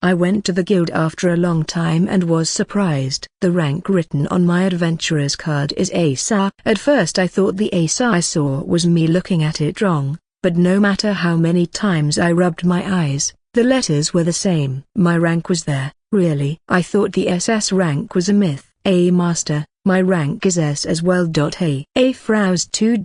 I went to the guild after a long time and was surprised. The rank written on my adventurer's card is A-star. At first I thought the A-star I saw was me looking at it wrong, but no matter how many times I rubbed my eyes, the letters were the same. My rank was there, really. I thought the SS rank was a myth. A master, my rank is S as well. A Frow's 2.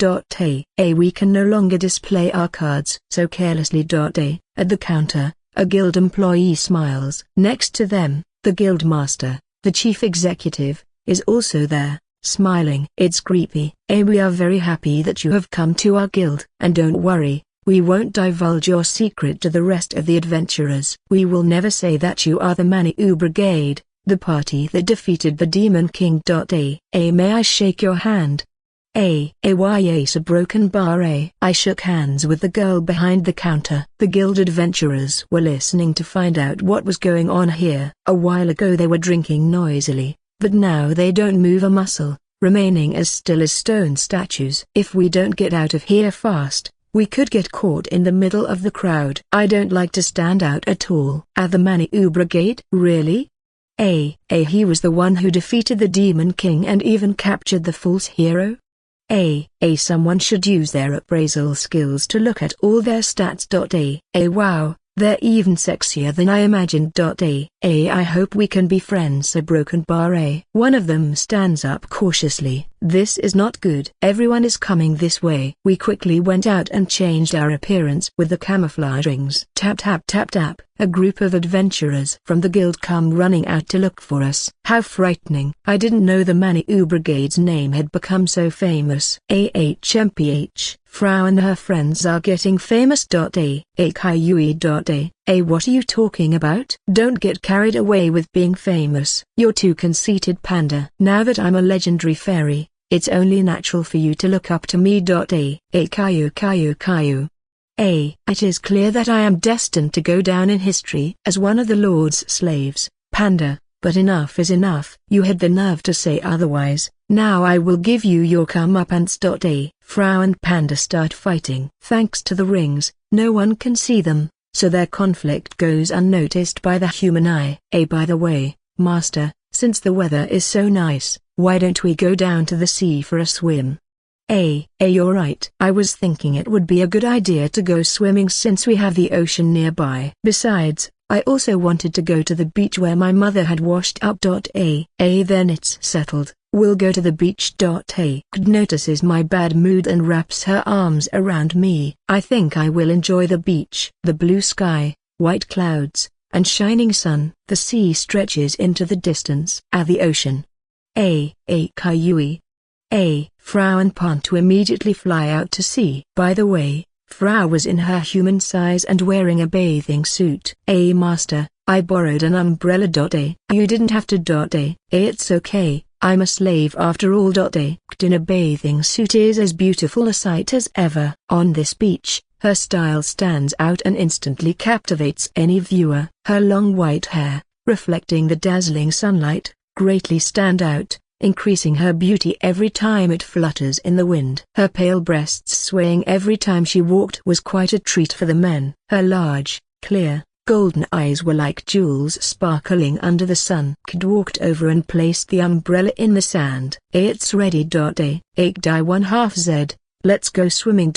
A we can no longer display our cards so carelessly. A at the counter, a guild employee smiles. Next to them, the guild master, the chief executive, is also there, smiling. It's creepy. A we are very happy that you have come to our guild. And don't worry, we won't divulge your secret to the rest of the adventurers. We will never say that you are the Manu Brigade, the party that defeated the Demon King. A may I shake your hand? Why Ace a broken bar. I shook hands with the girl behind the counter. The guild adventurers were listening to find out what was going on here. A while ago they were drinking noisily, but now they don't move a muscle, remaining as still as stone statues. If we don't get out of here fast, we could get caught in the middle of the crowd. I don't like to stand out at all. At the Manu Brigade? Really? He was the one who defeated the Demon King and even captured the false hero? Someone should use their appraisal skills to look at all their stats. Wow, they're even sexier than I imagined. I hope we can be friends. A broken bar. One of them stands up cautiously. This is not good. Everyone is coming this way. We quickly went out and changed our appearance with the camouflage rings. Tap tap tap tap. A group of adventurers from the guild come running out to look for us. How frightening. I didn't know the Manu Brigade's name had become so famous. AHMPH, Frau and her friends are getting famous. Kayui. What are you talking about? Don't get carried away with being famous. You're too conceited, Panda. Now that I'm a legendary fairy, it's only natural for you to look up to me. Kayu. It is clear that I am destined to go down in history as one of the Lord's slaves, Panda, but enough is enough. You had the nerve to say otherwise. Now I will give you your comeuppance. Frau and Panda start fighting. Thanks to the rings, no one can see them, so their conflict goes unnoticed by the human eye. By the way, Master, since the weather is so nice, why don't we go down to the sea for a swim? You're right. I was thinking it would be a good idea to go swimming since we have the ocean nearby. Besides, I also wanted to go to the beach where my mother had washed up. Then it's settled. We'll go to the beach. Notices my bad mood and wraps her arms around me. I think I will enjoy the beach. The blue sky, white clouds, and shining sun. The sea stretches into the distance. The ocean. Kayui. Frau and Pantu immediately fly out to sea. By the way, Frau was in her human size and wearing a bathing suit. Master, I borrowed an umbrella. You didn't have to. It's okay, I'm a slave after all. In a bathing suit is as beautiful a sight as ever. On this beach, her style stands out and instantly captivates any viewer. Her long white hair, reflecting the dazzling sunlight, greatly stand out, increasing her beauty every time it flutters in the wind. Her pale breasts swaying every time she walked was quite a treat for the men. Her large, clear, golden eyes were like jewels sparkling under the sun. Kid walked over and placed the umbrella in the sand. It's ready. Die 1/2 Z. Let's go swimming.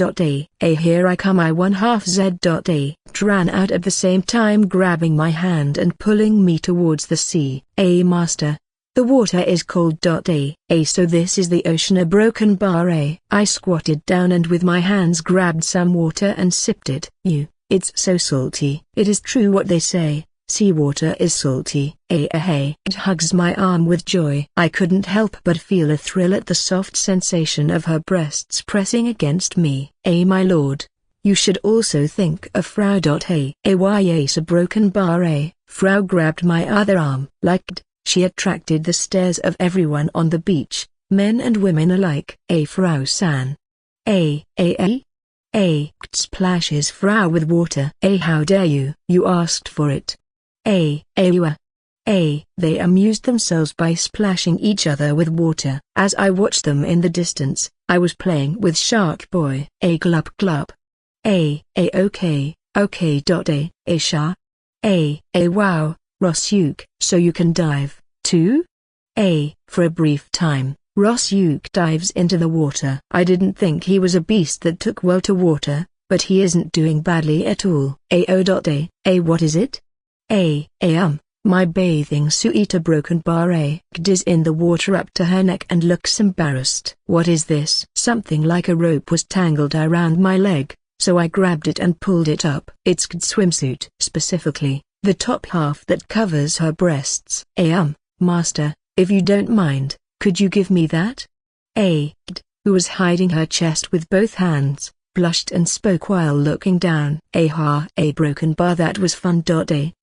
Here I come. I 1/2 Z. Ran out at the same time grabbing my hand and pulling me towards the sea. Master, the water is cold. So this is the ocean. A broken bar. I squatted down and with my hands grabbed some water and sipped it. It's so salty. It is true what they say, seawater is salty. It hugs my arm with joy. I couldn't help but feel a thrill at the soft sensation of her breasts pressing against me. My lord, you should also think of Frau. Why a broken bar. Frau grabbed my other arm. She attracted the stares of everyone on the beach, men and women alike. Frau-san. Splashes Frau with water. How dare you? You asked for it. You are. They amused themselves by splashing each other with water. As I watched them in the distance, I was playing with Shark Boy. Glub glub. Okay. Shark. Wow, Rosyuk. So you can dive, too? For a brief time, Rosyuk dives into the water. I didn't think he was a beast that took well to water, but he isn't doing badly at all. What is it? My bathing suit. A broken bar is in the water up to her neck and looks embarrassed. What is this? Something like a rope was tangled around my leg, so I grabbed it and pulled it up. It's swimsuit. Specifically, the top half that covers her breasts. Master, if you don't mind, could you give me that? Who was hiding her chest with both hands, blushed and spoke while looking down. A broken bar. That was fun.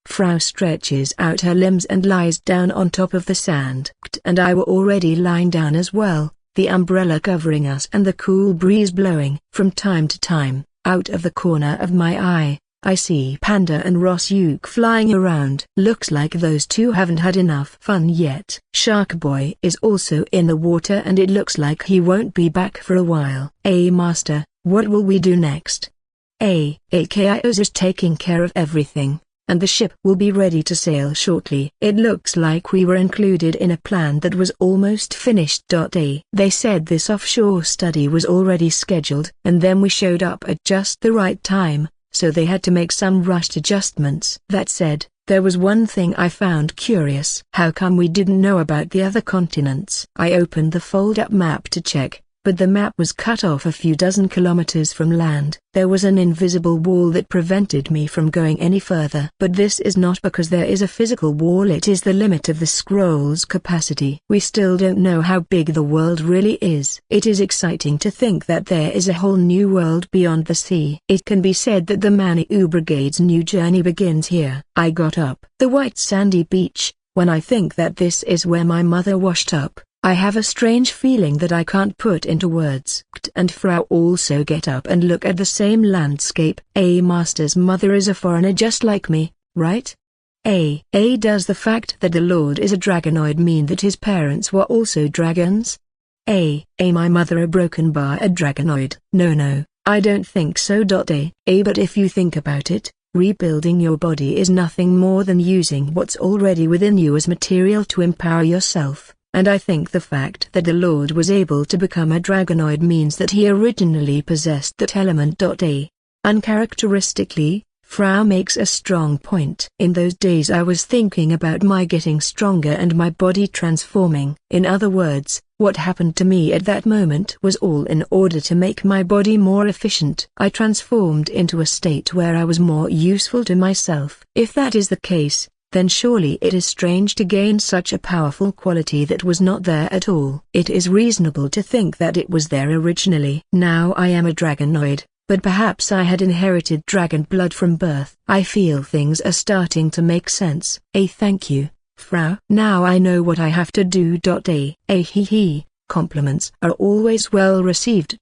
Frau stretches out her limbs and lies down on top of the sand. And I were already lying down as well, the umbrella covering us and the cool breeze blowing. From time to time, out of the corner of my eye, I see Panda and Rosyuk flying around. Looks like those two haven't had enough fun yet. Shark Boy is also in the water and it looks like he won't be back for a while. Master, what will we do next? Kaios is taking care of everything, and the ship will be ready to sail shortly. It looks like we were included in a plan that was almost finished. They said this offshore study was already scheduled, and then we showed up at just the right time, so they had to make some rushed adjustments. That said, there was one thing I found curious. How come we didn't know about the other continents? I opened the fold-up map to check, but the map was cut off a few dozen kilometers from land. There was an invisible wall that prevented me from going any further. But this is not because there is a physical wall, it is the limit of the scroll's capacity. We still don't know how big the world really is. It is exciting to think that there is a whole new world beyond the sea. It can be said that the Maniou Brigade's new journey begins here. I got up the white sandy beach. When I think that this is where my mother washed up, I have a strange feeling that I can't put into words. And Frau also get up and look at the same landscape. Master's mother is a foreigner just like me, right? Does the fact that the Lord is a dragonoid mean that his parents were also dragons? My mother a broken bar a dragonoid? No, I don't think so. But if you think about it, rebuilding your body is nothing more than using what's already within you as material to empower yourself. And I think the fact that the Lord was able to become a dragonoid means that he originally possessed that element. Uncharacteristically, Frau makes a strong point. In those days I was thinking about my getting stronger and my body transforming. In other words, what happened to me at that moment was all in order to make my body more efficient. I transformed into a state where I was more useful to myself. If that is the case, then surely it is strange to gain such a powerful quality that was not there at all. It is reasonable to think that it was there originally. Now I am a dragonoid, but perhaps I had inherited dragon blood from birth. I feel things are starting to make sense. Thank you, Frau. Now I know what I have to do. Compliments are always well received.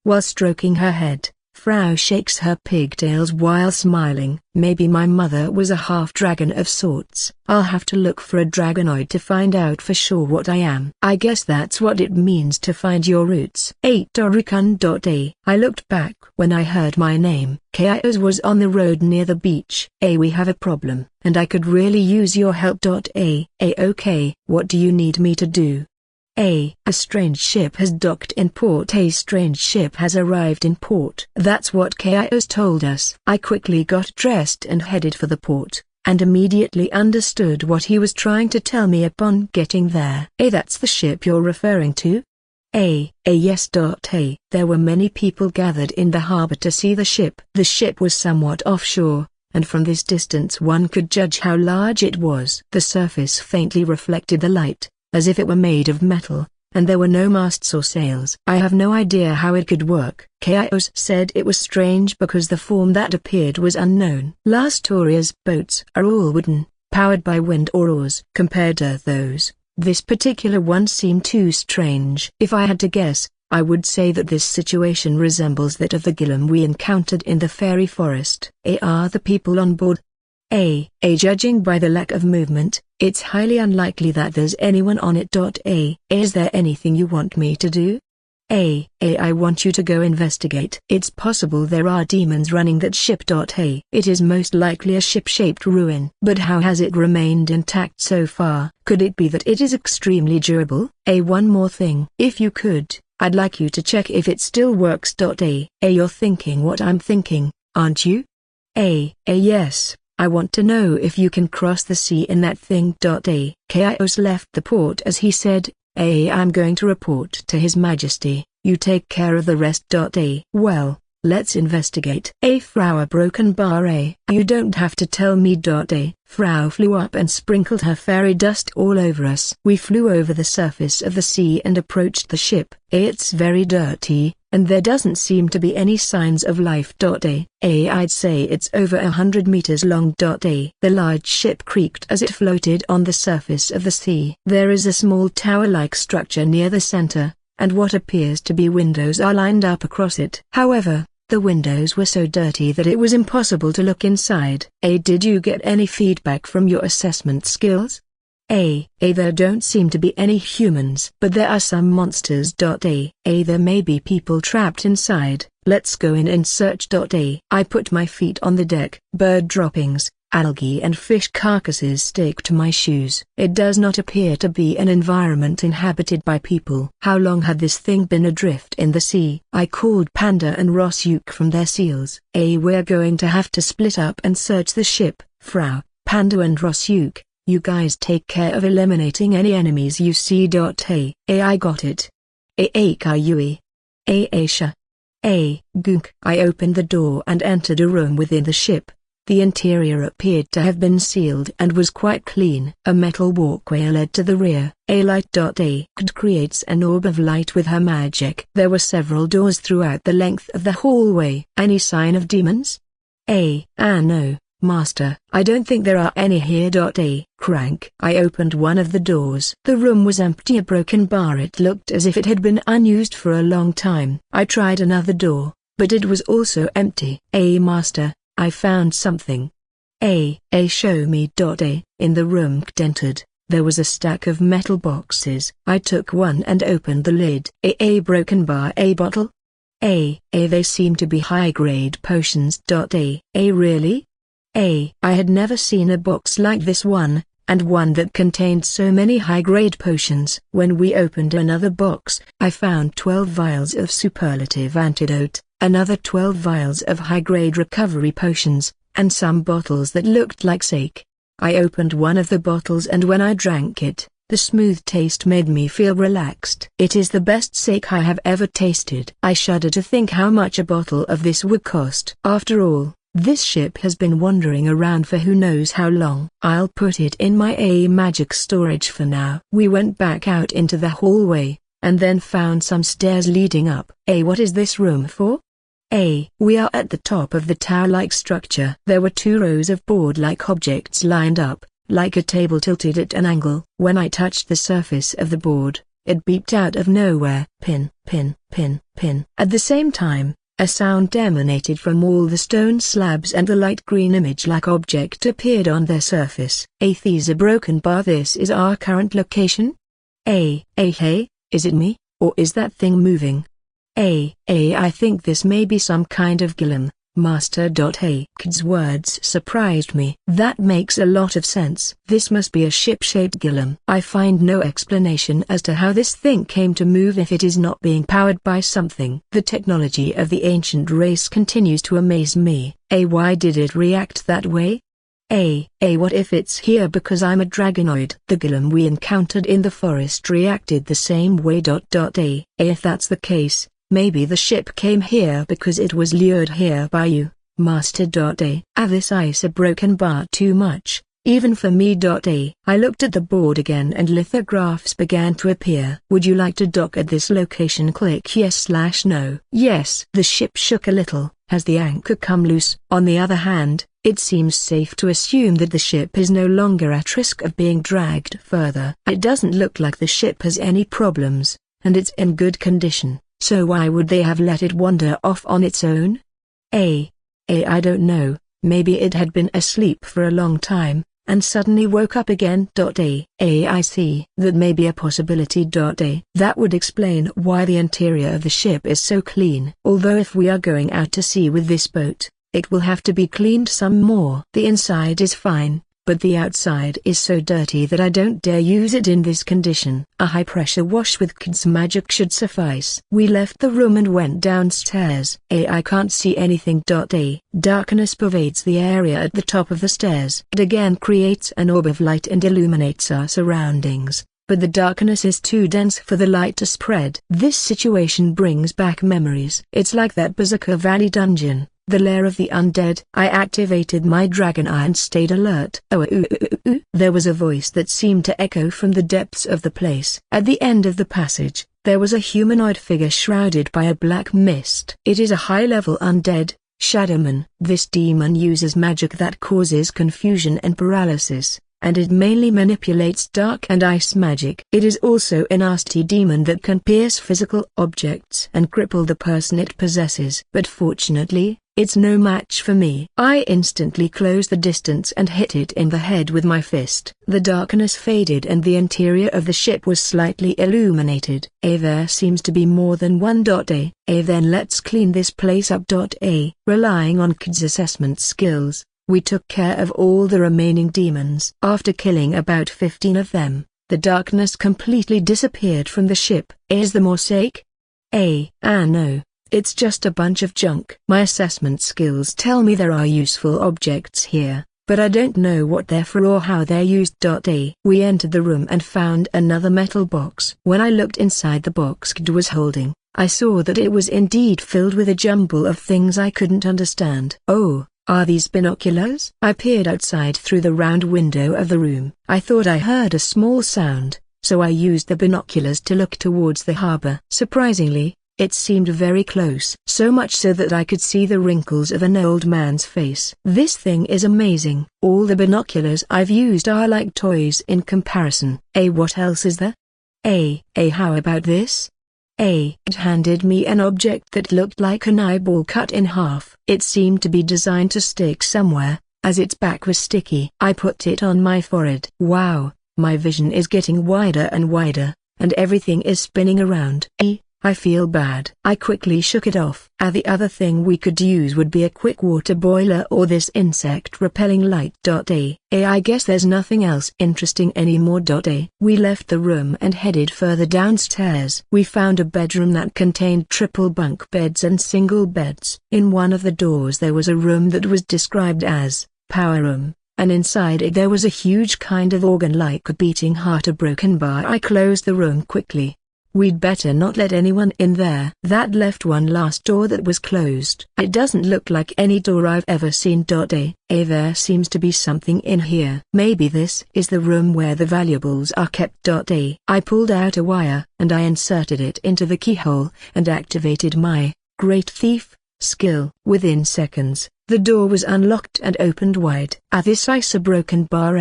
While stroking her head, Frau shakes her pigtails while smiling. Maybe my mother was a half-dragon of sorts. I'll have to look for a dragonoid to find out for sure what I am. I guess that's what it means to find your roots. I looked back when I heard my name. Kaios was on the road near the beach. We have a problem, and I could really use your help. Okay, what do you need me to do? A strange ship has docked in port. A strange ship has arrived in port. That's what Kaios told us. I quickly got dressed and headed for the port, and immediately understood what he was trying to tell me upon getting there. That's the ship you're referring to? Yes. There were many people gathered in the harbor to see the ship. The ship was somewhat offshore, and from this distance one could judge how large it was. The surface faintly reflected the light, as if it were made of metal, and there were no masts or sails. I have no idea how it could work. Kaios said it was strange because the form that appeared was unknown. Lastoria's boats are all wooden, powered by wind or oars. Compared to those, this particular one seemed too strange. If I had to guess, I would say that this situation resembles that of the Gillam we encountered in the fairy forest. Are the people on board? Judging by the lack of movement, it's highly unlikely that there's anyone on it. Is there anything you want me to do? I want you to go investigate. It's possible there are demons running that ship. It is most likely a ship-shaped ruin. But how has it remained intact so far? Could it be that it is extremely durable? One more thing. If you could, I'd like you to check if it still works. You're thinking what I'm thinking, aren't you? Yes. I want to know if you can cross the sea in that thing. Chaos left the port as he said, I'm going to report to His Majesty, you take care of the rest. Well, let's investigate. Frau Broken Bar. You don't have to tell me. Frau flew up and sprinkled her fairy dust all over us. We flew over the surface of the sea and approached the ship. It's very dirty, and there doesn't seem to be any signs of life. I'd say it's over 100 meters long. The large ship creaked as it floated on the surface of the sea. There is a small tower-like structure near the center, and what appears to be windows are lined up across it. However, the windows were so dirty that it was impossible to look inside. Did you get any feedback from your assessment skills? There don't seem to be any humans. But there are some monsters. There may be people trapped inside. Let's go in and search. I put my feet on the deck. Bird droppings, algae and fish carcasses stick to my shoes. It does not appear to be an environment inhabited by people. How long had this thing been adrift in the sea? I called Panda and Rosyuk from their seals. We're going to have to split up and search the ship. Frau, Panda and Rosyuk, you guys take care of eliminating any enemies you see. I got it. Kayui. Aisha. Gunk. I opened the door and entered a room within the ship. The interior appeared to have been sealed and was quite clean. A metal walkway led to the rear. Light. Creates an orb of light with her magic. There were several doors throughout the length of the hallway. Any sign of demons? No, Master. I don't think there are any here. Crank. I opened one of the doors. The room was empty. A broken bar. It looked as if it had been unused for a long time. I tried another door, but it was also empty. Master, I found something. Show me. In the room entered, there was a stack of metal boxes. I took one and opened the lid. A broken bar. A bottle? They seem to be high-grade potions. Really? I had never seen a box like this one, and one that contained so many high-grade potions. When we opened another box, I found 12 vials of superlative antidote, another 12 vials of high-grade recovery potions, and some bottles that looked like sake. I opened one of the bottles and when I drank it, the smooth taste made me feel relaxed. It is the best sake I have ever tasted. I shudder to think how much a bottle of this would cost. After all, this ship has been wandering around for who knows how long. I'll put it in my magic storage for now. We went back out into the hallway, and then found some stairs leading up. What is this room for? We are at the top of the tower-like structure. There were 2 rows of board-like objects lined up, like a table tilted at an angle. When I touched the surface of the board, it beeped out of nowhere. Pin, pin, pin, pin. At the same time, a sound emanated from all the stone slabs and the light green image-like object appeared on their surface. There's a broken bar. This is our current location? Hey, is it me, or is that thing moving? I think this may be some kind of golem, Master. Kid's words surprised me. That makes a lot of sense. This must be a ship-shaped golem. I find no explanation as to how this thing came to move if it is not being powered by something. The technology of the ancient race continues to amaze me. Why did it react that way? What if it's here because I'm a dragonoid? The golem we encountered in the forest reacted the same way. If that's the case, maybe the ship came here because it was lured here by you, Master. This ice a broken bar too much, even for me. I looked at the board again and lithographs began to appear. Would you like to dock at this location? Click yes/no. Yes. The ship shook a little. Has the anchor come loose? On the other hand, it seems safe to assume that the ship is no longer at risk of being dragged further. It doesn't look like the ship has any problems, and it's in good condition. So why would they have let it wander off on its own? I don't know, maybe it had been asleep for a long time, and suddenly woke up again. I see. That may be a possibility. That would explain why the interior of the ship is so clean. Although if we are going out to sea with this boat, it will have to be cleaned some more. The inside is fine, but the outside is so dirty that I don't dare use it in this condition. A high-pressure wash with Kid's magic should suffice. We left the room and went downstairs. I can't see anything. Darkness pervades the area at the top of the stairs. It again creates an orb of light and illuminates our surroundings, but the darkness is too dense for the light to spread. This situation brings back memories. It's like that Berserker Valley dungeon, the lair of the undead. I activated my dragon eye and stayed alert. There was a voice that seemed to echo from the depths of the place. At the end of the passage, there was a humanoid figure shrouded by a black mist. It is a high-level undead, Shadowman. This demon uses magic that causes confusion and paralysis, and it mainly manipulates dark and ice magic. It is also a nasty demon that can pierce physical objects and cripple the person it possesses. But fortunately, it's no match for me. I instantly closed the distance and hit it in the head with my fist. The darkness faded and the interior of the ship was slightly illuminated. There seems to be more than one. Then let's clean this place up. Relying on Kid's assessment skills, we took care of all the remaining demons. After killing about 15 of them, the darkness completely disappeared from the ship. Is there more sake? No. It's just a bunch of junk. My assessment skills tell me there are useful objects here, but I don't know what they're for or how they're used. We entered the room and found another metal box. When I looked inside the box Kid was holding, I saw that it was indeed filled with a jumble of things I couldn't understand. Oh, are these binoculars? I peered outside through the round window of the room. I thought I heard a small sound, so I used the binoculars to look towards the harbor. Surprisingly, it seemed very close, so much so that I could see the wrinkles of an old man's face. This thing is amazing. All the binoculars I've used are like toys in comparison. What else is there? How about this? It handed me an object that looked like an eyeball cut in half. It seemed to be designed to stick somewhere, as its back was sticky. I put it on my forehead. Wow, my vision is getting wider and wider, and everything is spinning around. I feel bad. I quickly shook it off. The other thing we could use would be a quick water boiler or this insect-repelling light. I guess there's nothing else interesting anymore. We left the room and headed further downstairs. We found a bedroom that contained triple bunk beds and single beds. In one of the doors there was a room that was described as power room, and inside it there was a huge kind of organ like a beating heart, a broken bar. I closed the room quickly. We'd better not let anyone in there. That left one last door that was closed. It doesn't look like any door I've ever seen. There seems to be something in here. Maybe this is the room where the valuables are kept. I pulled out a wire, and I inserted it into the keyhole, and activated my Great Thief skill. Within seconds, the door was unlocked and opened wide. This ice a broken bar.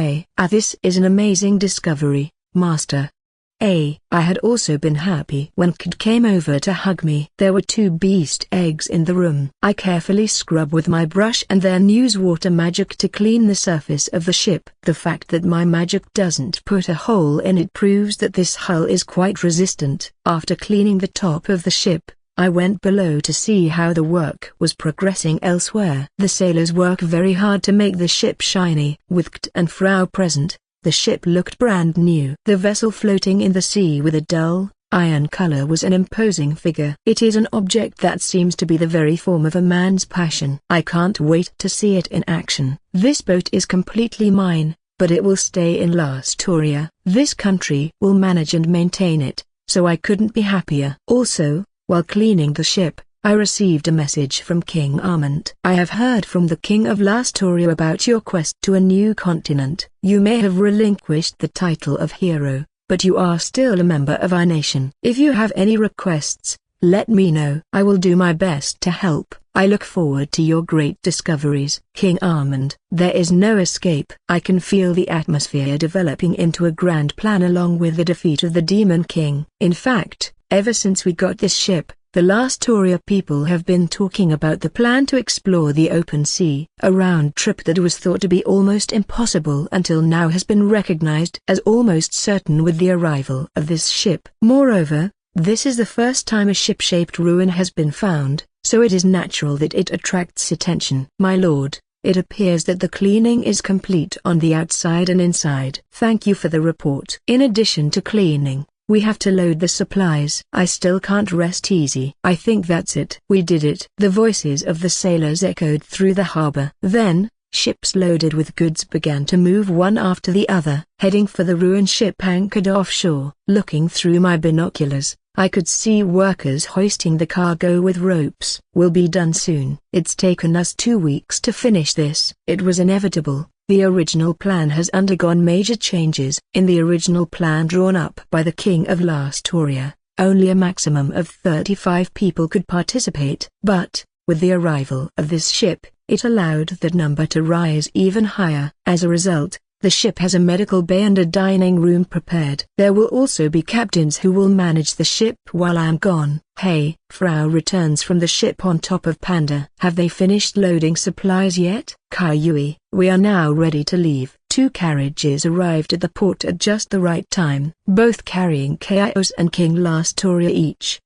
This is an amazing discovery, Master. I had also been happy when Kid came over to hug me. There were 2 beast eggs in the room. I carefully scrub with my brush and then use water magic to clean the surface of the ship. The fact that my magic doesn't put a hole in it proves that this hull is quite resistant. After cleaning the top of the ship, I went below to see how the work was progressing elsewhere. The sailors work very hard to make the ship shiny. With Kt and Frau present, the ship looked brand new. The vessel floating in the sea with a dull, iron color was an imposing figure. It is an object that seems to be the very form of a man's passion. I can't wait to see it in action. This boat is completely mine, but it will stay in Lastoria. This country will manage and maintain it, so I couldn't be happier. Also, while cleaning the ship, I received a message from King Armand. I have heard from the King of Lastoria about your quest to a new continent. You may have relinquished the title of hero, but you are still a member of our nation. If you have any requests, let me know. I will do my best to help. I look forward to your great discoveries. King Armand, there is no escape. I can feel the atmosphere developing into a grand plan along with the defeat of the Demon King. In fact, ever since we got this ship, The last Toria people have been talking about the plan to explore the open sea. A round trip that was thought to be almost impossible until now has been recognized as almost certain with the arrival of this ship. Moreover, this is the first time a ship-shaped ruin has been found, so it is natural that it attracts attention. My lord, it appears that the cleaning is complete on the outside and inside. Thank you for the report. In addition to cleaning, we have to load the supplies. I still can't rest easy. I think that's it. We did it. The voices of the sailors echoed through the harbor. Then, ships loaded with goods began to move one after the other, heading for the ruined ship anchored offshore. Looking through my binoculars, I could see workers hoisting the cargo with ropes. We'll be done soon. It's taken us 2 weeks to finish this. It was inevitable. The original plan has undergone major changes. In the original plan drawn up by the King of Last Toria, only a maximum of 35 people could participate. But, with the arrival of this ship, it allowed that number to rise even higher. As a result, the ship has a medical bay and a dining room prepared. There will also be captains who will manage the ship while I am gone. Hey, Frau returns from the ship on top of Panda. Have they finished loading supplies yet? Kaiyui, we are now ready to leave. 2 carriages arrived at the port at just the right time, both carrying Kaios and King Last Toria each.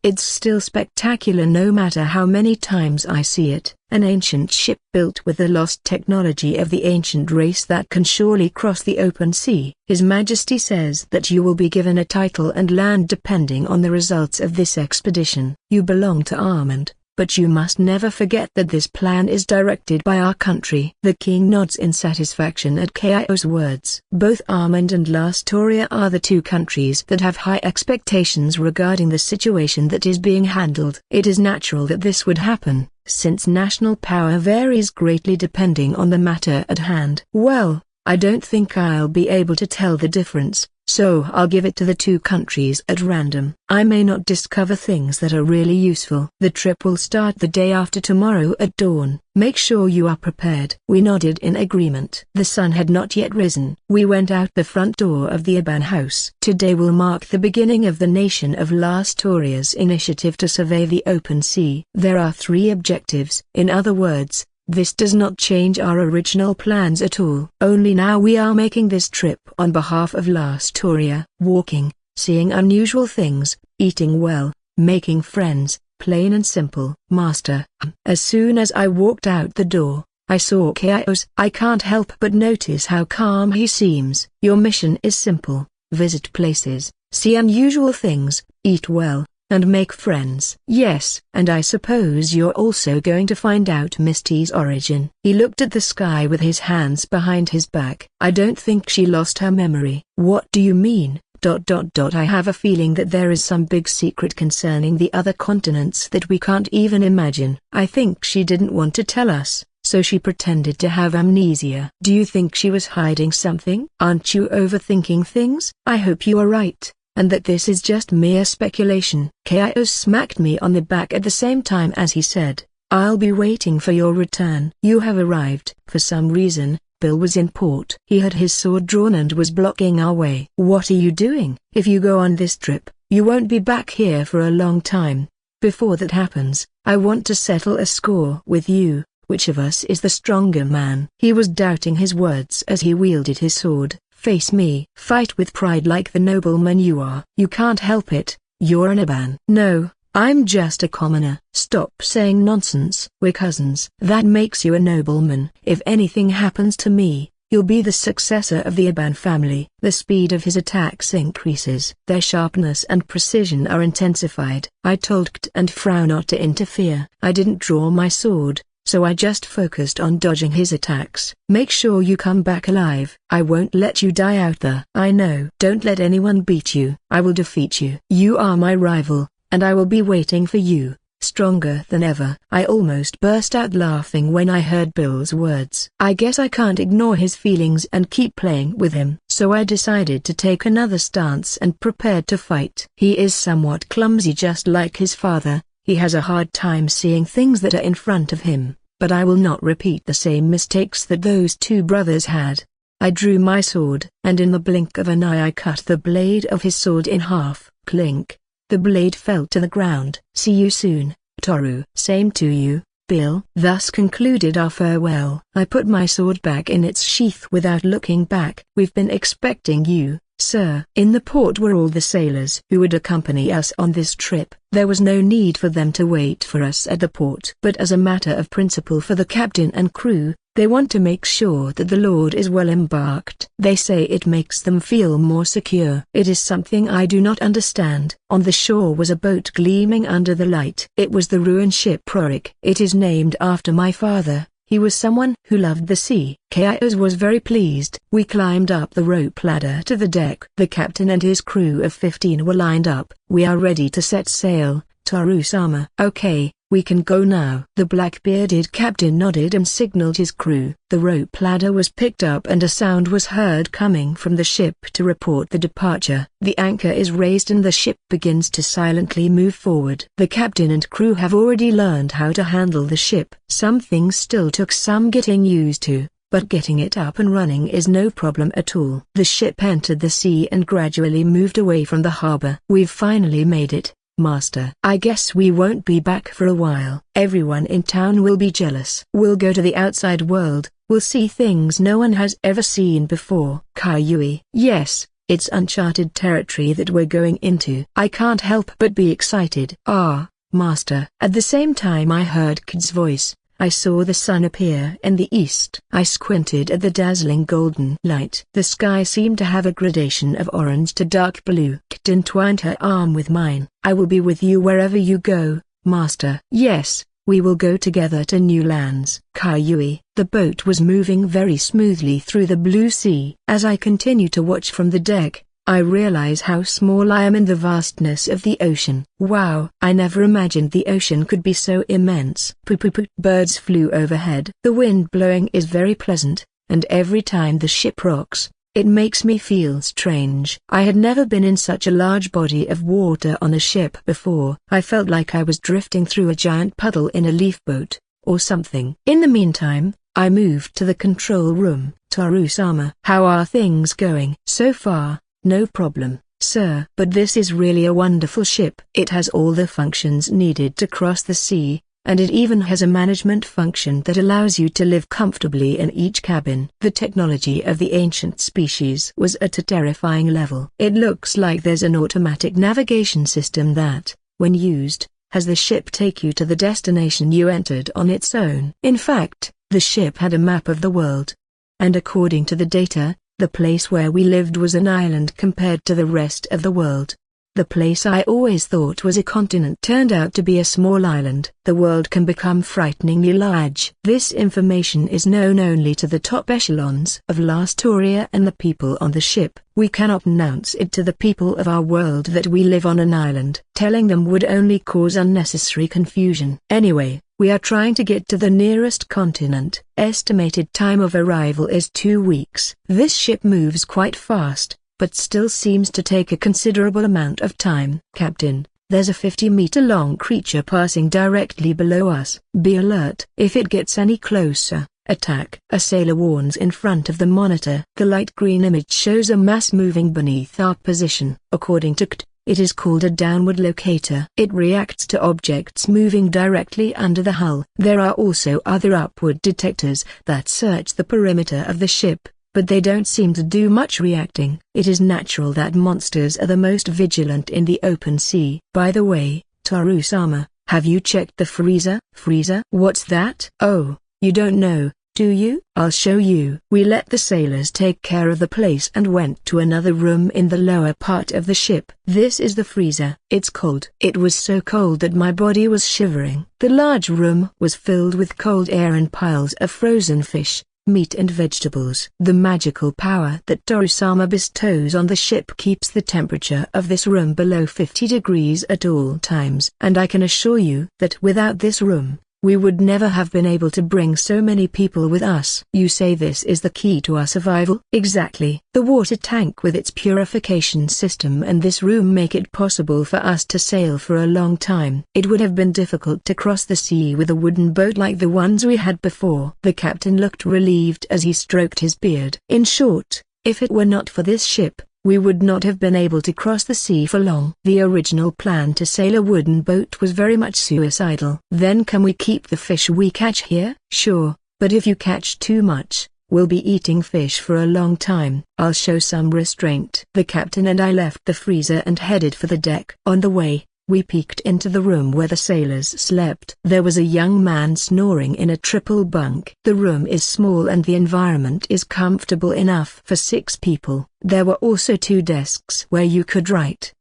It's still spectacular no matter how many times I see it. An ancient ship built with the lost technology of the ancient race that can surely cross the open sea. His Majesty says that you will be given a title and land depending on the results of this expedition. You belong to Armand, but you must never forget that this plan is directed by our country. The king nods in satisfaction at Kaios' words. Both Armand and Last Toria are the 2 countries that have high expectations regarding the situation that is being handled. It is natural that this would happen, since national power varies greatly depending on the matter at hand. Well, I don't think I'll be able to tell the difference, so I'll give it to the 2 countries at random. I may not discover things that are really useful. The trip will start the day after tomorrow at dawn. Make sure you are prepared. We nodded in agreement. The sun had not yet risen. We went out the front door of the Iban house. Today will mark the beginning of the nation of Last Toria's initiative to survey the open sea. There are 3 objectives. In other words, this does not change our original plans at all. Only now we are making this trip on behalf of Last Toria. Walking, seeing unusual things, eating well, making friends, plain and simple. Master. As soon as I walked out the door, I saw Kaios. I can't help but notice how calm he seems. Your mission is simple: visit places, see unusual things, eat well, and make friends. Yes, and I suppose you're also going to find out Misty's origin. He looked at the sky with his hands behind his back. I don't think she lost her memory. What do you mean? I have a feeling that there is some big secret concerning the other continents that we can't even imagine. I think she didn't want to tell us, so she pretended to have amnesia. Do you think she was hiding something? Aren't you overthinking things? I hope you are right, and that this is just mere speculation. Kaios smacked me on the back at the same time as he said, I'll be waiting for your return. You have arrived. For some reason, Bill was in port. He had his sword drawn and was blocking our way. What are you doing? If you go on this trip, you won't be back here for a long time. Before that happens, I want to settle a score with you. Which of us is the stronger man? He was doubting his words as he wielded his sword. Face me. Fight with pride like the nobleman you are. You can't help it, you're an Iban. No, I'm just a commoner. Stop saying nonsense. We're cousins. That makes you a nobleman. If anything happens to me, you'll be the successor of the Iban family. The speed of his attacks increases. Their sharpness and precision are intensified. I told Kt and Frau not to interfere. I didn't draw my sword, so I just focused on dodging his attacks. Make sure you come back alive. I won't let you die out there. I know. Don't let anyone beat you. I will defeat you. You are my rival, and I will be waiting for you, stronger than ever. I almost burst out laughing when I heard Bill's words. I guess I can't ignore his feelings and keep playing with him. So I decided to take another stance and prepared to fight. He is somewhat clumsy just like his father. He has a hard time seeing things that are in front of him, but I will not repeat the same mistakes that those 2 brothers had. I drew my sword, and in the blink of an eye I cut the blade of his sword in half. Clink. The blade fell to the ground. See you soon, Toru. Same to you, Bill. Thus concluded our farewell. I put my sword back in its sheath without looking back. We've been expecting you, sir. In the port were all the sailors who would accompany us on this trip. There was no need for them to wait for us at the port. But as a matter of principle for the captain and crew, they want to make sure that the Lord is well embarked. They say it makes them feel more secure. It is something I do not understand. On the shore was a boat gleaming under the light. It was the ruined ship Rorik. It is named after my father. He was someone who loved the sea. Chaos was very pleased. We climbed up the rope ladder to the deck. The captain and his crew of 15 were lined up. We are ready to set sail, Toru-sama. Okay, we can go now. The black-bearded captain nodded and signaled his crew. The rope ladder was picked up and a sound was heard coming from the ship to report the departure. The anchor is raised and the ship begins to silently move forward. The captain and crew have already learned how to handle the ship. Some things still took some getting used to, but getting it up and running is no problem at all. The ship entered the sea and gradually moved away from the harbor. We've finally made it, Master. I guess we won't be back for a while. Everyone in town will be jealous. We'll go to the outside world. We'll see things no one has ever seen before. Kaiyui. Yes, it's uncharted territory that we're going into. I can't help but be excited. Ah, Master. At the same time I heard Kid's voice. I saw the sun appear in the east. I squinted at the dazzling golden light. The sky seemed to have a gradation of orange to dark blue. Kit entwined her arm with mine. I will be with you wherever you go, Master. Yes, we will go together to new lands. Kaiyui. The boat was moving very smoothly through the blue sea. As I continue to watch from the deck, I realize how small I am in the vastness of the ocean. Wow! I never imagined the ocean could be so immense. Poo-poo-poo. Birds flew overhead. The wind blowing is very pleasant, and every time the ship rocks, it makes me feel strange. I had never been in such a large body of water on a ship before. I felt like I was drifting through a giant puddle in a leaf boat, or something. In the meantime, I moved to the control room. Toru-sama. How are things going? So far, no problem, sir. But this is really a wonderful ship. It has all the functions needed to cross the sea, and it even has a management function that allows you to live comfortably in each cabin. The technology of the ancient species was at a terrifying level. It looks like there's an automatic navigation system that, when used, has the ship take you to the destination you entered on its own. In fact, the ship had a map of the world. And according to the data, the place where we lived was an island compared to the rest of the world. The place I always thought was a continent turned out to be a small island. The world can become frighteningly large. This information is known only to the top echelons of Lastoria and the people on the ship. We cannot announce it to the people of our world that we live on an island. Telling them would only cause unnecessary confusion. Anyway, we are trying to get to the nearest continent. Estimated time of arrival is 2 weeks. This ship moves quite fast, but still seems to take a considerable amount of time. Captain, there's a 50-meter-long creature passing directly below us. Be alert. If it gets any closer, attack. A sailor warns in front of the monitor. The light green image shows a mass moving beneath our position. According to KT, it is called a downward locator. It reacts to objects moving directly under the hull. There are also other upward detectors that search the perimeter of the ship, but they don't seem to do much reacting. It is natural that monsters are the most vigilant in the open sea. By the way, Toru-sama, have you checked the freezer? Freezer? What's that? Oh, you don't know, do you? I'll show you. We let the sailors take care of the place and went to another room in the lower part of the ship. This is the freezer. It's cold. It was so cold that my body was shivering. The large room was filled with cold air and piles of frozen fish, meat and vegetables. The magical power that Toru-sama bestows on the ship keeps the temperature of this room below 50 degrees at all times. And I can assure you that without this room, we would never have been able to bring so many people with us. You say this is the key to our survival? Exactly. The water tank with its purification system and this room make it possible for us to sail for a long time. It would have been difficult to cross the sea with a wooden boat like the ones we had before. The captain looked relieved as he stroked his beard. In short, if it were not for this ship, we would not have been able to cross the sea for long. The original plan to sail a wooden boat was very much suicidal. Then can we keep the fish we catch here? Sure, but if you catch too much, we'll be eating fish for a long time. I'll show some restraint. The captain and I left the freezer and headed for the deck. On the way, we peeked into the room where the sailors slept. There was a young man snoring in a triple bunk. The room is small and the environment is comfortable enough for 6 people. There were also 2 desks where you could write.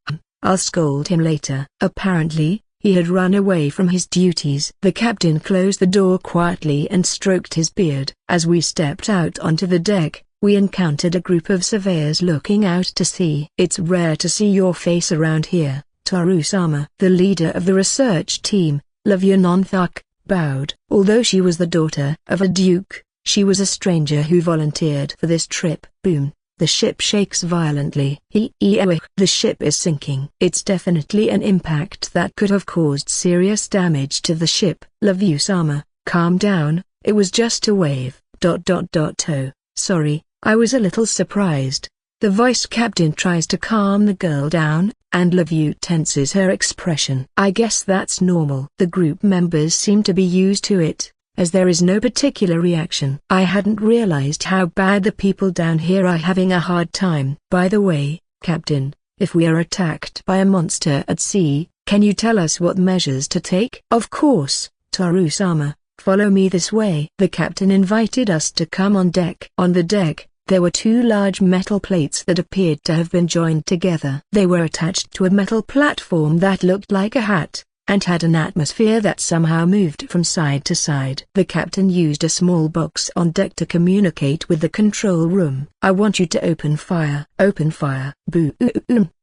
I'll scold him later. Apparently, he had run away from his duties. The captain closed the door quietly and stroked his beard. As we stepped out onto the deck, we encountered a group of surveyors looking out to sea. It's rare to see your face around here, Toru-sama. The leader of the research team, Lavyanonthak, bowed. Although she was the daughter of a duke, she was a stranger who volunteered for this trip. Boom. The ship shakes violently. The ship is sinking. It's definitely an impact that could have caused serious damage to the ship. Lavyu-sama, calm down, it was just a wave. Oh, sorry, I was a little surprised. The vice captain tries to calm the girl down, and Lavyu tenses her expression. I guess that's normal. The group members seem to be used to it, as there is no particular reaction. I hadn't realized how bad the people down here are having a hard time. By the way, Captain, if we are attacked by a monster at sea, can you tell us what measures to take? Of course, Toru-sama, follow me this way. The captain invited us to come on deck. On the deck, there were 2 large metal plates that appeared to have been joined together. They were attached to a metal platform that looked like a hat, and had an atmosphere that somehow moved from side to side. The captain used a small box on deck to communicate with the control room. I want you to open fire. Open fire. Boom.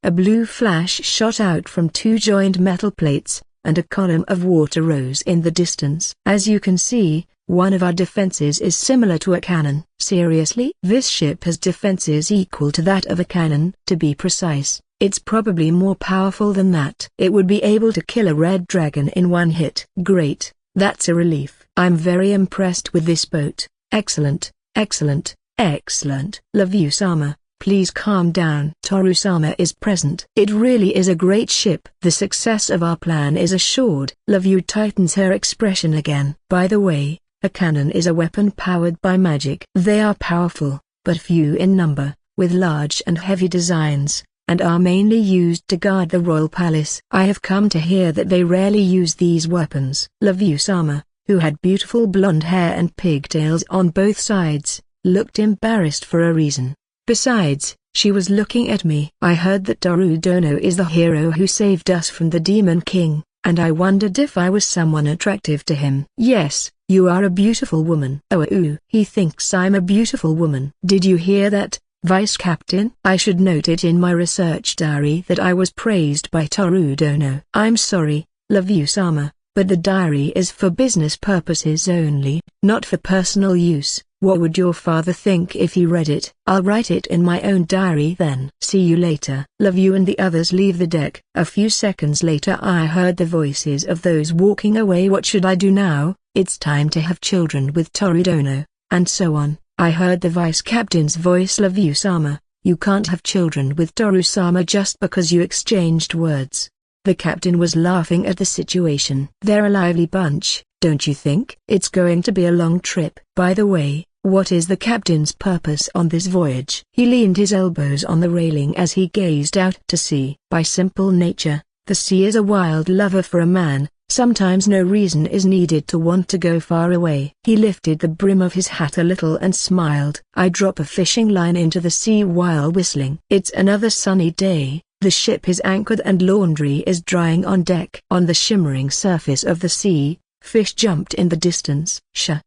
A blue flash shot out from 2 joined metal plates, and a column of water rose in the distance. As you can see, one of our defenses is similar to a cannon. Seriously? This ship has defenses equal to that of a cannon. To be precise, it's probably more powerful than that. It would be able to kill a red dragon in one hit. Great, that's a relief. I'm very impressed with this boat. Excellent, excellent, excellent. Lavyu-sama, please calm down. Toru-sama is present. It really is a great ship. The success of our plan is assured. Lavyu tightens her expression again. By the way, a cannon is a weapon powered by magic. They are powerful, but few in number, with large and heavy designs, and are mainly used to guard the royal palace. I have come to hear that they rarely use these weapons. Lavyu-sama, who had beautiful blonde hair and pigtails on both sides, looked embarrassed for a reason. Besides, she was looking at me. I heard that Toru Dono is the hero who saved us from the Demon King, and I wondered if I was someone attractive to him. Yes, you are a beautiful woman. Oh, he thinks I'm a beautiful woman. Did you hear that, Vice Captain? I should note it in my research diary that I was praised by Toru Dono. I'm sorry, Lavyu-sama, but the diary is for business purposes only, not for personal use. What would your father think if he read it? I'll write it in my own diary then. See you later. Lavyu and the others leave the deck. A few seconds later I heard the voices of those walking away. What should I do now? It's time to have children with Toru Dono, and so on. I heard the vice captain's voice. Lavyu-sama, you can't have children with Toru-sama just because you exchanged words. The captain was laughing at the situation. They're a lively bunch, don't you think? It's going to be a long trip. By the way, what is the captain's purpose on this voyage? He leaned his elbows on the railing as he gazed out to sea. By simple nature, the sea is a wild lover for a man. Sometimes no reason is needed to want to go far away. He lifted the brim of his hat a little and smiled. I drop a fishing line into the sea while whistling. It's another sunny day. The ship is anchored and laundry is drying on deck. On the shimmering surface of the sea, fish jumped in the distance.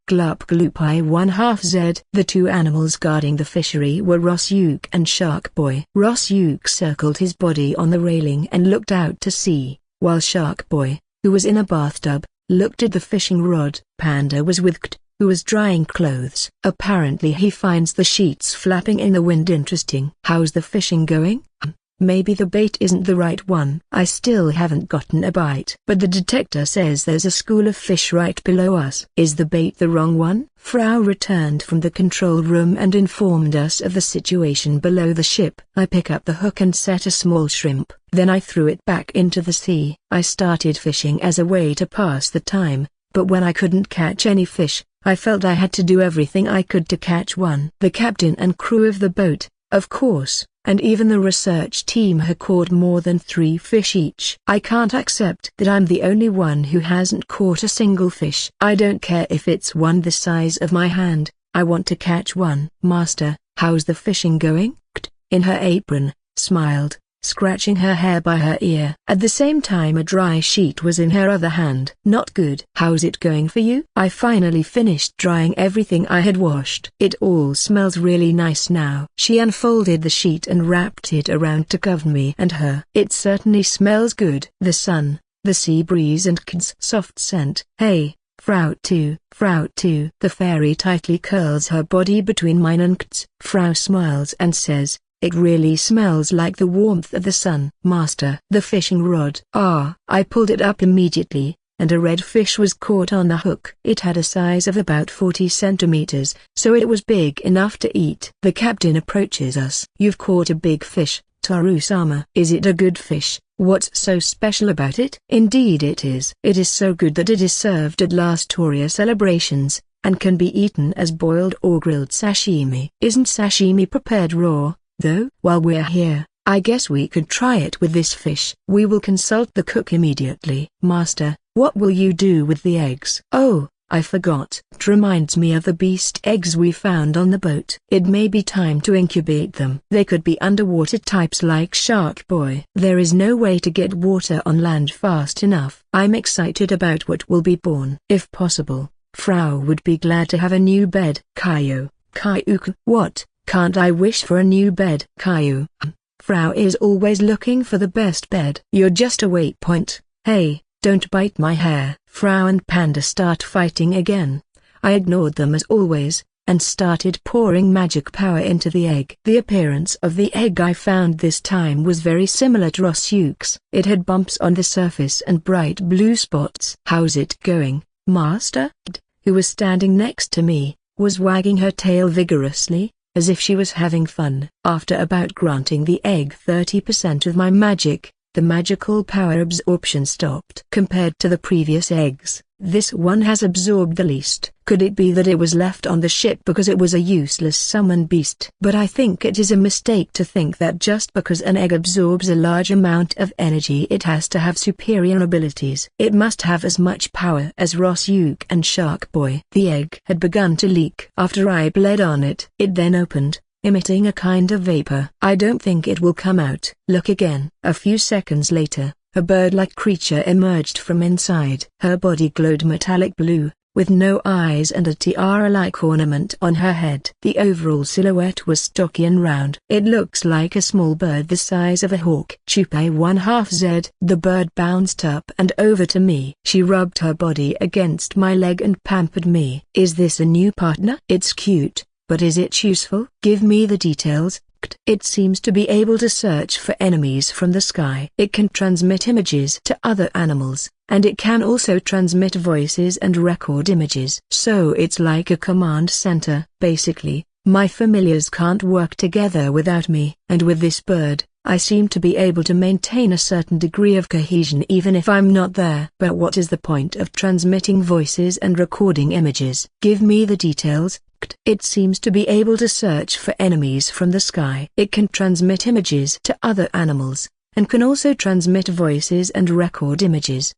Glup gloop I 1/2 Z. The 2 animals guarding the fishery were Rosyuk and Shark Boy. Rosyuk circled his body on the railing and looked out to sea, while Shark Boy, who was in a bathtub, looked at the fishing rod. Panda was with Kt, who was drying clothes. Apparently he finds the sheets flapping in the wind interesting. How's the fishing going? Maybe the bait isn't the right one. I still haven't gotten a bite. But the detector says there's a school of fish right below us. Is the bait the wrong one? Frau returned from the control room and informed us of the situation below the ship. I pick up the hook and set a small shrimp. Then I threw it back into the sea. I started fishing as a way to pass the time, but when I couldn't catch any fish, I felt I had to do everything I could to catch one. The captain and crew of the boat, of course, and even the research team had caught more than 3 fish each. I can't accept that I'm the only one who hasn't caught a single fish. I don't care if it's one the size of my hand, I want to catch one. Master, how's the fishing going? In her apron, smiled, scratching her hair by her ear. At the same time a dry sheet was in her other hand. Not good. How's it going for you? I finally finished drying everything I had washed. It all smells really nice now. She unfolded the sheet and wrapped it around to cover me and her. It certainly smells good. The sun, the sea breeze and Kid's soft scent. Hey, Frau too. The fairy tightly curls her body between mine and Kid's. Frau smiles and says, it really smells like the warmth of the sun. Master, the fishing rod. I pulled it up immediately, and a red fish was caught on the hook. It had a size of about 40 centimeters, so it was big enough to eat. The captain approaches us. You've caught a big fish, Toru-sama. Is it a good fish? What's so special about it? Indeed it is. It is so good that it is served at last Toria celebrations, and can be eaten as boiled or grilled sashimi. Isn't sashimi prepared raw? Though, while we're here, I guess we could try it with this fish. We will consult the cook immediately. Master, what will you do with the eggs? Oh, I forgot. It reminds me of the beast eggs we found on the boat. It may be time to incubate them. They could be underwater types like Shark Boy. There is no way to get water on land fast enough. I'm excited about what will be born. If possible, Frau would be glad to have a new bed. Kaiu. What? Can't I wish for a new bed? Kaiu. Frau is always looking for the best bed. You're just a waypoint. Hey, don't bite my hair. Frau and Panda start fighting again. I ignored them as always, and started pouring magic power into the egg. The appearance of the egg I found this time was very similar to Rosyuke's. It had bumps on the surface and bright blue spots. How's it going, Master? Who was standing next to me, was wagging her tail vigorously, as if she was having fun. After about granting the egg 30% of my magic, the magical power absorption stopped. Compared to the previous eggs, this one has absorbed the least. Could it be that it was left on the ship because it was a useless summon beast? But I think it is a mistake to think that just because an egg absorbs a large amount of energy it has to have superior abilities. It must have as much power as Rosyuke and Shark Boy. The egg had begun to leak. After I bled on it, it then opened, emitting a kind of vapor. I don't think it will come out. Look again. A few seconds later, a bird-like creature emerged from inside. Her body glowed metallic blue, with no eyes and a tiara-like ornament on her head. The overall silhouette was stocky and round. It looks like a small bird the size of a hawk. Chupe 1/2Z. The bird bounced up and over to me. She rubbed her body against my leg and pampered me. Is this a new partner? It's cute, but is it useful? Give me the details. It seems to be able to search for enemies from the sky. It can transmit images to other animals, and it can also transmit voices and record images. So it's like a command center. Basically, my familiars can't work together without me. And with this bird, I seem to be able to maintain a certain degree of cohesion even if I'm not there. But what is the point of transmitting voices and recording images? Give me the details. It seems to be able to search for enemies from the sky. It can transmit images to other animals, and can also transmit voices and record images. ?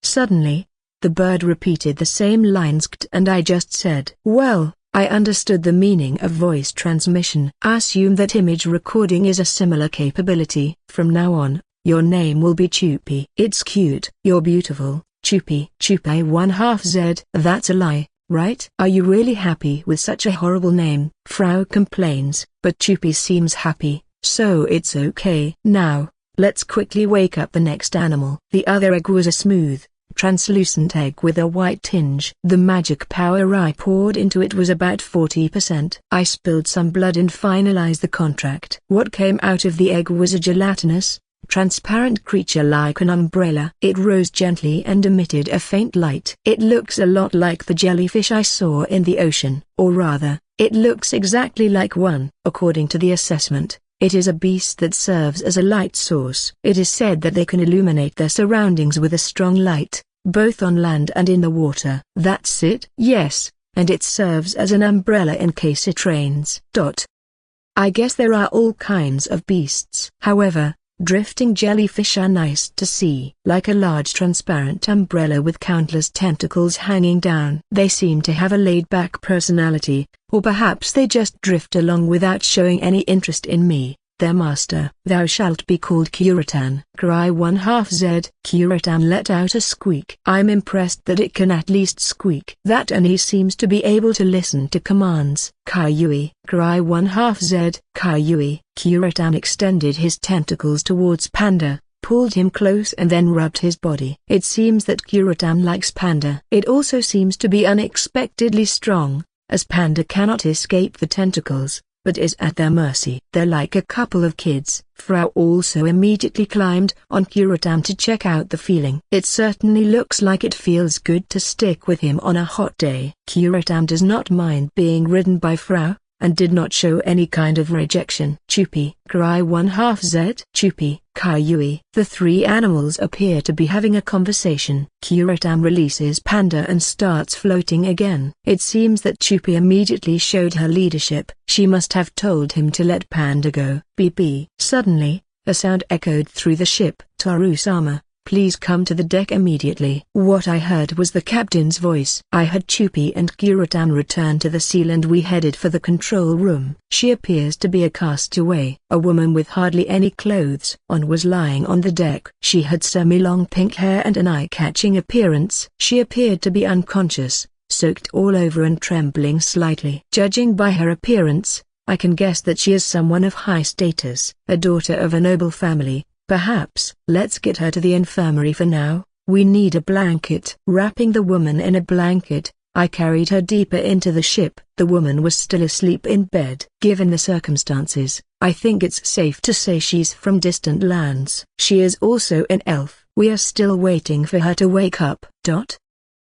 Suddenly, the bird repeated the same lines and I just said, well, I understood the meaning of voice transmission. Assume that image recording is a similar capability. From now on, your name will be Chupi. It's cute. You're beautiful, Chupi. Chupe 1/2Z. That's a lie. Right? Are you really happy with such a horrible name? Frau complains, but Chupi seems happy, so it's okay. Now, let's quickly wake up the next animal. The other egg was a smooth, translucent egg with a white tinge. The magic power I poured into it was about 40%. I spilled some blood and finalized the contract. What came out of the egg was a gelatinous, transparent creature like an umbrella. It rose gently and emitted a faint light. It looks a lot like the jellyfish I saw in the ocean, or rather, it looks exactly like one. According to the assessment, it is a beast that serves as a light source. It is said that they can illuminate their surroundings with a strong light, both on land and in the water. That's it? Yes, and it serves as an umbrella in case it rains. I guess there are all kinds of beasts. However, drifting jellyfish are nice to see. Like a large transparent umbrella with countless tentacles hanging down. They seem to have a laid-back personality, or perhaps they just drift along without showing any interest in me, their master. Thou shalt be called Kuratan. Cry 1/2 Z. Kuratan let out a squeak. I'm impressed that it can at least squeak. That, and he seems to be able to listen to commands. Kaiyui. Cry 1/2 Z. Kaiyui. Kuratan extended his tentacles towards Panda, pulled him close and then rubbed his body. It seems that Kuratan likes Panda. It also seems to be unexpectedly strong, as Panda cannot escape the tentacles, but is at their mercy. They're like a couple of kids. Frau also immediately climbed on Kuratan to check out the feeling. It certainly looks like it feels good to stick with him on a hot day. Kuratan does not mind being ridden by Frau, and did not show any kind of rejection. Chupi. Cry 1/2 Z. Chupi. Kaiyui. The three animals appear to be having a conversation. Kuratan releases Panda and starts floating again. It seems that Chupi immediately showed her leadership. She must have told him to let Panda go. BP. Suddenly, a sound echoed through the ship. Toru-sama, please come to the deck immediately. What I heard was the captain's voice. I had Chupi and Kuratan return to the seal and we headed for the control room. She appears to be a castaway. A woman with hardly any clothes on was lying on the deck. She had semi-long pink hair and an eye-catching appearance. She appeared to be unconscious, soaked all over and trembling slightly. Judging by her appearance, I can guess that she is someone of high status, a daughter of a noble family. Perhaps. Let's get her to the infirmary for now. We need a blanket. Wrapping the woman in a blanket, I carried her deeper into the ship. The woman was still asleep in bed. Given the circumstances, I think it's safe to say she's from distant lands. She is also an elf. We are still waiting for her to wake up.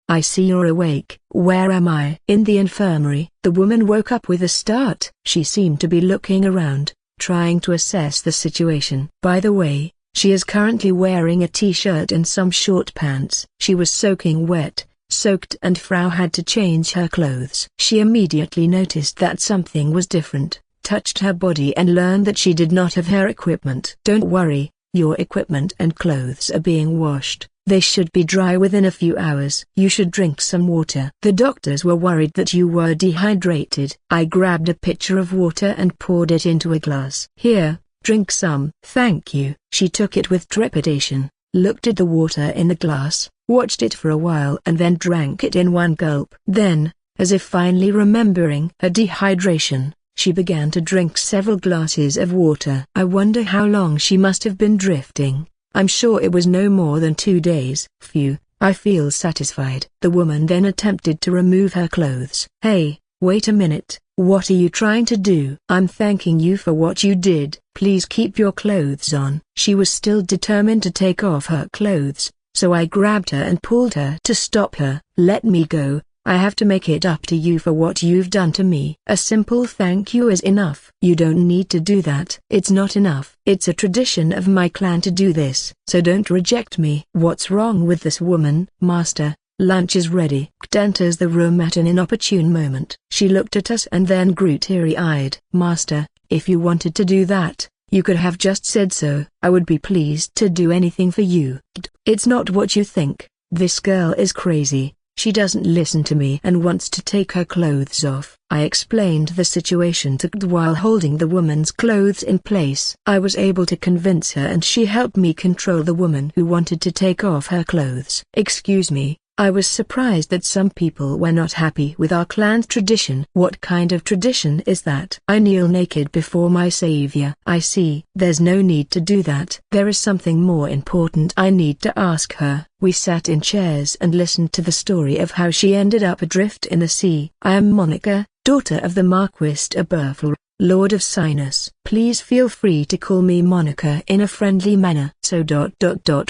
I see you're awake. Where am I? In the infirmary. The woman woke up with a start. She seemed to be looking around, trying to assess the situation. By the way, she is currently wearing a t-shirt and some short pants. She was soaking wet, soaked, and Frau had to change her clothes. She immediately noticed that something was different, touched her body and learned that she did not have her equipment. Don't worry, your equipment and clothes are being washed. They should be dry within a few hours. You should drink some water. The doctors were worried that you were dehydrated. I grabbed a pitcher of water and poured it into a glass. Here, drink some. Thank you. She took it with trepidation, looked at the water in the glass, watched it for a while and then drank it in one gulp. Then, as if finally remembering her dehydration, she began to drink several glasses of water. I wonder how long she must have been drifting. I'm sure it was no more than 2 days. Phew, I feel satisfied. The woman then attempted to remove her clothes. Hey, wait a minute, what are you trying to do? I'm thanking you for what you did. Please keep your clothes on. She was still determined to take off her clothes, so I grabbed her and pulled her to stop her. Let me go. I have to make it up to you for what you've done to me. A simple thank you is enough. You don't need to do that. It's not enough. It's a tradition of my clan to do this, so don't reject me. What's wrong with this woman? Master, lunch is ready. Kt enters the room at an inopportune moment. She looked at us and then grew teary-eyed. Master, if you wanted to do that, you could have just said so. I would be pleased to do anything for you. It's not what you think. This girl is crazy. She doesn't listen to me and wants to take her clothes off. I explained the situation to Kt while holding the woman's clothes in place. I was able to convince her and she helped me control the woman who wanted to take off her clothes. Excuse me, I was surprised that some people were not happy with our clan's tradition. What kind of tradition is that? I kneel naked before my savior. I see. There's no need to do that. There is something more important I need to ask her. We sat in chairs and listened to the story of how she ended up adrift in the sea. I am Monica, daughter of the Marquis de Burfel, Lord of Sinus. Please feel free to call me Monica in a friendly manner. So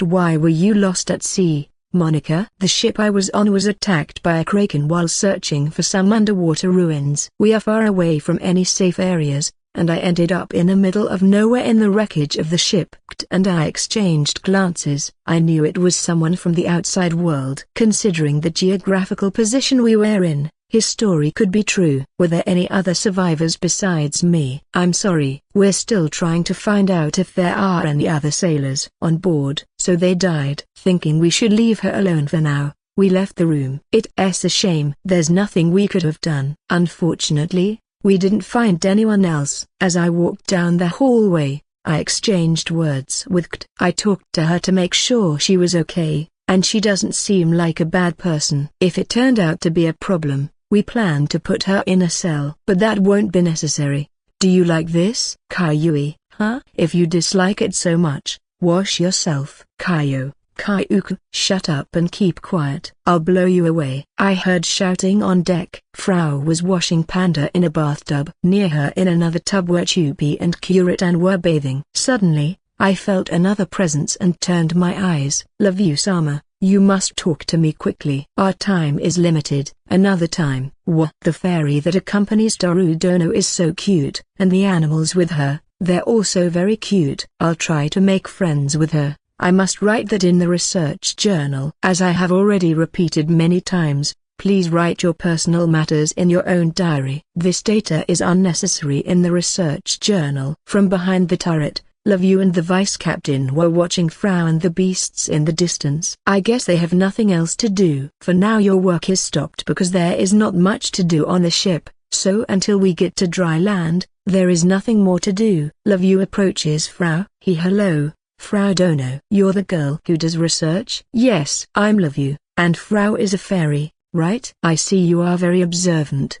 why were you lost at sea, Monica? The ship I was on was attacked by a kraken while searching for some underwater ruins. We are far away from any safe areas, and I ended up in the middle of nowhere in the wreckage of the ship. And I exchanged glances. I knew it was someone from the outside world. Considering the geographical position we were in, his story could be true. Were there any other survivors besides me? I'm sorry, we're still trying to find out if there are any other sailors on board. So they died. Thinking we should leave her alone for now, we left the room. It's a shame. There's nothing we could have done. Unfortunately, we didn't find anyone else. As I walked down the hallway, I exchanged words with Kt. I talked to her to make sure she was okay, and she doesn't seem like a bad person. If it turned out to be a problem, we planned to put her in a cell. But that won't be necessary. Do you like this, Kayui? Huh? If you dislike it so much, wash yourself. Kyuku, shut up and keep quiet. I'll blow you away. I heard shouting on deck. Frau was washing Panda in a bathtub. Near her in another tub were Chupi and Kuritan were bathing. Suddenly, I felt another presence and turned my eyes. Love you, Sama. You must talk to me quickly. Our time is limited. Another time. What? The fairy that accompanies Toru Dono is so cute, and the animals with her, they're also very cute. I'll try to make friends with her. I must write that in the research journal. As I have already repeated many times, please write your personal matters in your own diary. This data is unnecessary in the research journal. From behind the turret, Love-You and the vice captain were watching Frau and the beasts in the distance. I guess they have nothing else to do. For now your work is stopped because there is not much to do on the ship, so until we get to dry land, there is nothing more to do. Love-You approaches Frau. Hello, Frau Dono. You're the girl who does research? Yes, I'm Love-You, and Frau is a fairy, right? I see you are very observant.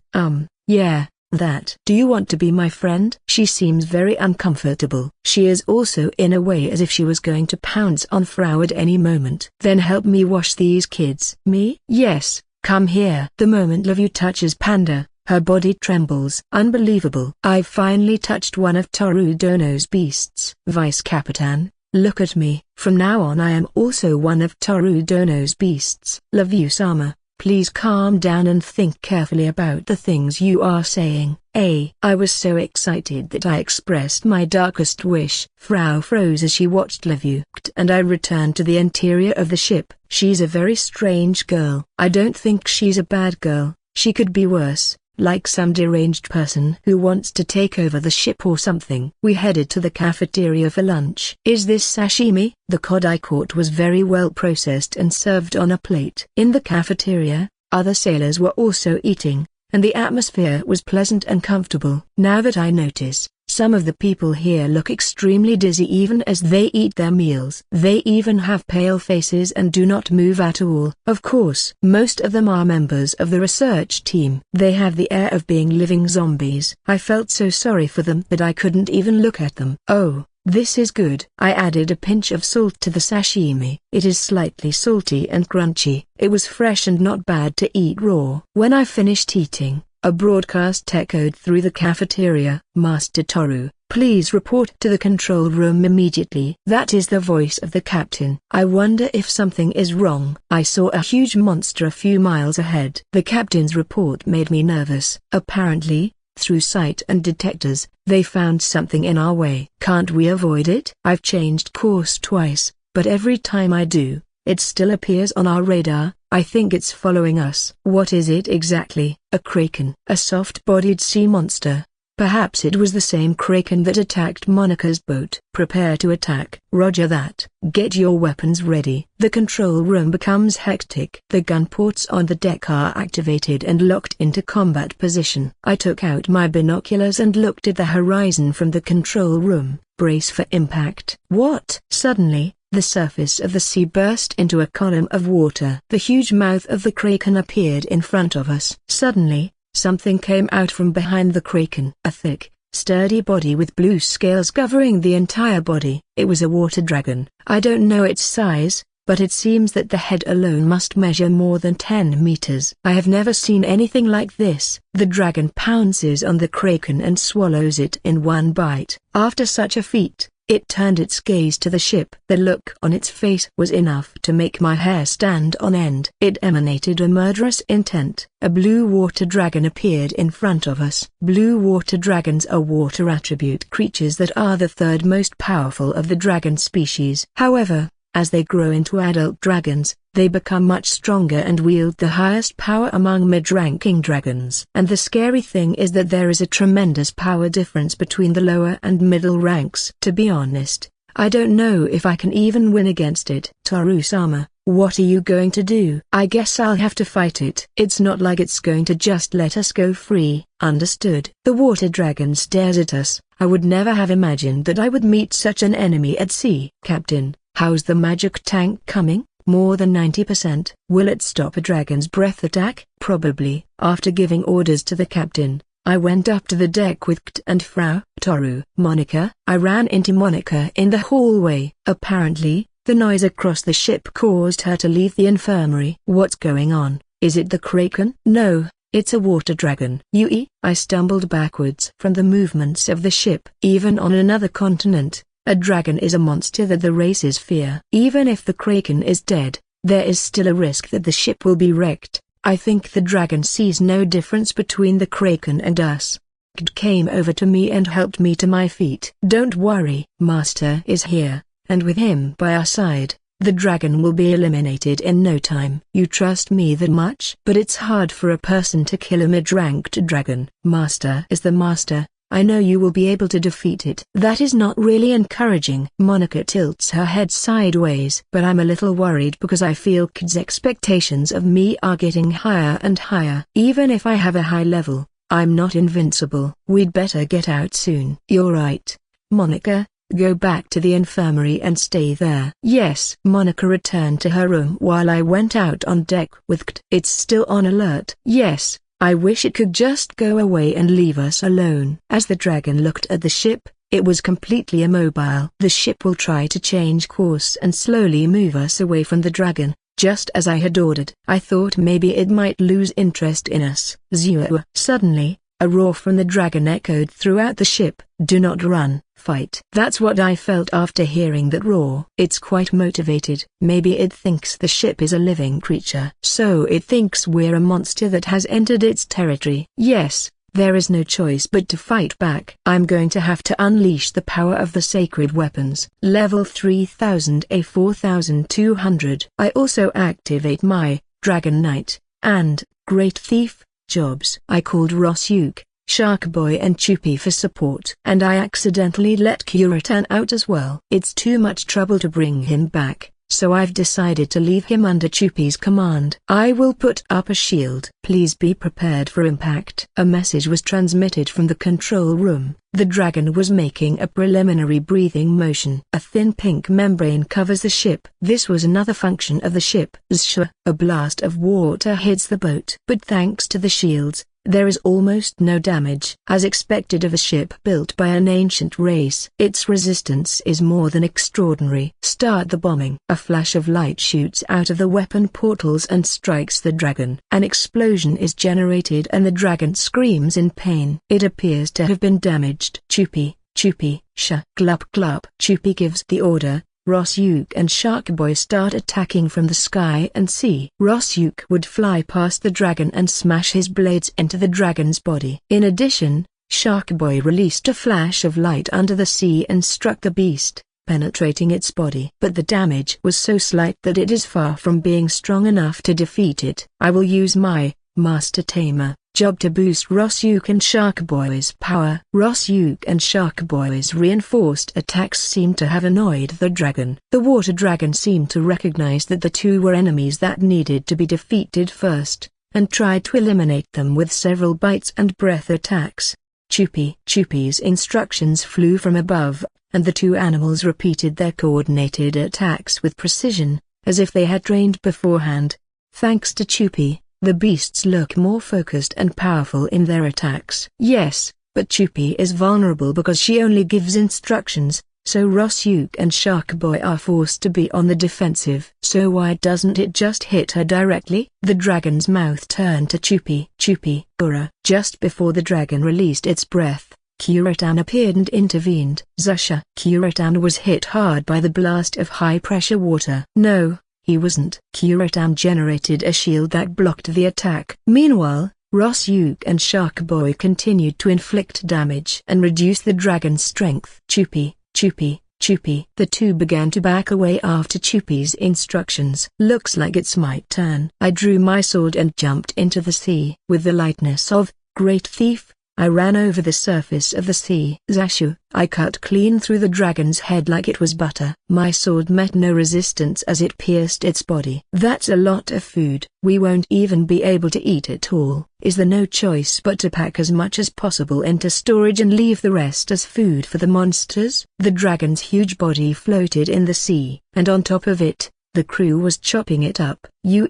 Yeah. That. Do you want to be my friend? She seems very uncomfortable. She is also in a way as if she was going to pounce on Frau at any moment. Then help me wash these kids. Me? Yes, come here. The moment Love-You touches Panda, her body trembles. Unbelievable. I've finally touched one of Toru Dono's beasts. Vice Capitan, look at me. From now on I am also one of Toru Dono's beasts. Love-You, Sama. Please calm down and think carefully about the things you are saying. I was so excited that I expressed my darkest wish. Frau froze as she watched Love-You, and I returned to the interior of the ship. She's a very strange girl. I don't think she's a bad girl. She could be worse, like some deranged person who wants to take over the ship or something. We headed to the cafeteria for lunch. Is this sashimi? The cod I caught was very well processed and served on a plate. In the cafeteria, other sailors were also eating, and the atmosphere was pleasant and comfortable. Now that I notice, some of the people here look extremely dizzy even as they eat their meals. They even have pale faces and do not move at all. Of course, most of them are members of the research team. They have the air of being living zombies. I felt so sorry for them that I couldn't even look at them. Oh, this is good. I added a pinch of salt to the sashimi. It is slightly salty and crunchy. It was fresh and not bad to eat raw. When I finished eating, a broadcast echoed through the cafeteria. Master Toru, please report to the control room immediately. That is the voice of the captain. I wonder if something is wrong. I saw a huge monster a few miles ahead. The captain's report made me nervous. Apparently, through sight and detectors, they found something in our way. Can't we avoid it? I've changed course twice, but every time I do, it still appears on our radar. I think it's following us. What is it exactly? A kraken. A soft-bodied sea monster. Perhaps it was the same kraken that attacked Monica's boat. Prepare to attack. Roger that. Get your weapons ready. The control room becomes hectic. The gun ports on the deck are activated and locked into combat position. I took out my binoculars and looked at the horizon from the control room. Brace for impact. What? Suddenly, the surface of the sea burst into a column of water. The huge mouth of the kraken appeared in front of us. Suddenly, something came out from behind the kraken. A thick, sturdy body with blue scales covering the entire body. It was a water dragon. I don't know its size, but it seems that the head alone must measure more than 10 meters. I have never seen anything like this. The dragon pounces on the kraken and swallows it in one bite. After such a feat, it turned its gaze to the ship. The look on its face was enough to make my hair stand on end. It emanated a murderous intent. A blue water dragon appeared in front of us. Blue water dragons are water attribute creatures that are the third most powerful of the dragon species. However, as they grow into adult dragons, they become much stronger and wield the highest power among mid-ranking dragons. And the scary thing is that there is a tremendous power difference between the lower and middle ranks. To be honest, I don't know if I can even win against it. Toru-sama, what are you going to do? I guess I'll have to fight it. It's not like it's going to just let us go free. Understood. The water dragon stares at us. I would never have imagined that I would meet such an enemy at sea. Captain, how's the magic tank coming? More than 90%. Will it stop a dragon's breath attack? Probably. After giving orders to the captain, I went up to the deck with Kt and Frau Toru. Monica. I ran into Monica in the hallway. Apparently, the noise across the ship caused her to leave the infirmary. What's going on? Is it the kraken? No, it's a water dragon. Yui. I stumbled backwards from the movements of the ship. Even on another continent, a dragon is a monster that the races fear. Even if the kraken is dead, there is still a risk that the ship will be wrecked. I think the dragon sees no difference between the kraken and us. Kd came over to me and helped me to my feet. Don't worry, Master is here, and with him by our side, the dragon will be eliminated in no time. You trust me that much? But it's hard for a person to kill a mid-ranked dragon. Master is the master. I know you will be able to defeat it. That is not really encouraging. Monica tilts her head sideways. But I'm a little worried because I feel Kid's expectations of me are getting higher and higher. Even if I have a high level, I'm not invincible. We'd better get out soon. You're right, Monica. Go back to the infirmary and stay there. Yes. Monica returned to her room while I went out on deck with Kt. It's still on alert. Yes. I wish it could just go away and leave us alone. As the dragon looked at the ship, it was completely immobile. The ship will try to change course and slowly move us away from the dragon, just as I had ordered. I thought maybe it might lose interest in us. Zero. Suddenly, a roar from the dragon echoed throughout the ship. Do not run, fight. That's what I felt after hearing that roar. It's quite motivated. Maybe it thinks the ship is a living creature. So it thinks we're a monster that has entered its territory. Yes, there is no choice but to fight back. I'm going to have to unleash the power of the sacred weapons. Level 3000 A 4200. I also activate my Dragon Knight and Great Thief jobs. I called Rosyuk, Shark Boy and Chupi for support. And I accidentally let Kura out as well. It's too much trouble to bring him back, so I've decided to leave him under Chupi's command. I will put up a shield. Please be prepared for impact. A message was transmitted from the control room. The dragon was making a preliminary breathing motion. A thin pink membrane covers the ship. This was another function of the ship. Zsha. A blast of water hits the boat. But thanks to the shields, there is almost no damage. As expected of a ship built by an ancient race, its resistance is more than extraordinary. Start the bombing. A flash of light shoots out of the weapon portals and strikes the dragon. An explosion is generated and the dragon screams in pain. It appears to have been damaged. Chupi, sha. Glup glup. Chupi gives the order. Rosyuk and Shark Boy start attacking from the sky and sea. Rosyuk would fly past the dragon and smash his blades into the dragon's body. In addition, Shark Boy released a flash of light under the sea and struck the beast, penetrating its body. But the damage was so slight that it is far from being strong enough to defeat it. I will use my Master Tamer job to boost Rosyuk and Shark Boy's power. Rosyuk and Shark Boy's reinforced attacks seemed to have annoyed the dragon. The water dragon seemed to recognize that the two were enemies that needed to be defeated first, and tried to eliminate them with several bites and breath attacks. Chupi's instructions flew from above. and the two animals repeated their coordinated attacks with precision, as if they had trained beforehand. Thanks to Chupi, the beasts look more focused and powerful in their attacks. Yes, but Chupi is vulnerable because she only gives instructions, so Rosyuk and Shark Boy are forced to be on the defensive. So why doesn't it just hit her directly? The dragon's mouth turned to Chupi. Chupi, Ura. Just before the dragon released its breath, Kuratan appeared and intervened. Zusha. Kuratan was hit hard by the blast of high-pressure water. No, he wasn't. Kuratan generated a shield that blocked the attack. Meanwhile, Rosyuk and Shark Boy continued to inflict damage and reduce the dragon's strength. Chupi, Chupi, Chupi. The two began to back away after Chupi's instructions. Looks like it's my turn. I drew my sword and jumped into the sea. With the lightness of great thief, I ran over the surface of the sea. Zashu. I cut clean through the dragon's head like it was butter. My sword met no resistance as it pierced its body. That's a lot of food. We won't even be able to eat it all. Is there no choice but to pack as much as possible into storage and leave the rest as food for the monsters? The dragon's huge body floated in the sea, and on top of it, the crew was chopping it up. You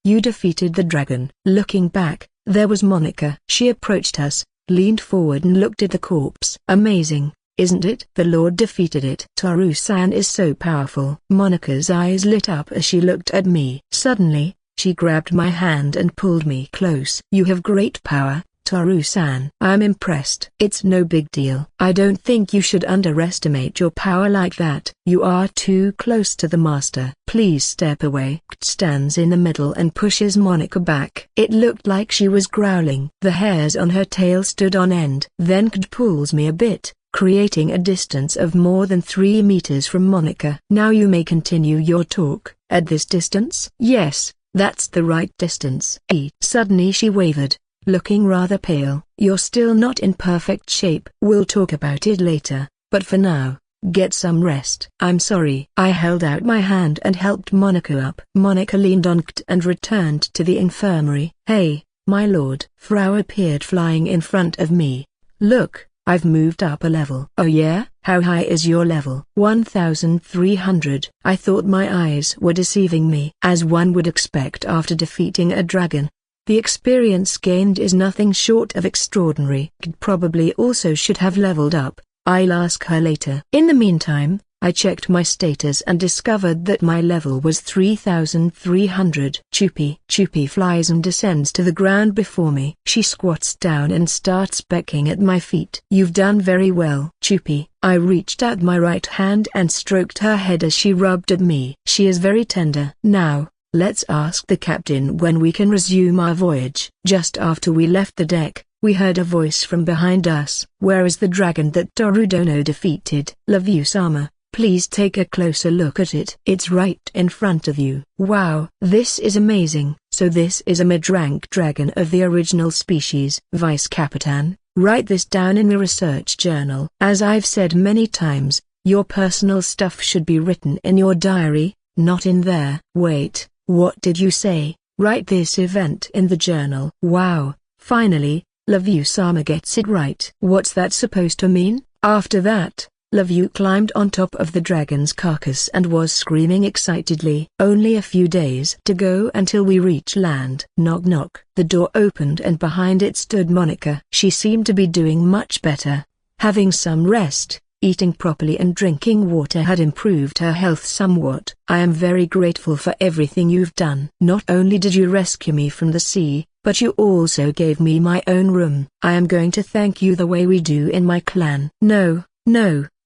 defeated the dragon. Looking back, there was Monica. She approached us, leaned forward and looked at the corpse. Amazing, isn't it? The Lord defeated it. Toru-san is so powerful. Monica's eyes lit up as she looked at me. Suddenly, she grabbed my hand and pulled me close. You have great power, Toru-san. I'm impressed. It's no big deal. I don't think you should underestimate your power like that. You are too close to the master. Please step away. Stands in the middle and pushes Monica back. It looked like she was growling. The hairs on her tail stood on end. Then Kd pulls me a bit, creating a distance of more than 3 meters from Monica. Now you may continue your talk. At this distance? Yes, that's the right distance. Suddenly she wavered, looking rather pale. You're still not in perfect shape. We'll talk about it later, but for now, get some rest. I'm sorry. I held out my hand and helped Monica up. Monica leaned on Kt and returned to the infirmary. Hey, my lord. Frau appeared flying in front of me. Look, I've moved up a level. Oh yeah? How high is your level? 1300. I thought my eyes were deceiving me. As one would expect after defeating a dragon, the experience gained is nothing short of extraordinary. Kd probably also should have leveled up. I'll ask her later. In the meantime, I checked my status and discovered that my level was 3300. Chupi flies and descends to the ground before me. She squats down and starts pecking at my feet. You've done very well, Chupi. I reached out my right hand and stroked her head as she rubbed at me. She is very tender. Now, let's ask the captain when we can resume our voyage. Just after we left the deck, we heard a voice from behind us. Where is the dragon that Torudono defeated? Love-you-sama, please take a closer look at it. It's right in front of you. Wow, this is amazing. So this is a mid-rank dragon of the original species. Vice Capitan, write this down in the research journal. As I've said many times, your personal stuff should be written in your diary, not in there. Wait. What did you say? Write this event in the journal. Wow, finally, Love-you-sama gets it right. What's that supposed to mean? After that, Love-you climbed on top of the dragon's carcass and was screaming excitedly. Only a few days to go until we reach land. Knock knock. The door opened and behind it stood Monica. She seemed to be doing much better. Having some rest, eating properly and drinking water had improved her health somewhat. I am very grateful for everything you've done. Not only did you rescue me from the sea, but you also gave me my own room. I am going to thank you the way we do in my clan. No,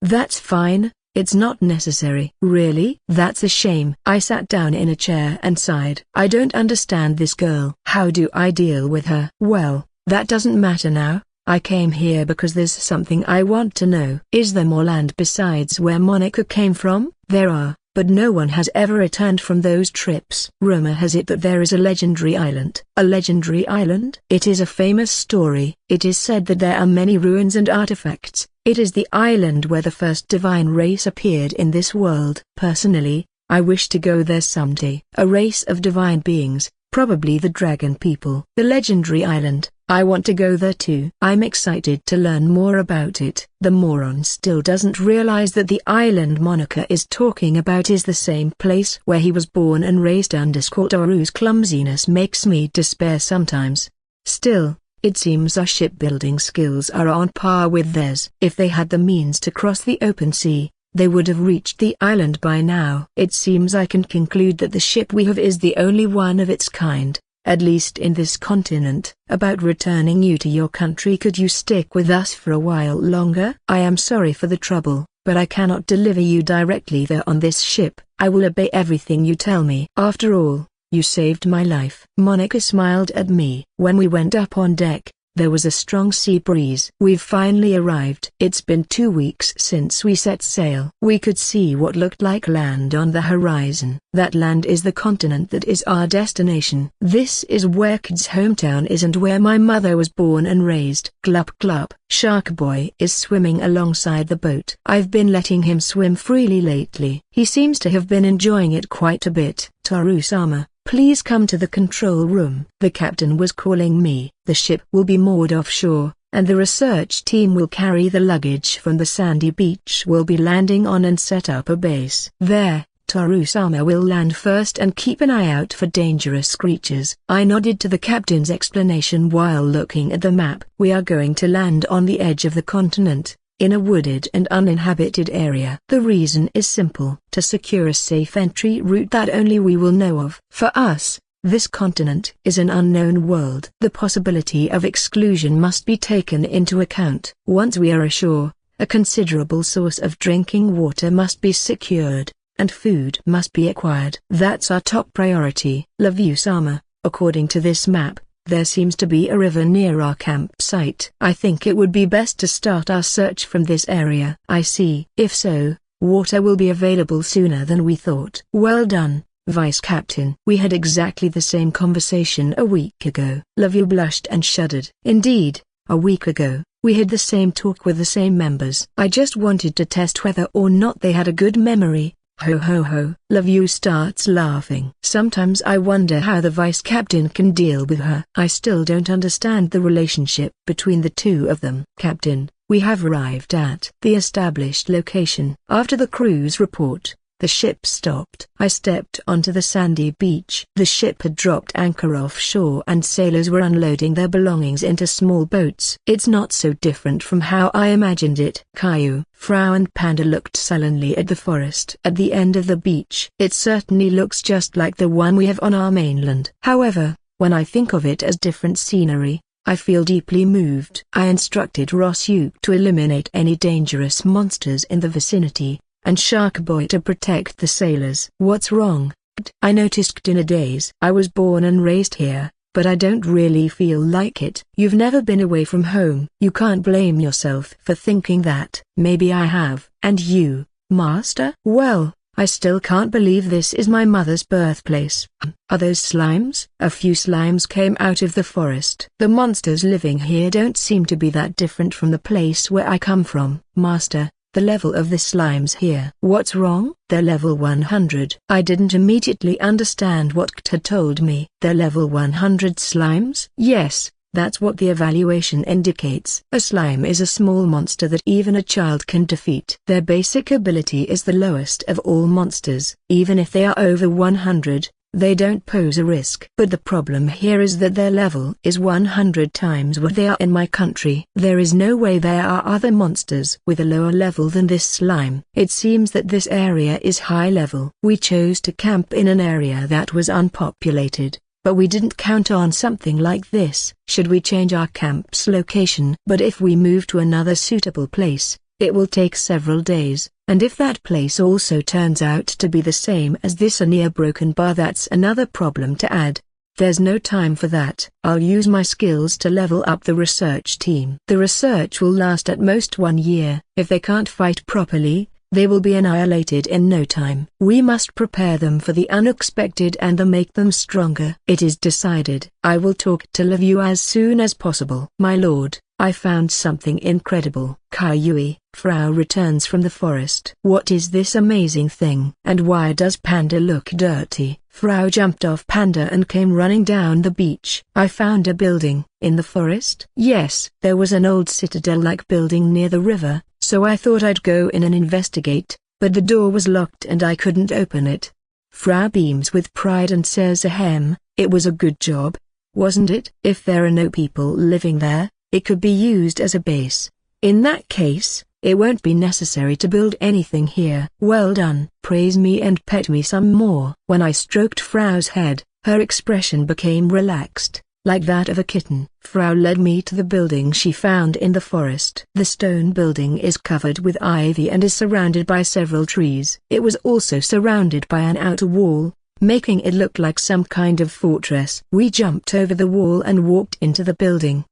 that's fine, it's not necessary. Really? That's a shame. I sat down in a chair and sighed. I don't understand this girl. How do I deal with her? Well, that doesn't matter now. I came here because there's something I want to know. Is there more land besides where Monica came from? There are, but no one has ever returned from those trips. Rumor has it that there is a legendary island. A legendary island? It is a famous story. It is said that there are many ruins and artifacts. It is the island where the first divine race appeared in this world. Personally, I wish to go there someday. A race of divine beings, probably the dragon people. The legendary island, I want to go there too. I'm excited to learn more about it. The moron still doesn't realize that the island Monica is talking about is the same place where he was born and raised. Toru's clumsiness makes me despair sometimes. Still, it seems our shipbuilding skills are on par with theirs. If they had the means to cross the open sea, they would have reached the island by now. It seems I can conclude that the ship we have is the only one of its kind, at least in this continent. About returning you to your country, could you stick with us for a while longer? I am sorry for the trouble, but I cannot deliver you directly there on this ship. I will obey everything you tell me. After all, you saved my life. Monica smiled at me. When we went up on deck, there was a strong sea breeze. We've finally arrived. It's been 2 weeks since we set sail. We could see what looked like land on the horizon. That land is the continent that is our destination. This is where Kid's hometown is and where my mother was born and raised. Glup glup. Shark Boy is swimming alongside the boat. I've been letting him swim freely lately. He seems to have been enjoying it quite a bit. Toru-sama, please come to the control room. The captain was calling me. The ship will be moored offshore, and the research team will carry the luggage from the sandy beach we'll be landing on and set up a base. There, Toru-sama will land first and keep an eye out for dangerous creatures. I nodded to the captain's explanation while looking at the map. We are going to land on the edge of the continent, in a wooded and uninhabited area. The reason is simple: to secure a safe entry route that only we will know of. For us, this continent is an unknown world. The possibility of exclusion must be taken into account. Once we are ashore, a considerable source of drinking water must be secured, and food must be acquired. That's our top priority. Love-you-sama, according to this map, there seems to be a river near our campsite. I think it would be best to start our search from this area. I see. If so, water will be available sooner than we thought. Well done, Vice Captain. We had exactly the same conversation a week ago. Love-you blushed and shuddered. Indeed, a week ago, we had the same talk with the same members. I just wanted to test whether or not they had a good memory. Ho ho ho. Love-you starts laughing. Sometimes I wonder how the vice captain can deal with her. I still don't understand the relationship between the two of them. Captain, we have arrived at the established location. After the crew's report, the ship stopped. I stepped onto the sandy beach. The ship had dropped anchor offshore and sailors were unloading their belongings into small boats. It's not so different from how I imagined it. Caillou, Frau and Panda looked sullenly at the forest at the end of the beach. It certainly looks just like the one we have on our mainland. However, when I think of it as different scenery, I feel deeply moved. I instructed Rosyuk to eliminate any dangerous monsters in the vicinity, and Shark Boy to protect the sailors. What's wrong? I noticed in a daze. I was born and raised here, but I don't really feel like it. You've never been away from home. You can't blame yourself for thinking that. Maybe I have. And you, Master? Well, I still can't believe this is my mother's birthplace. Are those slimes? A few slimes came out of the forest. The monsters living here don't seem to be that different from the place where I come from. Master, the level of the slimes here. What's wrong? They're level 100. I didn't immediately understand what Kt had told me. They're level 100 slimes? Yes, that's what the evaluation indicates. A slime is a small monster that even a child can defeat. Their basic ability is the lowest of all monsters. Even if they are over 100, they don't pose a risk. But the problem here is that their level is 100 times what they are in my country. There is no way there are other monsters with a lower level than this slime. It seems that this area is high level. We chose to camp in an area that was unpopulated, but we didn't count on something like this. Should we change our camp's location? But if we move to another suitable place, it will take several days, and if that place also turns out to be the same as this near Broken Bar, that's another problem to add. There's no time for that. I'll use my skills to level up the research team. The research will last at most 1 year. If they can't fight properly, they will be annihilated in no time. We must prepare them for the unexpected and make them stronger. It is decided. I will talk to Love-you as soon as possible. My lord, I found something incredible. Kaiyui, Frau returns from the forest. What is this amazing thing? And why does Panda look dirty? Frau jumped off Panda and came running down the beach. I found a building. In the forest? Yes. There was an old citadel-like building near the river, so I thought I'd go in and investigate, but the door was locked and I couldn't open it. Frau beams with pride and says ahem, it was a good job, wasn't it? If there are no people living there, it could be used as a base. In that case, it won't be necessary to build anything here. Well done. Praise me and pet me some more. When I stroked Frau's head, her expression became relaxed, like that of a kitten. Frau led me to the building she found in the forest. The stone building is covered with ivy and is surrounded by several trees. It was also surrounded by an outer wall, making it look like some kind of fortress. We jumped over the wall and walked into the building.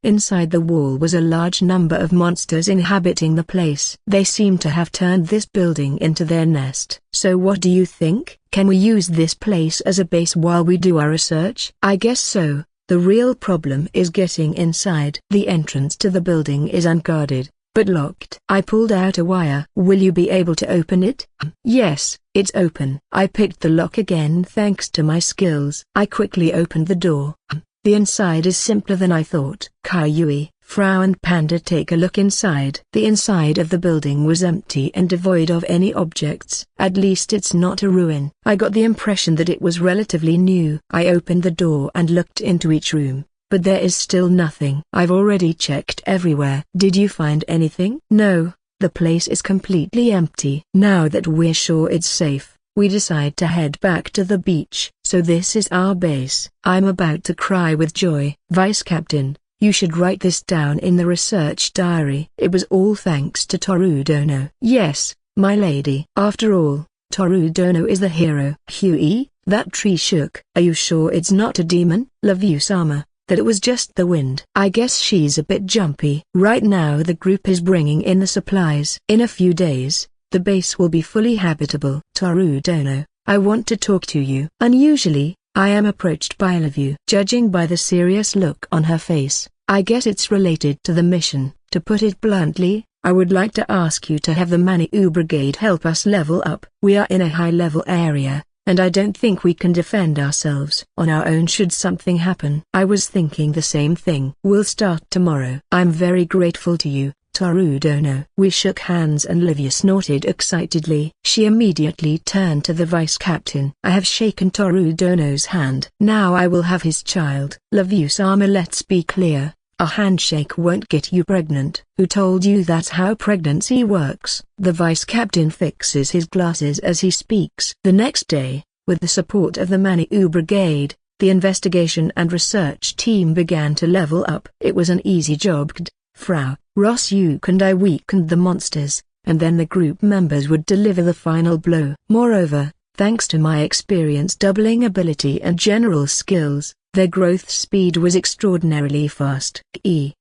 Inside the wall was a large number of monsters inhabiting the place. They seem to have turned this building into their nest. So what do you think? Can we use this place as a base while we do our research? I guess so. The real problem is getting inside. The entrance to the building is unguarded, but locked. I pulled out a wire. Will you be able to open it? Yes, it's open. I picked the lock again thanks to my skills. I quickly opened the door. The inside is simpler than I thought. Kaiyui, Frau and Panda take a look inside. The inside of the building was empty and devoid of any objects. At least it's not a ruin. I got the impression that it was relatively new. I opened the door and looked into each room, but there is still nothing. I've already checked everywhere. Did you find anything? No, the place is completely empty. Now that we're sure it's safe, we decide to head back to the beach. So this is our base. I'm about to cry with joy. Vice Captain, you should write this down in the research diary. It was all thanks to Torudono. Yes, my lady. After all, Torudono is the hero. Huey, that tree shook. Are you sure it's not a demon? Love you, Sama. That it was just the wind. I guess she's a bit jumpy. Right now the group is bringing in the supplies. In a few days, the base will be fully habitable. Torudono, I want to talk to you. Unusually, I am approached by Levu. Judging by the serious look on her face, I guess it's related to the mission. To put it bluntly, I would like to ask you to have the Maniou Brigade help us level up. We are in a high-level area, and I don't think we can defend ourselves on our own should something happen. I was thinking the same thing. We'll start tomorrow. I'm very grateful to you, Torudono. We shook hands and Livia snorted excitedly. She immediately turned to the vice captain. I have shaken Torudono's hand. Now I will have his child. Lavu-sama, let's be clear. A handshake won't get you pregnant. Who told you that's how pregnancy works? The vice captain fixes his glasses as he speaks. The next day, with the support of the Maniou Brigade, the investigation and research team began to level up. It was an easy job. Frau, Rosyuk and I weakened the monsters, and then the group members would deliver the final blow. Moreover, thanks to my experience doubling ability and general skills, their growth speed was extraordinarily fast.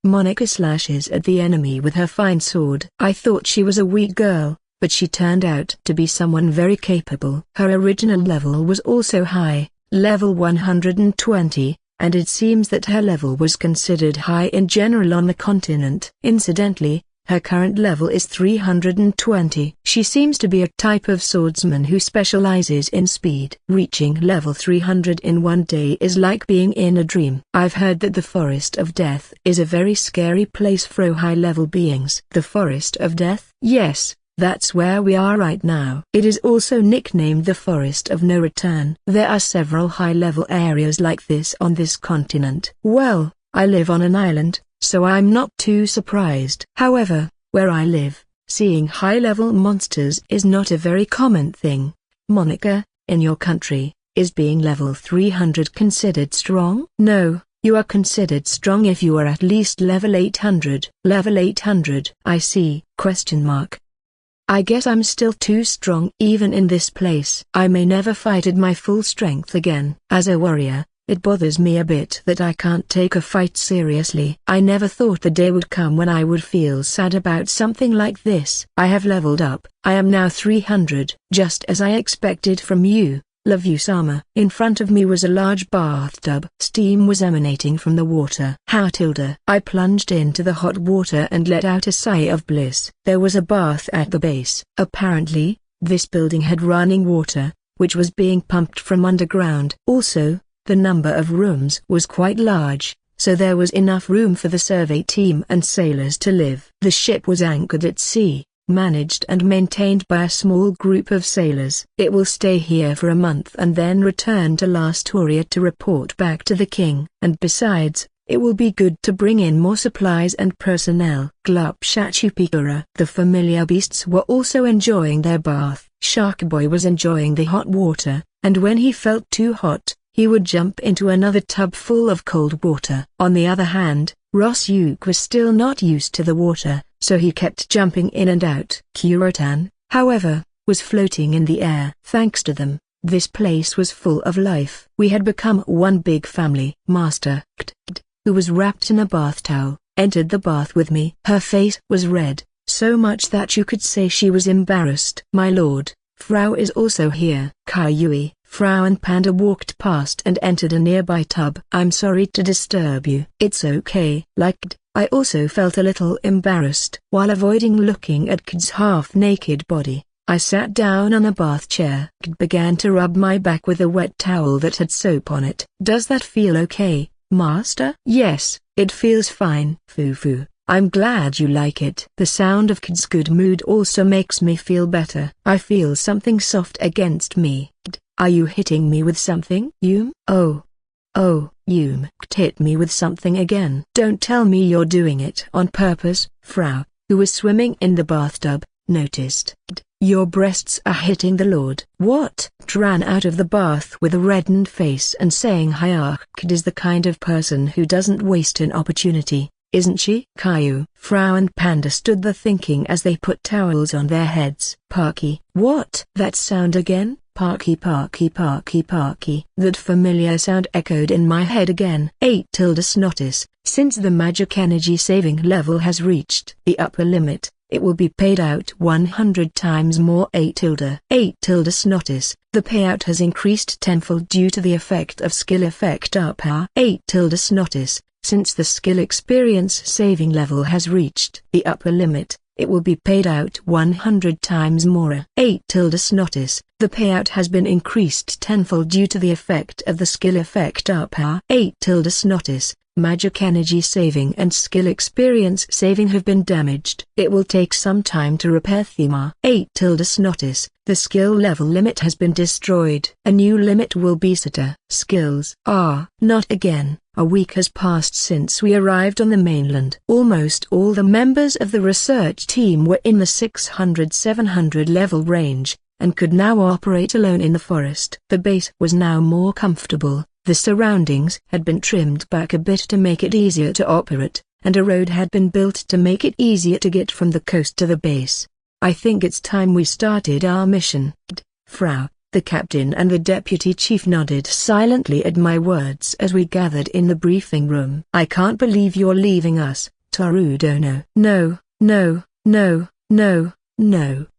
Monica slashes at the enemy with her fine sword. I thought she was a weak girl, but she turned out to be someone very capable. Her original level was also high, level 120, and it seems that her level was considered high in general on the continent. Incidentally, her current level is 320. She seems to be a type of swordsman who specializes in speed. Reaching level 300 in one day is like being in a dream. I've heard that the Forest of Death is a very scary place for high-level beings. The Forest of Death? Yes, that's where we are right now. It is also nicknamed the Forest of No Return. There are several high-level areas like this on this continent. Well, I live on an island, so I'm not too surprised. However, where I live, seeing high-level monsters is not a very common thing. Monica, in your country, is being level 300 considered strong? No, you are considered strong if you are at least level 800. Level 800? I see, question mark. I guess I'm still too strong even in this place. I may never fight at my full strength again. As a warrior, it bothers me a bit that I can't take a fight seriously. I never thought the day would come when I would feel sad about something like this. I have leveled up. I am now 300. Just as I expected from you, Love you, Sama. In front of me was a large bathtub. Steam was emanating from the water. How Tilda? I plunged into the hot water and let out a sigh of bliss. There was a bath at the base. Apparently, this building had running water, which was being pumped from underground. Also, the number of rooms was quite large, so there was enough room for the survey team and sailors to live. The ship was anchored at sea, managed and maintained by a small group of sailors. It will stay here for a month and then return to Lastoria to report back to the king. And besides, it will be good to bring in more supplies and personnel. Glupshachupikura. The familiar beasts were also enjoying their bath. Sharkboy was enjoying the hot water, and when he felt too hot, he would jump into another tub full of cold water. On the other hand, Rosyuk was still not used to the water, so he kept jumping in and out. Kurotan, however, was floating in the air. Thanks to them, this place was full of life. We had become one big family. Master Kt, who was wrapped in a bath towel, entered the bath with me. Her face was red, so much that you could say she was embarrassed. My lord, Frau is also here. Kayui, Frau and Panda walked past and entered a nearby tub. I'm sorry to disturb you. It's okay. I also felt a little embarrassed. While avoiding looking at Kid's half-naked body, I sat down on a bath chair. Kid began to rub my back with a wet towel that had soap on it. Does that feel okay, Master? Yes, it feels fine. Fufu. I'm glad you like it. The sound of Kid's good mood also makes me feel better. I feel something soft against me. Are you hitting me with something? Yum? Oh, Yum hit me with something again. Don't tell me you're doing it on purpose. Frau, who was swimming in the bathtub, noticed. Your breasts are hitting the Lord. What? Ran out of the bath with a reddened face and saying Hyarkid is the kind of person who doesn't waste an opportunity, isn't she? Caillou. Frau and Panda stood there thinking as they put towels on their heads. Parky. What? That sound again? Parky parky parky parky. That familiar sound echoed in my head again. 8 tilde Snotis. Since the magic energy saving level has reached the upper limit, it will be paid out 100 times more. 8 tilde Snotis. The payout has increased tenfold due to the effect of skill effect up. 8 tilde Snotis. Since the skill experience saving level has reached the upper limit, it will be paid out 100 times more. 8 tilde Snotis. The payout has been increased tenfold due to the effect of the skill effect up. 8 tilde Snotis. Magic energy saving and skill experience saving have been damaged. It will take some time to repair them. 8 tilde Snotis. The skill level limit has been destroyed. A new limit will be set. Skills. Not again. A week has passed since we arrived on the mainland. Almost all the members of the research team were in the 600-700 level range, and could now operate alone in the forest. The base was now more comfortable, the surroundings had been trimmed back a bit to make it easier to operate, and a road had been built to make it easier to get from the coast to the base. I think it's time we started our mission. Frau, the captain and the deputy chief nodded silently at my words as we gathered in the briefing room. I can't believe you're leaving us, Tarudono. No.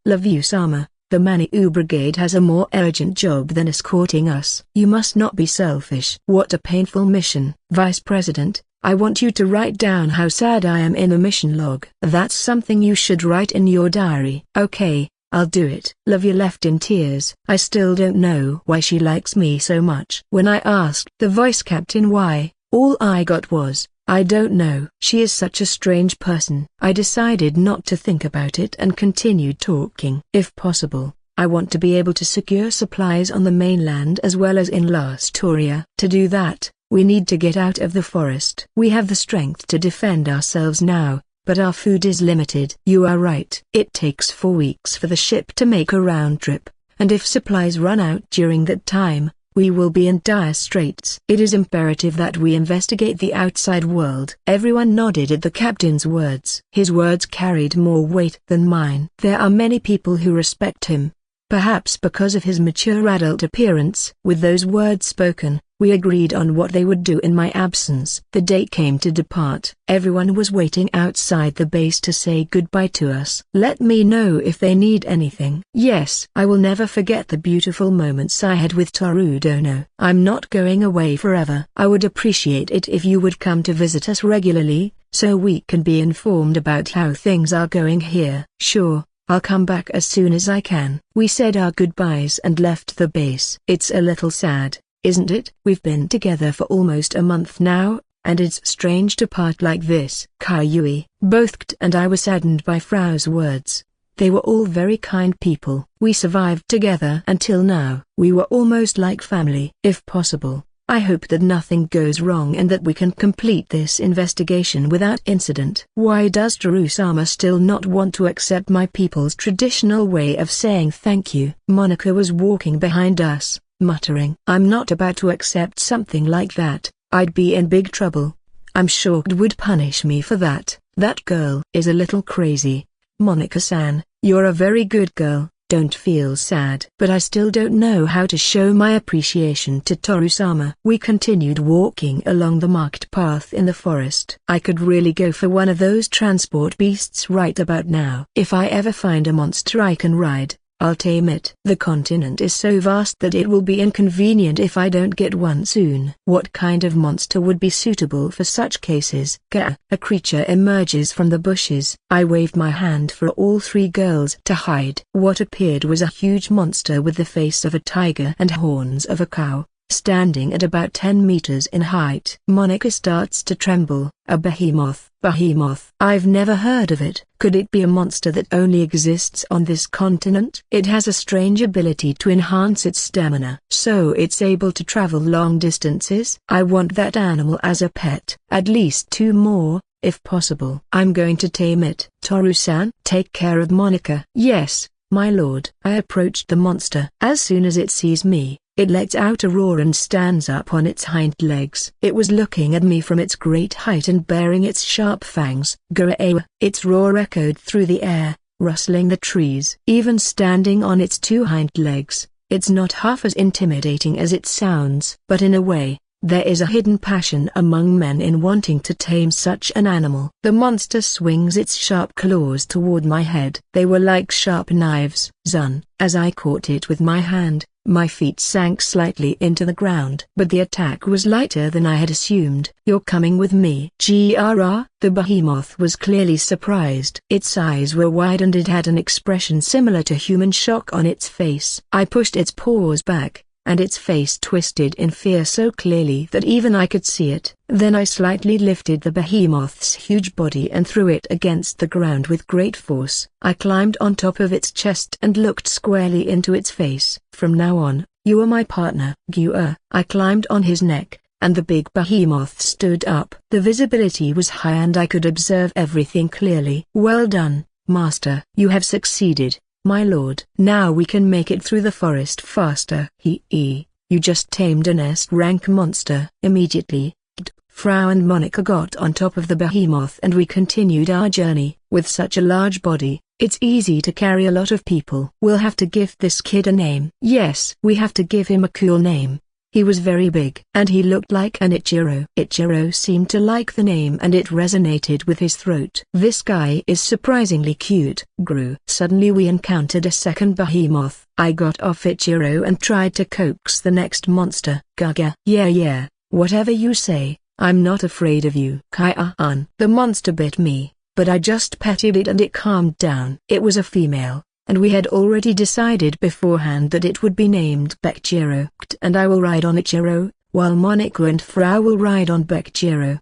Love you, Sama. The Maniou Brigade has a more urgent job than escorting us. You must not be selfish. What a painful mission. Vice President, I want you to write down how sad I am in a mission log. That's something you should write in your diary. Okay, I'll do it. Lavia left in tears. I still don't know why she likes me so much. When I asked the vice captain why, all I got was, I don't know. She is such a strange person. I decided not to think about it and continued talking. If possible, I want to be able to secure supplies on the mainland as well as in Lastoria. To do that, we need to get out of the forest. We have the strength to defend ourselves now, but our food is limited. You are right. It takes 4 weeks for the ship to make a round trip, and if supplies run out during that time, we will be in dire straits. It is imperative that we investigate the outside world. Everyone nodded at the captain's words. His words carried more weight than mine. There are many people who respect him, perhaps because of his mature adult appearance. With those words spoken, We agreed on what they would do in my absence. The day came to depart. Everyone was waiting outside the base to say goodbye to us. Let me know if they need anything. Yes. I will never forget the beautiful moments I had with Torudono. I'm not going away forever. I would appreciate it if you would come to visit us regularly, so we can be informed about how things are going here. Sure. I'll come back as soon as I can. We said our goodbyes and left the base. It's a little sad, isn't it? We've been together for almost a month now, and it's strange to part like this. Kayui. Both Kt and I were saddened by Frau's words. They were all very kind people. We survived together until now. We were almost like family. If possible, I hope that nothing goes wrong and that we can complete this investigation without incident. Why does Toru-sama still not want to accept my people's traditional way of saying thank you? Monica was walking behind us, muttering. I'm not about to accept something like that. I'd be in big trouble. I'm sure God would punish me for that. That girl is a little crazy. Monica-san, you're a very good girl. Don't feel sad. But I still don't know how to show my appreciation to Toru-sama. We continued walking along the marked path in the forest. I could really go for one of those transport beasts right about now. If I ever find a monster I can ride, I'll tame it. The continent is so vast that it will be inconvenient if I don't get one soon. What kind of monster would be suitable for such cases? A creature emerges from the bushes. I waved my hand for all three girls to hide. What appeared was a huge monster with the face of a tiger and horns of a cow, standing at about 10 meters in height. Monica starts to tremble. A behemoth. Behemoth. I've never heard of it. Could it be a monster that only exists on this continent? It has a strange ability to enhance its stamina, so it's able to travel long distances. I want that animal as a pet. At least 2 more, if possible. I'm going to tame it. Toru-san, take care of Monica. Yes, my lord. I approached the monster. As soon as it sees me, it lets out a roar and stands up on its hind legs. It was looking at me from its great height and baring its sharp fangs. Guraewa. Its roar echoed through the air, rustling the trees. Even standing on its 2 hind legs, it's not half as intimidating as it sounds. But in a way, there is a hidden passion among men in wanting to tame such an animal. The monster swings its sharp claws toward my head. They were like sharp knives. Zun. As I caught it with my hand, my feet sank slightly into the ground. But the attack was lighter than I had assumed. You're coming with me? Grr. The behemoth was clearly surprised. Its eyes were wide and it had an expression similar to human shock on its face. I pushed its paws back, and its face twisted in fear so clearly that even I could see it. Then I slightly lifted the behemoth's huge body and threw it against the ground with great force. I climbed on top of its chest and looked squarely into its face. From now on, you are my partner. Gua. I climbed on his neck, and the big behemoth stood up. The visibility was high and I could observe everything clearly. Well done, master. You have succeeded, my lord. Now we can make it through the forest faster. You just tamed an S-rank monster. Immediately, Frau and Monica got on top of the behemoth and we continued our journey. With such a large body, it's easy to carry a lot of people. We'll have to give this kid a name. Yes, we have to give him a cool name. He was very big. And he looked like an Ichiro. Ichiro seemed to like the name and it resonated with his throat. This guy is surprisingly cute. Suddenly we encountered a second behemoth. I got off Ichiro and tried to coax the next monster. Gaga. Yeah, whatever you say, I'm not afraid of you. Kaya-an. The monster bit me, but I just petted it and it calmed down. It was a female, and we had already decided beforehand that it would be named Bekjiro. And I will ride on Ichiro, while Monica and Frau will ride on Bekjiro.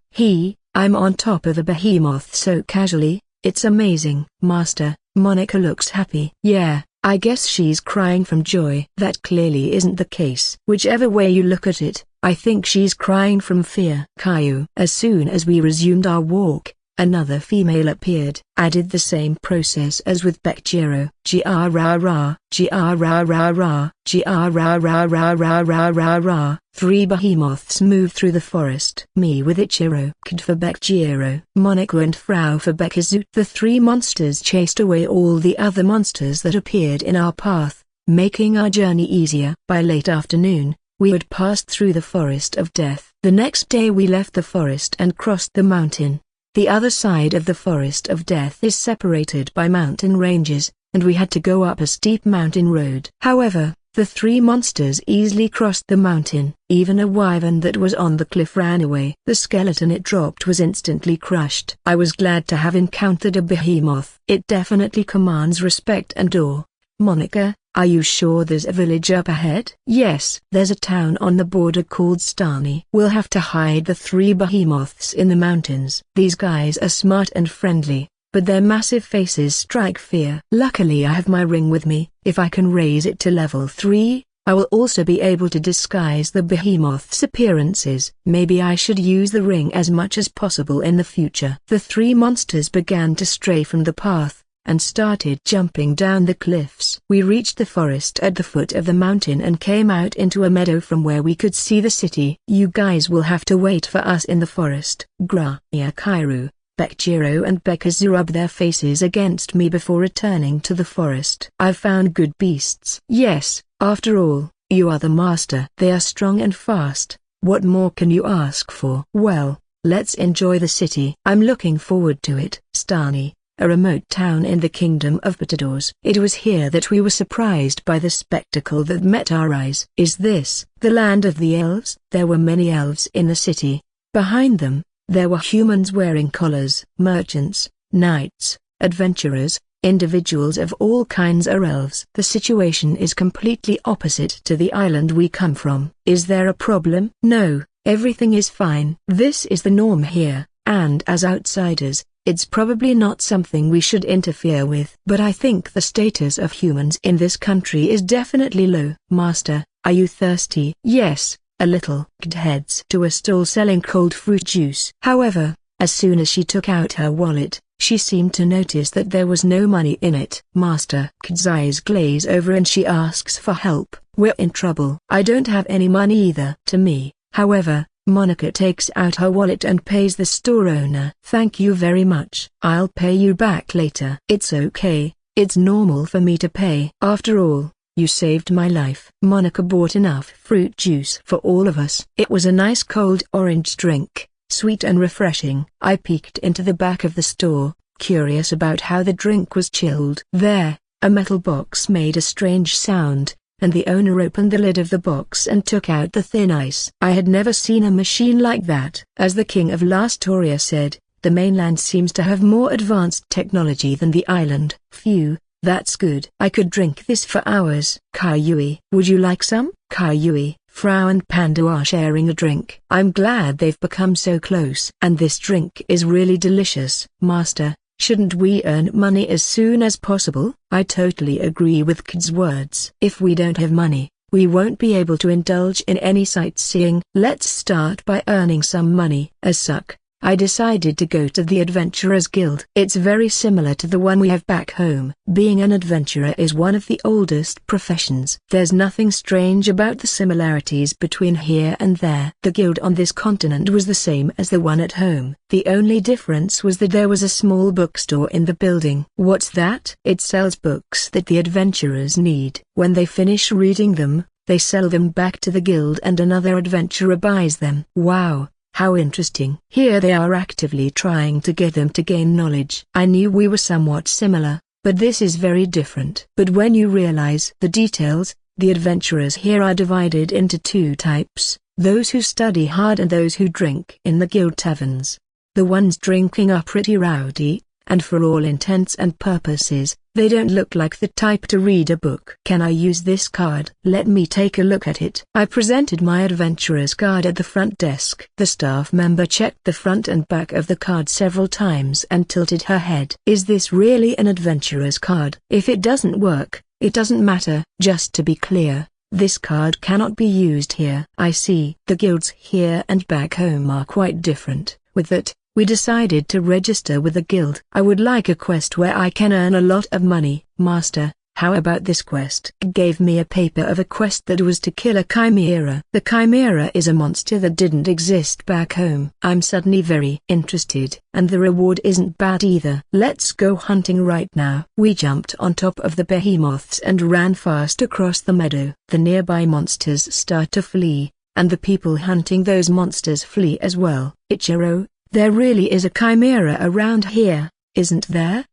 I'm on top of the behemoth so casually, it's amazing. Master, Monica looks happy. Yeah, I guess she's crying from joy. That clearly isn't the case. Whichever way you look at it, I think she's crying from fear. Caillou. As soon as we resumed our walk, another female appeared. I did the same process as with Bekjiro. Gra-ra-ra, gra-ra-ra-ra, gra-ra-ra-ra-ra-ra-ra. 3 behemoths moved through the forest. Me with Ichiro. Kid for Bekjiro. Monica and Frau for Bekizu. The 3 monsters chased away all the other monsters that appeared in our path, making our journey easier. By late afternoon, we had passed through the forest of death. The next day we left the forest and crossed the mountain. The other side of the forest of death is separated by mountain ranges, and we had to go up a steep mountain road. However, the three monsters easily crossed the mountain. Even a wyvern that was on the cliff ran away. The skeleton it dropped was instantly crushed. I was glad to have encountered a behemoth. It definitely commands respect and awe. Monica, are you sure there's a village up ahead? Yes, there's a town on the border called Stani. We'll have to hide the three behemoths in the mountains. These guys are smart and friendly, but their massive faces strike fear. Luckily I have my ring with me. If I can raise it to level 3, I will also be able to disguise the behemoth's appearances. Maybe I should use the ring as much as possible in the future. The three monsters began to stray from the path, and started jumping down the cliffs. We reached the forest at the foot of the mountain and came out into a meadow from where we could see the city. You guys will have to wait for us in the forest. Grania Kairu, Bekjiro and Bekazu rub their faces against me before returning to the forest. I've found good beasts. Yes, after all, you are the master. They are strong and fast. What more can you ask for? Well, let's enjoy the city. I'm looking forward to it. Stani, a remote town in the kingdom of Patadors. It was here that we were surprised by the spectacle that met our eyes. Is this the land of the elves? There were many elves in the city. Behind them, there were humans wearing collars. Merchants, knights, adventurers, individuals of all kinds are elves. The situation is completely opposite to the island we come from. Is there a problem? No, everything is fine. This is the norm here, and as outsiders, it's probably not something we should interfere with. But I think the status of humans in this country is definitely low. Master, are you thirsty? Yes, a little. Kd heads to a stall selling cold fruit juice. However, as soon as she took out her wallet, she seemed to notice that there was no money in it. Master. Kd's eyes glaze over and she asks for help. We're in trouble. I don't have any money either. To me, however, Monica takes out her wallet and pays the store owner. Thank you very much. I'll pay you back later. It's okay, it's normal for me to pay. After all, you saved my life. Monica bought enough fruit juice for all of us. It was a nice cold orange drink, sweet and refreshing. I peeked into the back of the store, curious about how the drink was chilled. There, a metal box made a strange sound, and the owner opened the lid of the box and took out the thin ice. I had never seen a machine like that. As the king of Lastoria said, the mainland seems to have more advanced technology than the island. Phew, that's good. I could drink this for hours. Kaiyui, would you like some? Kaiyui, Frau and Panda are sharing a drink. I'm glad they've become so close. And this drink is really delicious. Master, shouldn't we earn money as soon as possible? I totally agree with Kd's words. If we don't have money, we won't be able to indulge in any sightseeing. Let's start by earning some money. As such, I decided to go to the Adventurers Guild. It's very similar to the one we have back home. Being an adventurer is one of the oldest professions. There's nothing strange about the similarities between here and there. The guild on this continent was the same as the one at home. The only difference was that there was a small bookstore in the building. What's that? It sells books that the adventurers need. When they finish reading them, they sell them back to the guild and another adventurer buys them. Wow! How interesting. Here they are actively trying to get them to gain knowledge. I knew we were somewhat similar, but this is very different. But when you realize the details, the adventurers here are divided into two types, those who study hard and those who drink in the guild taverns. The ones drinking are pretty rowdy, and for all intents and purposes, they don't look like the type to read a book. Can I use this card? Let me take a look at it. I presented my adventurer's card at the front desk. The staff member checked the front and back of the card several times and tilted her head. Is this really an adventurer's card? If it doesn't work, it doesn't matter. Just to be clear, this card cannot be used here. I see. The guilds here and back home are quite different. With that, we decided to register with the guild. I would like a quest where I can earn a lot of money. Master, How about this quest? Gave me a paper of a quest that was to kill a chimera. The chimera is a monster that didn't exist back home. I'm suddenly very interested, and the reward isn't bad either. Let's go hunting right now. We jumped on top of the behemoths and ran fast across the meadow. The nearby monsters start to flee, and the people hunting those monsters flee as well. Ichiro, there really is a chimera around here, isn't there?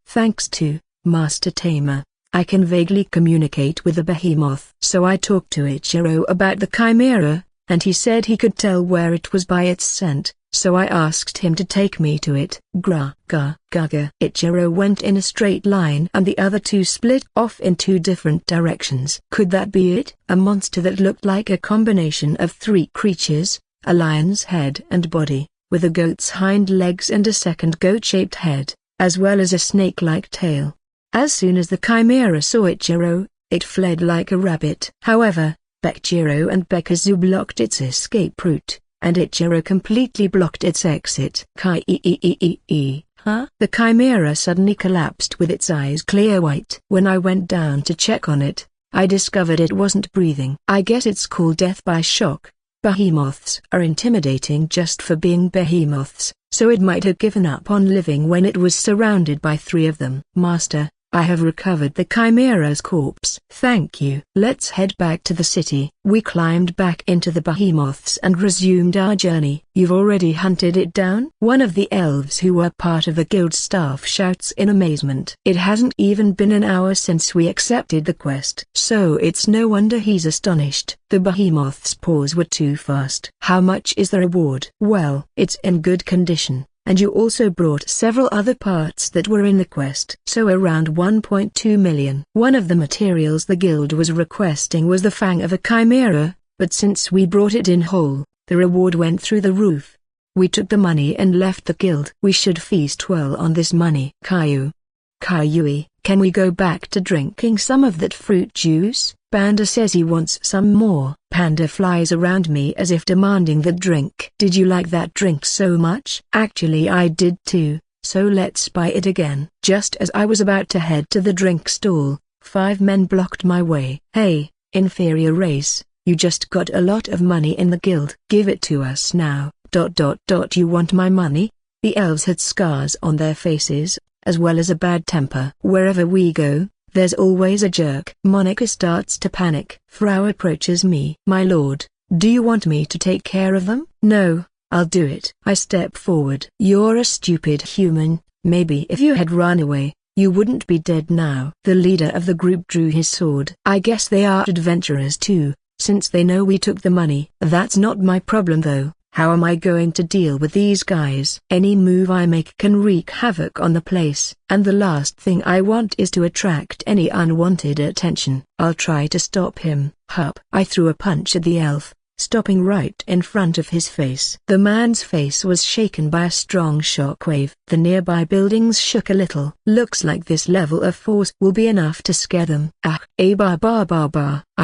Thanks to Master Tamer, I can vaguely communicate with the behemoth. So I talked to Ichiro about the chimera, and he said he could tell where it was by its scent, so I asked him to take me to it. Ichiro went in a straight line and the other two split off in two different directions. Could that be it? A monster that looked like a combination of three creatures, a lion's head and body, with a goat's hind legs and a second goat-shaped head, as well as a snake-like tail. As soon as the chimera saw Ichiro, it fled like a rabbit. However, Bekjiro and Bekazu blocked its escape route, and Ichiro completely blocked its exit. Huh? The chimera suddenly collapsed with its eyes clear white. When I went down to check on it, I discovered it wasn't breathing. I guess it's called death by shock. Behemoths are intimidating just for being behemoths, so it might have given up on living when it was surrounded by three of them. Master, I have recovered the chimera's corpse. Thank you. Let's head back to the city. We climbed back into the behemoths and resumed our journey. You've already hunted it down? One of the elves who were part of the guild staff shouts in amazement. It hasn't even been an hour since we accepted the quest. So it's no wonder he's astonished. The behemoth's paws were too fast. How much is the reward? Well, it's in good condition. And you also brought several other parts that were in the quest. So around 1.2 million. One of the materials the guild was requesting was the fang of a chimera, but since we brought it in whole, the reward went through the roof. We took the money and left the guild. We should feast well on this money. Kayui, can we go back to drinking some of that fruit juice? Panda says he wants some more. Panda flies around me as if demanding the drink. Did you like that drink so much? Actually I did too, so let's buy it again. Just as I was about to head to the drink stall, 5 men blocked my way. Hey, inferior race, you just got a lot of money in the guild. Give it to us now. You want my money? The elves had scars on their faces, as well as a bad temper. Wherever we go, there's always a jerk. Monica starts to panic. Frau approaches me. My lord, do you want me to take care of them? No, I'll do it. I step forward. You're a stupid human. Maybe if you had run away, you wouldn't be dead now. The leader of the group drew his sword. I guess they are adventurers too, since they know we took the money. That's not my problem though. How am I going to deal with these guys? Any move I make can wreak havoc on the place, and the last thing I want is to attract any unwanted attention. I'll try to stop him. Hup! I threw a punch at the elf, stopping right in front of his face. The man's face was shaken by a strong shockwave. The nearby buildings shook a little. Looks like this level of force will be enough to scare them. I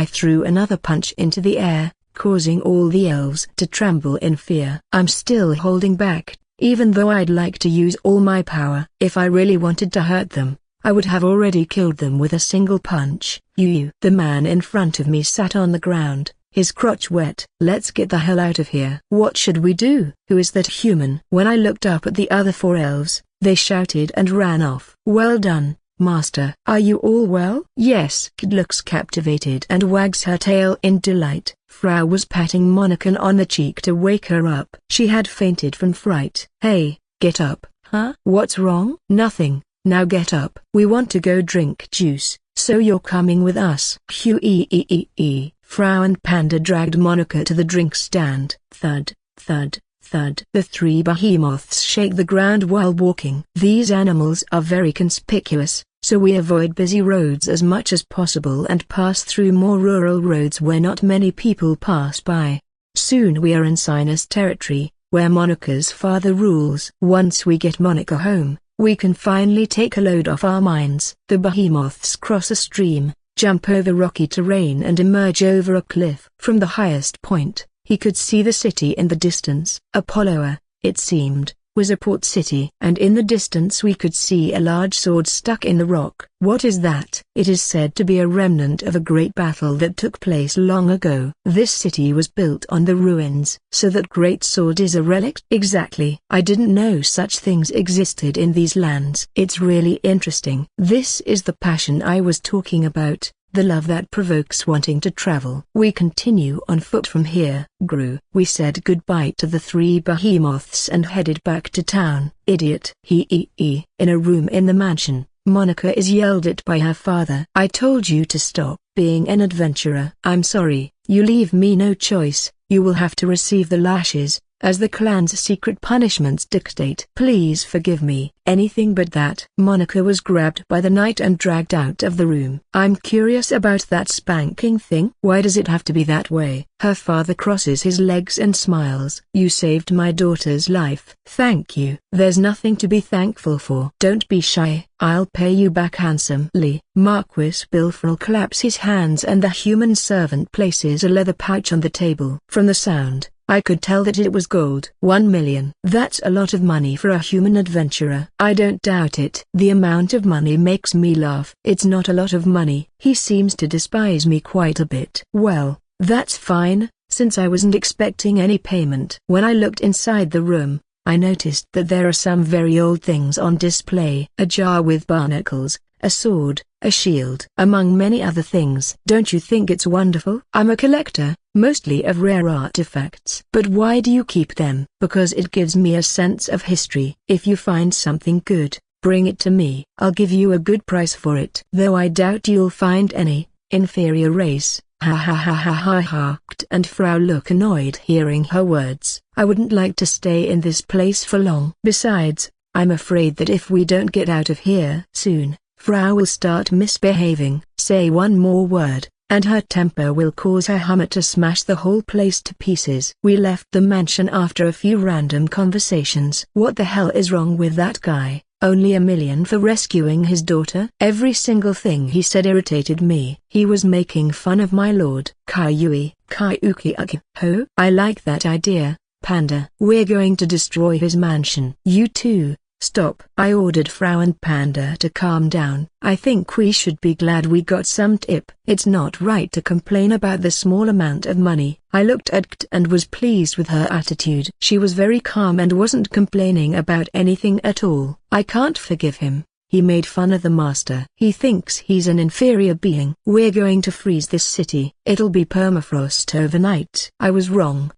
threw another punch into the air, causing all the elves to tremble in fear. I'm still holding back, even though I'd like to use all my power. If I really wanted to hurt them, I would have already killed them with a single punch. The man in front of me sat on the ground, his crotch wet. Let's get the hell out of here. What should we do? Who is that human? When I looked up at the other 4 elves, they shouted and ran off. Well done, Master. Are you all well? Yes. Kid looks captivated and wags her tail in delight. Frau was patting Monica on the cheek to wake her up. She had fainted from fright. Hey, get up. Huh? What's wrong? Nothing. Now get up. We want to go drink juice, so you're coming with us. Frau and Panda dragged Monica to the drink stand. Thud, thud, thud. The 3 behemoths shake the ground while walking. These animals are very conspicuous, so we avoid busy roads as much as possible and pass through more rural roads where not many people pass by. Soon we are in Sinus territory, where Monica's father rules. Once we get Monica home, we can finally take a load off our minds. The behemoths cross a stream, jump over rocky terrain and emerge over a cliff. From the highest point, he could see the city in the distance. Apollo, it seemed, was a port city, and in the distance we could see a large sword stuck in the rock. What is that? It is said to be a remnant of a great battle that took place long ago. This city was built on the ruins, so that great sword is a relic? Exactly. I didn't know such things existed in these lands. It's really interesting. This is the passion I was talking about. The love that provokes wanting to travel. We continue on foot from here. Gru. We said goodbye to the three behemoths and headed back to town. Idiot. In a room in the mansion, Monica is yelled at by her father. I told you to stop being an adventurer. I'm sorry, you leave me no choice. You will have to receive the lashes, as the clan's secret punishments dictate. Please forgive me. Anything but that. Monica was grabbed by the knight and dragged out of the room. I'm curious about that spanking thing. Why does it have to be that way? Her father crosses his legs and smiles. You saved my daughter's life. Thank you. There's nothing to be thankful for. Don't be shy. I'll pay you back handsomely. Marquis Bilfrel claps his hands and the human servant places a leather pouch on the table. From the sound, I could tell that it was gold. 1 million. That's a lot of money for a human adventurer. I don't doubt it. The amount of money makes me laugh. It's not a lot of money. He seems to despise me quite a bit. Well, that's fine, since I wasn't expecting any payment. When I looked inside the room, I noticed that there are some very old things on display. A jar with barnacles, a sword, a shield, among many other things. Don't you think it's wonderful? I'm a collector, mostly of rare artifacts. But why do you keep them? Because it gives me a sense of history. If you find something good, bring it to me. I'll give you a good price for it. Though I doubt you'll find any inferior race. Ha ha ha ha ha ha. And Frau look annoyed hearing her words. I wouldn't like to stay in this place for long. Besides, I'm afraid that if we don't get out of here soon, Frau will start misbehaving. Say one more word, and her temper will cause her hammer to smash the whole place to pieces. We left the mansion after a few random conversations. What the hell is wrong with that guy? Only 1 million for rescuing his daughter? Every single thing he said irritated me. He was making fun of my lord. Kaiuki Ho? I like that idea, Panda. We're going to destroy his mansion. You too. Stop. I ordered Frau and Panda to calm down. I think we should be glad we got some tip. It's not right to complain about the small amount of money. I looked at Kt and was pleased with her attitude. She was very calm and wasn't complaining about anything at all. I can't forgive him. He made fun of the master. He thinks he's an inferior being. We're going to freeze this city. It'll be permafrost overnight. I was wrong.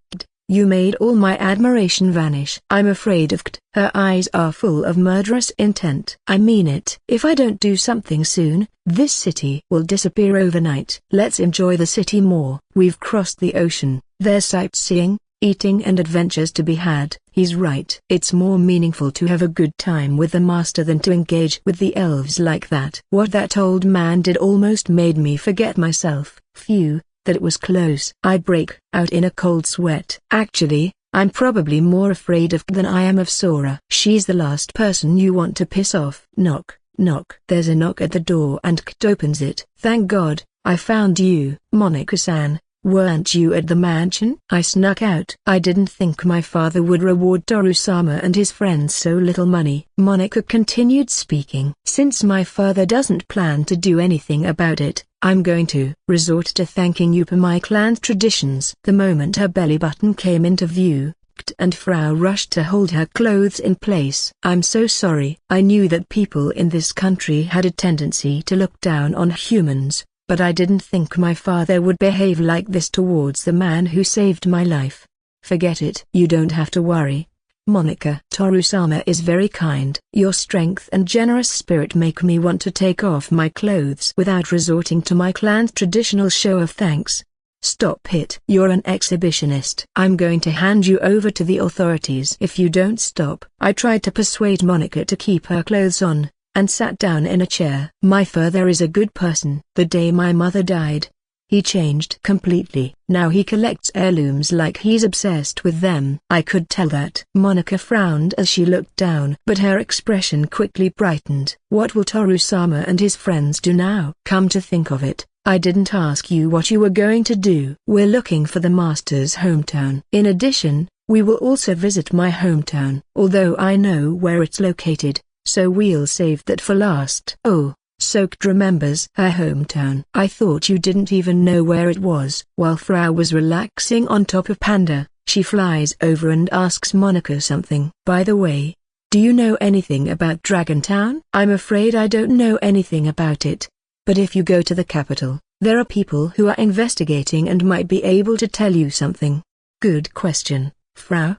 You made all my admiration vanish. I'm afraid of Kt. Her eyes are full of murderous intent. I mean it. If I don't do something soon, this city will disappear overnight. Let's enjoy the city more. We've crossed the ocean. There's sightseeing, eating and adventures to be had. He's right. It's more meaningful to have a good time with the master than to engage with the elves like that. What that old man did almost made me forget myself. Phew. That it was close. I break out in a cold sweat. Actually, I'm probably more afraid of than I am of Sora. She's the last person you want to piss off. Knock, knock. There's a knock at the door and Kt opens it. Thank God, I found you. Monica-san, weren't you at the mansion? I snuck out. I didn't think my father would reward Toru-sama and his friends so little money. Monica continued speaking. Since my father doesn't plan to do anything about it, I'm going to resort to thanking you for my clan's traditions. The moment her belly button came into view, Kt and Frau rushed to hold her clothes in place. I'm so sorry. I knew that people in this country had a tendency to look down on humans, but I didn't think my father would behave like this towards the man who saved my life. Forget it. You don't have to worry, Monica. Toru-sama is very kind. Your strength and generous spirit make me want to take off my clothes without resorting to my clan's traditional show of thanks. Stop it. You're an exhibitionist. I'm going to hand you over to the authorities if you don't stop. I tried to persuade Monica to keep her clothes on, and sat down in a chair. My father is a good person. The day my mother died, he changed completely. Now he collects heirlooms like he's obsessed with them. I could tell that. Monica frowned as she looked down, but her expression quickly brightened. What will Toru-sama and his friends do now? Come to think of it, I didn't ask you what you were going to do. We're looking for the master's hometown. In addition, We will also visit my hometown. Although I know where it's located, so we'll save that for last. Oh, Soaked remembers her hometown. I thought you didn't even know where it was. While Frau was relaxing on top of Panda, she flies over and asks Monica something. By the way, do you know anything about Dragon Town? I'm afraid I don't know anything about it. But if you go to the capital, there are people who are investigating and might be able to tell you something. Good question, Frau.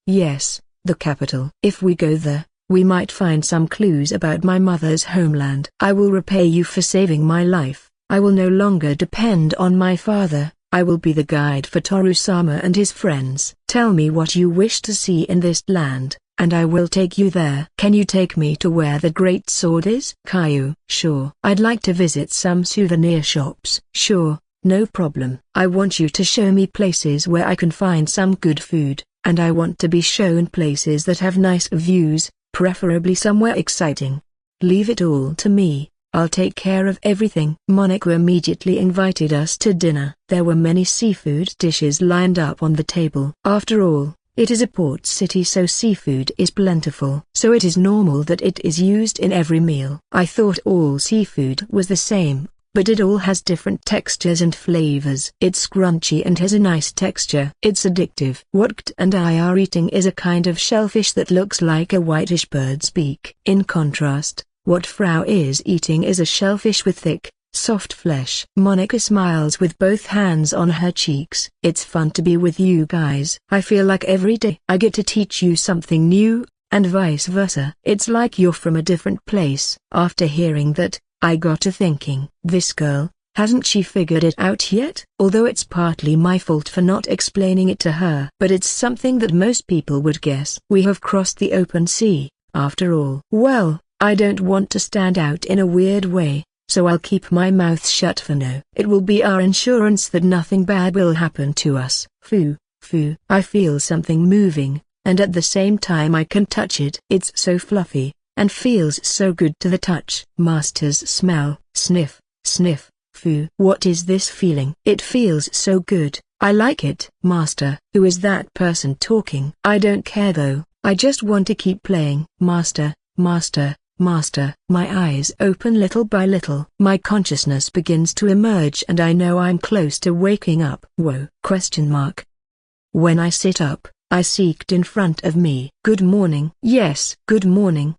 Yes, the capital. If we go there, we might find some clues about my mother's homeland. I will repay you for saving my life. I will no longer depend on my father. I will be the guide for Toru-sama and his friends. Tell me what you wish to see in this land, and I will take you there. Can you take me to where the great sword is? Caillou. Sure. I'd like to visit some souvenir shops. Sure, no problem. I want you to show me places where I can find some good food, and I want to be shown places that have nice views, preferably somewhere exciting. Leave it all to me. I'll take care of everything. Monica immediately invited us to dinner. There were many seafood dishes lined up on the table. After all, it is a port city, so seafood is plentiful. So it is normal that it is used in every meal. I thought all seafood was the same, but it all has different textures and flavors. It's crunchy and has a nice texture. It's addictive. What Kt and I are eating is a kind of shellfish that looks like a whitish bird's beak. In contrast, what Frau is eating is a shellfish with thick, soft flesh. Monica smiles with both hands on her cheeks. It's fun to be with you guys. I feel like every day I get to teach you something new, and vice versa. It's like you're from a different place. After hearing that, I got to thinking, this girl, hasn't she figured it out yet? Although it's partly my fault for not explaining it to her. But it's something that most people would guess. We have crossed the open sea, after all. Well, I don't want to stand out in a weird way, so I'll keep my mouth shut for now. It will be our insurance that nothing bad will happen to us. Phoo, phoo. I feel something moving, and at the same time I can touch it. It's so fluffy, and feels so good to the touch. Master's smell. Sniff, sniff, phoo. What is this feeling? It feels so good. I like it. Master. Who is that person talking? I don't care though, I just want to keep playing. Master, master, master. My eyes open little by little. My consciousness begins to emerge and I know I'm close to waking up. Whoa? Question mark. When I sit up, I see Kt in front of me. Good morning. Yes, good morning.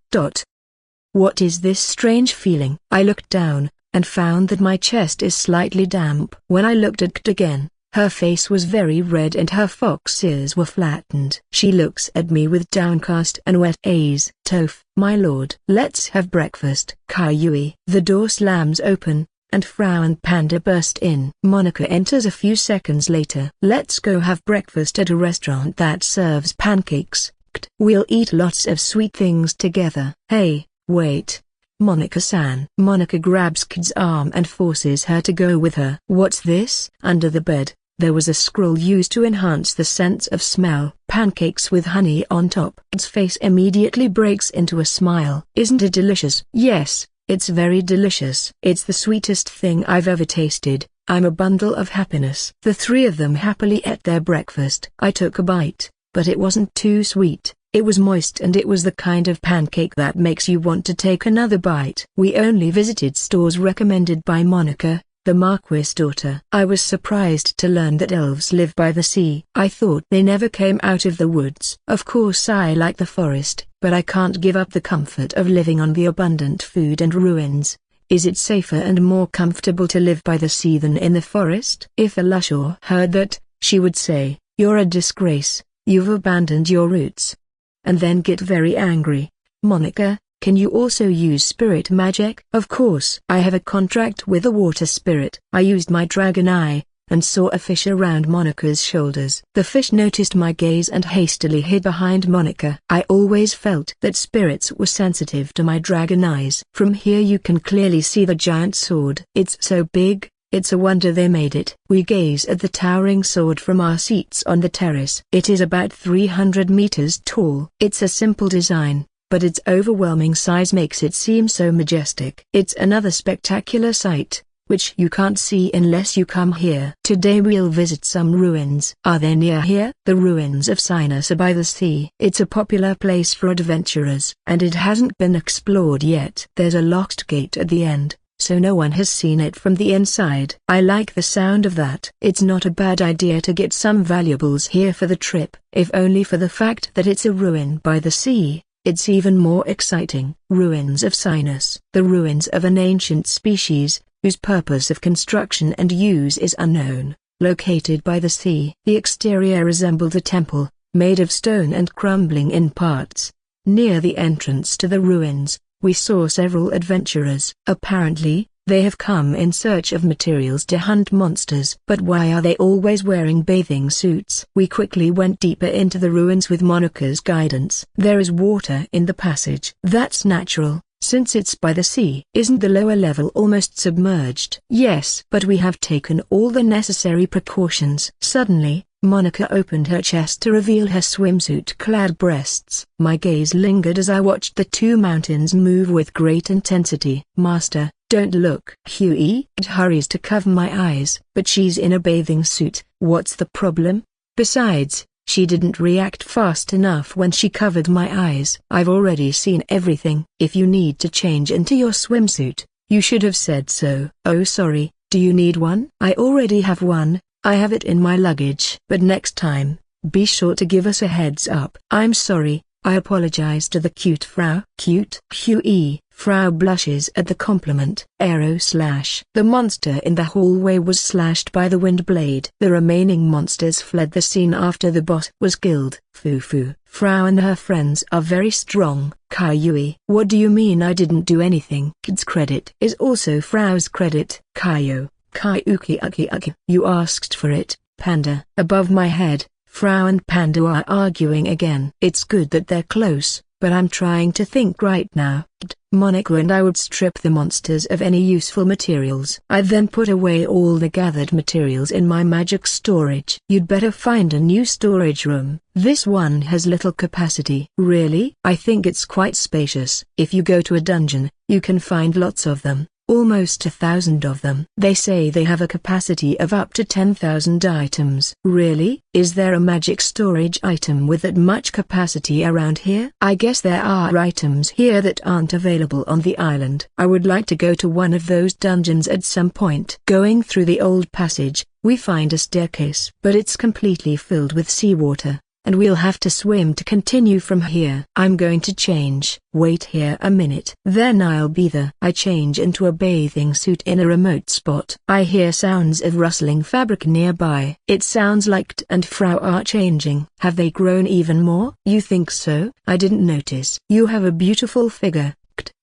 What is this strange feeling? I looked down, and found that my chest is slightly damp. When I looked at Kt again, her face was very red and her fox ears were flattened. She looks at me with downcast and wet eyes. Toph, my lord. Let's have breakfast. Caillou. The door slams open, and Frau and Panda burst in. Monica enters a few seconds later. Let's go have breakfast at a restaurant that serves pancakes. Kt. We'll eat lots of sweet things together. Hey, wait. Monica-san. Monica grabs Kt's arm and forces her to go with her. What's this? Under the bed, there was a scroll used to enhance the sense of smell. Pancakes with honey on top. Kt's face immediately breaks into a smile. Isn't it delicious? Yes. It's very delicious. It's the sweetest thing I've ever tasted. I'm a bundle of happiness. The three of them happily ate their breakfast. I took a bite, but it wasn't too sweet. It was moist and it was the kind of pancake that makes you want to take another bite. We only visited stores recommended by Monica, the Marquis' daughter. I was surprised to learn that elves live by the sea. I thought they never came out of the woods. Of course I like the forest, but I can't give up the comfort of living on the abundant food and ruins. Is it safer and more comfortable to live by the sea than in the forest? If Alushaw heard that, she would say, "You're a disgrace, you've abandoned your roots," and then get very angry. Monica, can you also use spirit magic? Of course. I have a contract with a water spirit. I used my dragon eye, and saw a fish around Monica's shoulders. The fish noticed my gaze and hastily hid behind Monica. I always felt that spirits were sensitive to my dragon eyes. From here you can clearly see the giant sword. It's so big, it's a wonder they made it. We gaze at the towering sword from our seats on the terrace. It is about 300 meters tall. It's a simple design, but its overwhelming size makes it seem so majestic. It's another spectacular sight, which you can't see unless you come here. Today we'll visit some ruins. Are they near here? The ruins of Sinus are by the sea. It's a popular place for adventurers, and it hasn't been explored yet. There's a locked gate at the end, so no one has seen it from the inside. I like the sound of that. It's not a bad idea to get some valuables here for the trip, if only for the fact that it's a ruin by the sea. It's even more exciting. Ruins of Sinus. The ruins of an ancient species, whose purpose of construction and use is unknown, located by the sea. The exterior resembled a temple, made of stone and crumbling in parts. Near the entrance to the ruins, we saw several adventurers. Apparently, they have come in search of materials to hunt monsters. But why are they always wearing bathing suits? We quickly went deeper into the ruins with Monica's guidance. There is water in the passage. That's natural, since it's by the sea. Isn't the lower level almost submerged? Yes, but we have taken all the necessary precautions. Suddenly, Monica opened her chest to reveal her swimsuit-clad breasts. My gaze lingered as I watched the two mountains move with great intensity. Master, don't look. Huey hurries to cover my eyes. But she's in a bathing suit. What's the problem? Besides, she didn't react fast enough when she covered my eyes. I've already seen everything. If you need to change into your swimsuit, you should have said so. Oh sorry, do you need one? I already have one. I have it in my luggage. But next time, be sure to give us a heads up. I'm sorry, I apologize to the cute Frau. Cute? Huey. Frau blushes at the compliment. Arrow slash. The monster in the hallway was slashed by the wind blade. The remaining monsters fled the scene after the boss was killed. Foo-foo. Frau and her friends are very strong. Kai-Yui. What do you mean I didn't do anything? Kid's credit is also Frau's credit. Kaio. Kai-uki-uki-uki. You asked for it, Panda. Above my head, Frau and Panda are arguing again. It's good that they're close, but I'm trying to think right now. Monica and I would strip the monsters of any useful materials. I'd then put away all the gathered materials in my magic storage. You'd better find a new storage room. This one has little capacity. Really? I think it's quite spacious. If you go to a dungeon, you can find lots of them. Almost 1,000 of them. They say they have a capacity of up to 10,000 items. Really? Is there a magic storage item with that much capacity around here? I guess there are items here that aren't available on the island. I would like to go to one of those dungeons at some point. Going through the old passage, we find a staircase. But it's completely filled with seawater, and we'll have to swim to continue from here. I'm going to change. Wait here a minute. Then I'll be there. I change into a bathing suit in a remote spot. I hear sounds of rustling fabric nearby. It sounds like T and Frau are changing. Have they grown even more? You think so? I didn't notice. You have a beautiful figure.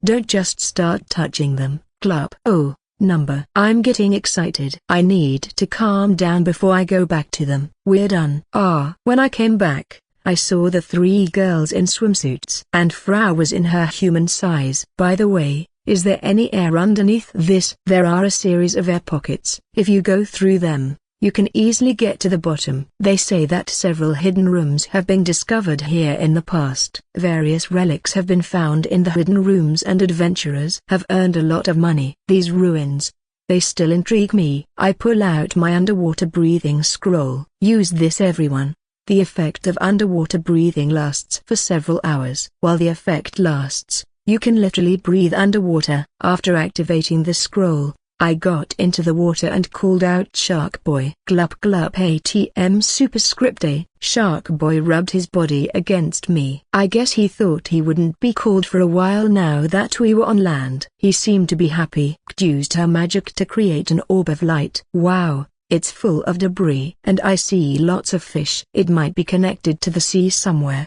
Don't just start touching them. Club. Oh. Number. I'm getting excited. I need to calm down before I go back to them. We're done. When I came back, I saw the three girls in swimsuits. And Frau was in her human size. By the way, is there any air underneath this? There are a series of air pockets. If you go through them, you can easily get to the bottom. They say that several hidden rooms have been discovered here in the past. Various relics have been found in the hidden rooms and adventurers have earned a lot of money. These ruins, they still intrigue me. I pull out my underwater breathing scroll. Use this everyone. The effect of underwater breathing lasts for several hours. While the effect lasts, you can literally breathe underwater. After activating the scroll, I got into the water and called out Shark Boy. Glup glup ATM superscript A. Shark Boy rubbed his body against me. I guess he thought he wouldn't be called for a while now that we were on land. He seemed to be happy. Used her magic to create an orb of light. Wow, it's full of debris. And I see lots of fish. It might be connected to the sea somewhere.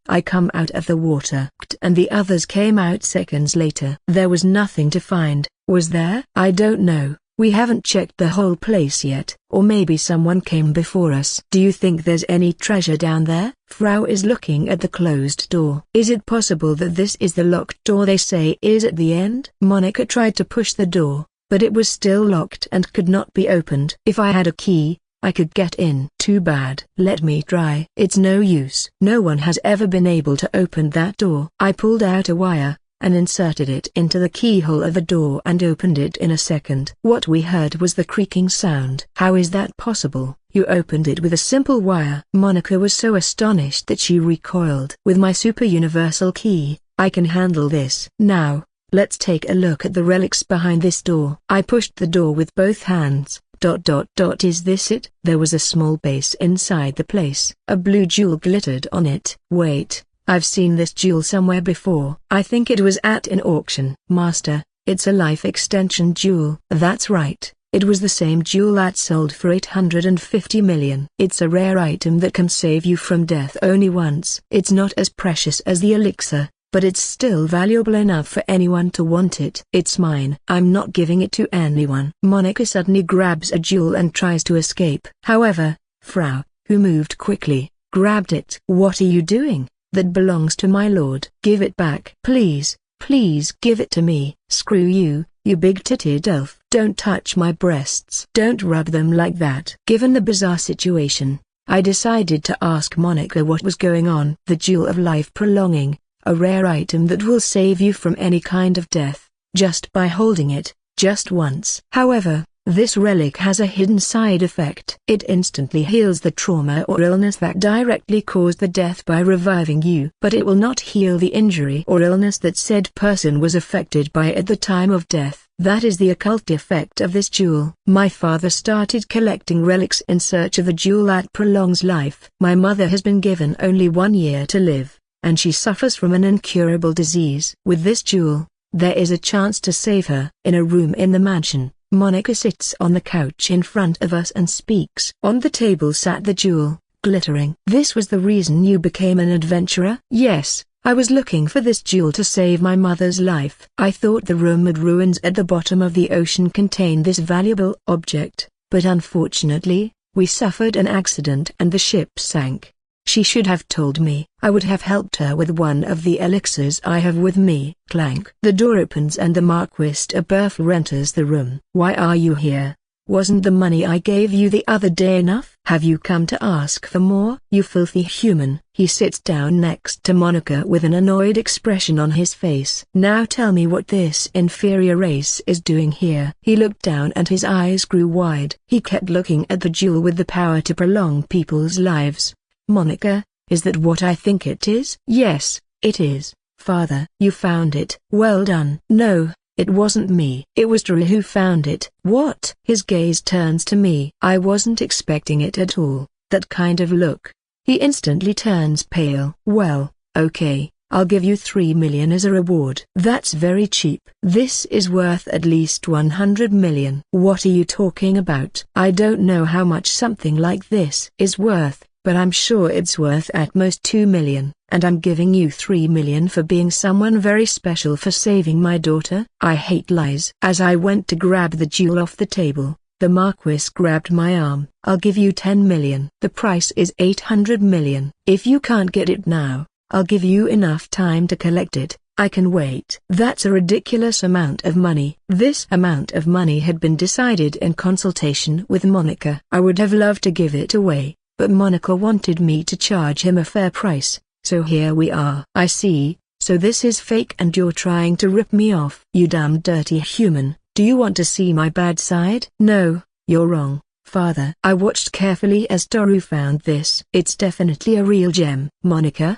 I come out of the water. And the others came out seconds later. There was nothing to find, was there? I don't know. We haven't checked the whole place yet. Or maybe someone came before us. Do you think there's any treasure down there? Frau is looking at the closed door. Is it possible that this is the locked door they say is at the end? Monica tried to push the door, but it was still locked and could not be opened. If I had a key, I could get in. Too bad. Let me try. It's no use. No one has ever been able to open that door. I pulled out a wire, and inserted it into the keyhole of the door and opened it in a second. What we heard was the creaking sound. How is that possible? You opened it with a simple wire. Monica was so astonished that she recoiled. With my super universal key, I can handle this. Now, let's take a look at the relics behind this door. I pushed the door with both hands. Is this it? There was a small base inside the place. A blue jewel glittered on it. Wait, I've seen this jewel somewhere before. I think it was at an auction. Master, it's a life extension jewel. That's right. It was the same jewel that sold for 850 million. It's a rare item that can save you from death only once. It's not as precious as the elixir, but it's still valuable enough for anyone to want it. It's mine. I'm not giving it to anyone. Monica suddenly grabs a jewel and tries to escape. However, Frau, who moved quickly, grabbed it. What are you doing? That belongs to my lord. Give it back. Please, please give it to me. Screw you, you big-titted elf. Don't touch my breasts. Don't rub them like that. Given the bizarre situation, I decided to ask Monica what was going on. The jewel of life prolonging, a rare item that will save you from any kind of death, just by holding it, just once. However, this relic has a hidden side effect. It instantly heals the trauma or illness that directly caused the death by reviving you. But it will not heal the injury or illness that said person was affected by at the time of death. That is the occult effect of this jewel. My father started collecting relics in search of a jewel that prolongs life. My mother has been given only 1 year to live, and she suffers from an incurable disease. With this jewel, there is a chance to save her. In a room in the mansion, Monica sits on the couch in front of us and speaks. On the table sat the jewel, glittering. This was the reason you became an adventurer? Yes, I was looking for this jewel to save my mother's life. I thought the rumored ruins at the bottom of the ocean contained this valuable object, but unfortunately, we suffered an accident and the ship sank. She should have told me. I would have helped her with one of the elixirs I have with me. Clank. The door opens and the Marquis de Burful enters the room. Why are you here? Wasn't the money I gave you the other day enough? Have you come to ask for more? You filthy human. He sits down next to Monica with an annoyed expression on his face. Now tell me what this inferior race is doing here. He looked down and his eyes grew wide. He kept looking at the jewel with the power to prolong people's lives. Monica, is that what I think it is? Yes, it is, father. You found it. Well done. No, it wasn't me. It was Drew who found it. What? His gaze turns to me. I wasn't expecting it at all, that kind of look. He instantly turns pale. Well, okay, I'll give you 3 million as a reward. That's very cheap. This is worth at least 100 million. What are you talking about? I don't know how much something like this is worth, but I'm sure it's worth at most 2 million, and I'm giving you 3 million for being someone very special for saving my daughter. I hate lies. As I went to grab the jewel off the table, the Marquis grabbed my arm. I'll give you 10 million. The price is 800 million. If you can't get it now, I'll give you enough time to collect it. I can wait. That's a ridiculous amount of money. This amount of money had been decided in consultation with Monica. I would have loved to give it away, but Monica wanted me to charge him a fair price, so here we are. I see, so this is fake and you're trying to rip me off. You damn dirty human, do you want to see my bad side? No, you're wrong, father. I watched carefully as Toru found this. It's definitely a real gem. Monica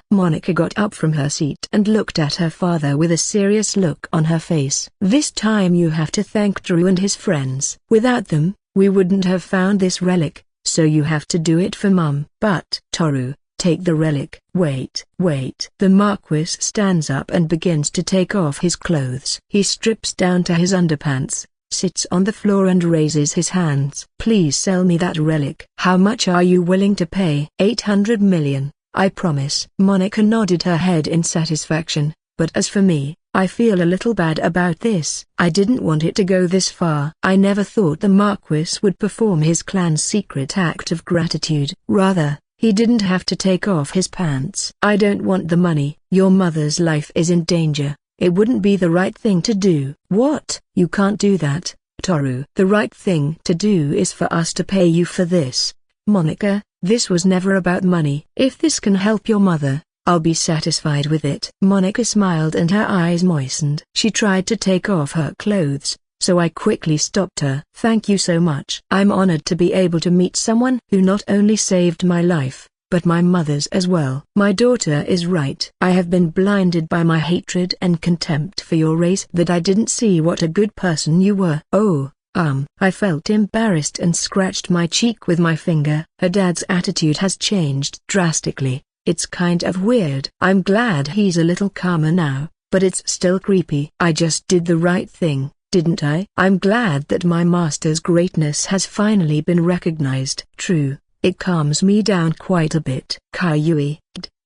got up from her seat and looked at her father with a serious look on her face. This time you have to thank Drew and his friends. Without them, we wouldn't have found this relic. So you have to do it for Mum. But Toru, take the relic. Wait. The Marquis stands up and begins to take off his clothes. He strips down to his underpants, sits on the floor and raises his hands. Please sell me that relic. How much are you willing to pay? 800 million, I promise. Monica nodded her head in satisfaction, but as for me, I feel a little bad about this. I didn't want it to go this far. I never thought the Marquis would perform his clan's secret act of gratitude. Rather, he didn't have to take off his pants. I don't want the money. Your mother's life is in danger. It wouldn't be the right thing to do. What? You can't do that, Toru. The right thing to do is for us to pay you for this. Monica, this was never about money. If this can help your mother, I'll be satisfied with it. Monica smiled and her eyes moistened. She tried to take off her clothes, so I quickly stopped her. Thank you so much. I'm honored to be able to meet someone who not only saved my life, but my mother's as well. My daughter is right. I have been blinded by my hatred and contempt for your race that I didn't see what a good person you were. Oh, I felt embarrassed and scratched my cheek with my finger. Her dad's attitude has changed drastically. It's kind of weird. I'm glad he's a little calmer now, but it's still creepy. I just did the right thing, didn't I? I'm glad that my master's greatness has finally been recognized. True, it calms me down quite a bit. Kaiyue,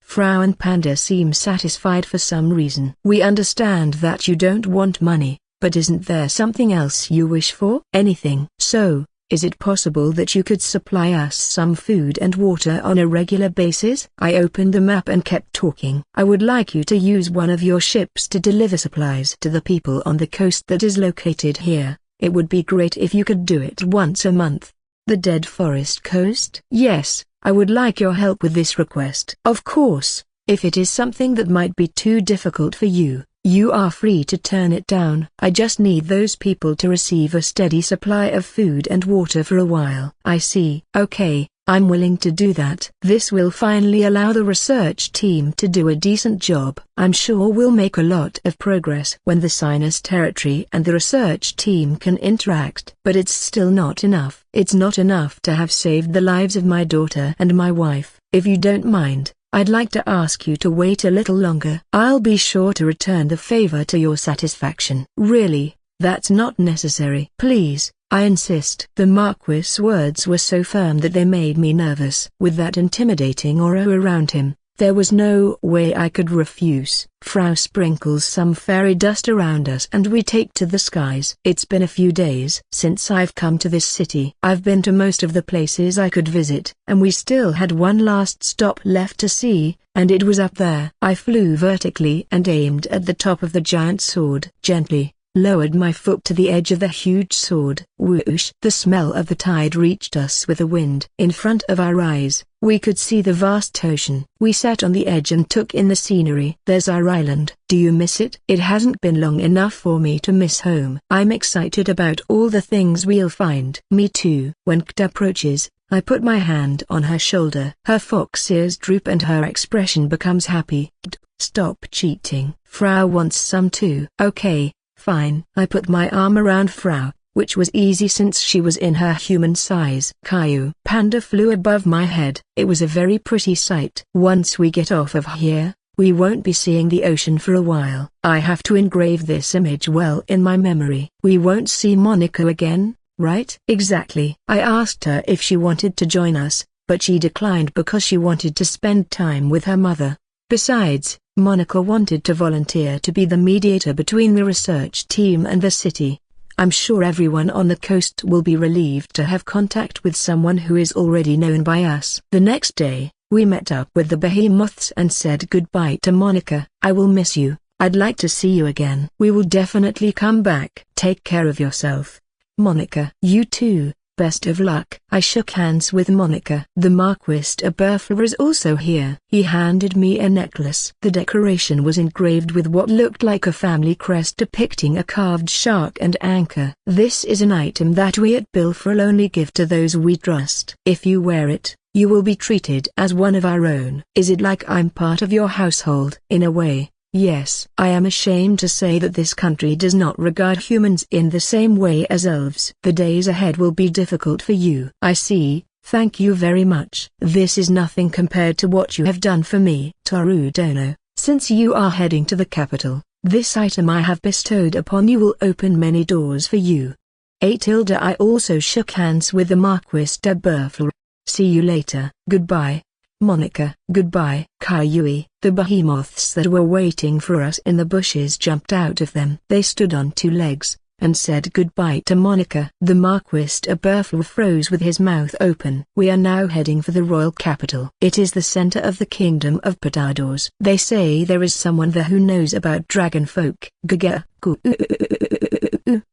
Frau and Panda seem satisfied for some reason. We understand that you don't want money, but isn't there something else you wish for? Anything. So, is it possible that you could supply us some food and water on a regular basis? I opened the map and kept talking. I would like you to use one of your ships to deliver supplies to the people on the coast that is located here. It would be great if you could do it once a month. The Dead Forest Coast? Yes, I would like your help with this request. Of course, if it is something that might be too difficult for you, you are free to turn it down. I just need those people to receive a steady supply of food and water for a while. I see. Okay, I'm willing to do that. This will finally allow the research team to do a decent job. I'm sure we'll make a lot of progress when the Sinus territory and the research team can interact. But it's still not enough. It's not enough to have saved the lives of my daughter and my wife. If you don't mind, I'd like to ask you to wait a little longer. I'll be sure to return the favor to your satisfaction. Really, that's not necessary. Please, I insist. The Marquis' words were so firm that they made me nervous. With that intimidating aura around him, there was no way I could refuse. Frau sprinkles some fairy dust around us and we take to the skies. It's been a few days since I've come to this city. I've been to most of the places I could visit, and we still had one last stop left to see, and it was up there. I flew vertically and aimed at the top of the giant sword. Gently, lowered my foot to the edge of the huge sword. Whoosh! The smell of the tide reached us with the wind. In front of our eyes, we could see the vast ocean. We sat on the edge and took in the scenery. There's our island. Do you miss it? It hasn't been long enough for me to miss home. I'm excited about all the things we'll find. Me too. When Kt approaches, I put my hand on her shoulder. Her fox ears droop and her expression becomes happy. Stop cheating. Frau wants some too. Okay, fine. I put my arm around Frau, which was easy since she was in her human size. Caillou Panda flew above my head. It was a very pretty sight. Once we get off of here, we won't be seeing the ocean for a while. I have to engrave this image well in my memory. We won't see Monica again, right? Exactly. I asked her if she wanted to join us, but she declined because she wanted to spend time with her mother. Besides, Monica wanted to volunteer to be the mediator between the research team and the city. I'm sure everyone on the coast will be relieved to have contact with someone who is already known by us. The next day, we met up with the behemoths and said goodbye to Monica. I will miss you. I'd like to see you again. We will definitely come back. Take care of yourself, Monica. You too. Best of luck. I shook hands with Monica. The Marquis de Burfler is also here. He handed me a necklace. The decoration was engraved with what looked like a family crest depicting a carved shark and anchor. This is an item that we at Bilfrel only give to those we trust. If you wear it, you will be treated as one of our own. Is it like I'm part of your household? In a way, yes. I am ashamed to say that this country does not regard humans in the same way as elves. The days ahead will be difficult for you. I see. Thank you very much. This is nothing compared to what you have done for me. Toru Dono, since you are heading to the capital, this item I have bestowed upon you will open many doors for you. I also shook hands with the Marquis de Burfler. See you later. Goodbye, Monica. Goodbye, Kaiyue. The behemoths that were waiting for us in the bushes jumped out of them. They stood on two legs, and said goodbye to Monica. The Marquis de Burfler froze with his mouth open. We are now heading for the royal capital. It is the center of the kingdom of Potatoes. They say there is someone there who knows about dragon folk.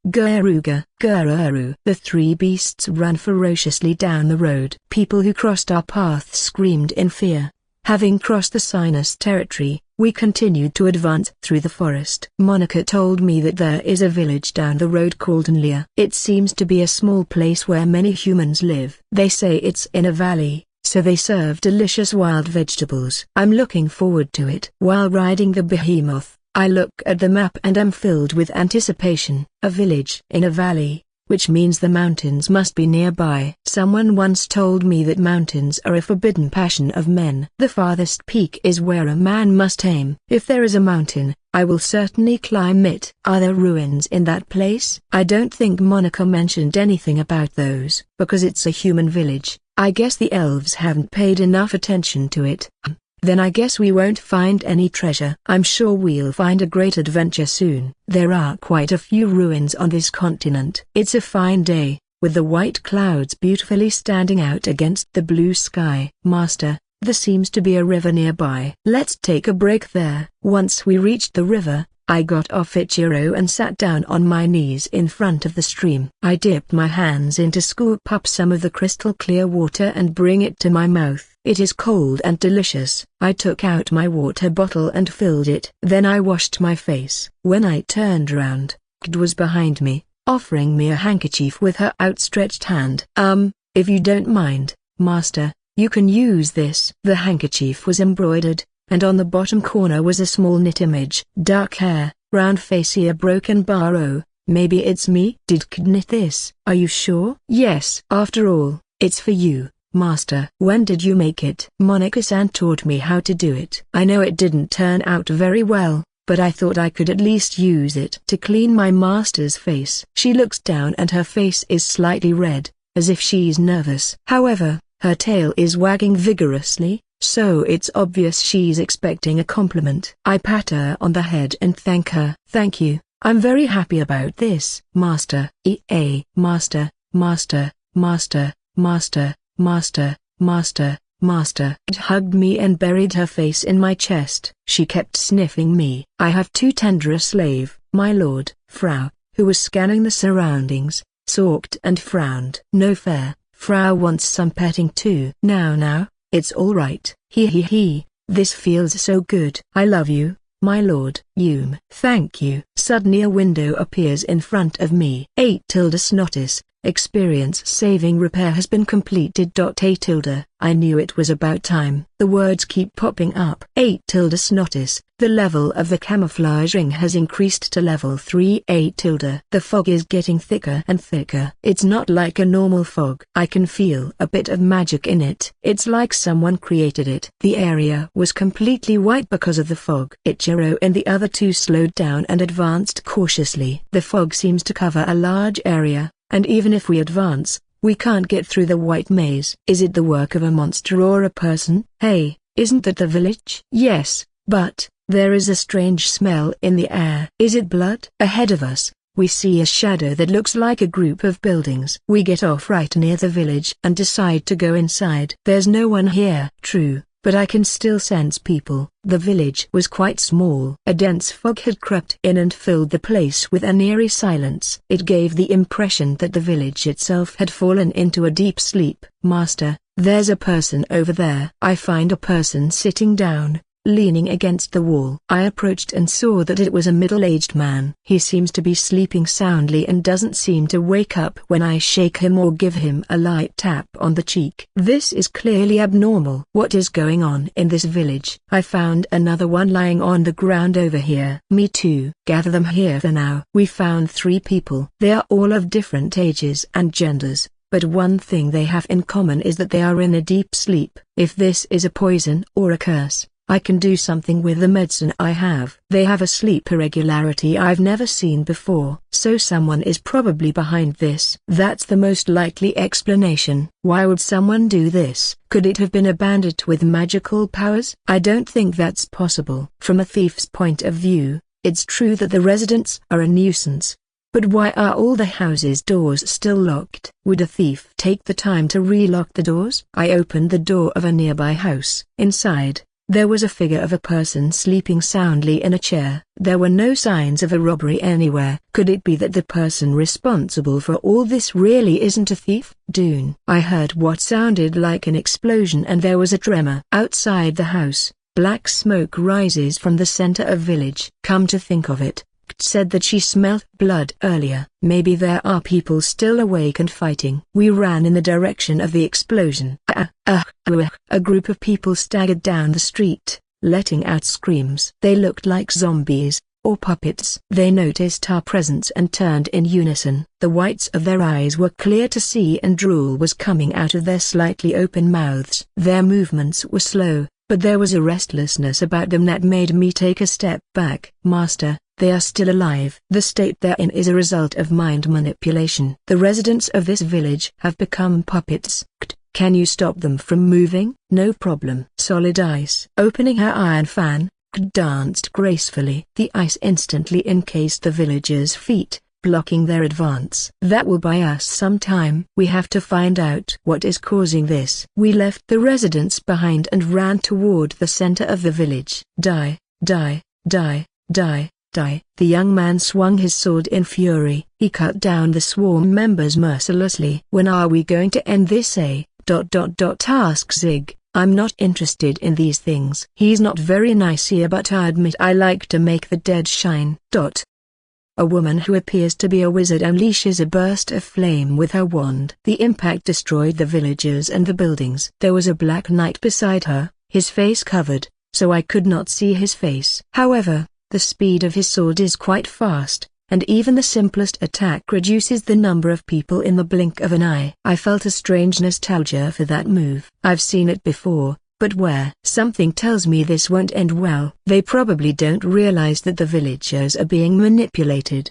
Garuga, Gararu. The three beasts ran ferociously down the road. People who crossed our path screamed in fear. Having crossed the Sinus territory, we continued to advance through the forest. Monica told me that there is a village down the road called Nlia. It seems to be a small place where many humans live. They say it's in a valley, so they serve delicious wild vegetables. I'm looking forward to it. While riding the behemoth, I look at the map and am filled with anticipation. A village in a valley, which means the mountains must be nearby. Someone once told me that mountains are a forbidden passion of men. The farthest peak is where a man must aim. If there is a mountain, I will certainly climb it. Are there ruins in that place? I don't think Monica mentioned anything about those, because it's a human village. I guess the elves haven't paid enough attention to it. Then I guess we won't find any treasure. I'm sure we'll find a great adventure soon. There are quite a few ruins on this continent. It's a fine day, with the white clouds beautifully standing out against the blue sky. Master, there seems to be a river nearby. Let's take a break there. Once we reached the river, I got off Ichiro and sat down on my knees in front of the stream. I dipped my hands in to scoop up some of the crystal clear water and bring it to my mouth. It is cold and delicious. I took out my water bottle and filled it. Then I washed my face. When I turned around, Kd was behind me, offering me a handkerchief with her outstretched hand. If you don't mind, Master, you can use this. The handkerchief was embroidered, and on the bottom corner was a small knit image. Dark hair, round face, ear broken bar. Oh, maybe it's me. Did Kd knit this? Are you sure? Yes. After all, it's for you, Master. When did you make it? Monica-san taught me how to do it. I know it didn't turn out very well, but I thought I could at least use it to clean my master's face. She looks down and her face is slightly red, as if she's nervous. However, her tail is wagging vigorously, so it's obvious she's expecting a compliment. I pat her on the head and thank her. Thank you, I'm very happy about this. Master, Master, Master, Master, Master, Master, Master, Master. It hugged me and buried her face in my chest. She kept sniffing me. I have too tender a slave, my lord. Frau, who was scanning the surroundings, sulked and frowned. No fair, Frau wants some petting too. Now, it's all right. He, this feels so good. I love you, my lord. Thank you. Suddenly a window appears in front of me. 8 Snotis. Experience saving repair has been completed. A. I knew it was about time. The words keep popping up. 8 Snotis. The level of the camouflage ring has increased to level 3. 8. The fog is getting thicker and thicker. It's not like a normal fog. I can feel a bit of magic in it. It's like someone created it. The area was completely white because of the fog. Ichiro and the other two slowed down and advanced cautiously. The fog seems to cover a large area, and even if we advance, we can't get through the white maze. Is it the work of a monster or a person? Hey, isn't that the village? Yes, but there is a strange smell in the air. Is it blood? Ahead of us, we see a shadow that looks like a group of buildings. We get off right near the village and decide to go inside. There's no one here. True, but I can still sense people. The village was quite small. A dense fog had crept in and filled the place with an eerie silence. It gave the impression that the village itself had fallen into a deep sleep. Master, there's a person over there. I find a person sitting down, leaning against the wall. I approached and saw that it was a middle-aged man. He seems to be sleeping soundly and doesn't seem to wake up when I shake him or give him a light tap on the cheek. This is clearly abnormal. What is going on in this village? I found another one lying on the ground over here. Me too. Gather them here for now. We found 3 people. They are all of different ages and genders, but one thing they have in common is that they are in a deep sleep. If this is a poison or a curse, I can do something with the medicine I have. They have a sleep irregularity I've never seen before. So someone is probably behind this. That's the most likely explanation. Why would someone do this? Could it have been a bandit with magical powers? I don't think that's possible. From a thief's point of view, it's true that the residents are a nuisance. But why are all the houses' doors still locked? Would a thief take the time to relock the doors? I opened the door of a nearby house. Inside, there was a figure of a person sleeping soundly in a chair. There were no signs of a robbery anywhere. Could it be that the person responsible for all this really isn't a thief? Dune. I heard what sounded like an explosion and there was a tremor. Outside the house, black smoke rises from the center of village. Come to think of it, said that she smelled blood earlier. Maybe there are people still awake and fighting. We ran in the direction of the explosion. A group of people staggered down the street, letting out screams. They looked like zombies, or puppets. They noticed our presence and turned in unison. The whites of their eyes were clear to see and drool was coming out of their slightly open mouths. Their movements were slow, but there was a restlessness about them that made me take a step back. Master, they are still alive. The state they're in is a result of mind manipulation. The residents of this village have become puppets. Can you stop them from moving? No problem. Solid ice. Opening her iron fan, danced gracefully. The ice instantly encased the villagers' feet, blocking their advance. That will buy us some time. We have to find out what is causing this. We left the residents behind and ran toward the center of the village. Die, die, die, die, die. The young man swung his sword in fury. He cut down the swarm members mercilessly. When are we going to end this? Ask Zig. I'm not interested in these things. He's not very nice here, but I admit I like to make the dead shine. A woman who appears to be a wizard unleashes a burst of flame with her wand. The impact destroyed the villagers and the buildings. There was a black knight beside her, his face covered, so I could not see his face. However, the speed of his sword is quite fast, and even the simplest attack reduces the number of people in the blink of an eye. I felt a strange nostalgia for that move. I've seen it before, but where? Something tells me this won't end well. They probably don't realize that the villagers are being manipulated.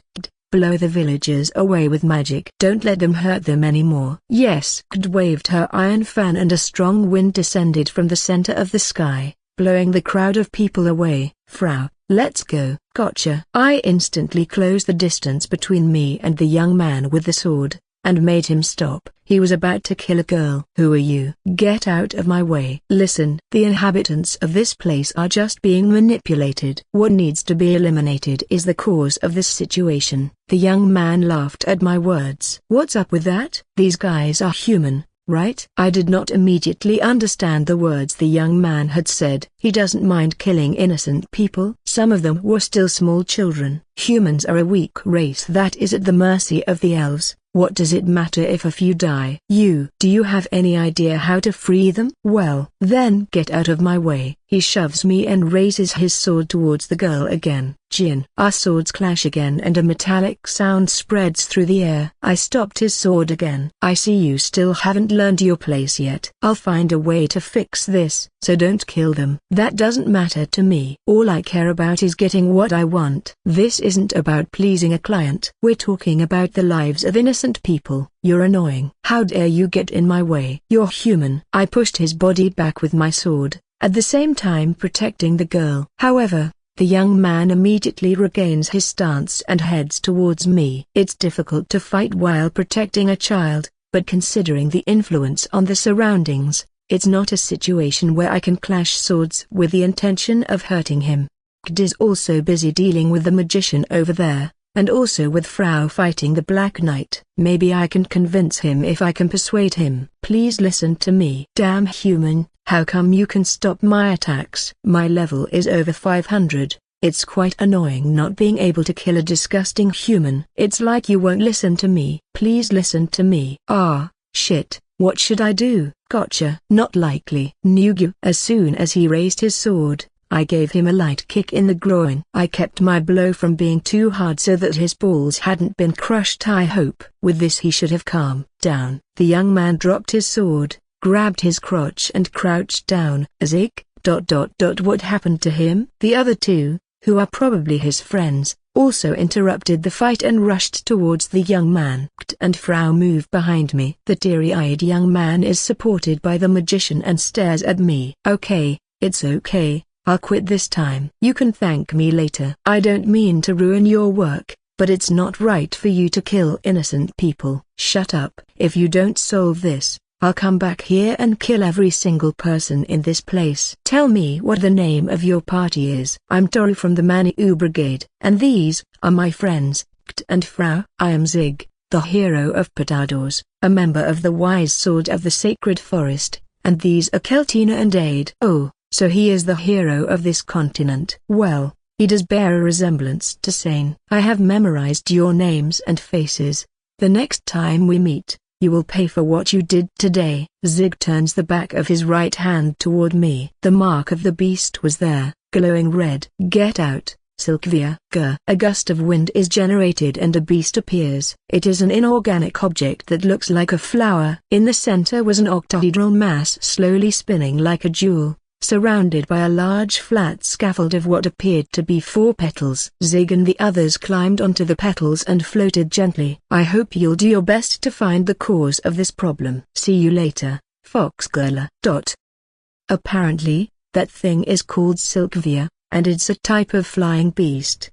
Blow the villagers away with magic. Don't let them hurt them anymore. Yes. Waved her iron fan and a strong wind descended from the center of the sky, blowing the crowd of people away. Frau, let's go. Gotcha. I instantly closed the distance between me and the young man with the sword, and made him stop. He was about to kill a girl. Who are you? Get out of my way. Listen, the inhabitants of this place are just being manipulated. What needs to be eliminated is the cause of this situation. The young man laughed at my words. What's up with that? These guys are human, right? I did not immediately understand the words the young man had said. He doesn't mind killing innocent people. Some of them were still small children. Humans are a weak race that is at the mercy of the elves. What does it matter if a few die? Do you have any idea how to free them? Well, then get out of my way. He shoves me and raises his sword towards the girl again. Jin. Our swords clash again and a metallic sound spreads through the air. I stopped his sword again. I see you still haven't learned your place yet. I'll find a way to fix this, so don't kill them. That doesn't matter to me. All I care about is getting what I want. This isn't about pleasing a client. We're talking about the lives of innocent people. You're annoying. How dare you get in my way? You're human. I pushed his body back with my sword, at the same time protecting the girl. However, the young man immediately regains his stance and heads towards me. It's difficult to fight while protecting a child, but considering the influence on the surroundings, it's not a situation where I can clash swords with the intention of hurting him. Is also busy dealing with the magician over there, and also with Frau fighting the Black Knight. Maybe I can convince him if I can persuade him. Please listen to me. Damn human, how come you can stop my attacks? My level is over 500. It's quite annoying not being able to kill a disgusting human. It's like you won't listen to me. Please listen to me. Ah, shit, what should I do? Gotcha. Not likely. Nugu. As soon as he raised his sword, I gave him a light kick in the groin. I kept my blow from being too hard so that his balls hadn't been crushed. I hope. With this he should have calmed down. The young man dropped his sword, grabbed his crotch and crouched down. Zig. What happened to him? The other two, who are probably his friends, also interrupted the fight and rushed towards the young man. And Frau moved behind me. The teary-eyed young man is supported by the magician and stares at me. Okay, it's okay. I'll quit this time. You can thank me later. I don't mean to ruin your work, but it's not right for you to kill innocent people. Shut up. If you don't solve this, I'll come back here and kill every single person in this place. Tell me what the name of your party is. I'm Toru from the Maniou Brigade, and these are my friends, Kt and Frau. I am Zig. the hero of Patados, a member of the Wise Sword of the Sacred Forest, and these are Keltina and Aid. Oh, so he is the hero of this continent. Well, he does bear a resemblance to Sane. I have memorized your names and faces. The next time we meet, you will pay for what you did today. Zig turns the back of his right hand toward me. The mark of the beast was there, glowing red. Get out, Sylvia. A gust of wind is generated and a beast appears. It is an inorganic object that looks like a flower. In the center was an octahedral mass slowly spinning like a jewel, surrounded by a large flat scaffold of what appeared to be 4 petals. Zig and the others climbed onto the petals and floated gently. I hope you'll do your best to find the cause of this problem. See you later, Foxgirl. Apparently, that thing is called Sylvia, and it's a type of flying beast.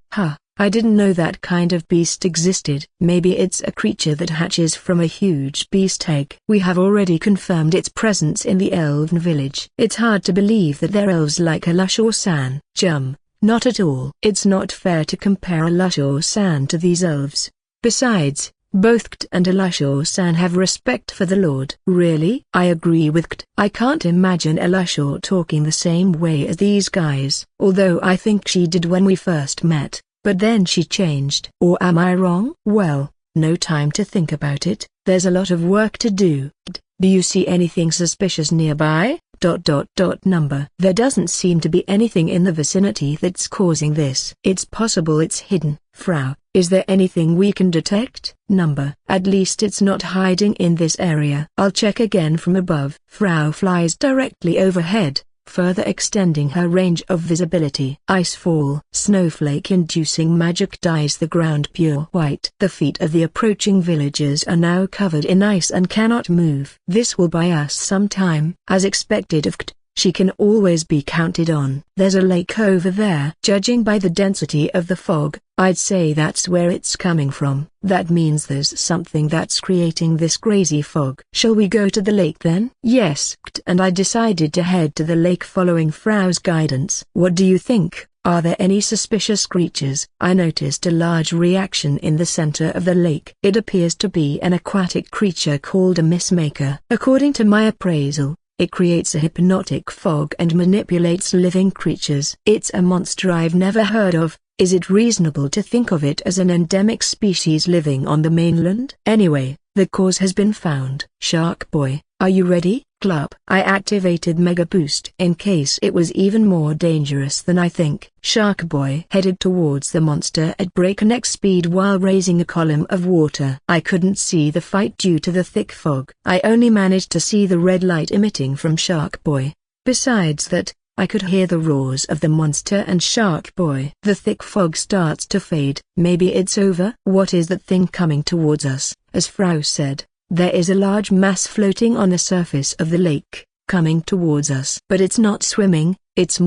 I didn't know that kind of beast existed. Maybe it's a creature that hatches from a huge beast egg. We have already confirmed its presence in the elven village. It's hard to believe that they're elves like Alush or San. Not at all. It's not fair to compare Alush or San to these elves. Besides, both Kt and Alush or San have respect for the Lord. Really? I agree with Kt. I can't imagine Alush or talking the same way as these guys. Although I think she did when we first met. But then she changed. Or am I wrong? Well, no time to think about it. There's a lot of work to do. Do you see anything suspicious nearby? Number. There doesn't seem to be anything in the vicinity that's causing this. It's possible it's hidden. Frau, is there anything we can detect? Number. At least it's not hiding in this area. I'll check again from above. Frau flies directly overhead, further extending her range of visibility. Icefall. Snowflake-inducing magic dyes the ground pure white. The feet of the approaching villagers are now covered in ice and cannot move. This will buy us some time. As expected of Kt, she can always be counted on. There's a lake over there. Judging by the density of the fog, I'd say that's where it's coming from. That means there's something that's creating this crazy fog. Shall we go to the lake then? Yes. Kt and I decided to head to the lake following Frau's guidance. What do you think? Are there any suspicious creatures? I noticed a large reaction in the center of the lake. It appears to be an aquatic creature called a mistmaker. According to my appraisal, it creates a hypnotic fog and manipulates living creatures. It's a monster I've never heard of. Is it reasonable to think of it as an endemic species living on the mainland? Anyway, the cause has been found. Shark Boy, are you ready? Club. I activated Mega Boost in case it was even more dangerous than I think. Shark Boy headed towards the monster at breakneck speed while raising a column of water. I couldn't see the fight due to the thick fog. I only managed to see the red light emitting from Shark Boy. Besides that, I could hear the roars of the monster and Shark Boy. The thick fog starts to fade. Maybe it's over. What is that thing coming towards us? As Frau said, there is a large mass floating on the surface of the lake, coming towards us. But it's not swimming, it's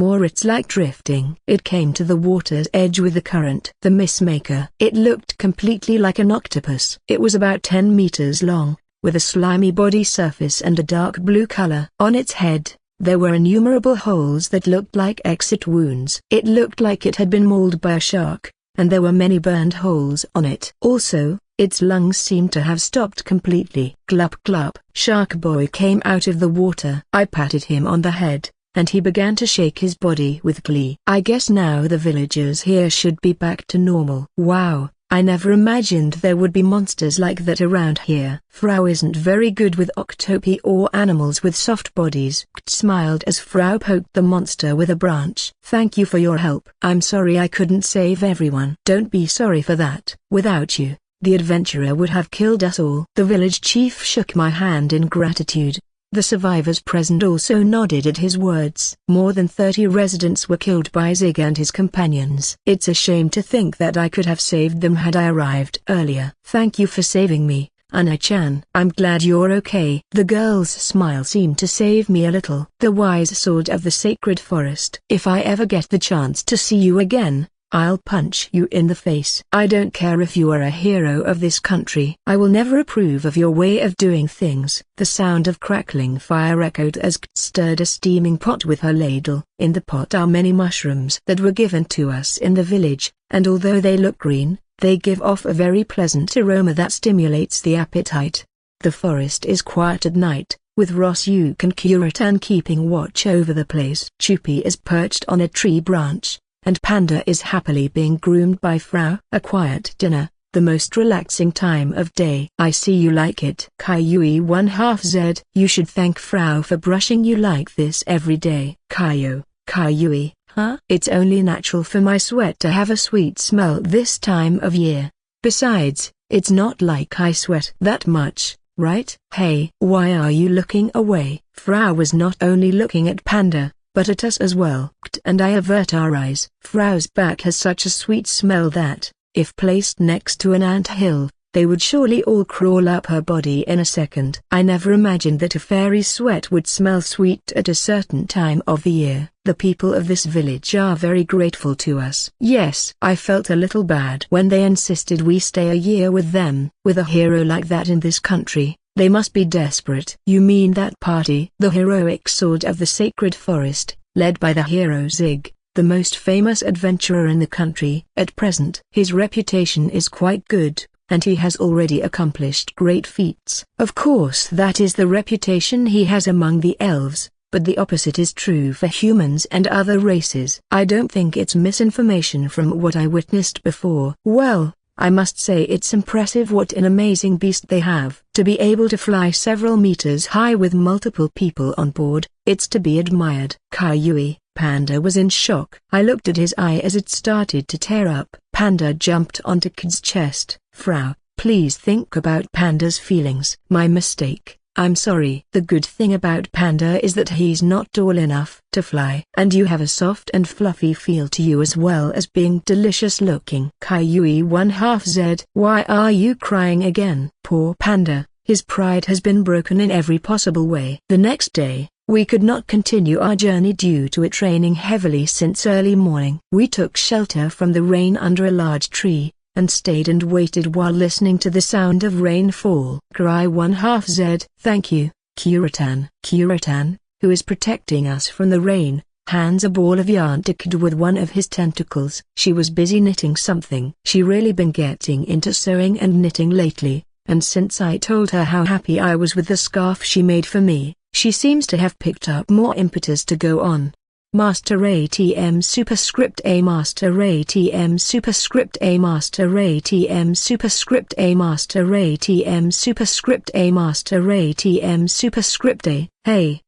like drifting. It came to the water's edge with the current. The mistmaker. It looked completely like an octopus. It was about 10 meters long, with a slimy body surface and a dark blue color. On its head, there were innumerable holes that looked like exit wounds. It looked like it had been mauled by a shark, and there were many burned holes on it. Also, its lungs seemed to have stopped completely. Glup glup. Shark Boy came out of the water. I patted him on the head, and he began to shake his body with glee. I guess now the villagers here should be back to normal. Wow, I never imagined there would be monsters like that around here. Frau isn't very good with octopi or animals with soft bodies. Kt smiled as Frau poked the monster with a branch. Thank you for your help. I'm sorry I couldn't save everyone. Don't be sorry for that. Without you, the adventurer would have killed us all. The village chief shook my hand in gratitude. The survivors present also nodded at his words. More than 30 residents were killed by Zig and his companions. It's a shame to think that I could have saved them had I arrived earlier. Thank you for saving me, Anna-chan. I'm glad you're okay. The girl's smile seemed to save me a little. The Wise Sword of the Sacred Forest. If I ever get the chance to see you again, I'll punch you in the face. I don't care if you are a hero of this country. I will never approve of your way of doing things. The sound of crackling fire echoed as Kt stirred a steaming pot with her ladle. In the pot are many mushrooms that were given to us in the village, and although they look green, They give off a very pleasant aroma that stimulates the appetite. The forest is quiet at night, with Rosyuk and Kuratan keeping watch over the place. Chupi is perched on a tree branch, and Panda is happily being groomed by Frau. A quiet dinner, the most relaxing time of day. I see you like it. Kaiyue 1/2 Z. You should thank Frau for brushing you like this every day. Kaiyue, huh? It's only natural for my sweat to have a sweet smell this time of year. Besides, it's not like I sweat that much, right? Hey, why are you looking away? Frau was not only looking at Panda, but at us as well. And I avert our eyes. Frau's back has such a sweet smell that, if placed next to an ant hill, they would surely all crawl up her body in a second. I never imagined that a fairy's sweat would smell sweet at a certain time of the year. The people of this village are very grateful to us. Yes, I felt a little bad when they insisted we stay a year with them. With a hero like that in this country, they must be desperate. You mean that party? The heroic sword of the sacred forest, led by the hero Zig, the most famous adventurer in the country. At present, his reputation is quite good, and he has already accomplished great feats. Of course, that is the reputation he has among the elves, but the opposite is true for humans and other races. I don't think it's misinformation from what I witnessed before. Well, I must say it's impressive what an amazing beast they have. To be able to fly several meters high with multiple people on board, it's to be admired. Kaiyue, Panda was in shock. I looked at his eye as it started to tear up. Panda jumped onto Kid's chest. Frau, please think about Panda's feelings. My mistake, I'm sorry. The good thing about Panda is that he's not tall enough to fly. And you have a soft and fluffy feel to you as well as being delicious looking. Kaiyue 1/2 Z. Why are you crying again? Poor Panda, his pride has been broken in every possible way. The next day, we could not continue our journey due to it raining heavily since early morning. We took shelter from the rain under a large tree, and stayed and waited while listening to the sound of rainfall. Cry 1/2 Z. Thank you, Kuratan. Kuratan, who is protecting us from the rain, hands a ball of yarn to Kid with one of his tentacles. She was busy knitting something. She really been getting into sewing and knitting lately, and since I told her how happy I was with the scarf she made for me, she seems to have picked up more impetus to go on. Master ATM superscript A Master ATM superscript A Master ATM superscript A Master ATM superscript A Master ATM superscript A. Hey,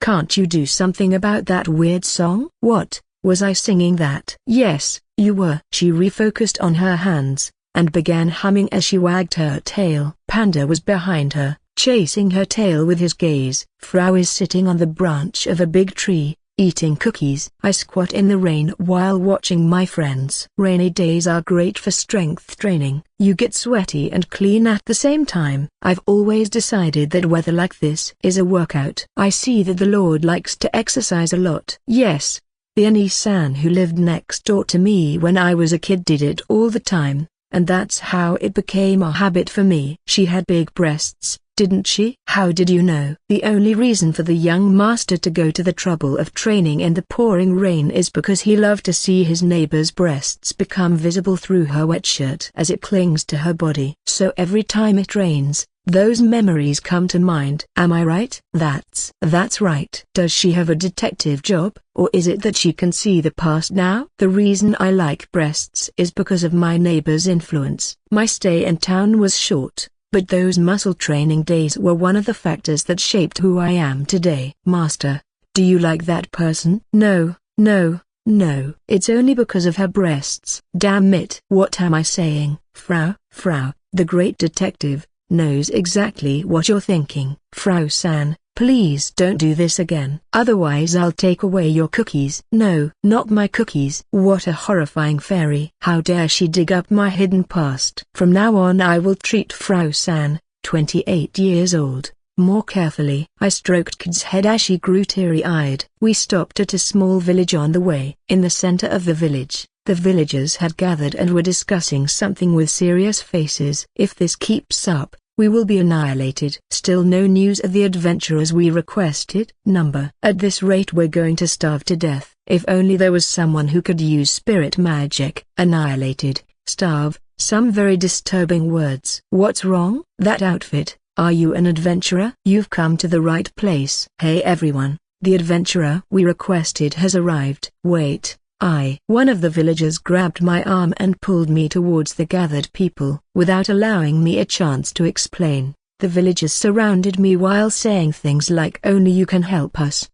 can't you do something about that weird song? What, was I singing that? Yes, you were. She refocused on her hands, and began humming as she wagged her tail. Panda was behind her, chasing her tail with his gaze. Frau is sitting on the branch of a big tree, eating cookies. I squat in the rain while watching my friends. Rainy days are great for strength training. You get sweaty and clean at the same time. I've always decided that weather like this is a workout. I see that the Lord likes to exercise a lot. Yes, the Annie-san who lived next door to me when I was a kid did it all the time, and that's how it became a habit for me. She had big breasts, didn't she? How did you know? The only reason for the young master to go to the trouble of training in the pouring rain is because he loved to see his neighbor's breasts become visible through her wet shirt as it clings to her body. So every time it rains, those memories come to mind. Am I right? That's right. Does she have a detective job, or is it that she can see the past now? The reason I like breasts is because of my neighbor's influence. My stay in town was short, but those muscle training days were one of the factors that shaped who I am today. Master, do you like that person? No, it's only because of her breasts. Damn it. What am I saying? Frau, the great detective, knows exactly what you're thinking. Frau-san, please don't do this again. Otherwise I'll take away your cookies. No, not my cookies. What a horrifying fairy. How dare she dig up my hidden past. From now on I will treat Frau-san, 28 years old, more carefully. I stroked Kid's head as she grew teary-eyed. We stopped at a small village on the way. In the center of the village, the villagers had gathered and were discussing something with serious faces. If this keeps up, we will be annihilated. Still no news of the adventurers we requested. At this rate we're going to starve to death. If only there was someone who could use spirit magic. Annihilated, starve, some very disturbing words. What's wrong? That outfit, are you an adventurer? You've come to the right place. Hey everyone, the adventurer we requested has arrived. Wait. One of the villagers grabbed my arm and pulled me towards the gathered people. Without allowing me a chance to explain, the villagers surrounded me while saying things like only you can help us.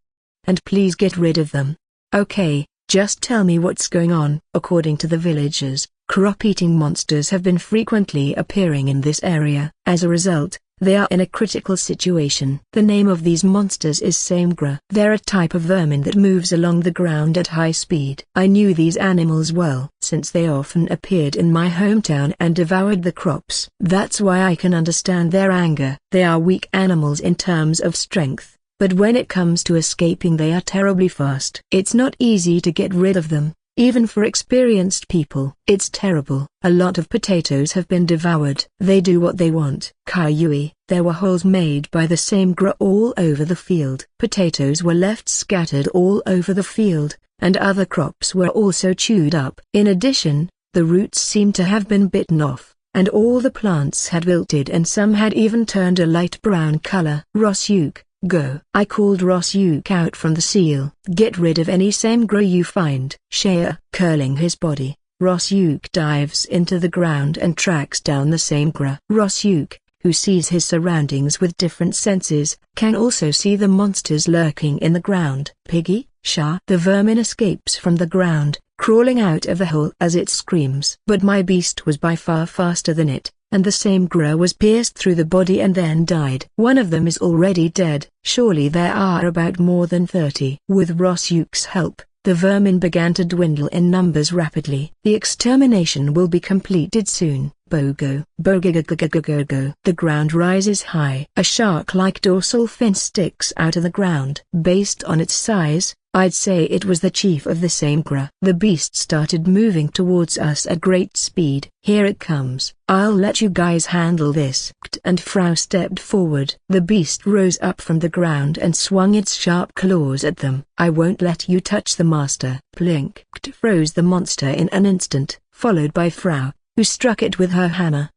And please get rid of them. Okay, just tell me what's going on. According to the villagers, crop-eating monsters have been frequently appearing in this area. As a result, they are in a critical situation. The name of these monsters is Samegra. They're a type of vermin that moves along the ground at high speed. I knew these animals well, since they often appeared in my hometown and devoured the crops. That's why I can understand their anger. They are weak animals in terms of strength, but when it comes to escaping they are terribly fast. It's not easy to get rid of them, even for experienced people. It's terrible. A lot of potatoes have been devoured. They do what they want. Kaiyui, there were holes made by the Samegra all over the field. Potatoes were left scattered all over the field, and other crops were also chewed up. In addition, the roots seemed to have been bitten off, and all the plants had wilted and some had even turned a light brown color. Rosyuk, go. I called Rosyuk out from the seal. Get rid of any Samegra you find. Shea, curling his body, Rosyuk dives into the ground and tracks down the Samegra. Rosyuk, who sees his surroundings with different senses, can also see the monsters lurking in the ground. Piggy, Sha. The vermin escapes from the ground, crawling out of the hole as it screams. But my beast was by far faster than it, and the Samegra was pierced through the body and then died. One of them is already dead. Surely there are about more than 30. With Rosyuk's help, the vermin began to dwindle in numbers rapidly. The extermination will be completed soon. Bogo. Bogogogogogogo. The ground rises high. A shark-like dorsal fin sticks out of the ground. Based on its size, I'd say it was the chief of the Samegra. The beast started moving towards us at great speed. Here it comes. I'll let you guys handle this. And Frau stepped forward. The beast rose up from the ground and swung its sharp claws at them. I won't let you touch the master. Plink froze the monster in an instant, followed by Frau, who struck it with her hammer.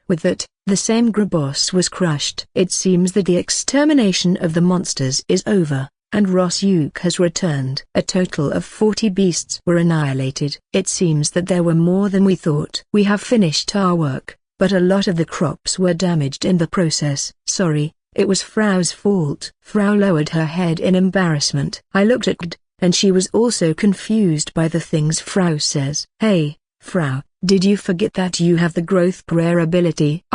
With that, the Samegra boss was crushed. It seems that the extermination of the monsters is over, and Rosyuk has returned. A total of 40 beasts were annihilated. It seems that there were more than we thought. We have finished our work, but a lot of the crops were damaged in the process. Sorry, it was Frau's fault. Frau lowered her head in embarrassment. I looked at Gd, and she was also confused by the things Frau says. Hey, Frau, did you forget that you have the growth prayer ability?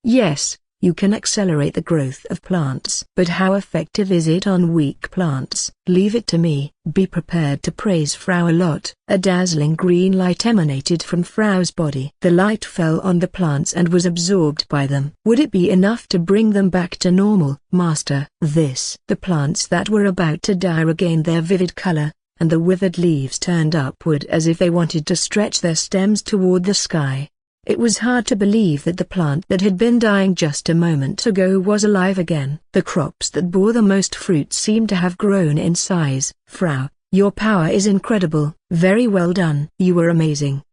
Yes, you can accelerate the growth of plants. But how effective is it on weak plants? Leave it to me. Be prepared to praise Frau a lot. A dazzling green light emanated from Frau's body. The light fell on the plants and was absorbed by them. Would it be enough to bring them back to normal, Master? The plants that were about to die regained their vivid color, and the withered leaves turned upward as if they wanted to stretch their stems toward the sky. It was hard to believe that the plant that had been dying just a moment ago was alive again. The crops that bore the most fruit seemed to have grown in size. Frau, your power is incredible. Very well done. You were amazing.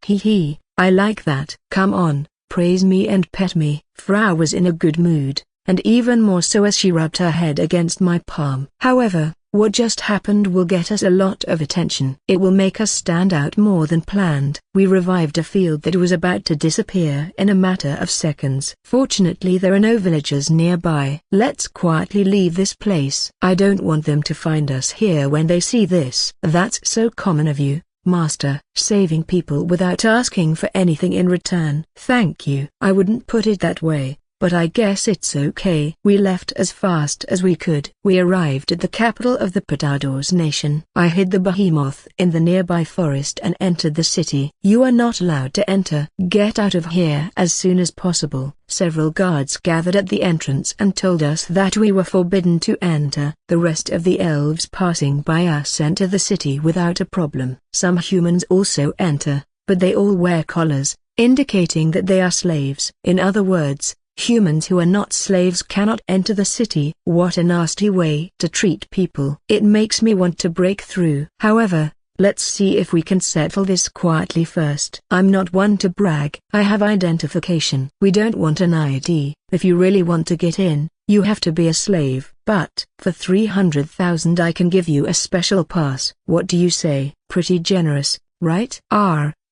I like that. Come on, praise me and pet me. Frau was in a good mood, and even more so as she rubbed her head against my palm. However, what just happened will get us a lot of attention. It will make us stand out more than planned. We revived a field that was about to disappear in a matter of seconds. Fortunately there are no villagers nearby. Let's quietly leave this place. I don't want them to find us here when they see this. That's so common of you, Master. Saving people without asking for anything in return. Thank you. I wouldn't put it that way, but I guess it's okay. We left as fast as we could. We arrived at the capital of the Potatoes Nation. I hid the behemoth in the nearby forest and entered the city. You are not allowed to enter. Get out of here as soon as possible. Several guards gathered at the entrance and told us that we were forbidden to enter. The rest of the elves passing by us enter the city without a problem. Some humans also enter, but they all wear collars, indicating that they are slaves. In other words, humans who are not slaves cannot enter the city. What a nasty way to treat people. It makes me want to break through. However, Let's see if we can settle this quietly first. I'm not one to brag. I have identification. We don't want an ID. If you really want to get in, you have to be a slave. But, for 300,000 I can give you a special pass. What do you say? Pretty generous, right?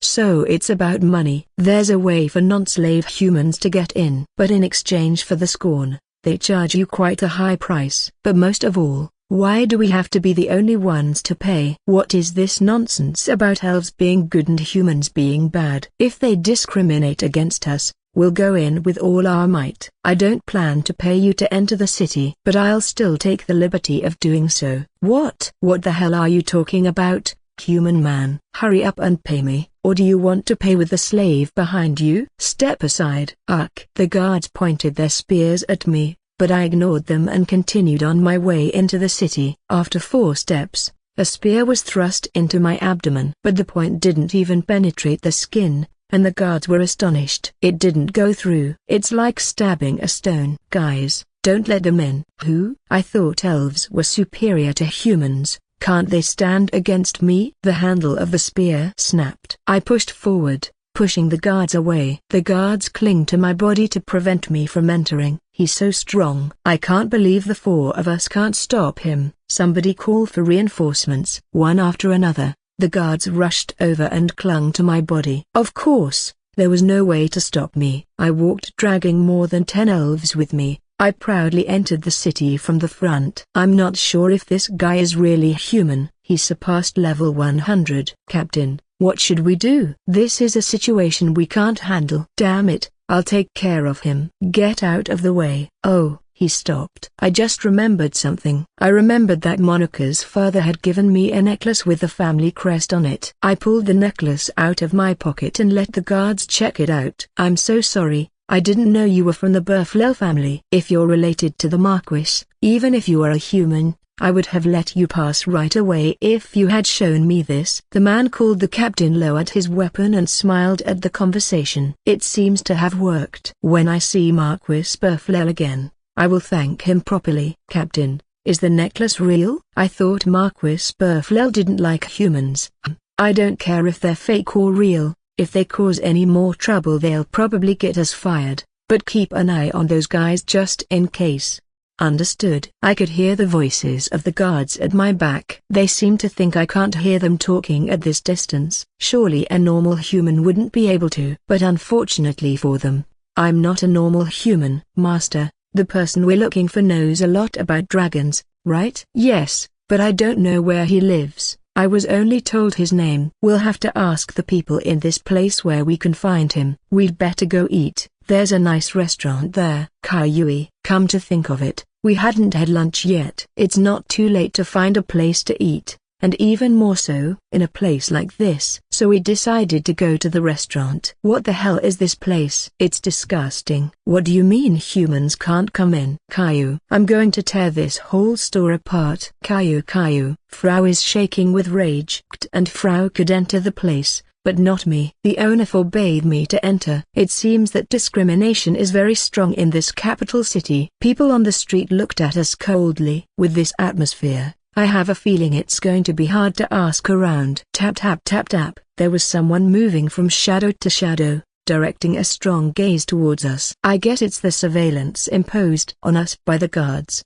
So it's about money. There's a way for non-slave humans to get in. But in exchange for the scorn, they charge you quite a high price. But most of all, why do we have to be the only ones to pay? What is this nonsense about elves being good and humans being bad? If they discriminate against us, we'll go in with all our might. I don't plan to pay you to enter the city, but I'll still take the liberty of doing so. What the hell are you talking about, human man? Hurry up and pay me, or do you want to pay with the slave behind you? Step aside. The guards pointed their spears at me, but I ignored them and continued on my way into the city. After 4 steps, a spear was thrust into my abdomen. But the point didn't even penetrate the skin, and the guards were astonished. It didn't go through. It's like stabbing a stone. Guys, don't let them in. Who? I thought elves were superior to humans. Can't they stand against me? The handle of the spear snapped. I pushed forward, pushing the guards away. The guards cling to my body to prevent me from entering. He's so strong. I can't believe the 4 of us can't stop him. Somebody call for reinforcements. One after another, the guards rushed over and clung to my body. Of course, there was no way to stop me. I walked dragging more than 10 elves with me. I proudly entered the city from the front. I'm not sure if this guy is really human. He surpassed level 100. Captain, what should we do? This is a situation we can't handle. Damn it. I'll take care of him. Get out of the way. Oh, he stopped. I just remembered something. I remembered that Monica's father had given me a necklace with the family crest on it. I pulled the necklace out of my pocket and let the guards check it out. I'm so sorry, I didn't know you were from the Burflel family. If you're related to the Marquis, even if you are a human, I would have let you pass right away if you had shown me this. The man called the captain lowered his weapon and smiled at the conversation. It seems to have worked. When I see Marquis Burflel again, I will thank him properly. Captain, is the necklace real? I thought Marquis Burflel didn't like humans. I don't care if they're fake or real. If they cause any more trouble they'll probably get us fired. But keep an eye on those guys just in case. Understood. I could hear the voices of the guards at my back. They seem to think I can't hear them talking at this distance. Surely a normal human wouldn't be able to. But unfortunately for them, I'm not a normal human. Master, the person we're looking for knows a lot about dragons, right? Yes, but I don't know where he lives. I was only told his name. We'll have to ask the people in this place where we can find him. We'd better go eat. There's a nice restaurant there. Kaiui. Come to think of it, we hadn't had lunch yet. It's not too late to find a place to eat, and even more so, in a place like this. So we decided to go to the restaurant. What the hell is this place? It's disgusting. What do you mean humans can't come in? Caillou, I'm going to tear this whole store apart. Caillou. Frau is shaking with rage. And Frau could enter the place, but not me. The owner forbade me to enter. It seems that discrimination is very strong in this capital city. People on the street looked at us coldly. With this atmosphere, I have a feeling it's going to be hard to ask around. Tap tap tap tap. There was someone moving from shadow to shadow, directing a strong gaze towards us. I guess it's the surveillance imposed on us by the guards.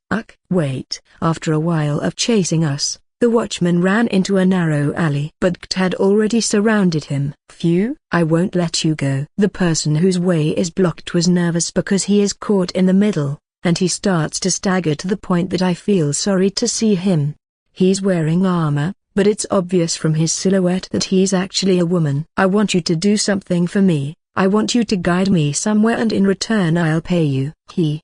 Wait. After a while of chasing us, the watchman ran into a narrow alley. But Kt had already surrounded him. Phew, I won't let you go. The person whose way is blocked was nervous because he is caught in the middle, and he starts to stagger to the point that I feel sorry to see him. He's wearing armor, but it's obvious from his silhouette that he's actually a woman. I want you to do something for me. I want you to guide me somewhere and in return I'll pay you.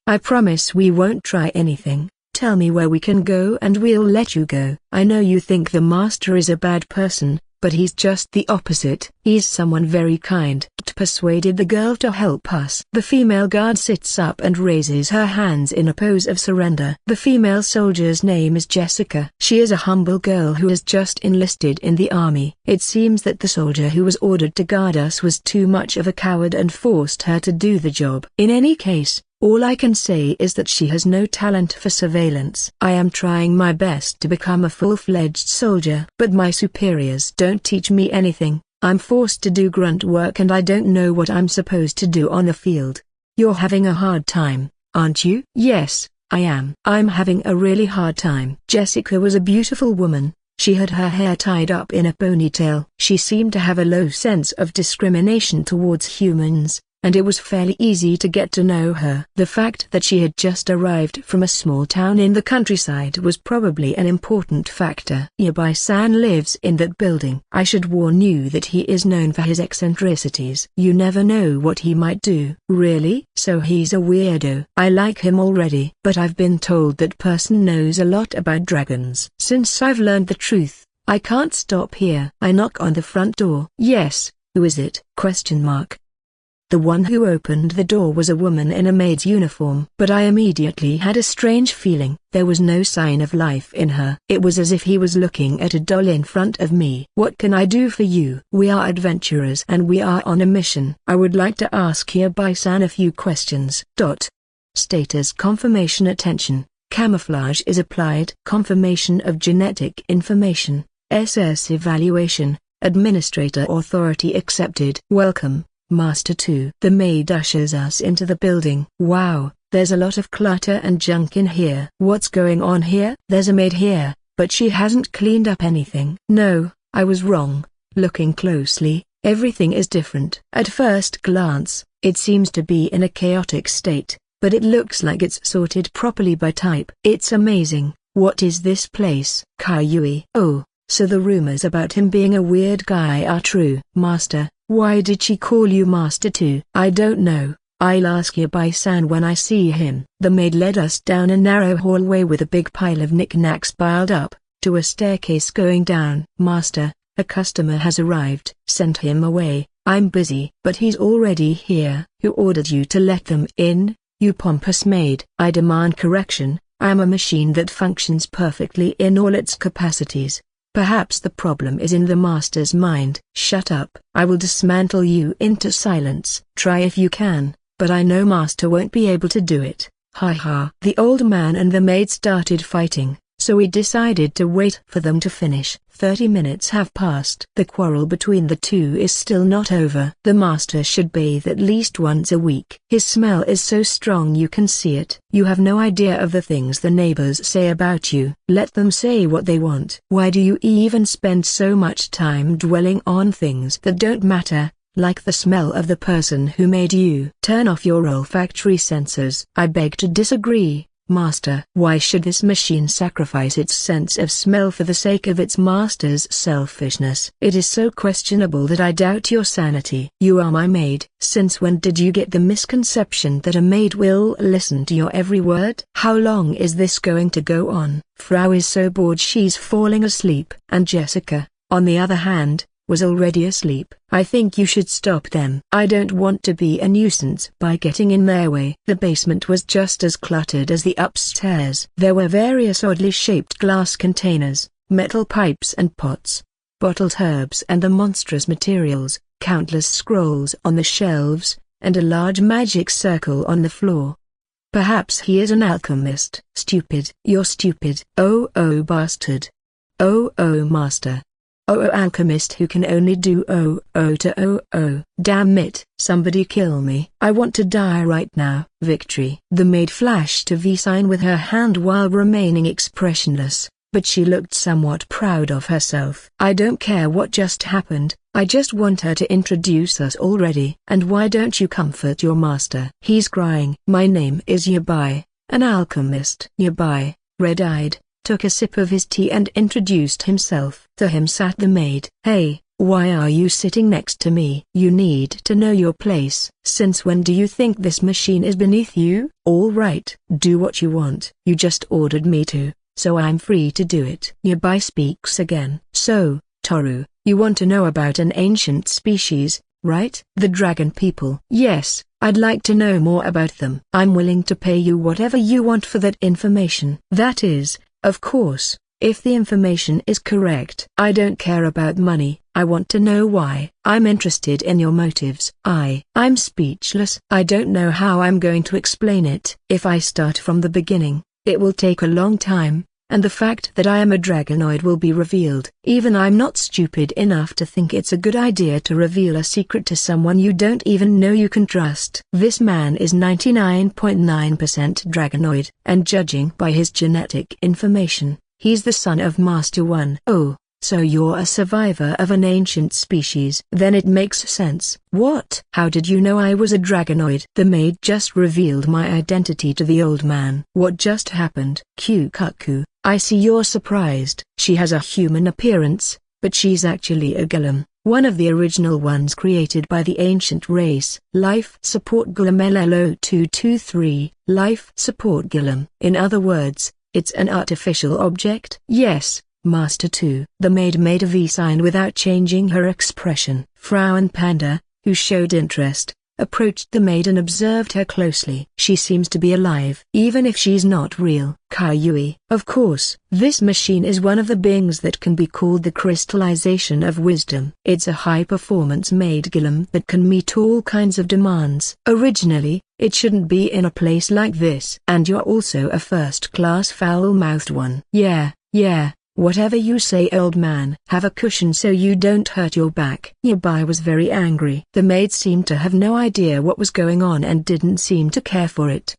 I promise we won't try anything. Tell me where we can go and we'll let you go. I know you think the master is a bad person, but he's just the opposite. He's someone very kind. Persuaded the girl to help us. The female guard sits up and raises her hands in a pose of surrender. The female soldier's name is Jessica. She is a humble girl who has just enlisted in the army. It seems that the soldier who was ordered to guard us was too much of a coward and forced her to do the job. In any case, All I can say is that she has no talent for surveillance. I am trying my best to become a full-fledged soldier, but my superiors don't teach me anything. I'm forced to do grunt work and I don't know what I'm supposed to do on the field. You're having a hard time, aren't you? Yes, I am. I'm having a really hard time. Jessica was a beautiful woman. She had her hair tied up in a ponytail. She seemed to have a low sense of discrimination towards humans, and it was fairly easy to get to know her. The fact that she had just arrived from a small town in the countryside was probably an important factor. Yabai-san lives in that building. I should warn you that he is known for his eccentricities. You never know what he might do. Really? So he's a weirdo. I like him already. But I've been told that person knows a lot about dragons. Since I've learned the truth, I can't stop here. I knock on the front door. Yes, who is it? Question mark. The one who opened the door was a woman in a maid's uniform. But I immediately had a strange feeling. There was no sign of life in her. It was as if he was looking at a doll in front of me. What can I do for you? We are adventurers and we are on a mission. I would like to ask Yabai-san a few questions. Status confirmation. Attention. Camouflage is applied. Confirmation of genetic information. SS evaluation. Administrator authority accepted. Welcome, Master 2. The maid ushers us into the building. Wow, there's a lot of clutter and junk in here. What's going on here? There's a maid here, but she hasn't cleaned up anything. No, I was wrong. Looking closely, everything is different. At first glance, it seems to be in a chaotic state, but it looks like it's sorted properly by type. It's amazing. What is this place? Kaiyui. Oh, so the rumors about him being a weird guy are true. Master, why did she call you Master 2? I don't know. I'll ask Yabai-san when I see him. The maid led us down a narrow hallway with a big pile of knickknacks piled up, to a staircase going down. Master, a customer has arrived. Send him away, I'm busy. But he's already here. Who ordered you to let them in, you pompous maid? I demand correction. I am a machine that functions perfectly in all its capacities. Perhaps the problem is in the master's mind. Shut up. I will dismantle you into silence. Try if you can, but I know master won't be able to do it. Ha ha. The old man and the maid started fighting, so we decided to wait for them to finish. 30 minutes have passed. The quarrel between the two is still not over. The master should bathe at least once a week. His smell is so strong you can see it. You have no idea of the things the neighbors say about you. Let them say what they want. Why do you even spend so much time dwelling on things that don't matter, like the smell of the person who made you? Turn off your olfactory sensors. I beg to disagree. Master, why should this machine sacrifice its sense of smell for the sake of its master's selfishness? It is so questionable that I doubt your sanity. You are my maid. Since when did you get the misconception that a maid will listen to your every word? How long is this going to go on? Frau is so bored she's falling asleep. And Jessica, on the other hand, was already asleep. I think you should stop them. I don't want to be a nuisance by getting in their way. The basement was just as cluttered as the upstairs. There were various oddly shaped glass containers, metal pipes and pots, bottled herbs and the monstrous materials, countless scrolls on the shelves, and a large magic circle on the floor. Perhaps he is an alchemist. Stupid. You're stupid. Oh bastard. Oh master. Oh alchemist who can only do to damn it. Somebody kill me. I want to die right now. Victory. The maid flashed a V sign with her hand while remaining expressionless, but she looked somewhat proud of herself. I don't care what just happened, I just want her to introduce us already. And why don't you comfort your master? He's crying. My name is Yabai, an alchemist. Yabai, red-eyed, took a sip of his tea and introduced himself. To him sat the maid. Hey, why are you sitting next to me? You need to know your place. Since when do you think this machine is beneath you? All right, do what you want. You just ordered me to, so I'm free to do it. Yabai speaks again. So, Toru, you want to know about an ancient species, right? The dragon people. Yes, I'd like to know more about them. I'm willing to pay you whatever you want for that information. That is, of course, If the information is correct. I don't care about money, I want to know why. I'm interested in your motives. I'm speechless. I don't know how I'm going to explain it. If I start from the beginning, it will take a long time, and the fact that I am a dragonoid will be revealed. Even I'm not stupid enough to think it's a good idea to reveal a secret to someone you don't even know you can trust. This man is 99.9% dragonoid, and judging by his genetic information, he's the son of Master One. Oh, so you're a survivor of an ancient species. Then it makes sense. What? How did you know I was a dragonoid? The maid just revealed my identity to the old man. What just happened? Kukaku, I see you're surprised. She has a human appearance, but she's actually a golem, one of the original ones created by the ancient race. Life Support Golem LLO223, Life Support Golem. In other words, it's an artificial object? Yes, Master 2. The maid made a V sign without changing her expression. Frau Panda, who showed interest, approached the maid and observed her closely. She seems to be alive, even if she's not real. Kaiyui. Of course, this machine is one of the beings that can be called the crystallization of wisdom. It's a high-performance maid golem that can meet all kinds of demands. Originally, it shouldn't be in a place like this. And you're also a first-class foul-mouthed one. Yeah. Whatever you say, old man. Have a cushion so you don't hurt your back. Yabai was very angry. The maid seemed to have no idea what was going on and didn't seem to care for it.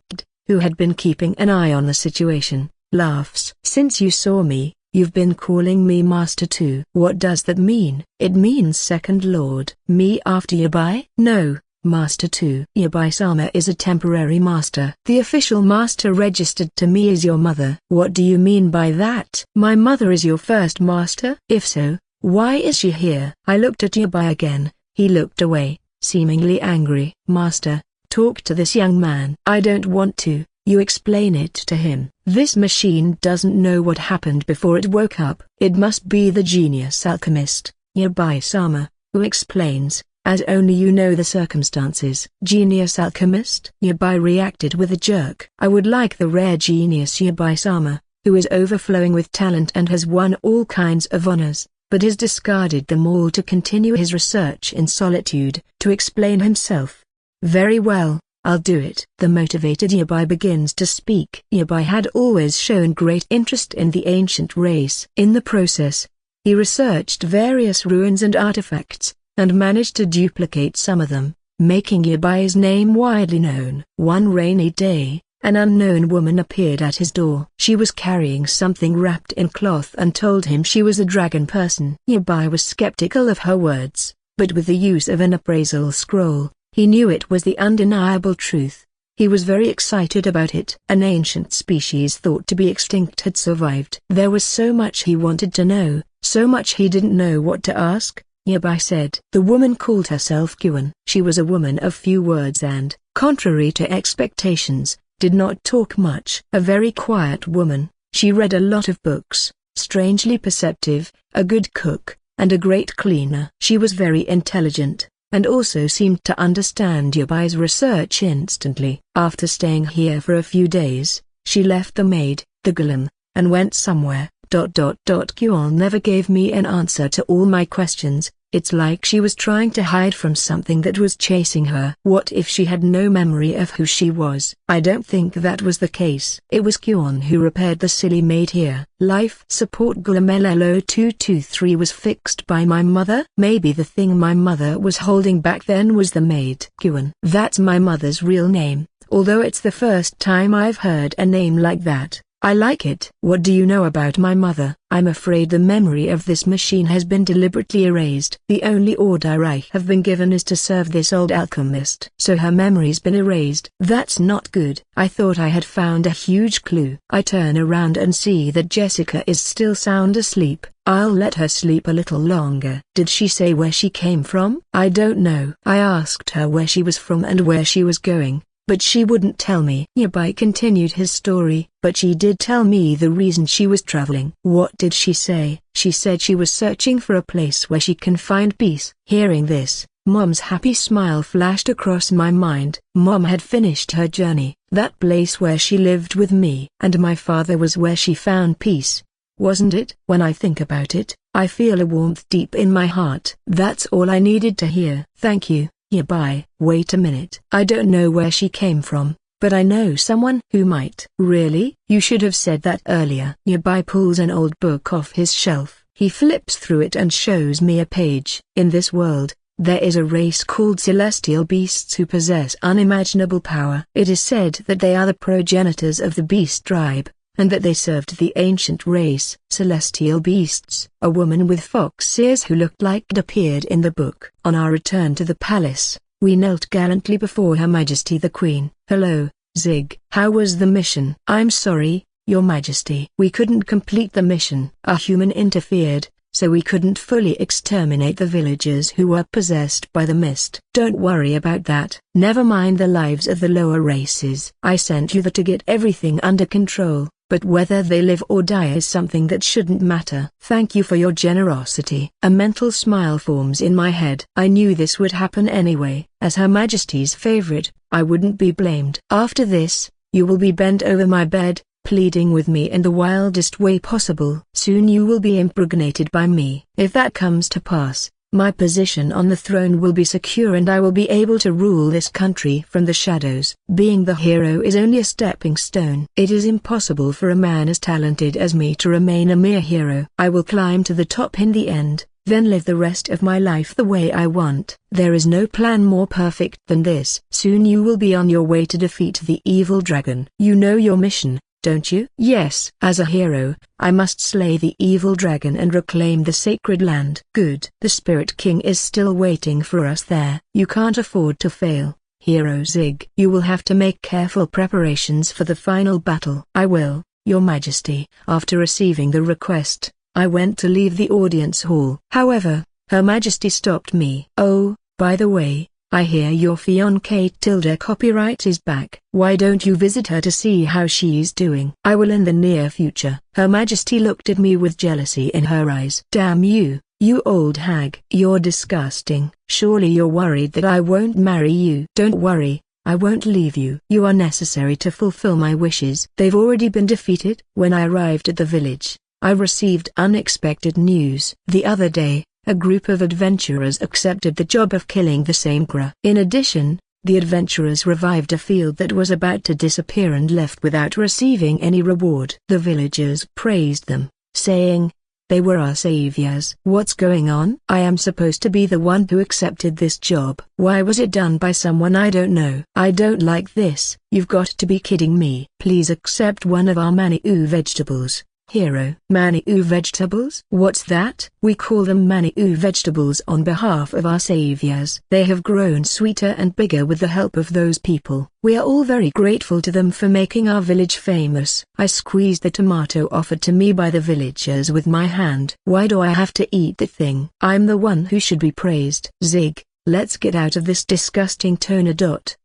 Who had been keeping an eye on the situation, laughs. Since you saw me, you've been calling me Master 2. What does that mean? It means Second Lord. Me after Yabai? No. Master 2. Yabai-sama is a temporary master. The official master registered to me is your mother. What do you mean by that? My mother is your first master? If so, why is she here? I looked at Yabai again. He looked away, seemingly angry. Master, talk to this young man. I don't want to. You explain it to him. This machine doesn't know what happened before it woke up. It must be the genius alchemist, Yabai-sama, who explains, as only you know the circumstances. Genius alchemist? Yabai reacted with a jerk. I would like the rare genius Yabai-sama, who is overflowing with talent and has won all kinds of honors, but has discarded them all to continue his research in solitude, to explain himself. Very well, I'll do it. The motivated Yabai begins to speak. Yabai had always shown great interest in the ancient race. In the process, he researched various ruins and artifacts, and managed to duplicate some of them, making Yabai's name widely known. One rainy day, an unknown woman appeared at his door. She was carrying something wrapped in cloth and told him she was a dragon person. Yabai was skeptical of her words, but with the use of an appraisal scroll, he knew it was the undeniable truth. He was very excited about it. An ancient species thought to be extinct had survived. There was so much he wanted to know, so much he didn't know what to ask. Yabai said. The woman called herself Kuan. She was a woman of few words and, contrary to expectations, did not talk much. A very quiet woman, she read a lot of books, strangely perceptive, a good cook, and a great cleaner. She was very intelligent, and also seemed to understand Yabai's research instantly. After staying here for a few days, she left the maid, the golem, and went somewhere. Kuan never gave me an answer to all my questions. It's like she was trying to hide from something that was chasing her. What if she had no memory of who she was? I don't think that was the case. It was Kuan who repaired the silly maid here. Life Support Golem LLO223 was fixed by my mother? Maybe the thing my mother was holding back then was the maid. Kuan. That's my mother's real name, although it's the first time I've heard a name like that. I like it. What do you know about my mother? I'm afraid the memory of this machine has been deliberately erased. The only order I have been given is to serve this old alchemist. So her memory's been erased. That's not good. I thought I had found a huge clue. I turn around and see that Jessica is still sound asleep. I'll let her sleep a little longer. Did she say where she came from? I don't know. I asked her where she was from and where she was going, but she wouldn't tell me. Yabai continued his story, but she did tell me the reason she was traveling. What did she say? She said she was searching for a place where she can find peace. Hearing this, Mom's happy smile flashed across my mind. Mom had finished her journey, that place where she lived with me. And my father was where she found peace. wasn't it? When I think about it, I feel a warmth deep in my heart. That's all I needed to hear. Thank you. Yeah, bye. Wait a minute. I don't know where she came from, but I know someone who might. Really? You should have said that earlier. Yabai pulls an old book off his shelf. He flips through it and shows me a page. In this world, there is a race called celestial beasts who possess unimaginable power. It is said that they are the progenitors of the beast tribe, and that they served the ancient race. Celestial beasts. A woman with fox ears who looked like it appeared in the book. On our return to the palace, we knelt gallantly before Her Majesty the Queen. Hello, Zig. How was the mission? I'm sorry, Your Majesty. We couldn't complete the mission. A human interfered, so we couldn't fully exterminate the villagers who were possessed by the mist. Don't worry about that. Never mind the lives of the lower races. I sent you there to get everything under control, but whether they live or die is something that shouldn't matter. Thank you for your generosity. A mental smile forms in my head. I knew this would happen anyway. As Her Majesty's favorite, I wouldn't be blamed. After this, you will be bent over my bed, pleading with me in the wildest way possible. Soon you will be impregnated by me. If that comes to pass, my position on the throne will be secure and I will be able to rule this country from the shadows. Being the hero is only a stepping stone. It is impossible for a man as talented as me to remain a mere hero. I will climb to the top in the end, then live the rest of my life the way I want. There is no plan more perfect than this. Soon you will be on your way to defeat the evil dragon. You know your mission, don't you? Yes. As a hero, I must slay the evil dragon and reclaim the sacred land. Good. The Spirit King is still waiting for us there. You can't afford to fail, Hero Zig. You will have to make careful preparations for the final battle. I will, Your Majesty. After receiving the request, I went to leave the audience hall. However, Her Majesty stopped me. Oh, by the way, I hear your fiancée Tilda Copyright is back. Why don't you visit her to see how she's doing? I will in the near future. Her Majesty looked at me with jealousy in her eyes. Damn you, you old hag. You're disgusting. Surely you're worried that I won't marry you. Don't worry, I won't leave you. You are necessary to fulfill my wishes. They've already been defeated. When I arrived at the village, I received unexpected news. The other day, a group of adventurers accepted the job of killing the Samgra. In addition, the adventurers revived a field that was about to disappear and left without receiving any reward. The villagers praised them, saying, they were our saviors. What's going on? I am supposed to be the one who accepted this job. Why was it done by someone I don't know? I don't like this. You've got to be kidding me. Please accept one of our maniou vegetables. Hero. Maniou vegetables? What's that? We call them maniou vegetables on behalf of our saviors. They have grown sweeter and bigger with the help of those people. We are all very grateful to them for making our village famous. I squeezed the tomato offered to me by the villagers with my hand. Why do I have to eat the thing? I'm the one who should be praised. Zig, let's get out of this disgusting toner.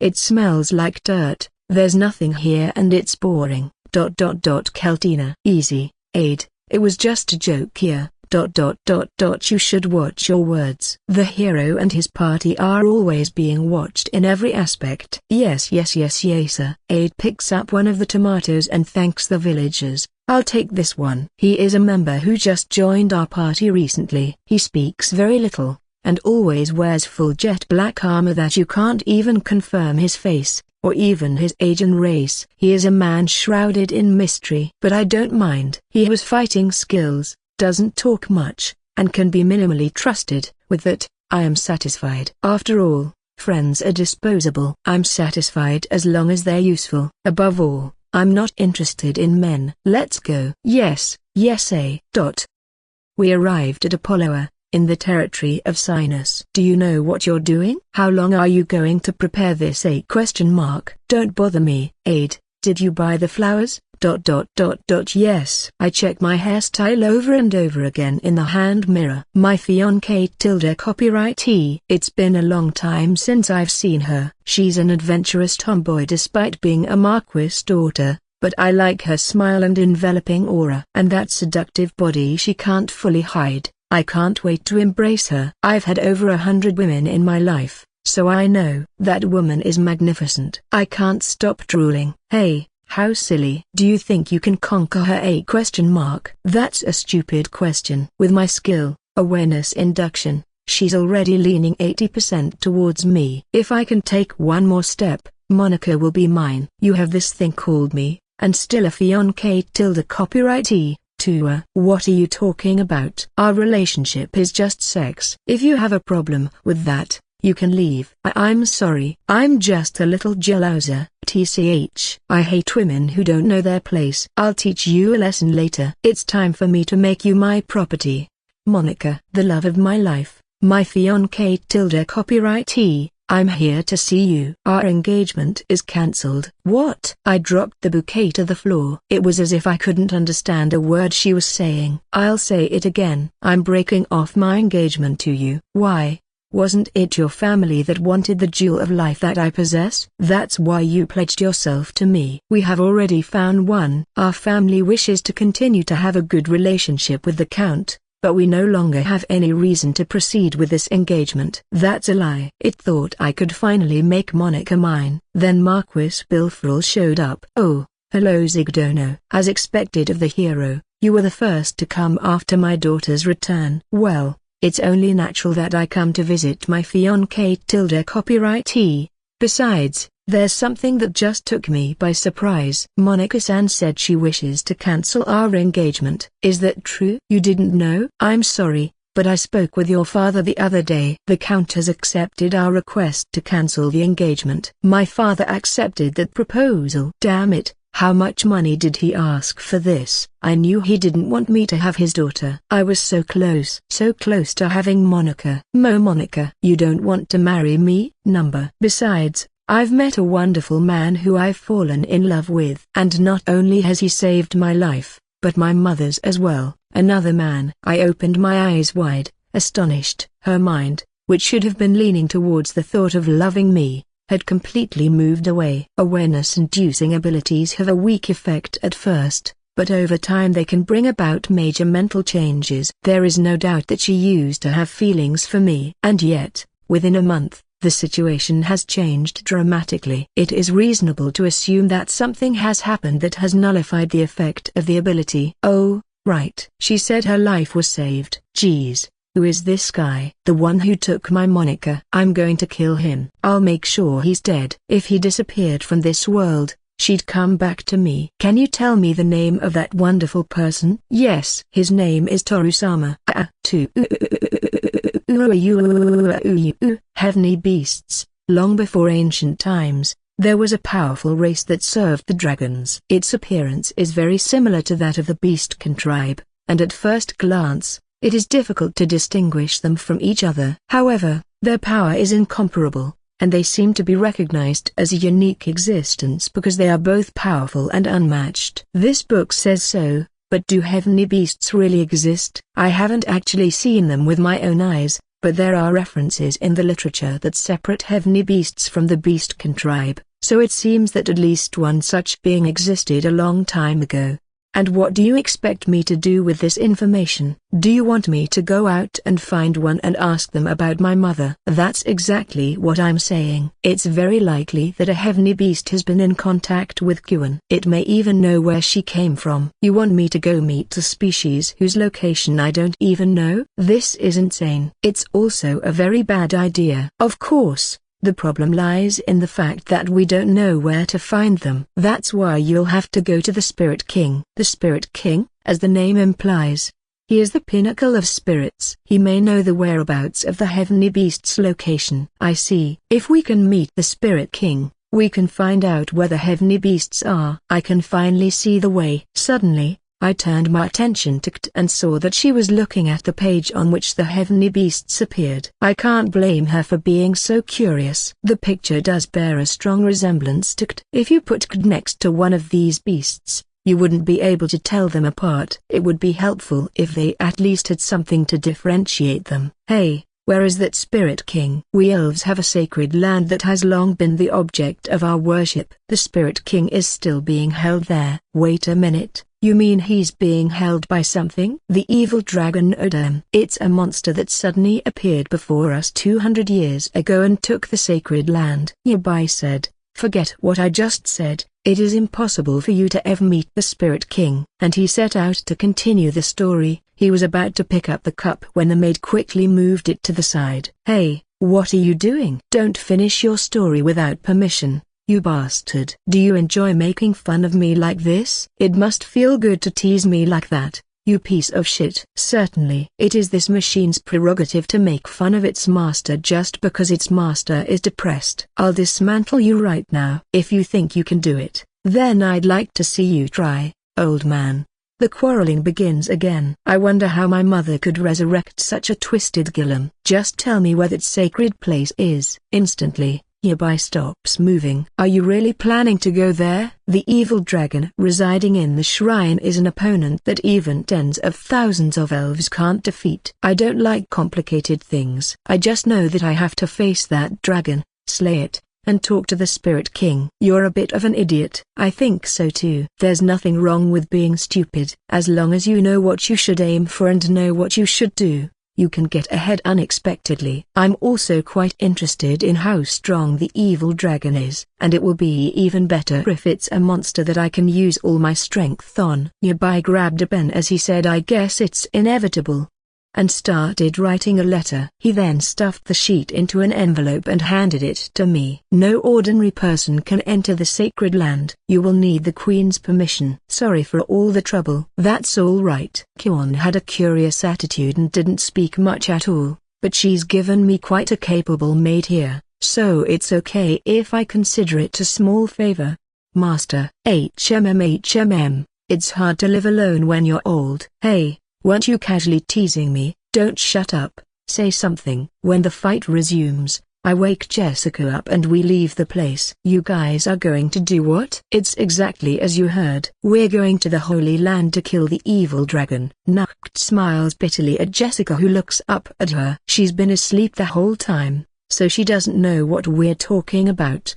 It smells like dirt. There's nothing here and it's boring. Keltina. Easy, Aid, it was just a joke here. You should watch your words. The hero and his party are always being watched in every aspect. Yes, sir. Aid picks up one of the tomatoes and thanks the villagers. I'll take this one. He is a member who just joined our party recently. He speaks very little, and always wears full jet black armor that you can't even confirm his face, or even his age and race. He is a man shrouded in mystery. But I don't mind. He has fighting skills, doesn't talk much, and can be minimally trusted. With that, I am satisfied. After all, friends are disposable. I'm satisfied as long as they're useful. Above all, I'm not interested in men. Let's go. Yes, A. We arrived at Apolloa, in the territory of Sinus. Do you know what you're doing? How long are you going to prepare this? Don't bother me. Aid, did you buy the flowers? Yes. I check my hairstyle over and over again in the hand mirror. My fiancée Tilda Copyright. It's been a long time since I've seen her. She's an adventurous tomboy despite being a marquis daughter, but I like her smile and enveloping aura. And that seductive body she can't fully hide. I can't wait to embrace her. I've had over 100 women in my life, so I know that woman is magnificent. I can't stop drooling. Hey, How silly. Do you think you can conquer her? A question mark. That's a stupid question. With my skill, awareness induction, she's already leaning 80% towards me. If I can take one more step, Monica will be mine. You have this thing called me, and still a fiancé tilde copyright Tua. What are you talking about? Our relationship is just sex. If you have a problem with that, you can leave. I'm sorry. I'm just a little jealouser. TCH. I hate women who don't know their place. I'll teach you a lesson later. It's time for me to make you my property. Monica. The love of my life. My fiancé tilde copyright I'm here to see you. Our engagement is cancelled. What? I dropped the bouquet to the floor. It was as if I couldn't understand a word she was saying. I'll say it again. I'm breaking off my engagement to you. Why? Wasn't it your family that wanted the jewel of life that I possess? That's why you pledged yourself to me. We have already found one. Our family wishes to continue to have a good relationship with the Count, but we no longer have any reason to proceed with this engagement. That's a lie. It thought I could finally make Monica mine. Then Marquis Bilfrel showed up. Oh, hello Zigdono. As expected of the hero, you were the first to come after my daughter's return. Well, it's only natural that I come to visit my fiancé tilde copyright Besides, there's something that just took me by surprise. Monica-san said she wishes to cancel our engagement. Is that true? You didn't know? I'm sorry, but I spoke with your father the other day. The Count has accepted our request to cancel the engagement. My father accepted that proposal. Damn it. How much money did he ask for this? I knew he didn't want me to have his daughter. I was so close to having Monica. Monica, you don't want to marry me? Besides, I've met a wonderful man who I've fallen in love with. And not only has he saved my life, but my mother's as well. Another man. I opened my eyes wide, astonished. Her mind, which should have been leaning towards the thought of loving me, had completely moved away. Awareness-inducing abilities have a weak effect at first, but over time they can bring about major mental changes. There is no doubt that she used to have feelings for me. And yet, within a month, the situation has changed dramatically. It is reasonable to assume that something has happened that has nullified the effect of the ability. Oh, right. She said her life was saved. Geez. Who is this guy? The one who took my Monica. I'm going to kill him. I'll make sure he's dead. If he disappeared from this world, she'd come back to me. Can you tell me the name of that wonderful person? Yes. His name is Toru-sama. Heavenly beasts. Long before ancient times, there was a powerful race that served the dragons. Its appearance is very similar to that of the Beastkin tribe, and at first glance, it is difficult to distinguish them from each other. However, their power is incomparable, and they seem to be recognized as a unique existence because they are both powerful and unmatched. This book says so, but do heavenly beasts really exist? I haven't actually seen them with my own eyes, but there are references in the literature that separate heavenly beasts from the Beastkin tribe, so it seems that at least one such being existed a long time ago. And what do you expect me to do with this information? Do you want me to go out and find one and ask them about my mother? That's exactly what I'm saying. It's very likely that a heavenly beast has been in contact with Kuan. It may even know where she came from. You want me to go meet the species whose location I don't even know? This is insane. It's also a very bad idea. Of course. The problem lies in the fact that we don't know where to find them. That's why you'll have to go to the Spirit King. The Spirit King, as the name implies. He is the pinnacle of spirits. He may know the whereabouts of the heavenly beast's location. I see. If we can meet the Spirit King, we can find out where the heavenly beasts are. I can finally see the way. Suddenly, I turned my attention to Kt and saw that she was looking at the page on which the heavenly beasts appeared. I can't blame her for being so curious. The picture does bear a strong resemblance to Kt. If you put Kt next to one of these beasts, you wouldn't be able to tell them apart. It would be helpful if they at least had something to differentiate them. Hey, where is that Spirit King? We elves have a sacred land that has long been the object of our worship. The Spirit King is still being held there. Wait a minute. You mean he's being held by something? The evil dragon Odam. It's a monster that suddenly appeared before us 200 years ago and took the sacred land. Yabai said, forget what I just said, It is impossible for you to ever meet the Spirit King." And he set out to continue the story. He was about to pick up the cup when the maid quickly moved it to the side. "Hey, what are you doing? Don't finish your story without permission, you bastard. Do you enjoy making fun of me like this? It must feel good to tease me like that, you piece of shit." Certainly. It is this machine's prerogative to make fun of its master just because its master is depressed. "I'll dismantle you right now. If you think you can do it, then I'd like to see you try, old man." The quarreling begins again. "I wonder how my mother could resurrect such a twisted Gillam. Just tell me where that sacred place is." Instantly, Yabai stops moving. "Are you really planning to go there?" The evil dragon residing in the shrine is an opponent that even tens of thousands of elves can't defeat. "I don't like complicated things. I just know that I have to face that dragon, slay it, and talk to the Spirit King." "You're a bit of an idiot." "I think so too." "There's nothing wrong with being stupid. As long as you know what you should aim for and know what you should do, you can get ahead unexpectedly." "I'm also quite interested in how strong the evil dragon is, and it will be even better if it's a monster that I can use all my strength on." Yabai grabbed a pen as he said, "I guess it's inevitable," and started writing a letter. He then stuffed the sheet into an envelope and handed it to me. "No ordinary person can enter the sacred land. You will need the Queen's permission." "Sorry for all the trouble." "That's all right." Kyon had a curious attitude and didn't speak much at all, but she's given me quite a capable maid here, so it's okay if I consider it a small favor. "Master, HMM, it's hard to live alone when you're old." "Hey, weren't you casually teasing me? Don't shut up, say something." When the fight resumes, I wake Jessica up and we leave the place. "You guys are going to do what?" "It's exactly as you heard. We're going to the Holy Land to kill the evil dragon." Nukt smiles bitterly at Jessica, who looks up at her. She's been asleep the whole time, so she doesn't know what we're talking about.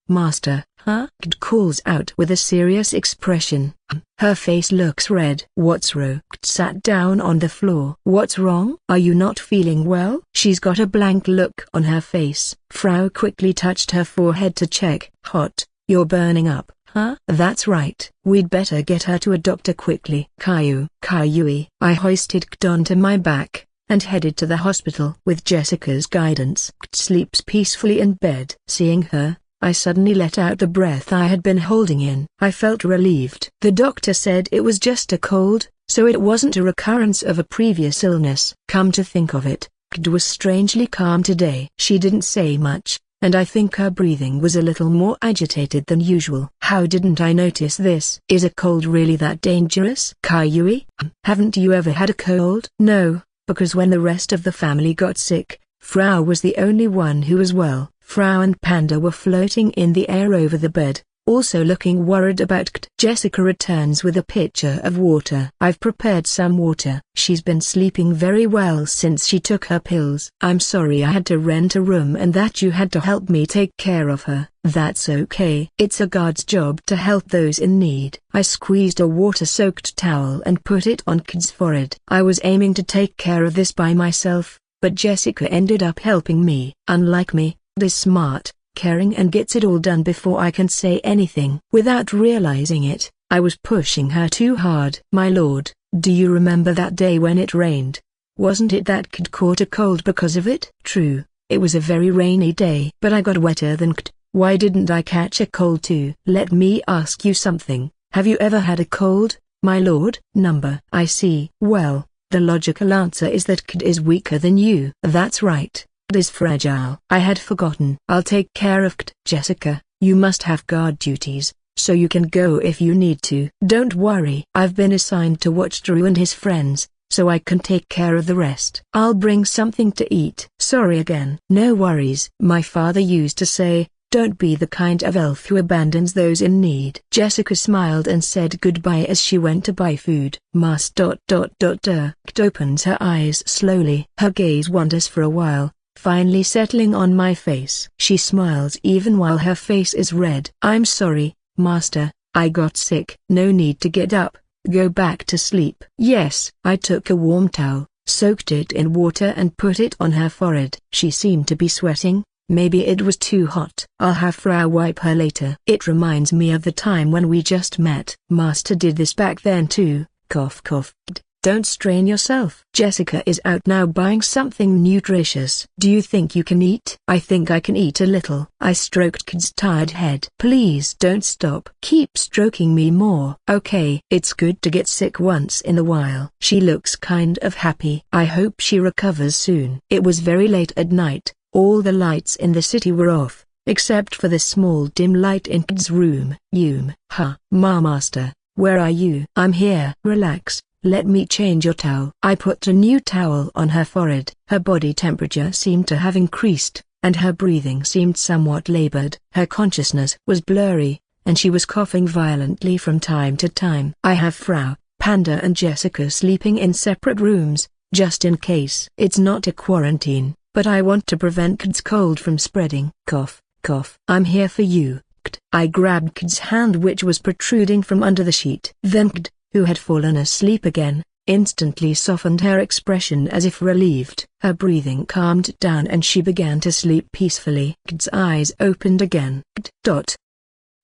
Master, huh?" Kt calls out with a serious expression. Her face looks red. "What's wrong?" Kt sat down on the floor. "What's wrong? Are you not feeling well?" She's got a blank look on her face. Frau quickly touched her forehead to check. "Hot, you're burning up, huh?" "That's right. We'd better get her to a doctor quickly." Kayui. I hoisted Kt onto my back, and headed to the hospital. With Jessica's guidance, Kt sleeps peacefully in bed. Seeing her, I suddenly let out the breath I had been holding in. I felt relieved. The doctor said it was just a cold, so it wasn't a recurrence of a previous illness. Come to think of it, Kd was strangely calm today. She didn't say much, and I think her breathing was a little more agitated than usual. How didn't I notice this? Is a cold really that dangerous? Kayui, haven't you ever had a cold? No, because when the rest of the family got sick, Frau was the only one who was well. Frau and Panda were floating in the air over the bed, also looking worried about Kt. Jessica returns with a pitcher of water. I've prepared some water. She's been sleeping very well since she took her pills. I'm sorry I had to rent a room and that you had to help me take care of her. That's okay. It's a guard's job to help those in need. I squeezed a water-soaked towel and put it on Kt's forehead. I was aiming to take care of this by myself, but Jessica ended up helping me. Unlike me, is smart, caring and gets it all done before I can say anything. Without realizing it, I was pushing her too hard. My lord, do you remember that day when it rained? Wasn't it that Kd caught a cold because of it? True, it was a very rainy day. But I got wetter than Kd. Why didn't I catch a cold too? Let me ask you something. Have you ever had a cold, my lord? I see. Well, the logical answer is that Kd is weaker than you. That's right. Kd is fragile. I had forgotten. I'll take care of Kd. Jessica, you must have guard duties, so you can go if you need to. Don't worry. I've been assigned to watch Drew and his friends, so I can take care of the rest. I'll bring something to eat. Sorry again. No worries. My father used to say, don't be the kind of elf who abandons those in need. Jessica smiled and said goodbye as she went to buy food. Kd opens her eyes slowly. Her gaze wanders for a while, finally settling on my face. She smiles even while her face is red. I'm sorry, master, I got sick. No need to get up, go back to sleep. Yes. I took a warm towel, soaked it in water and put it on her forehead. She seemed to be sweating, Maybe it was too hot. I'll have Frau wipe her later. It reminds me of the time when we just met. Master did this back then too. Cough cough. Don't strain yourself. Jessica is out now buying something nutritious. Do you think you can eat? I think I can eat a little. I stroked Kid's tired head. Please don't stop. Keep stroking me more. Okay. It's good to get sick once in a while. She looks kind of happy. I hope she recovers soon. It was very late at night. All the lights in the city were off, except for the small dim light in Kid's room. Master, where are you? I'm here. Relax. Let me change your towel. I put a new towel on her forehead. Her body temperature seemed to have increased, and her breathing seemed somewhat labored. Her consciousness was blurry, and she was coughing violently from time to time. I have Frau, Panda and Jessica sleeping in separate rooms, just in case. It's not a quarantine, but I want to prevent Kid's cold from spreading. Cough, cough. I'm here for you. I grabbed Kid's hand which was protruding from under the sheet. Then Kid, who had fallen asleep again, instantly softened her expression as if relieved. Her breathing calmed down and she began to sleep peacefully. Kid's eyes opened again.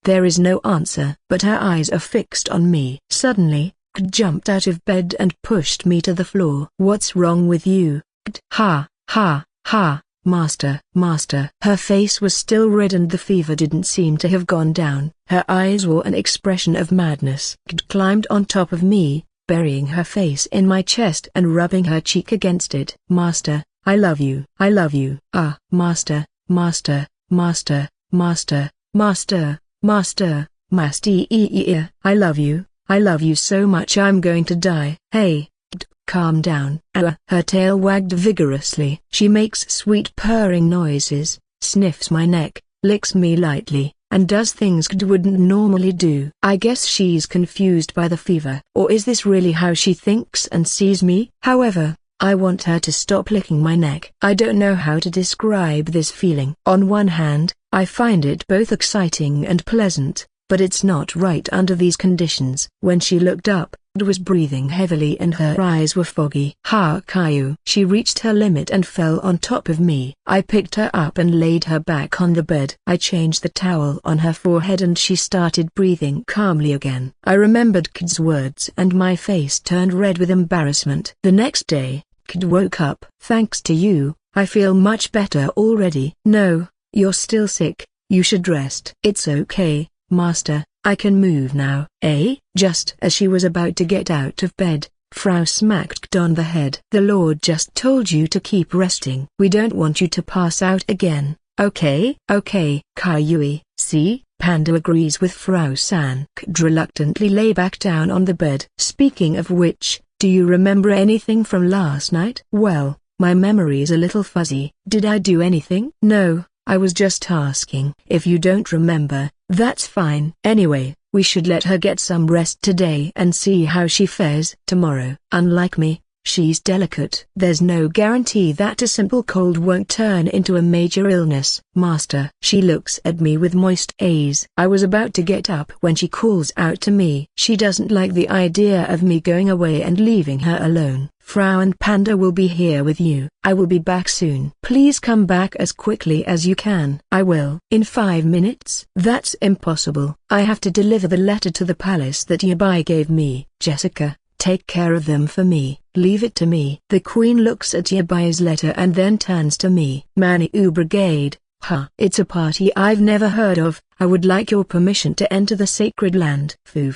There is no answer, but her eyes are fixed on me. Suddenly, Kid jumped out of bed and pushed me to the floor. What's wrong with you? Ha, ha, ha. Master. Her face was still red and the fever didn't seem to have gone down. Her eyes wore an expression of madness. Kid climbed on top of me, burying her face in my chest and rubbing her cheek against it. Master, I love you. I love you. Ah, Master, Master, Master, Master, Master, Master, Master. I love you. I love you so much I'm going to die. Hey. Calm down. Her tail wagged vigorously. She makes sweet purring noises, sniffs my neck, licks me lightly, and does things Kid wouldn't normally do. I guess she's confused by the fever. Or is this really how she thinks and sees me? However, I want her to stop licking my neck. I don't know how to describe this feeling. On one hand, I find it both exciting and pleasant, but it's not right under these conditions. When she looked up, Kid was breathing heavily and her eyes were foggy. Ha Caillou. She reached her limit and fell on top of me. I picked her up and laid her back on the bed. I changed the towel on her forehead and she started breathing calmly again. I remembered Kid's words and my face turned red with embarrassment. The next day, Kid woke up. Thanks to you, I feel much better already. No, you're still sick. You should rest. It's okay, Master. I can move now. Just as she was about to get out of bed, Frau smacked Kid on the head. The Lord just told you to keep resting. We don't want you to pass out again. Okay? Caillou. See? Panda agrees with Frau San. Kid reluctantly lay back down on the bed. Speaking of which, do you remember anything from last night? Well, my memory is a little fuzzy. Did I do anything? No, I was just asking. If you don't remember, that's fine. Anyway, we should let her get some rest today and see how she fares tomorrow. Unlike me, she's delicate. There's no guarantee that a simple cold won't turn into a major illness. Master. She looks at me with moist eyes. I was about to get up when she calls out to me. She doesn't like the idea of me going away and leaving her alone. Frau and Panda will be here with you. I will be back soon. Please come back as quickly as you can. I will. In 5 minutes? That's impossible. I have to deliver the letter to the palace that Yabai gave me. Jessica, take care of them for me. Leave it to me. The Queen looks at Yabai's letter and then turns to me. Maniou Brigade. It's a party I've never heard of. I would like your permission to enter the sacred land. Foo.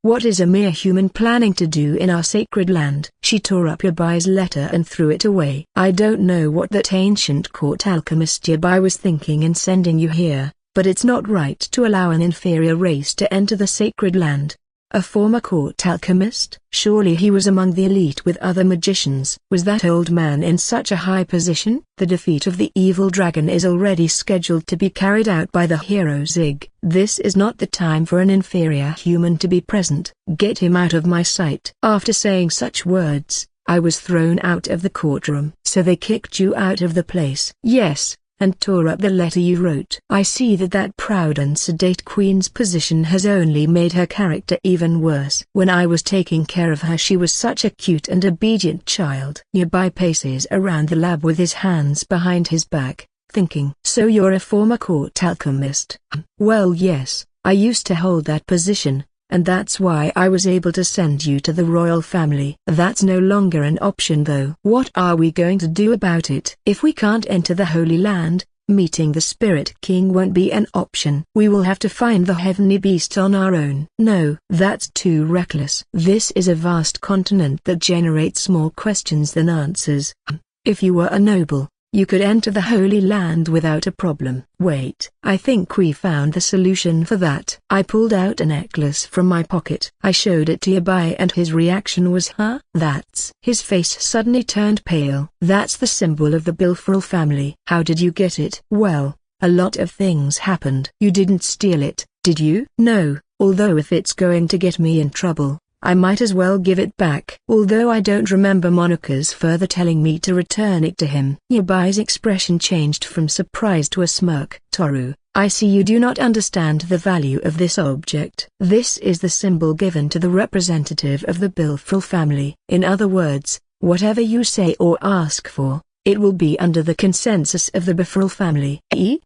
What is a mere human planning to do in our sacred land? She tore up Yabai's letter and threw it away. I don't know what that ancient court alchemist Yabai was thinking in sending you here, but it's not right to allow an inferior race to enter the sacred land. A former court alchemist? Surely he was among the elite with other magicians. Was that old man in such a high position? The defeat of the evil dragon is already scheduled to be carried out by the hero Zig. This is not the time for an inferior human to be present. Get him out of my sight. After saying such words, I was thrown out of the courtroom. So they kicked you out of the place? Yes. And tore up the letter you wrote. I see that proud and sedate queen's position has only made her character even worse. When I was taking care of her she was such a cute and obedient child. Yabai paces around the lab with his hands behind his back, thinking. So you're a former court alchemist? Well, yes, I used to hold that position, and that's why I was able to send you to the royal family. That's no longer an option though. What are we going to do about it? If we can't enter the Holy Land, meeting the Spirit King won't be an option. We will have to find the heavenly beast on our own. No, that's too reckless. This is a vast continent that generates more questions than answers. If you were a noble, you could enter the Holy Land without a problem. Wait, I think we found the solution for that. I pulled out a necklace from my pocket. I showed it to Yabai and his reaction was, huh? That's... His face suddenly turned pale. That's the symbol of the Bilfrel family. How did you get it? Well, a lot of things happened. You didn't steal it, did you? No, although if it's going to get me in trouble, I might as well give it back. Although I don't remember Monika's further telling me to return it to him. Yabai's expression changed from surprise to a smirk. Toru, I see you do not understand the value of this object. This is the symbol given to the representative of the Bilfrel family. In other words, whatever you say or ask for, it will be under the consensus of the Bilfrel family.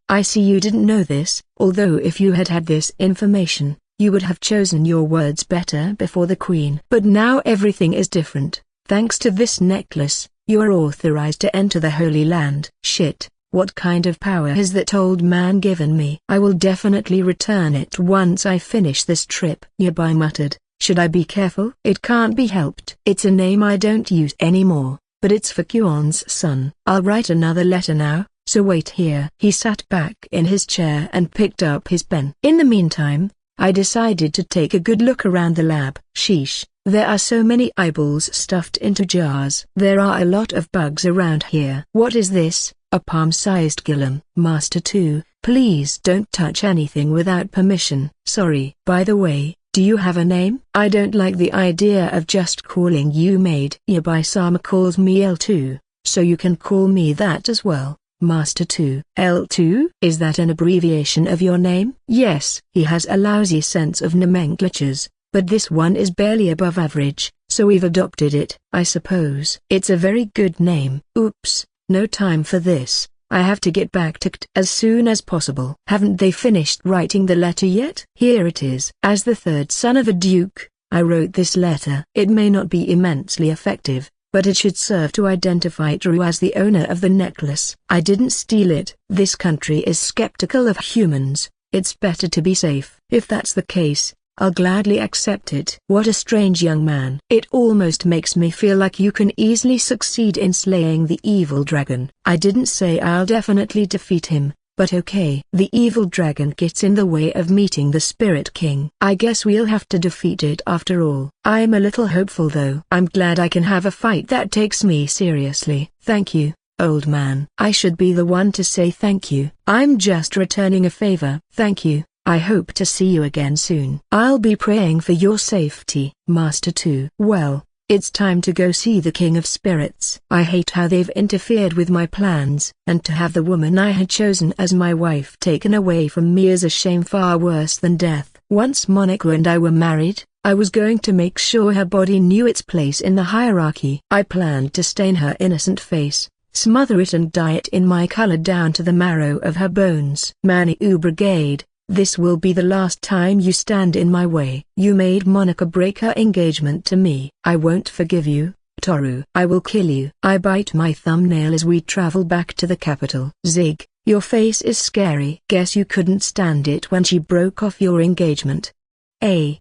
I see you didn't know this, although if you had had this information, you would have chosen your words better before the Queen. But now everything is different. Thanks to this necklace, you are authorized to enter the Holy Land. Shit, what kind of power has that old man given me? I will definitely return it once I finish this trip. Yabai muttered, should I be careful? It can't be helped. It's a name I don't use anymore, but it's for Kyon's son. I'll write another letter now, so wait here. He sat back in his chair and picked up his pen. In the meantime, I decided to take a good look around the lab. Sheesh, there are so many eyeballs stuffed into jars. There are a lot of bugs around here. What is this? A palm-sized Gillam. Master 2, please don't touch anything without permission. Sorry. By the way, do you have a name? I don't like the idea of just calling you maid. Yabai-sama calls me L2, so you can call me that as well. Master 2. L2? Is that an abbreviation of your name? Yes. He has a lousy sense of nomenclatures, but this one is barely above average, so we've adopted it. I suppose it's a very good name. Oops, no time for this. I have to get back to KT as soon as possible. Haven't they finished writing the letter yet? Here it is. As the third son of a duke, I wrote this letter. It may not be immensely effective, but it should serve to identify Drew as the owner of the necklace. I didn't steal it. This country is skeptical of humans. It's better to be safe. If that's the case, I'll gladly accept it. What a strange young man. It almost makes me feel like you can easily succeed in slaying the evil dragon. I didn't say I'll definitely defeat him, but okay. The evil dragon gets in the way of meeting the Spirit King. I guess we'll have to defeat it after all. I'm a little hopeful though. I'm glad I can have a fight that takes me seriously. Thank you, old man. I should be the one to say thank you. I'm just returning a favor. Thank you. I hope to see you again soon. I'll be praying for your safety. Master 2. Well, it's time to go see the King of Spirits. I hate how they've interfered with my plans, and to have the woman I had chosen as my wife taken away from me is a shame far worse than death. Once Monika and I were married, I was going to make sure her body knew its place in the hierarchy. I planned to stain her innocent face, smother it and dye it in my color down to the marrow of her bones. Manu Brigade, this will be the last time you stand in my way. You made Monika break her engagement to me. I won't forgive you, Toru. I will kill you. I bite my thumbnail as we travel back to the capital. Zig, your face is scary. Guess you couldn't stand it when she broke off your engagement. Hey,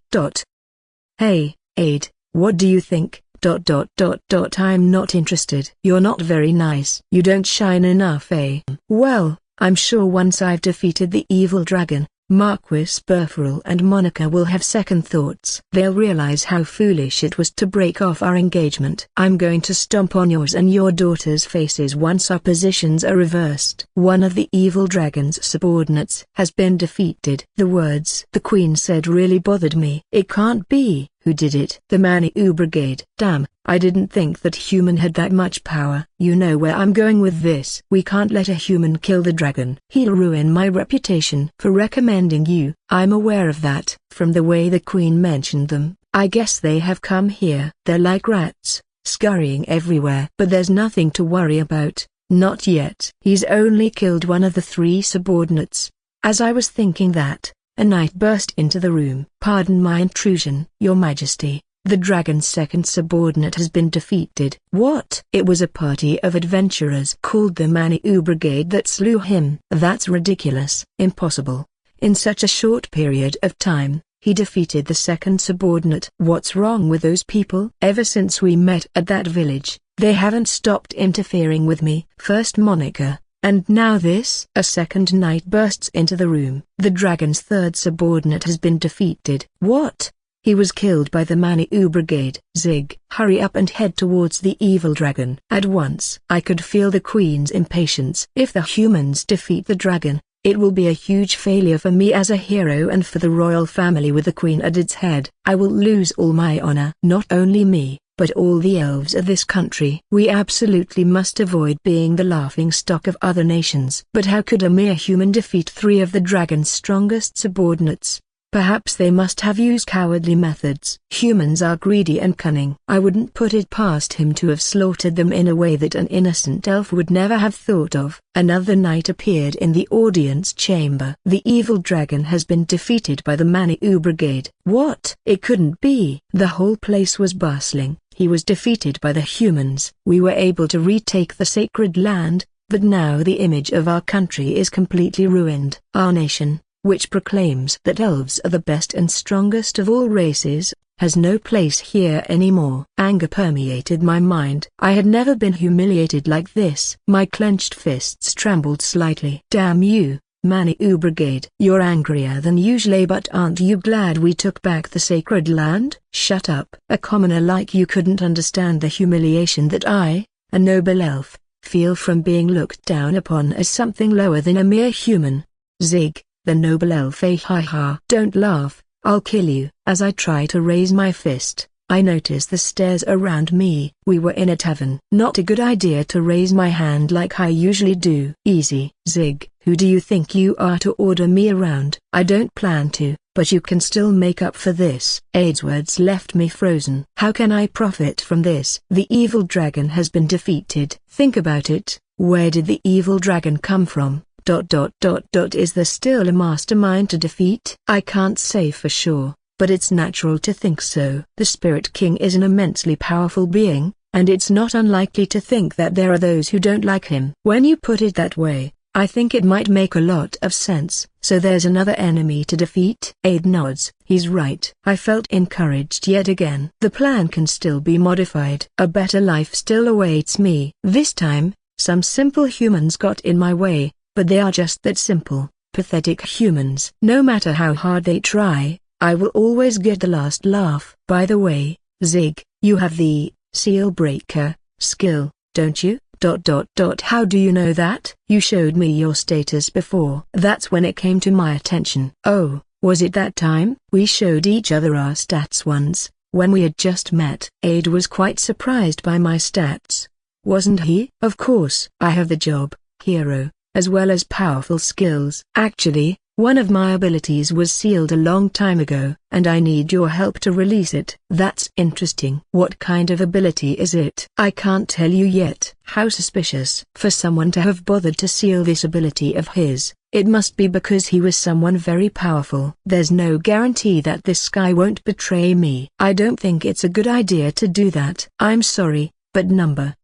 Aid, what do you think? I'm not interested. You're not very nice. You don't shine enough, eh? Well, I'm sure once I've defeated the evil dragon, Marquis Bilfrel and Monika will have second thoughts. They'll realize how foolish it was to break off our engagement. I'm going to stomp on yours and your daughter's faces once our positions are reversed. One of the evil dragon's subordinates has been defeated. The words the Queen said really bothered me. It can't be. Who did it? The Manu Brigade. Damn, I didn't think that human had that much power. You know where I'm going with this. We can't let a human kill the dragon. He'll ruin my reputation for recommending you. I'm aware of that. From the way the Queen mentioned them, I guess they have come here. They're like rats, scurrying everywhere. But there's nothing to worry about. Not yet. He's only killed one of the 3 subordinates. As I was thinking that, a knight burst into the room. Pardon my intrusion, Your Majesty. The dragon's second subordinate has been defeated. What? It was a party of adventurers called the Maniou Brigade that slew him. That's ridiculous. Impossible. In such a short period of time, he defeated the second subordinate. What's wrong with those people? Ever since we met at that village, they haven't stopped interfering with me. First Monica, and now this. A second knight bursts into the room. The dragon's third subordinate has been defeated. What? He was killed by the Maniou Brigade. Zig, hurry up and head towards the evil dragon. At once. I could feel the Queen's impatience. If the humans defeat the dragon, it will be a huge failure for me as a hero and for the royal family with the Queen at its head. I will lose all my honor. Not only me, but all the elves of this country. We absolutely must avoid being the laughingstock of other nations. But how could a mere human defeat 3 of the dragon's strongest subordinates? Perhaps they must have used cowardly methods. Humans are greedy and cunning. I wouldn't put it past him to have slaughtered them in a way that an innocent elf would never have thought of. Another knight appeared in the audience chamber. The evil dragon has been defeated by the Maniou Brigade. What? It couldn't be. The whole place was bustling. He was defeated by the humans. We were able to retake the sacred land, but now the image of our country is completely ruined. Our nation, which proclaims that elves are the best and strongest of all races, has no place here anymore. Anger permeated my mind. I had never been humiliated like this. My clenched fists trembled slightly. Damn you, Maniou Brigade. You're angrier than usual, but aren't you glad we took back the sacred land? Shut up. A commoner like you couldn't understand the humiliation that I, a noble elf, feel from being looked down upon as something lower than a mere human. Zig, the noble elf. Ha ha. Don't laugh, I'll kill you. As I try to raise my fist, I notice the stares around me. We were in a tavern. Not a good idea to raise my hand like I usually do. Easy. Zig, who do you think you are to order me around? I don't plan to, but you can still make up for this. Aid's words left me frozen. How can I profit from this? The evil dragon has been defeated. Think about it. Where did the evil dragon come from? Is there still a mastermind to defeat? I can't say for sure, but it's natural to think so. The Spirit King is an immensely powerful being, and it's not unlikely to think that there are those who don't like him. When you put it that way, I think it might make a lot of sense. So there's another enemy to defeat? Aid nods. He's right. I felt encouraged yet again. The plan can still be modified. A better life still awaits me. This time, some simple humans got in my way. But they are just that simple, pathetic humans. No matter how hard they try, I will always get the last laugh. By the way, Zig, you have the seal breaker skill, don't you? How do you know that? You showed me your status before. That's when it came to my attention. Oh, was it that time? We showed each other our stats once, when we had just met. Aid was quite surprised by my stats. Wasn't he? Of course. I have the job, hero, as well as powerful skills. Actually, one of my abilities was sealed a long time ago, and I need your help to release it. That's interesting. What kind of ability is it? I can't tell you yet. How suspicious. For someone to have bothered to seal this ability of his, it must be because he was someone very powerful. There's no guarantee that this guy won't betray me. I don't think it's a good idea to do that. I'm sorry, but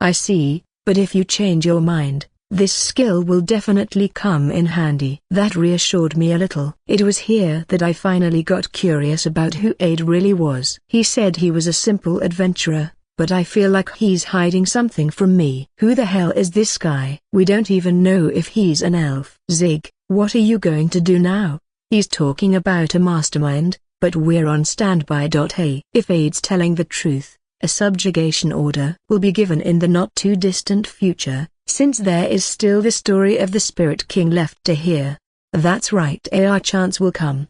I see, but if you change your mind, this skill will definitely come in handy. That reassured me a little. It was here that I finally got curious about who Aid really was. He said he was a simple adventurer, but I feel like he's hiding something from me. Who the hell is this guy? We don't even know if he's an elf. Zig, what are you going to do now? He's talking about a mastermind, but we're on standby. Hey, if Aid's telling the truth, a subjugation order will be given in the not-too-distant future, since there is still the story of the Spirit King left to hear. That's right, our chance will come.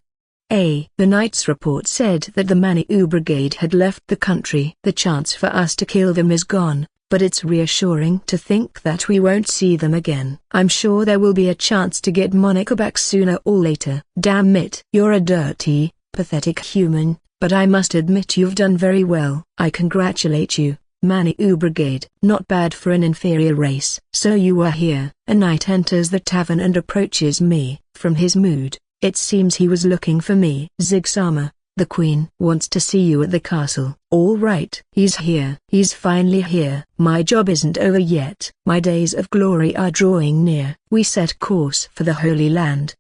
The knight's report said that the Maniou Brigade had left the country. The chance for us to kill them is gone, but it's reassuring to think that we won't see them again. I'm sure there will be a chance to get Monica back sooner or later. Damn it. You're a dirty, pathetic human, but I must admit you've done very well. I congratulate you. Manu Brigade. Not bad for an inferior race. So you are here. A knight enters the tavern and approaches me. From his mood, it seems he was looking for me. Zigsama, the queen wants to see you at the castle. All right. He's here. He's finally here. My job isn't over yet. My days of glory are drawing near. We set course for the Holy Land.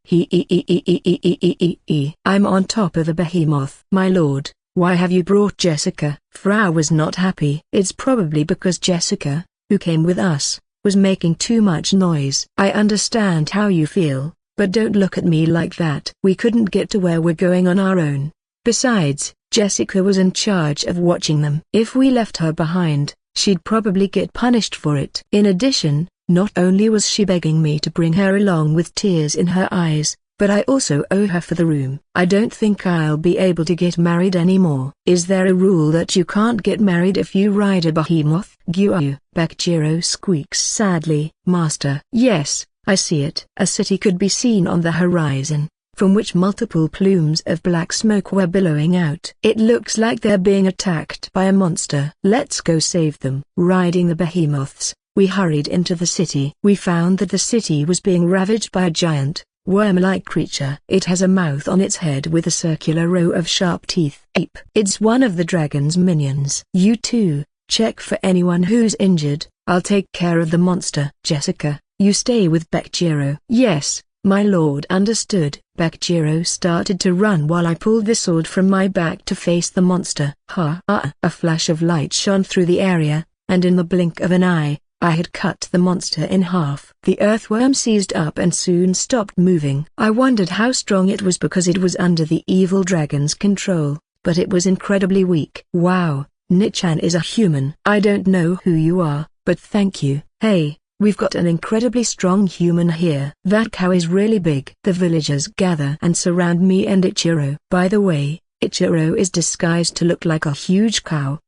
I'm on top of the behemoth. My lord, why have you brought Jessica? Frau was not happy. It's probably because Jessica, who came with us, was making too much noise. I understand how you feel, but don't look at me like that. We couldn't get to where we're going on our own. Besides, Jessica was in charge of watching them. If we left her behind, she'd probably get punished for it. In addition, not only was she begging me to bring her along with tears in her eyes, but I also owe her for the room. I don't think I'll be able to get married anymore. Is there a rule that you can't get married if you ride a behemoth? Gyuyu. Bakjiro squeaks sadly. Master. Yes, I see it. A city could be seen on the horizon, from which multiple plumes of black smoke were billowing out. It looks like they're being attacked by a monster. Let's go save them. Riding the behemoths, we hurried into the city. We found that the city was being ravaged by a giant, worm-like creature. It has a mouth on its head with a circular row of sharp teeth. Ape. It's one of the dragon's minions. You two, check for anyone who's injured. I'll take care of the monster. Jessica, you stay with Bakjiro. Yes, my lord. Understood. Bakjiro started to run while I pulled the sword from my back to face the monster. A flash of light shone through the area, and in the blink of an eye, I had cut the monster in half. The earthworm seized up and soon stopped moving. I wondered how strong it was because it was under the evil dragon's control, but it was incredibly weak. Wow, Nichan is a human. I don't know who you are, but thank you. Hey, we've got an incredibly strong human here. That cow is really big. The villagers gather and surround me and Ichiro. By the way, Ichiro is disguised to look like a huge cow.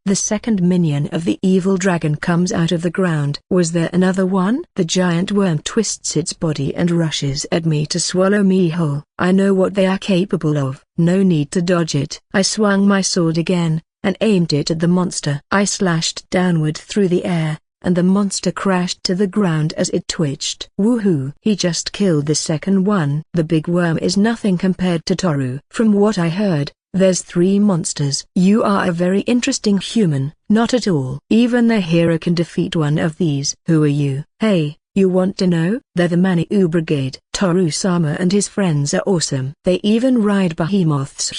The second minion of the evil dragon comes out of the ground. Was there another one? The giant worm twists its body and rushes at me to swallow me whole. I know what they are capable of. No need to dodge it. I swung my sword again, and aimed it at the monster. I slashed downward through the air, and the monster crashed to the ground as it twitched. Woohoo! He just killed the second one. The big worm is nothing compared to Toru. From what I heard, there's 3 monsters. You are a very interesting human. Not at all. Even the hero can defeat one of these. Who are you? Hey, you want to know? They're the Manu Brigade. Toru-sama and his friends are awesome. They even ride behemoths.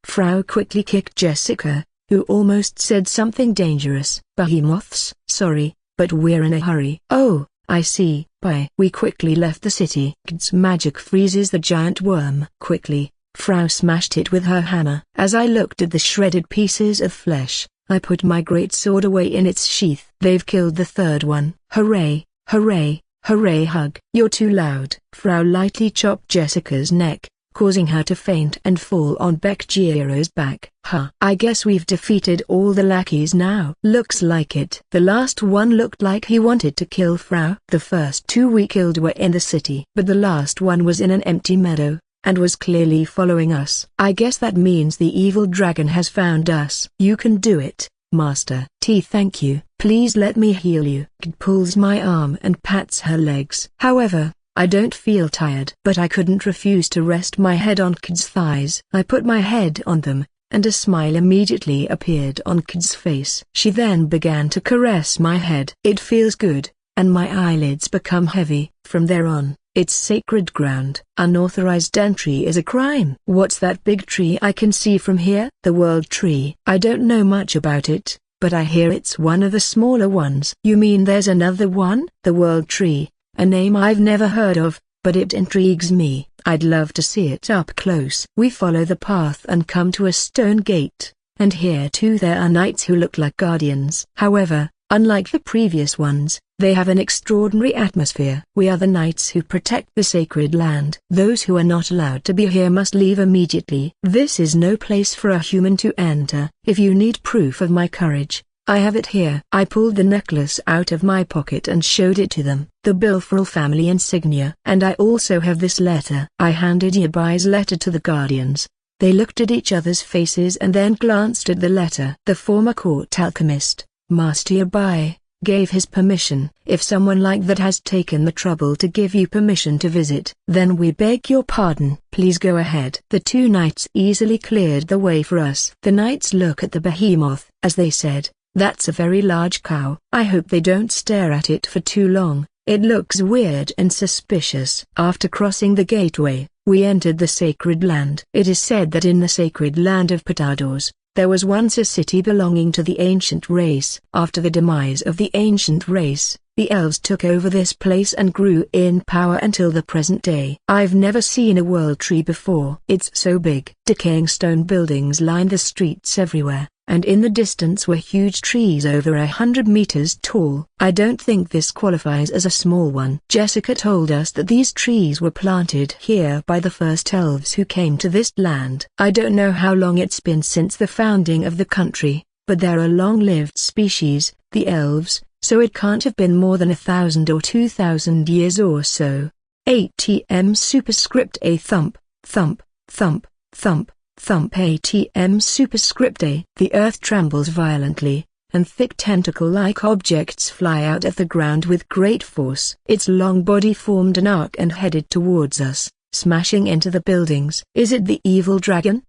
Frau quickly kicked Jessica, who almost said something dangerous. Behemoths? Sorry, but we're in a hurry. Oh, I see. Bye. We quickly left the city. Kid's magic freezes the giant worm. Quickly, Frau smashed it with her hammer. As I looked at the shredded pieces of flesh, I put my great sword away in its sheath. They've killed the third one. Hooray, hooray, hooray. Hug. You're too loud. Frau lightly chopped Jessica's neck, causing her to faint and fall on Bakjiro's back. I guess we've defeated all the lackeys now. Looks like it. The last one looked like he wanted to kill Frau. The first 2 we killed were in the city, but the last one was in an empty meadow, and was clearly following us. I guess that means the evil dragon has found us. You can do it, Master. Thank you. Please let me heal you. Kid pulls my arm and pats her legs. However, I don't feel tired. But I couldn't refuse to rest my head on Kid's thighs. I put my head on them, and a smile immediately appeared on Kid's face. She then began to caress my head. It feels good, and my eyelids become heavy. From there on, it's sacred ground. Unauthorized entry is a crime. What's that big tree I can see from here? The World Tree. I don't know much about it, but I hear it's one of the smaller ones. You mean there's another one? The World Tree, a name I've never heard of, but it intrigues me. I'd love to see it up close. We follow the path and come to a stone gate, and here too there are knights who look like guardians. However, unlike the previous ones, they have an extraordinary atmosphere. We are the knights who protect the sacred land. Those who are not allowed to be here must leave immediately. This is no place for a human to enter. If you need proof of my courage, I have it here. I pulled the necklace out of my pocket and showed it to them. The Bilfrel family insignia. And I also have this letter. I handed Yabi's letter to the guardians, They looked at each other's faces and then glanced at the letter. The former court alchemist, Master Yabai, gave his permission. If someone like that has taken the trouble to give you permission to visit, then we beg your pardon. Please go ahead. The two knights easily cleared the way for us. The knights look at the behemoth, as they said, "That's a very large cow. I hope they don't stare at it for too long. It looks weird and suspicious." After crossing the gateway, we entered the sacred land. It is said that in the sacred land of Patados, there was once a city belonging to the ancient race. After the demise of the ancient race, the elves took over this place and grew in power until the present day. I've never seen a world tree before. It's so big. Decaying stone buildings line the streets everywhere, and in the distance were huge trees over 100 meters tall. I don't think this qualifies as a small one. Jessica told us that these trees were planted here by the first elves who came to this land. I don't know how long it's been since the founding of the country, but they're a long-lived species, the elves, so it can't have been more than 1,000 or 2,000 years or so. ATM superscript A thump, thump, thump, thump. Thump ATM superscript A. The earth trembles violently, and thick tentacle-like objects fly out of the ground with great force. Its long body formed an arc and headed towards us, smashing into the buildings. Is it the evil dragon?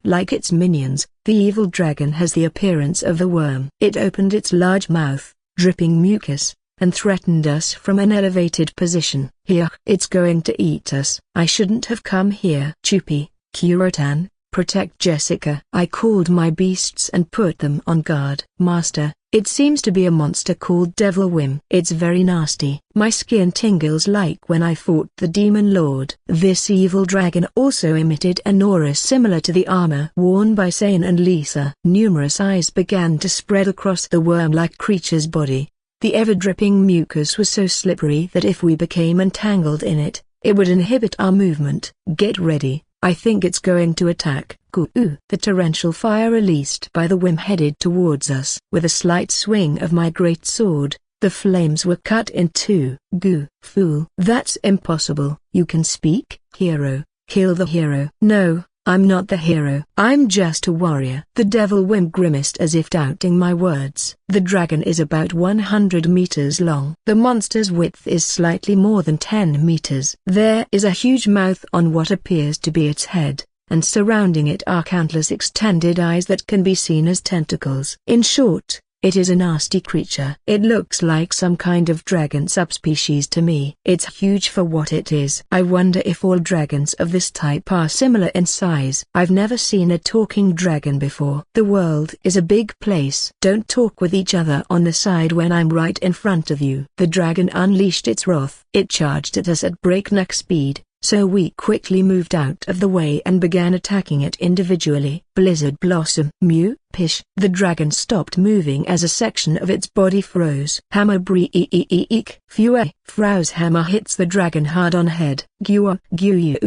Like its minions, the evil dragon has the appearance of a worm. It opened its large mouth, dripping mucus, and threatened us from an elevated position. Here, it's going to eat us. I shouldn't have come here. Chupi, Kurotan, protect Jessica. I called my beasts and put them on guard. Master, it seems to be a monster called Devil Whim. It's very nasty. My skin tingles like when I fought the Demon Lord. This evil dragon also emitted an aura similar to the armor worn by Sane and Lisa. Numerous eyes began to spread across the worm-like creature's body. The ever-dripping mucus was so slippery that if we became entangled in it, it would inhibit our movement. Get ready, I think it's going to attack. Goo. The torrential fire released by the whim headed towards us. With a slight swing of my great sword, the flames were cut in two. Goo. Fool. That's impossible. You can speak? Hero. Kill the hero. No. I'm not the hero. I'm just a warrior. The devil whim grimaced as if doubting my words. The dragon is about 100 meters long. The monster's width is slightly more than 10 meters. There is a huge mouth on what appears to be its head, and surrounding it are countless extended eyes that can be seen as tentacles. In short, it is a nasty creature. It looks like some kind of dragon subspecies to me. It's huge for what it is. I wonder if all dragons of this type are similar in size. I've never seen a talking dragon before. The world is a big place. Don't talk with each other on the side when I'm right in front of you. The dragon unleashed its wrath. It charged at us at breakneck speed, so we quickly moved out of the way and began attacking it individually. Blizzard Blossom. Mew. Pish. The dragon stopped moving as a section of its body froze. Hammer Breek. Fua. Frow's hammer hits the dragon hard on head. Gua. Gu.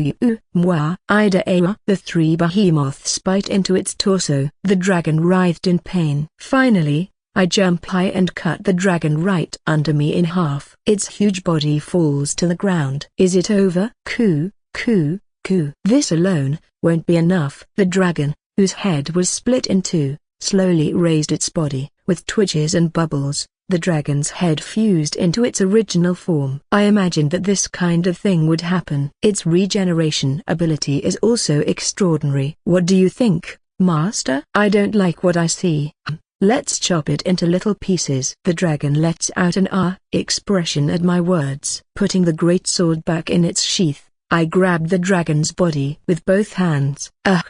Mwa. Ida Awa. The three behemoths bite into its torso. The dragon writhed in pain. Finally, I jump high and cut the dragon right under me in half. Its huge body falls to the ground. Is it over? Coo. This alone won't be enough. The dragon, whose head was split in two, slowly raised its body. With twitches and bubbles, the dragon's head fused into its original form. I imagined that this kind of thing would happen. Its regeneration ability is also extraordinary. What do you think, Master? I don't like what I see. Let's chop it into little pieces. The dragon lets out an expression at my words. Putting the great sword back in its sheath, I grabbed the dragon's body with both hands. I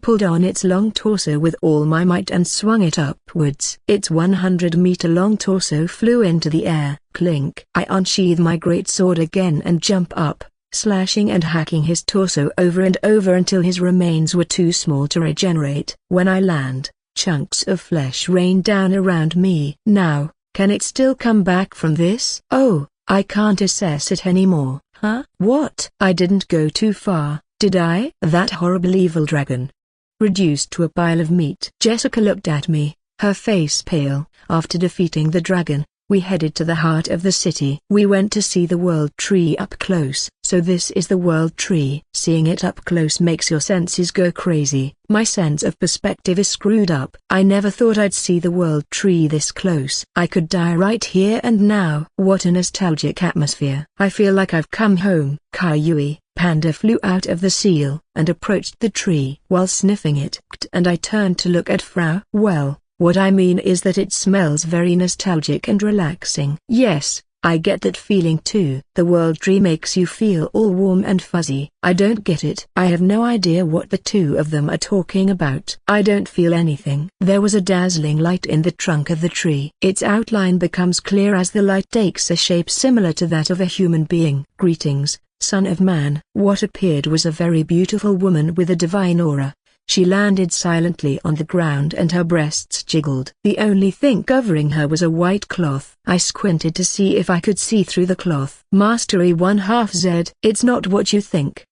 pulled on its long torso with all my might and swung it upwards. Its 100-meter-long torso flew into the air. Clink. I unsheathe my great sword again and jump up, slashing and hacking his torso over and over until his remains were too small to regenerate. When I land, chunks of flesh rain down around me. Now, can it still come back from this? Oh, I can't assess it anymore. Huh? What? I didn't go too far, did I? That horrible evil dragon. Reduced to a pile of meat. Jessica looked at me, her face pale. After defeating the dragon, we headed to the heart of the city. We went to see the world tree up close. So this is the world tree. Seeing it up close makes your senses go crazy. My sense of perspective is screwed up. I never thought I'd see the world tree this close. I could die right here and now. What a nostalgic atmosphere. I feel like I've come home. Kaiyui, Panda flew out of the seal and approached the tree while sniffing it. And I turned to look at Frau. Well, what I mean is that it smells very nostalgic and relaxing. Yes, I get that feeling too. The world tree makes you feel all warm and fuzzy. I don't get it. I have no idea what the two of them are talking about. I don't feel anything. There was a dazzling light in the trunk of the tree. Its outline becomes clear as the light takes a shape similar to that of a human being. Greetings, son of man. What appeared was a very beautiful woman with a divine aura. She landed silently on the ground and her breasts jiggled. The only thing covering her was a white cloth. I squinted to see if I could see through the cloth. Mastery 1/2 Z. It's not what you think.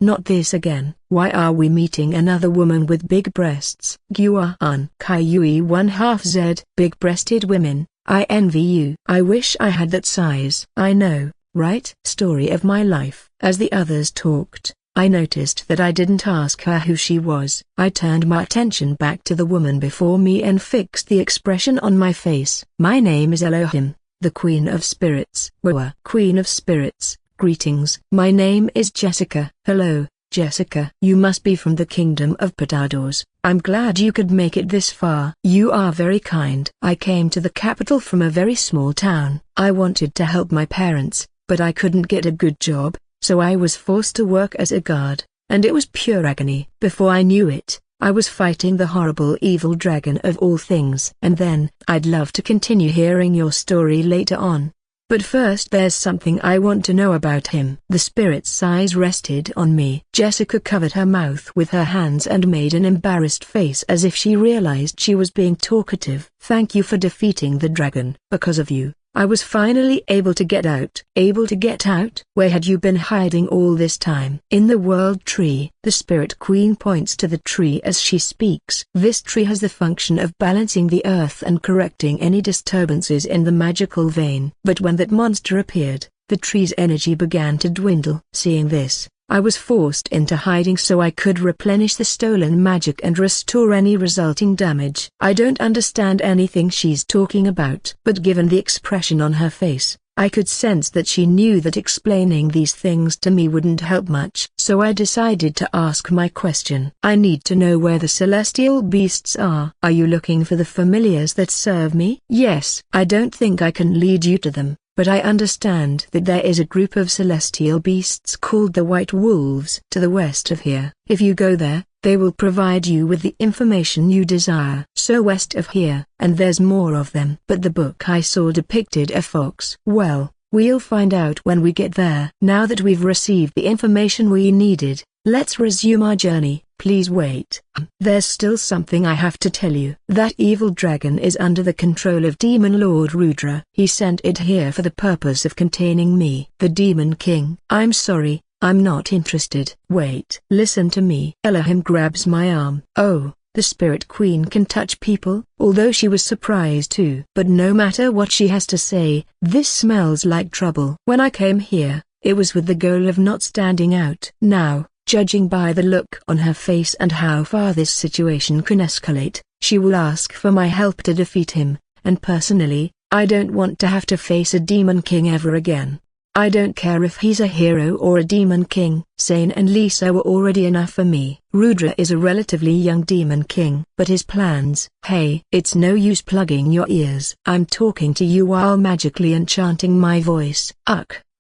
Not this again. Why are we meeting another woman with big breasts? Guan. Kaiyui 1/2 Z. Big-breasted women, I envy you. I wish I had that size. I know, right? Story of my life. As the others talked, I noticed that I didn't ask her who she was. I turned my attention back to the woman before me and fixed the expression on my face. My name is Elohim, the Queen of Spirits. Wawa. Queen of Spirits, greetings. My name is Jessica. Hello, Jessica. You must be from the Kingdom of Patados. I'm glad you could make it this far. You are very kind. I came to the capital from a very small town. I wanted to help my parents, but I couldn't get a good job. So I was forced to work as a guard, and it was pure agony. Before I knew it, I was fighting the horrible evil dragon of all things. And then, I'd love to continue hearing your story later on. But first there's something I want to know about him. The spirit's eyes rested on me. Jessica covered her mouth with her hands and made an embarrassed face as if she realized she was being talkative. Thank you for defeating the dragon. Because of you, I was finally able to get out. Able to get out? Where had you been hiding all this time? In the world tree. The spirit queen points to the tree as she speaks. This tree has the function of balancing the earth and correcting any disturbances in the magical vein. But when that monster appeared, the tree's energy began to dwindle. Seeing this, I was forced into hiding so I could replenish the stolen magic and restore any resulting damage. I don't understand anything she's talking about. But given the expression on her face, I could sense that she knew that explaining these things to me wouldn't help much. So I decided to ask my question. I need to know where the celestial beasts are. Are you looking for the familiars that serve me? Yes. I don't think I can lead you to them, but I understand that there is a group of celestial beasts called the White Wolves to the west of here. If you go there, they will provide you with the information you desire. So west of here, and there's more of them. But the book I saw depicted a fox. Well, we'll find out when we get there. Now that we've received the information we needed, let's resume our journey. Please wait. There's still something I have to tell you. That evil dragon is under the control of Demon Lord Rudra. He sent it here for the purpose of containing me, the Demon King. I'm sorry, I'm not interested. Wait. Listen to me. Elohim grabs my arm. Oh, the Spirit Queen can touch people? Although she was surprised too. But no matter what she has to say, this smells like trouble. When I came here, it was with the goal of not standing out. Now, judging by the look on her face and how far this situation can escalate, she will ask for my help to defeat him, and personally, I don't want to have to face a Demon King ever again. I don't care if he's a hero or a Demon King. Sane and Lisa were already enough for me. Rudra is a relatively young Demon King. But his plans... Hey, it's no use plugging your ears. I'm talking to you while magically enchanting my voice.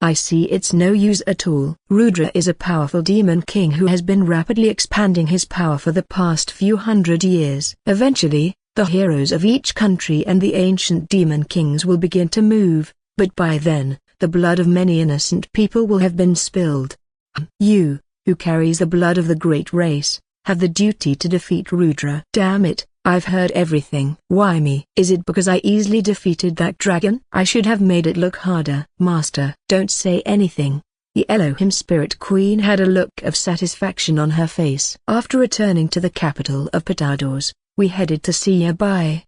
I see it's no use at all. Rudra is a powerful Demon King who has been rapidly expanding his power for the past few hundred years. Eventually, the heroes of each country and the ancient Demon Kings will begin to move, but by then, the blood of many innocent people will have been spilled. You, who carries the blood of the great race, have the duty to defeat Rudra. Damn it, I've heard everything. Why me? Is it because I easily defeated that dragon? I should have made it look harder. Master, don't say anything. The Elohim Spirit Queen had a look of satisfaction on her face. After returning to the capital of Patados, we headed to see Yabai.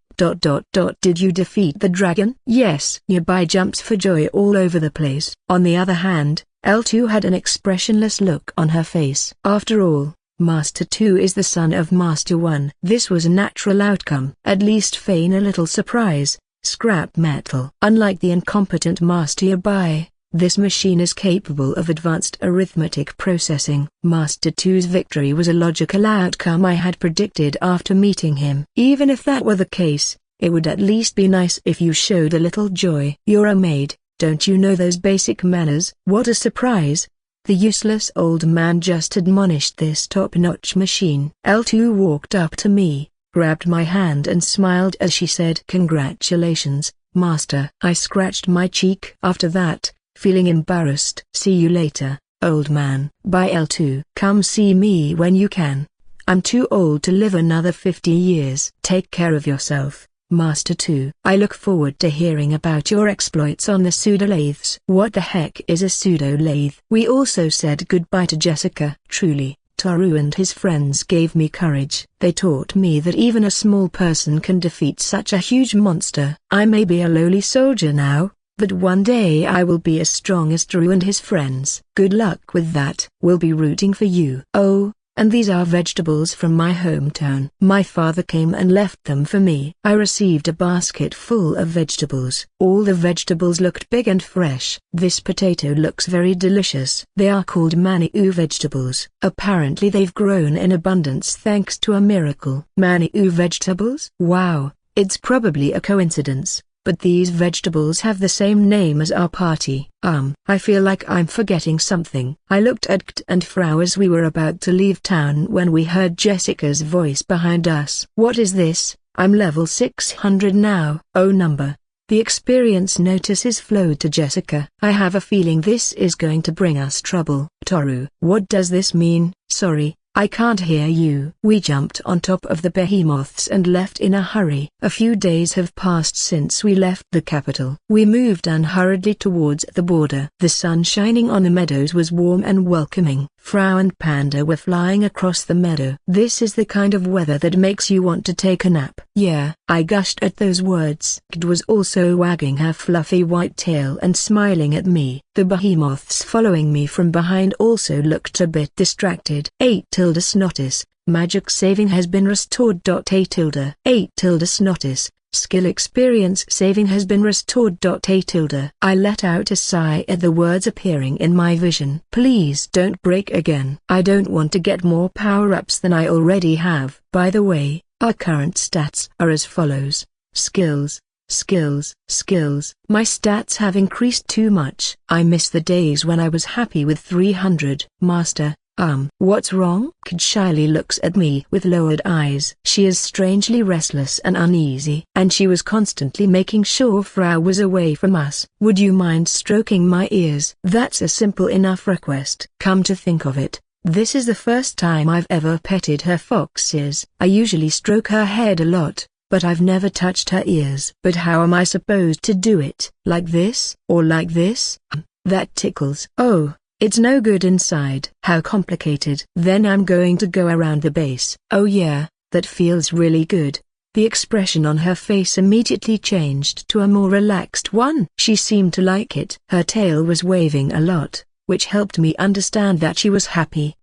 Did you defeat the dragon? Yes. Yabai jumps for joy all over the place. On the other hand, L2 had an expressionless look on her face. After all, Master 2 is the son of Master 1. This was a natural outcome. At least feign a little surprise. Scrap metal. Unlike the incompetent Master Yabai, this machine is capable of advanced arithmetic processing. Master 2's victory was a logical outcome I had predicted after meeting him. Even if that were the case, it would at least be nice if you showed a little joy. You're a maid, don't you know those basic manners? What a surprise! The useless old man just admonished this top-notch machine. L2 walked up to me, grabbed my hand and smiled as she said, "Congratulations, Master." I scratched my cheek after that, feeling embarrassed. "See you later, old man." Bye L2. "Come see me when you can. I'm too old to live another 50 years. Take care of yourself, Master 2. I look forward to hearing about your exploits on the pseudo-lathes." What the heck is a pseudo-lathe? We also said goodbye to Jessica. Truly, Toru and his friends gave me courage. They taught me that even a small person can defeat such a huge monster. I may be a lowly soldier now, but one day I will be as strong as Toru and his friends. Good luck with that. We'll be rooting for you. Oh, and these are vegetables from my hometown. My father came and left them for me. I received a basket full of vegetables. All the vegetables looked big and fresh. This potato looks very delicious. They are called Maniu vegetables. Apparently they've grown in abundance thanks to a miracle. Maniu vegetables? Wow, it's probably a coincidence, but these vegetables have the same name as our party. I feel like I'm forgetting something. I looked at Kt and Frau as we were about to leave town when we heard Jessica's voice behind us. "What is this? I'm level 600 now." "Oh number." The experience notices flowed to Jessica. "I have a feeling this is going to bring us trouble." "Toru, what does this mean?" "Sorry, I can't hear you." We jumped on top of the behemoths and left in a hurry. A few days have passed since we left the capital. We moved unhurriedly towards the border. The sun shining on the meadows was warm and welcoming. Frau and Panda were flying across the meadow. "This is the kind of weather that makes you want to take a nap." "Yeah." I gushed at those words. Kid was also wagging her fluffy white tail and smiling at me. The behemoths following me from behind also looked a bit distracted. 8 Snotis, magic saving has been restored. 8 Snotis, skill experience saving has been restored. 8 I let out a sigh at the words appearing in my vision. Please don't break again. I don't want to get more power-ups than I already have. By the way, our current stats are as follows. Skills. My stats have increased too much. I miss the days when I was happy with 300. Master, what's wrong? Kid shyly looks at me with lowered eyes. She is strangely restless and uneasy, and she was constantly making sure Frau was away from us. Would you mind stroking my ears? That's a simple enough request. Come to think of it, this is the first time I've ever petted her fox ears. I usually stroke her head a lot, but I've never touched her ears. But how am I supposed to do it? Like this? Or like this? That tickles. Oh. It's no good inside. How complicated. Then I'm going to go around the base. Oh yeah, that feels really good. The expression on her face immediately changed to a more relaxed one. She seemed to like it. Her tail was waving a lot, which helped me understand that she was happy.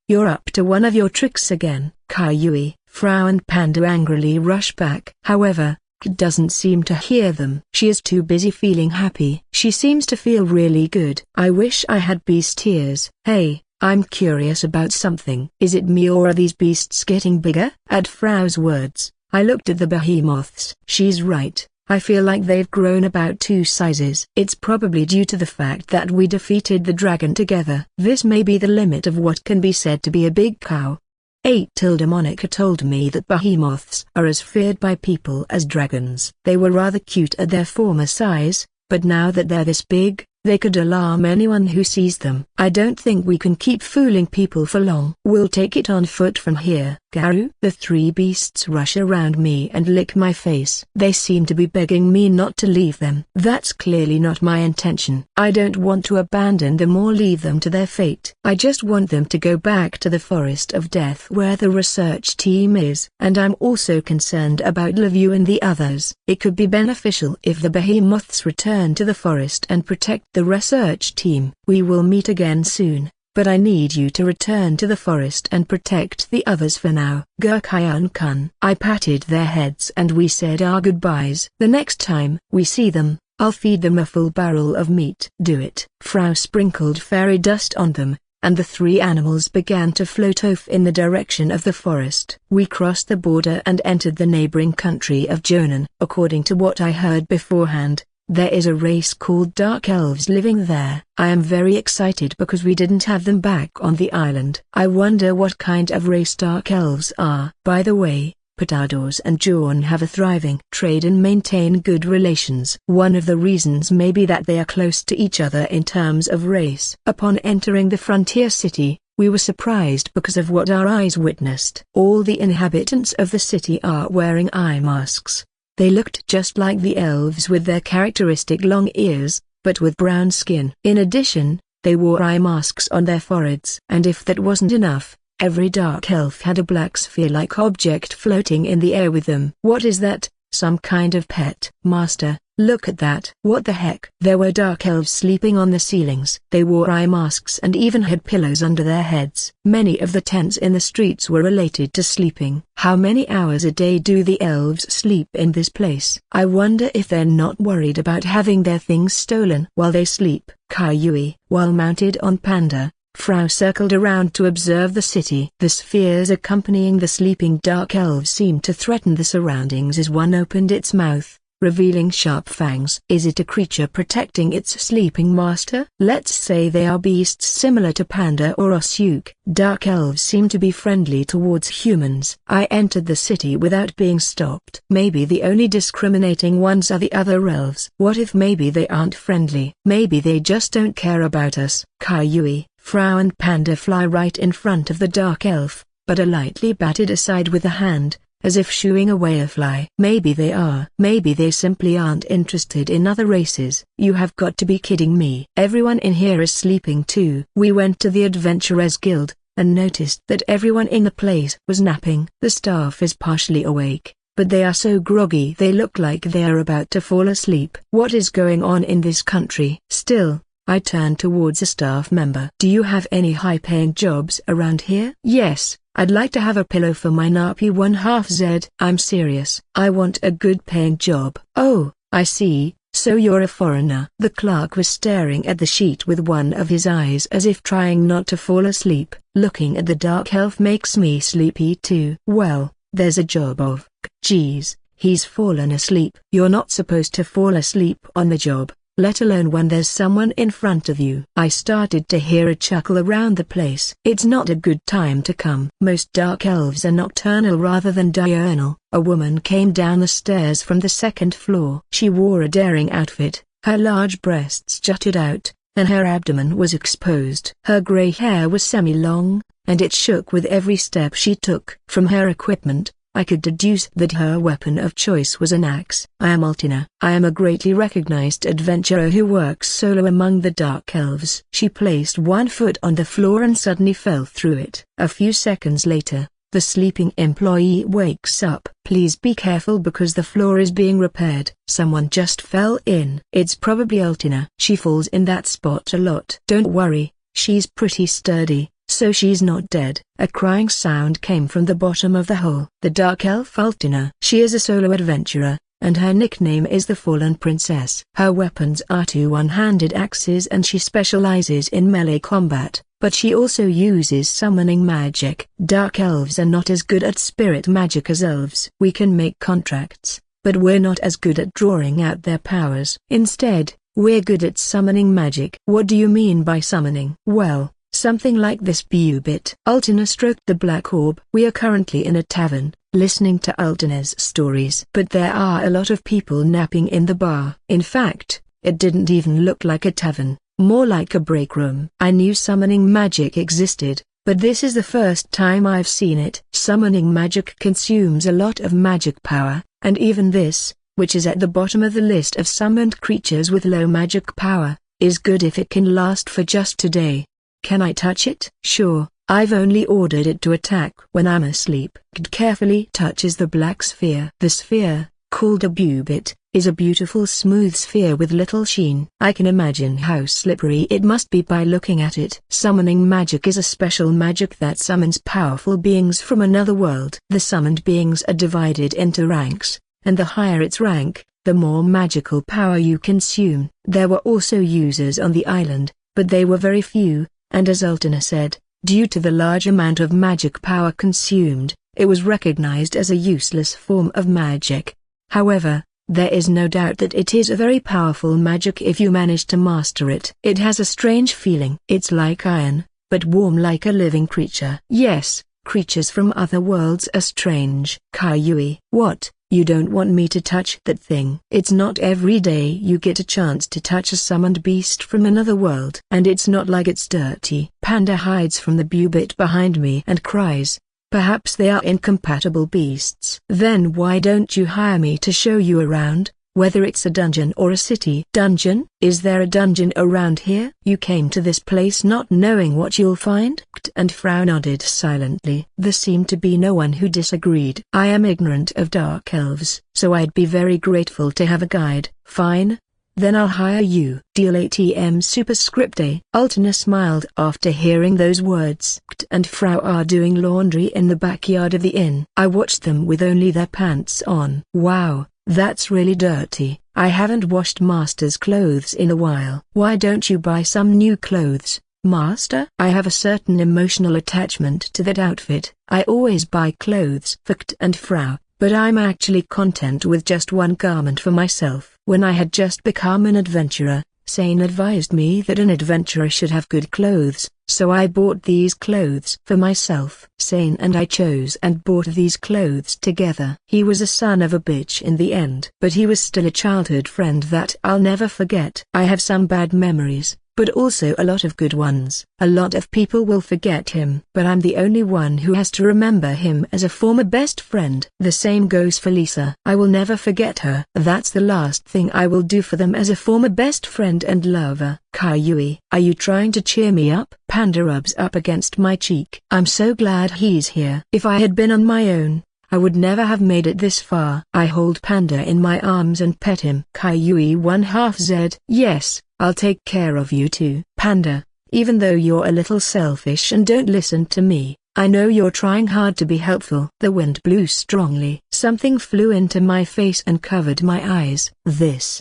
You're up to one of your tricks again. Kaiyui, Frau and Panda angrily rush back. However, doesn't seem to hear them. She is too busy feeling happy. She seems to feel really good. I wish I had beast ears. Hey, I'm curious about something. Is it me or are these beasts getting bigger? At Frau's words, I looked at the behemoths. She's right. I feel like they've grown about 2 sizes. It's probably due to the fact that we defeated the dragon together. This may be the limit of what can be said to be a big cow. 8 Monica told me that behemoths are as feared by people as dragons. They were rather cute at their former size, but now that they're this big, they could alarm anyone who sees them. I don't think we can keep fooling people for long. We'll take it on foot from here. Garu? The 3 beasts rush around me and lick my face. They seem to be begging me not to leave them. That's clearly not my intention. I don't want to abandon them or leave them to their fate. I just want them to go back to the Forest of Death where the research team is. And I'm also concerned about Levu and the others. It could be beneficial if the behemoths return to the forest and protect the research team. We will meet again soon, but I need you to return to the forest and protect the others for now. Gurkhyun-kun. I patted their heads and we said our goodbyes. The next time we see them, I'll feed them a full barrel of meat. Do it. Frau sprinkled fairy dust on them, and the three animals began to float off in the direction of the forest. We crossed the border and entered the neighboring country of Jonan. According to what I heard beforehand, there is a race called Dark Elves living there. I am very excited because we didn't have them back on the island. I wonder what kind of race Dark Elves are. By the way, Patados and Jorn have a thriving trade and maintain good relations. One of the reasons may be that they are close to each other in terms of race. Upon entering the frontier city, we were surprised because of what our eyes witnessed. All the inhabitants of the city are wearing eye masks. They looked just like the elves with their characteristic long ears, but with brown skin. In addition, they wore eye masks on their foreheads. And if that wasn't enough, every dark elf had a black sphere-like object floating in the air with them. What is that? Some kind of pet? Master, look at that. What the heck? There were dark elves sleeping on the ceilings. They wore eye masks and even had pillows under their heads. Many of the tents in the streets were related to sleeping. How many hours a day do the elves sleep in this place? I wonder if they're not worried about having their things stolen while they sleep. Kaiyui, while mounted on Panda, Frau circled around to observe the city. The spheres accompanying the sleeping dark elves seemed to threaten the surroundings as one opened its mouth, revealing sharp fangs. Is it a creature protecting its sleeping master? Let's say they are beasts similar to Panda or Osyuk. Dark elves seem to be friendly towards humans. I entered the city without being stopped. Maybe the only discriminating ones are the other elves. What if maybe they aren't friendly? Maybe they just don't care about us. Kaiyui, Frau and Panda fly right in front of the dark elf, but are lightly batted aside with a hand, as if shooing away a fly. Maybe they are. Maybe they simply aren't interested in other races. You have got to be kidding me. Everyone in here is sleeping too. We went to the Adventurers Guild, and noticed that everyone in the place was napping. The staff is partially awake, but they are so groggy they look like they are about to fall asleep. What is going on in this country? Still, I turned towards a staff member. Do you have any high-paying jobs around here? Yes, I'd like to have a pillow for my nappy 1/2 Z. I'm serious. I want a good-paying job. Oh, I see, so you're a foreigner. The clerk was staring at the sheet with one of his eyes as if trying not to fall asleep. Looking at the dark elf makes me sleepy too. Well, there's a job of. Geez, he's fallen asleep. You're not supposed to fall asleep on the job, let alone when there's someone in front of you. I started to hear a chuckle around the place. It's not a good time to come. Most dark elves are nocturnal rather than diurnal. A woman came down the stairs from the second floor. She wore a daring outfit, her large breasts jutted out, and her abdomen was exposed. Her gray hair was semi-long, and it shook with every step she took. From her equipment, I could deduce that her weapon of choice was an axe. I am Altina. I am a greatly recognized adventurer who works solo among the Dark Elves. She placed one foot on the floor and suddenly fell through it. A few seconds later, the sleeping employee wakes up. Please be careful because the floor is being repaired. Someone just fell in. It's probably Altina. She falls in that spot a lot. Don't worry, she's pretty sturdy, so she's not dead. A crying sound came from the bottom of the hole. The dark elf Altina. She is a solo adventurer, and her nickname is the Fallen Princess. Her weapons are two one-handed axes and she specializes in melee combat, but she also uses summoning magic. Dark elves are not as good at spirit magic as elves. We can make contracts, but we're not as good at drawing out their powers. Instead, we're good at summoning magic. What do you mean by summoning? Well, something like this bit. Altina stroked the black orb. We are currently in a tavern, listening to Altina's stories. But there are a lot of people napping in the bar. In fact, it didn't even look like a tavern, more like a break room. I knew summoning magic existed, but this is the first time I've seen it. Summoning magic consumes a lot of magic power, and even this, which is at the bottom of the list of summoned creatures with low magic power, is good if it can last for just a day. Can I touch it? Sure, I've only ordered it to attack when I'm asleep. Carefully touches the black sphere. The sphere, called a bubit, is a beautiful smooth sphere with little sheen. I can imagine how slippery it must be by looking at it. Summoning magic is a special magic that summons powerful beings from another world. The summoned beings are divided into ranks, and the higher its rank, the more magical power you consume. There were also users on the island, but they were very few, and as Ultana said, due to the large amount of magic power consumed, it was recognized as a useless form of magic. However, there is no doubt that it is a very powerful magic if you manage to master it. It has a strange feeling. It's like iron, but warm like a living creature. Yes, creatures from other worlds are strange. Kaiyui. What? You don't want me to touch that thing? It's not every day you get a chance to touch a summoned beast from another world. And it's not like it's dirty. Panda hides from the bubit behind me and cries. Perhaps they are incompatible beasts. Then why don't you hire me to show you around, whether it's a dungeon or a city? Dungeon? Is there a dungeon around here? You came to this place not knowing what you'll find? And Frau nodded silently. There seemed to be no one who disagreed. I am ignorant of dark elves, so I'd be very grateful to have a guide. Fine. Then I'll hire you. Deal. ATM superscript A. Ultana smiled after hearing those words. And Frau are doing laundry in the backyard of the inn. I watched them with only their pants on. Wow, that's really dirty. I haven't washed Master's clothes in a while. Why don't you buy some new clothes, Master? I have a certain emotional attachment to that outfit. I always buy clothes for and Frau, but I'm actually content with just one garment for myself. When I had just become an adventurer, Sane advised me that an adventurer should have good clothes, so I bought these clothes for myself. Sane and I chose and bought these clothes together. He was a son of a bitch in the end, but he was still a childhood friend that I'll never forget. I have some bad memories, but also a lot of good ones. A lot of people will forget him, but I'm the only one who has to remember him as a former best friend. The same goes for Lisa. I will never forget her. That's the last thing I will do for them as a former best friend and lover. Kaiyui, are you trying to cheer me up? Panda rubs up against my cheek. I'm so glad he's here. If I had been on my own, I would never have made it this far. I hold Panda in my arms and pet him. Kaiyui 1/2 Z. Yes, I'll take care of you too. Panda, even though you're a little selfish and don't listen to me, I know you're trying hard to be helpful. The wind blew strongly. Something flew into my face and covered my eyes.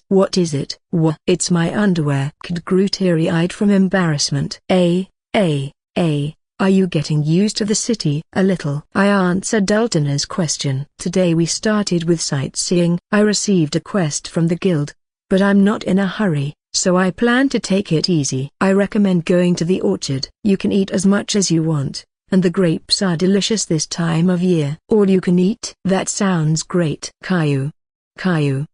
What is it? It's my underwear. Kid grew teary-eyed from embarrassment. Are you getting used to the city? A little. I answered Ultana's question. Today we started with sightseeing. I received a quest from the guild, but I'm not in a hurry, so I plan to take it easy. I recommend going to the orchard. You can eat as much as you want, and the grapes are delicious this time of year. All you can eat? That sounds great. Caillou,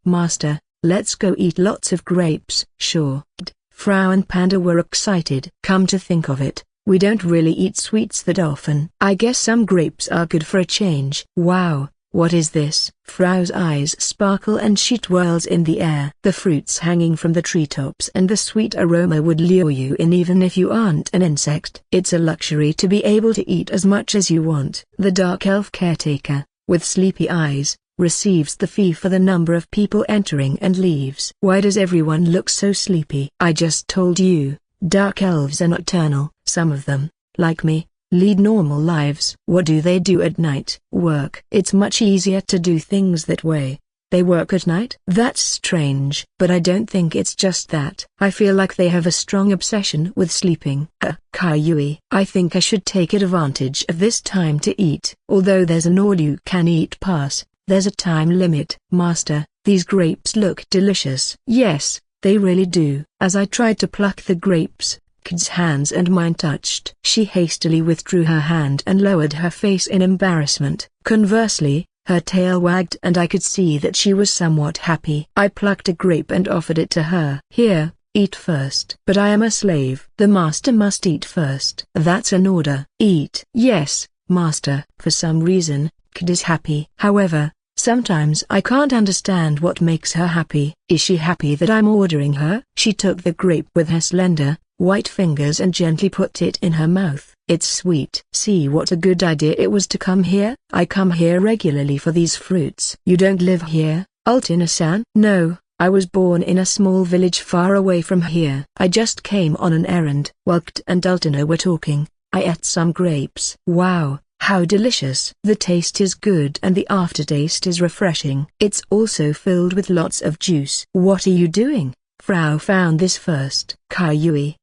Master, let's go eat lots of grapes. Sure. Frau and Panda were excited. Come to think of it, we don't really eat sweets that often. I guess some grapes are good for a change. Wow, what is this? Frau's eyes sparkle and she twirls in the air. The fruits hanging from the treetops and the sweet aroma would lure you in even if you aren't an insect. It's a luxury to be able to eat as much as you want. The dark elf caretaker, with sleepy eyes, receives the fee for the number of people entering and leaves. Why does everyone look so sleepy? I just told you, dark elves are nocturnal. Some of them, like me, lead normal lives. What do they do at night? Work. It's much easier to do things that way. They work at night? That's strange. But I don't think it's just that. I feel like they have a strong obsession with sleeping. Kaiyui, I think I should take advantage of this time to eat. Although there's an all-you-can-eat pass, there's a time limit. Master, these grapes look delicious. Yes, they really do. As I tried to pluck the grapes, Kid's hands and mine touched. She hastily withdrew her hand and lowered her face in embarrassment. Conversely, her tail wagged and I could see that she was somewhat happy. I plucked a grape and offered it to her. Here, eat first. But I am a slave. The master must eat first. That's an order. Eat. Yes, master. For some reason, Kid is happy. However, sometimes I can't understand what makes her happy. Is she happy that I'm ordering her? She took the grape with her slender, white fingers and gently put it in her mouth. It's sweet. See what a good idea it was to come here? I come here regularly for these fruits. You don't live here, Altina-san? No, I was born in a small village far away from here. I just came on an errand. While Kt and Altina were talking, I ate some grapes. Wow, how delicious. The taste is good and the aftertaste is refreshing. It's also filled with lots of juice. What are you doing? Frau found this first. Kayui.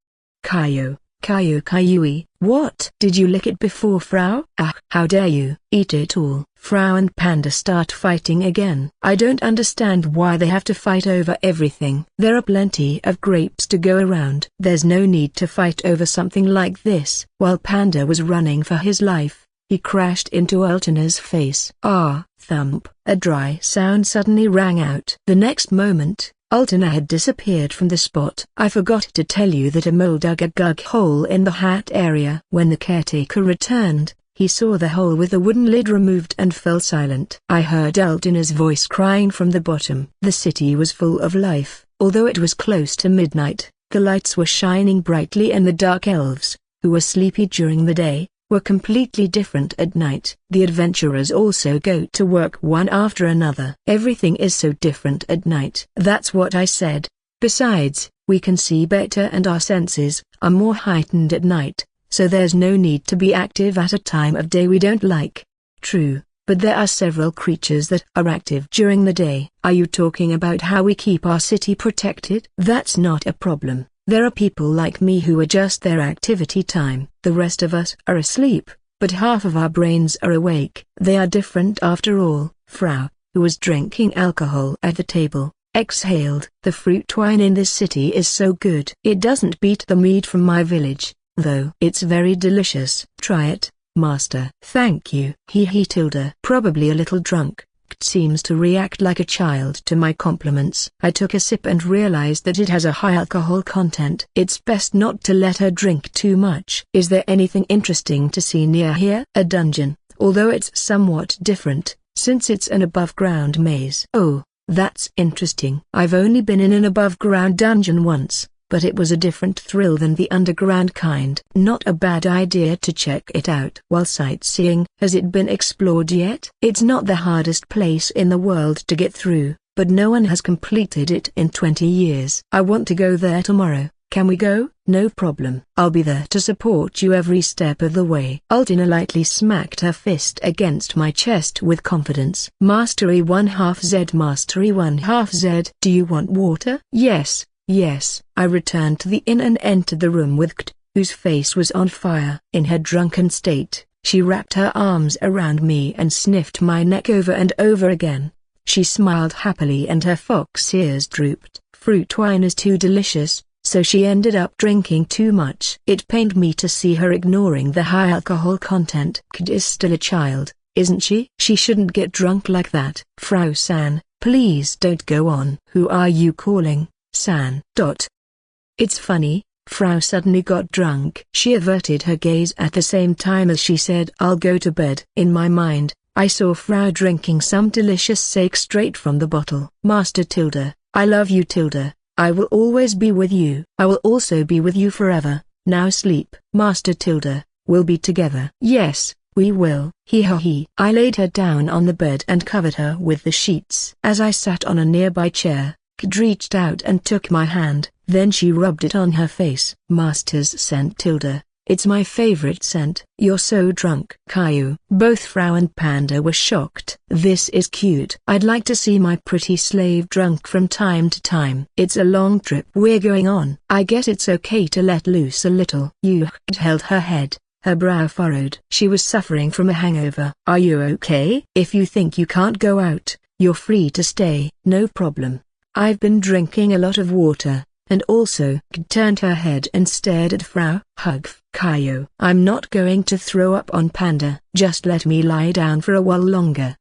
Kayui. What? Did you lick it before, Frau? Ah, how dare you? Eat it all. Frau and Panda start fighting again. I don't understand why they have to fight over everything. There are plenty of grapes to go around. There's no need to fight over something like this. While Panda was running for his life, he crashed into Altina's face. Ah, thump. A dry sound suddenly rang out. The next moment, Altina had disappeared from the spot. I forgot to tell you that a mole dug a gug hole in the hat area. When the caretaker returned, he saw the hole with the wooden lid removed and fell silent. I heard Altina's voice crying from the bottom. The city was full of life. Although it was close to midnight, the lights were shining brightly and the dark elves, who were sleepy during the day, were completely different at night. The adventurers also go to work one after another. Everything is so different at night. That's what I said. Besides, we can see better and our senses are more heightened at night, so there's no need to be active at a time of day we don't like. True, but there are several creatures that are active during the day. Are you talking about how we keep our city protected? That's not a problem. There are people like me who adjust their activity time. The rest of us are asleep, but half of our brains are awake. They are different after all. Frau, who was drinking alcohol at the table, exhaled. The fruit wine in this city is so good. It doesn't beat the mead from my village, though. It's very delicious. Try it, master. Thank you. He tilde. Probably a little drunk. Seems to react like a child to my compliments. I took a sip and realized that it has a high alcohol content. It's best not to let her drink too much. Is there anything interesting to see near here? A dungeon, although it's somewhat different, since it's an above-ground maze. Oh, that's interesting. I've only been in an above-ground dungeon once, but it was a different thrill than the underground kind. Not a bad idea to check it out. While sightseeing, has it been explored yet? It's not the hardest place in the world to get through, but no one has completed it in 20 years. I want to go there tomorrow. Can we go? No problem. I'll be there to support you every step of the way. Altina lightly smacked her fist against my chest with confidence. Mastery 1/2 Z. Mastery 1/2 Z. Do you want water? Yes. Yes. I returned to the inn and entered the room with Kt, whose face was on fire. In her drunken state, she wrapped her arms around me and sniffed my neck over and over again. She smiled happily and her fox ears drooped. Fruit wine is too delicious, so she ended up drinking too much. It pained me to see her ignoring the high alcohol content. Kt is still a child, isn't she? She shouldn't get drunk like that. Frau-san, please don't go on. Who are you calling? San. It's funny, Frau suddenly got drunk. She averted her gaze at the same time as she said, I'll go to bed. In my mind, I saw Frau drinking some delicious sake straight from the bottle. Master tilde, I love you tilde, I will always be with you. I will also be with you forever. Now sleep. Master tilde, we'll be together. Yes, we will. He. I laid her down on the bed and covered her with the sheets. As I sat on a nearby chair, Kid reached out and took my hand, then she rubbed it on her face. Master's scent tilde, it's my favorite scent. You're so drunk. Caillou. Both Frau and Panda were shocked. This is cute. I'd like to see my pretty slave drunk from time to time. It's a long trip we're going on. I guess it's okay to let loose a little. You held her head, her brow furrowed. She was suffering from a hangover. Are you okay? If you think you can't go out, you're free to stay. No problem. I've been drinking a lot of water, and also turned her head and stared at Frau. Caillou. I'm not going to throw up on Panda. Just let me lie down for a while longer.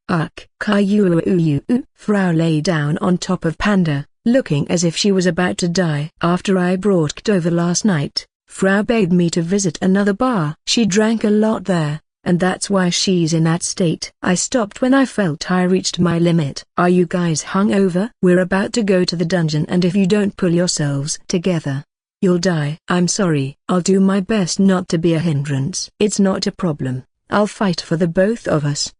Caillou. Frau lay down on top of Panda, looking as if she was about to die. After I brought Kt over last night, Frau begged me to visit another bar. She drank a lot there, and that's why she's in that state. I stopped when I felt I reached my limit. Are you guys hungover? We're about to go to the dungeon and if you don't pull yourselves together, you'll die. I'm sorry. I'll do my best not to be a hindrance. It's not a problem. I'll fight for the both of us.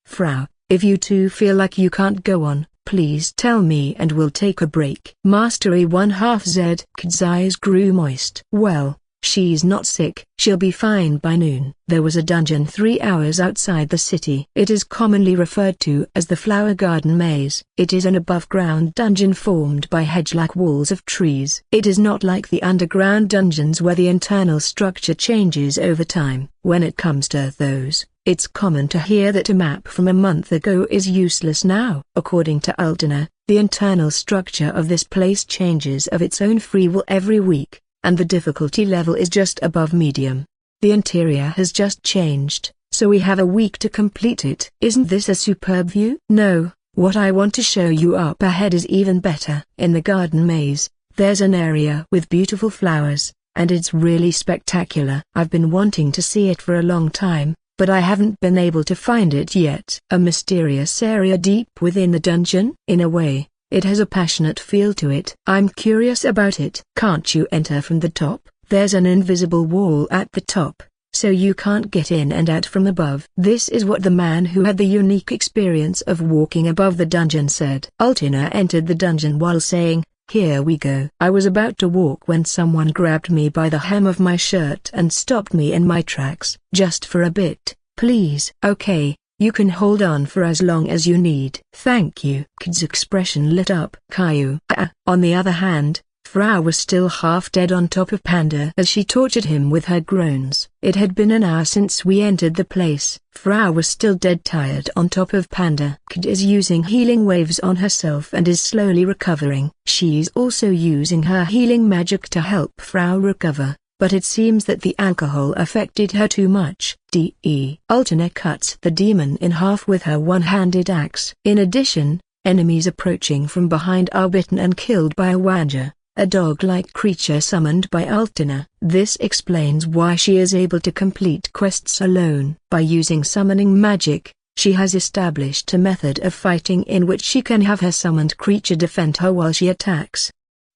Frau, if you two feel like you can't go on, Please tell me and we'll take a break. Mastery 1/2 Z. Kid's eyes grew moist. Well, she's not sick. She'll be fine by noon. There was a dungeon 3 hours outside the city. It is commonly referred to as the Flower Garden Maze. It is an above-ground dungeon formed by hedge-like walls of trees. It is not like the underground dungeons where the internal structure changes over time. When it comes to those, it's common to hear that a map from a month ago is useless now. According to Ultina, the internal structure of this place changes of its own free will every week, and the difficulty level is just above medium. The interior has just changed, so we have a week to complete it. Isn't this a superb view? No, what I want to show you up ahead is even better. In the garden maze, there's an area with beautiful flowers, and it's really spectacular. I've been wanting to see it for a long time, but I haven't been able to find it yet. A mysterious area deep within the dungeon? In a way, it has a passionate feel to it. I'm curious about it. Can't you enter from the top? There's an invisible wall at the top, so you can't get in and out from above. This is what the man who had the unique experience of walking above the dungeon said. Ultina entered the dungeon while saying, "Here we go." I was about to walk when someone grabbed me by the hem of my shirt and stopped me in my tracks. "Just for a bit, please." "Okay. You can hold on for as long as you need." "Thank you." Kid's expression lit up. Caillou. On the other hand, Frau was still half dead on top of Panda as she tortured him with her groans. It had been an hour since we entered the place. Frau was still dead tired on top of Panda. Kid is using healing waves on herself and is slowly recovering. She's also using her healing magic to help Frau recover, but it seems that the alcohol affected her too much. Ultina cuts the demon in half with her one-handed axe. In addition, enemies approaching from behind are bitten and killed by a Wanja, a dog-like creature summoned by Ultina. This explains why she is able to complete quests alone. By using summoning magic, she has established a method of fighting in which she can have her summoned creature defend her while she attacks.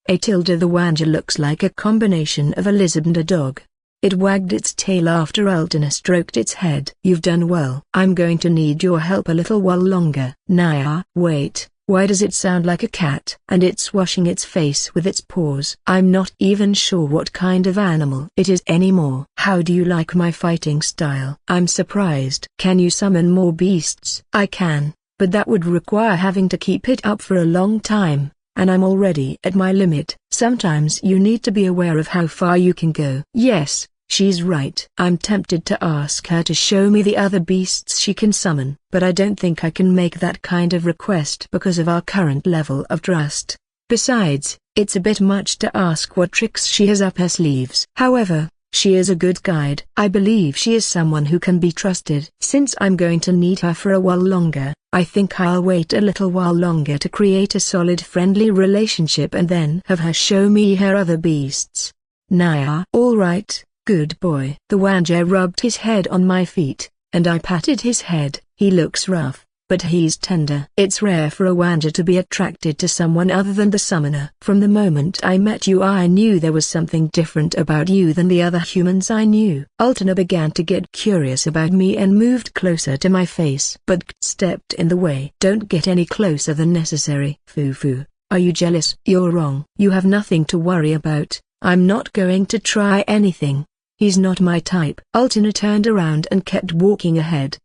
The Wanja looks like a combination of a lizard and a dog. It wagged its tail after Ultina stroked its head. "You've done well. I'm going to need your help a little while longer." Naya. Wait, why does it sound like a cat? And it's washing its face with its paws. I'm not even sure what kind of animal it is anymore. "How do you like my fighting style?" "I'm surprised." "Can you summon more beasts?" "I can, but that would require having to keep it up for a long time, and I'm already at my limit." "Sometimes you need to be aware of how far you can go." "Yes, she's right." I'm tempted to ask her to show me the other beasts she can summon, but I don't think I can make that kind of request because of our current level of trust. Besides, it's a bit much to ask what tricks she has up her sleeves. However, she is a good guide. I believe she is someone who can be trusted. Since I'm going to need her for a while longer, I think I'll wait a little while longer to create a solid friendly relationship and then have her show me her other beasts. Naya. "All right, good boy." The Wanja rubbed his head on my feet, and I patted his head. "He looks rough, but he's tender." It's rare for a Wanja to be attracted to someone other than the summoner. "From the moment I met you I knew there was something different about you than the other humans I knew." Ultina began to get curious about me and moved closer to my face. But Kt stepped in the way. "Don't get any closer than necessary." "Fufu, are you jealous?" "You're wrong. You have nothing to worry about. I'm not going to try anything. He's not my type." Ultina turned around and kept walking ahead.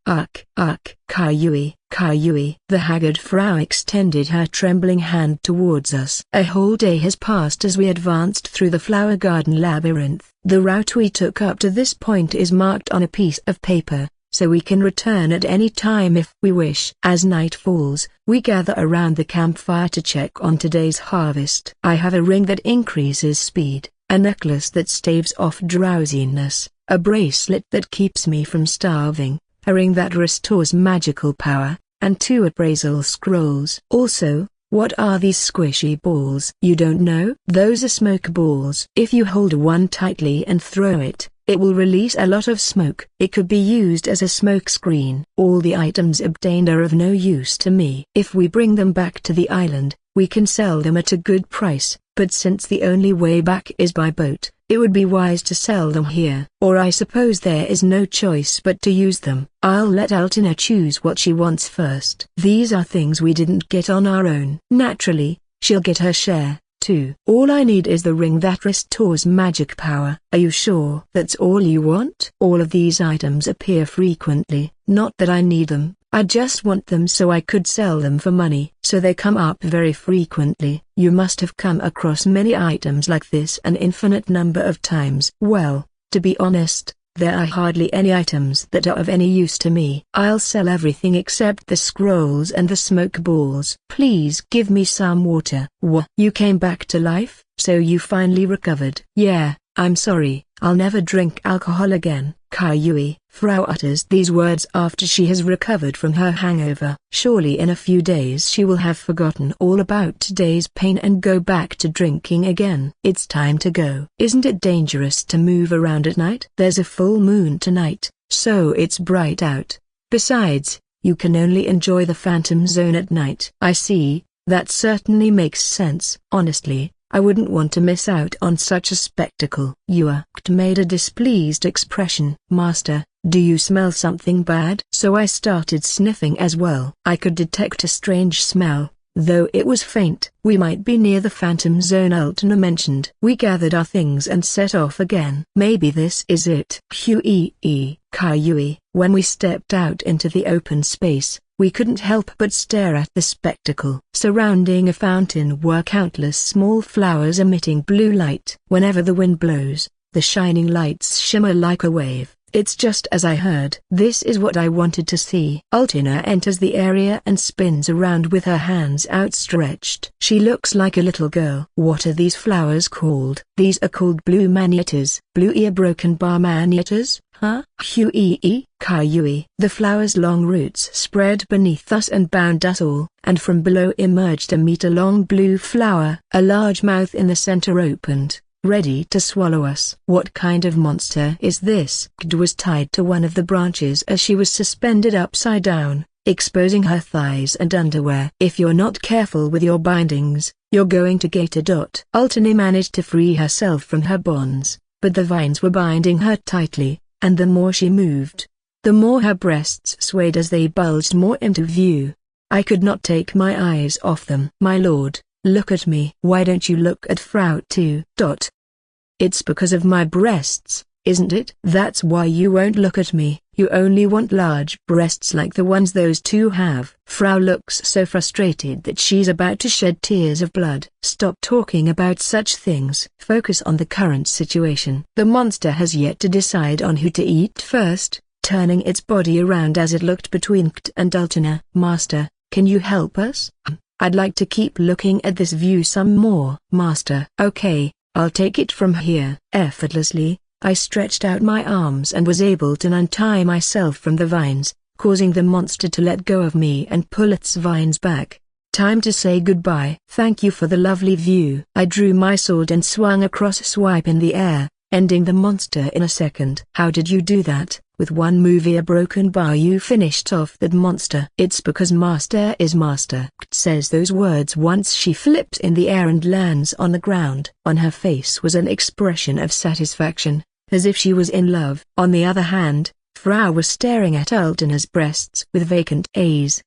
Caillou. The haggard Frau extended her trembling hand towards us. A whole day has passed as we advanced through the flower garden labyrinth. The route we took up to this point is marked on a piece of paper, so we can return at any time if we wish. As night falls, we gather around the campfire to check on today's harvest. I have a ring that increases speed, a necklace that staves off drowsiness, a bracelet that keeps me from starving, a ring that restores magical power, and 2 appraisal scrolls. Also, what are these squishy balls? You don't know? Those are smoke balls. If you hold one tightly and throw it, it will release a lot of smoke. It could be used as a smoke screen. All the items obtained are of no use to me. If we bring them back to the island, we can sell them at a good price, but since the only way back is by boat, It would be wise to sell them here, or I suppose there is no choice but to use them. I'll let Altina choose what she wants first. These are things we didn't get on our own. Naturally, she'll get her share, too. All I need is the ring that restores magic power. Are you sure that's all you want? All of these items appear frequently, not that I need them. I just want them so I could sell them for money. So they come up very frequently. You must have come across many items like this an infinite number of times. Well, to be honest, there are hardly any items that are of any use to me. I'll sell everything except the scrolls and the smoke balls. Please give me some water. What? You came back to life? So you finally recovered? Yeah, I'm sorry, I'll never drink alcohol again. Kaiyui. Frau utters these words after she has recovered from her hangover. Surely in a few days she will have forgotten all about today's pain and go back to drinking again. It's time to go. Isn't it dangerous to move around at night? There's a full moon tonight, so it's bright out. Besides, you can only enjoy the Phantom Zone at night. I see, that certainly makes sense. Honestly, I wouldn't want to miss out on such a spectacle. Yua made a displeased expression. Master, do you smell something bad? So I started sniffing as well. I could detect a strange smell, though it was faint. We might be near the Phantom Zone Altina mentioned. We gathered our things and set off again. Maybe this is it. Kaiyui. When we stepped out into the open space, we couldn't help but stare at the spectacle. Surrounding a fountain were countless small flowers emitting blue light. Whenever the wind blows, the shining lights shimmer like a wave. It's just as I heard. This is what I wanted to see. Altina enters the area and spins around with her hands outstretched. She looks like a little girl. What are these flowers called? These are called blue maniatas. Blue ear broken bar maniatas? Huh? Kaiyui. The flower's long roots spread beneath us and bound us all, and from below emerged a meter-long blue flower. A large mouth in the center opened, ready to swallow us. What kind of monster is this? Kd was tied to one of the branches as she was suspended upside down, exposing her thighs and underwear. If you're not careful with your bindings, you're going to get a dot. Altina managed to free herself from her bonds, but the vines were binding her tightly, and the more she moved, the more her breasts swayed as they bulged more into view. I could not take my eyes off them. My lord, look at me. Why don't you look at Frau too? It's because of my breasts, isn't it? That's why you won't look at me. You only want large breasts like the ones those two have. Frau looks so frustrated that she's about to shed tears of blood. Stop talking about such things. Focus on the current situation. The monster has yet to decide on who to eat first, turning its body around as it looked between Kt and Altina. Master, can you help us? I'd like to keep looking at this view some more. Master. Okay, I'll take it from here. Effortlessly, I stretched out my arms and was able to untie myself from the vines, causing the monster to let go of me and pull its vines back. Time to say goodbye. Thank you for the lovely view. I drew my sword and swung a cross swipe in the air, ending the monster in a second. How did you do that? With one move via broken bar you finished off that monster. It's because master is master. Kt says those words once she flips in the air and lands on the ground. On her face was an expression of satisfaction, as if she was in love. On the other hand, Frau was staring at Altina's breasts with vacant eyes.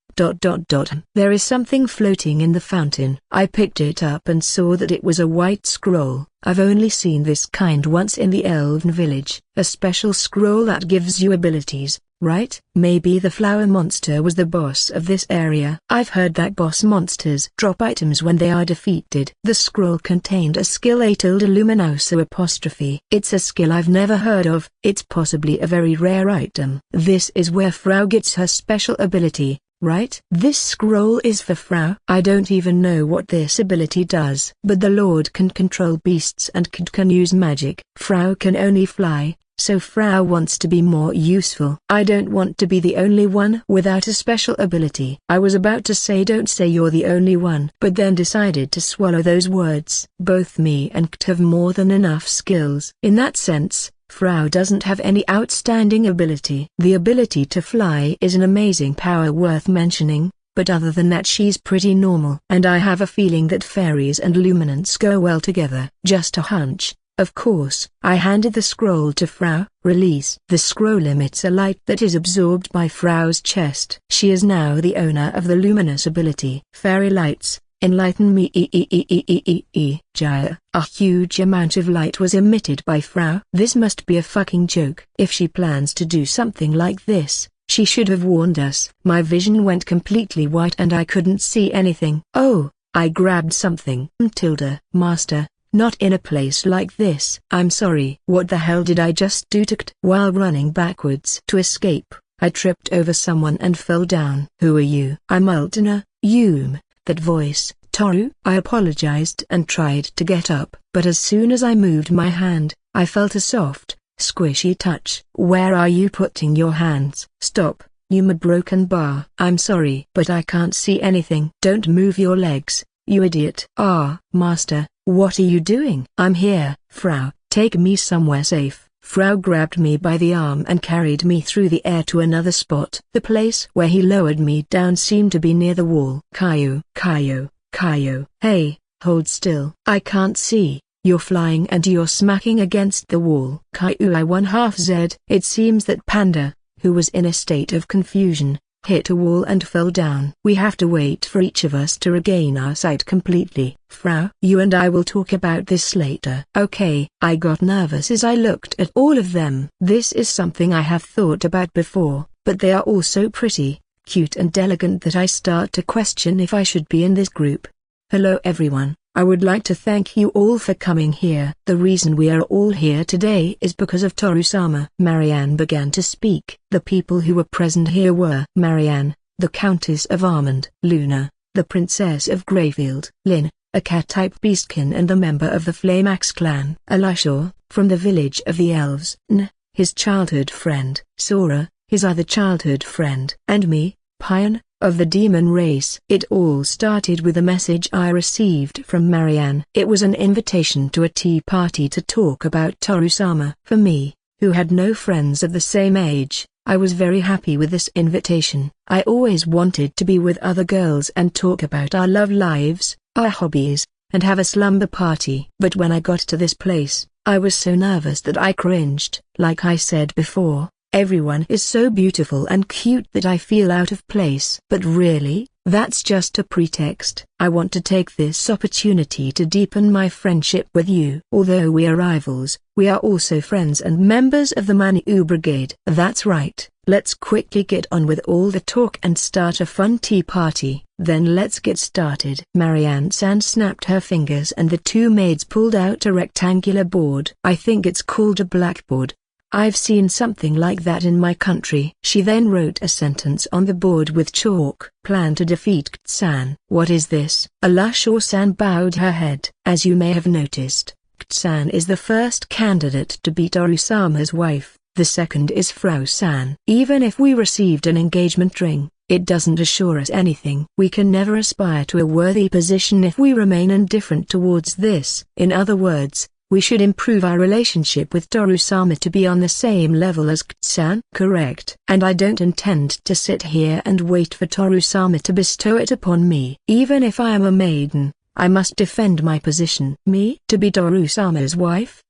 There is something floating in the fountain. I picked it up and saw that it was a white scroll. I've only seen this kind once in the Elven village. A special scroll that gives you abilities, right? Maybe the flower monster was the boss of this area. I've heard that boss monsters drop items when they are defeated. The scroll contained a skill *luminoso'. It's a skill I've never heard of. It's possibly a very rare item. This is where Frau gets her special ability, right? This scroll is for Frau. I don't even know what this ability does. But the Lord can control beasts and can use magic. Frau can only fly, so Frau wants to be more useful. I don't want to be the only one without a special ability. I was about to say don't say you're the only one, but then decided to swallow those words. Both me and Kt have more than enough skills. In that sense, Frau doesn't have any outstanding ability. The ability to fly is an amazing power worth mentioning, but other than that she's pretty normal. And I have a feeling that fairies and luminance go well together. Just a hunch, Of course, I handed the scroll to Frau. Release. The scroll emits a light that is absorbed by Frau's chest. She is now the owner of the luminous ability. Fairy lights, enlighten me. Jaya. A huge amount of light was emitted by Frau. This must be a fucking joke. If she plans to do something like this, she should have warned us. My vision went completely white and I couldn't see anything. Oh, I grabbed something. Master, not in a place like this. I'm sorry. What the hell did I just do? While running backwards to escape, I tripped over someone and fell down. Who are you? I'm Ultana, that voice. Toru. I apologized and tried to get up, but as soon as I moved my hand, I felt a soft, squishy touch. Where are you putting your hands? Stop, you broken bar. I'm sorry, but I can't see anything. Don't move your legs, you idiot. Master, what are you doing? I'm here. Frau, take me somewhere safe. Frau grabbed me by the arm and carried me through the air to another spot. The place where he lowered me down seemed to be near the wall. Kaio. Hey, hold still. I can't see. You're flying and you're smacking against the wall. Kaio I 1/2 Z. It seems that Panda, who was in a state of confusion, hit a wall and fell down. We have to wait for each of us to regain our sight completely. Frau, you and I will talk about this later. Okay. I got nervous as I looked at all of them. This is something I have thought about before, but they are all so pretty, cute and elegant that I start to question if I should be in this group. Hello everyone. I would like to thank you all for coming here. The reason we are all here today is because of Toru-sama. Marianne began to speak. The people who were present here were Marianne, the Countess of Armand, Luna, the Princess of Greyfield, Lin, a cat-type beastkin and a member of the Flamax clan, Elisha, from the village of the elves, his childhood friend, Sora, his other childhood friend, and me, Pion, of the demon race. It all started with a message I received from Marianne. It was an invitation to a tea party to talk about Toru-sama. For me, who had no friends of the same age, I was very happy with this invitation. I always wanted to be with other girls and talk about our love lives, our hobbies, and have a slumber party. But when I got to this place, I was so nervous that I cringed. Like I said before, everyone is so beautiful and cute that I feel out of place. But really, that's just a pretext. I want to take this opportunity to deepen my friendship with you. Although we are rivals, we are also friends and members of the Manu Brigade. That's right. Let's quickly get on with all the talk and start a fun tea party. Then let's get started. Marianne-san snapped her fingers and the two maids pulled out a rectangular board. I think it's called a blackboard. I've seen something like that in my country. She then wrote a sentence on the board with chalk. Plan to defeat Ktsan. What is this? Elisha-san bowed her head. As you may have noticed, Ktsan is the first candidate to be Toru-sama's wife. The second is Frau-san. Even if we received an engagement ring, it doesn't assure us anything. We can never aspire to a worthy position if we remain indifferent towards this. In other words, we should improve our relationship with Toru-sama to be on the same level as Ktsan. Correct. And I don't intend to sit here and wait for Toru-sama to bestow it upon me. Even if I am a maiden, I must defend my position. Me? To be Toru-sama's wife?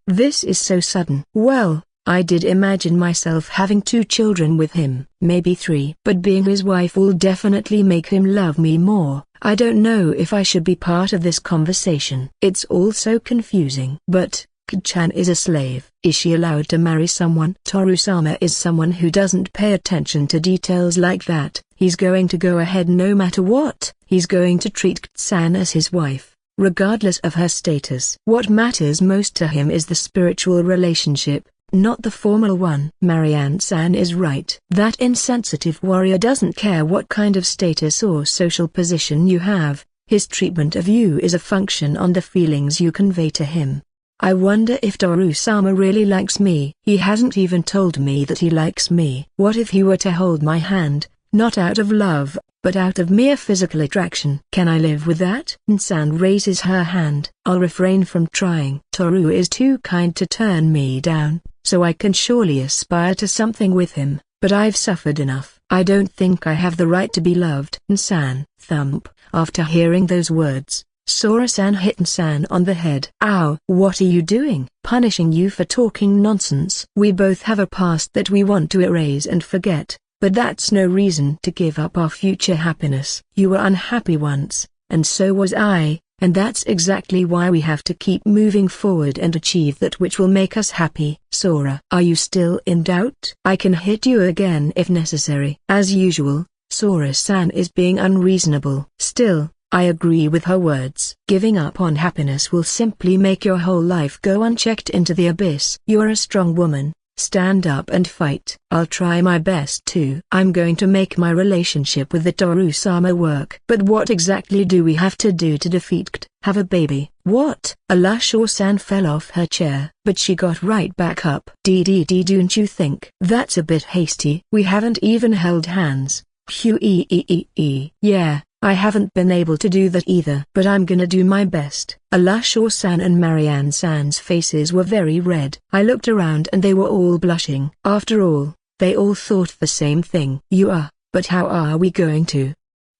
This is so sudden. Well, I did imagine myself having 2 children with him, maybe 3. But being his wife will definitely make him love me more. I don't know if I should be part of this conversation. It's all so confusing. But, Ktsan is a slave. Is she allowed to marry someone? Toru-sama is someone who doesn't pay attention to details like that. He's going to go ahead no matter what. He's going to treat Ktsan as his wife, regardless of her status. What matters most to him is the spiritual relationship, not the formal one. Marianne-san is right. That insensitive warrior doesn't care what kind of status or social position you have. His treatment of you is a function on the feelings you convey to him. I wonder if Toru-sama really likes me. He hasn't even told me that he likes me. What if he were to hold my hand, not out of love, but out of mere physical attraction? Can I live with that? Ktsan raises her hand. I'll refrain from trying. Toru is too kind to turn me down, so I can surely aspire to something with him, but I've suffered enough. I don't think I have the right to be loved. Ktsan, thump. After hearing those words, Sora-san hit San on the head. Ow! What are you doing? Punishing you for talking nonsense. We both have a past that we want to erase and forget, but that's no reason to give up our future happiness. You were unhappy once, and so was I, and that's exactly why we have to keep moving forward and achieve that which will make us happy. Sora, are you still in doubt? I can hit you again if necessary. As usual, Sora-san is being unreasonable. Still, I agree with her words. Giving up on happiness will simply make your whole life go unchecked into the abyss. You are a strong woman. Stand up and fight. I'll try my best too. I'm going to make my relationship with the Toru-sama work. But what exactly do we have to do to defeat Kd? Have a baby? What? Alashaw-san fell off her chair, but she got right back up. Don't you think that's a bit hasty? We haven't even held hands. Yeah, I haven't been able to do that either. But I'm gonna do my best. Alashaw-san and Marianne-san's faces were very red. I looked around and they were all blushing. After all, they all thought the same thing. But how are we going to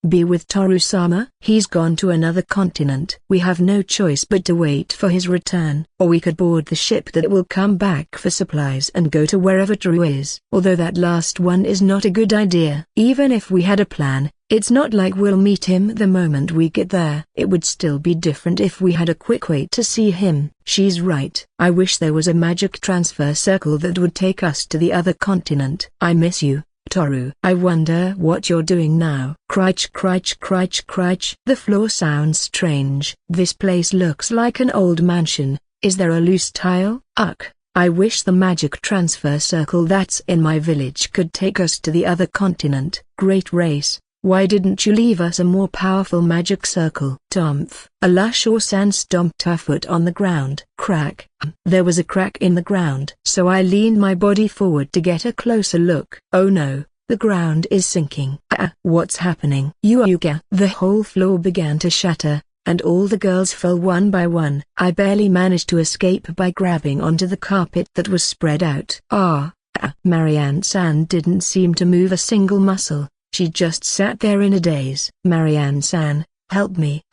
be with Toru-sama? He's gone to another continent. We have no choice but to wait for his return, or we could board the ship that will come back for supplies and go to wherever Toru is. Although that last one is not a good idea. Even if we had a plan, it's not like we'll meet him the moment we get there. It would still be different if we had a quick way to see him. She's right. I wish there was a magic transfer circle that would take us to the other continent. I miss you, Toru. I wonder what you're doing now. Crunch, crunch, crunch, crunch. The floor sounds strange. This place looks like an old mansion. Is there a loose tile? Ugh. I wish the magic transfer circle that's in my village could take us to the other continent. Great race. Why didn't you leave us a more powerful magic circle? Tomph. Alashaw-san stomped her foot on the ground. Crack. There was a crack in the ground. So I leaned my body forward to get a closer look. Oh no, the ground is sinking. What's happening? Yuga. The whole floor began to shatter, and all the girls fell one by one. I barely managed to escape by grabbing onto the carpet that was spread out. Marianne-san didn't seem to move a single muscle. She just sat there in a daze. Marianne-san, help me.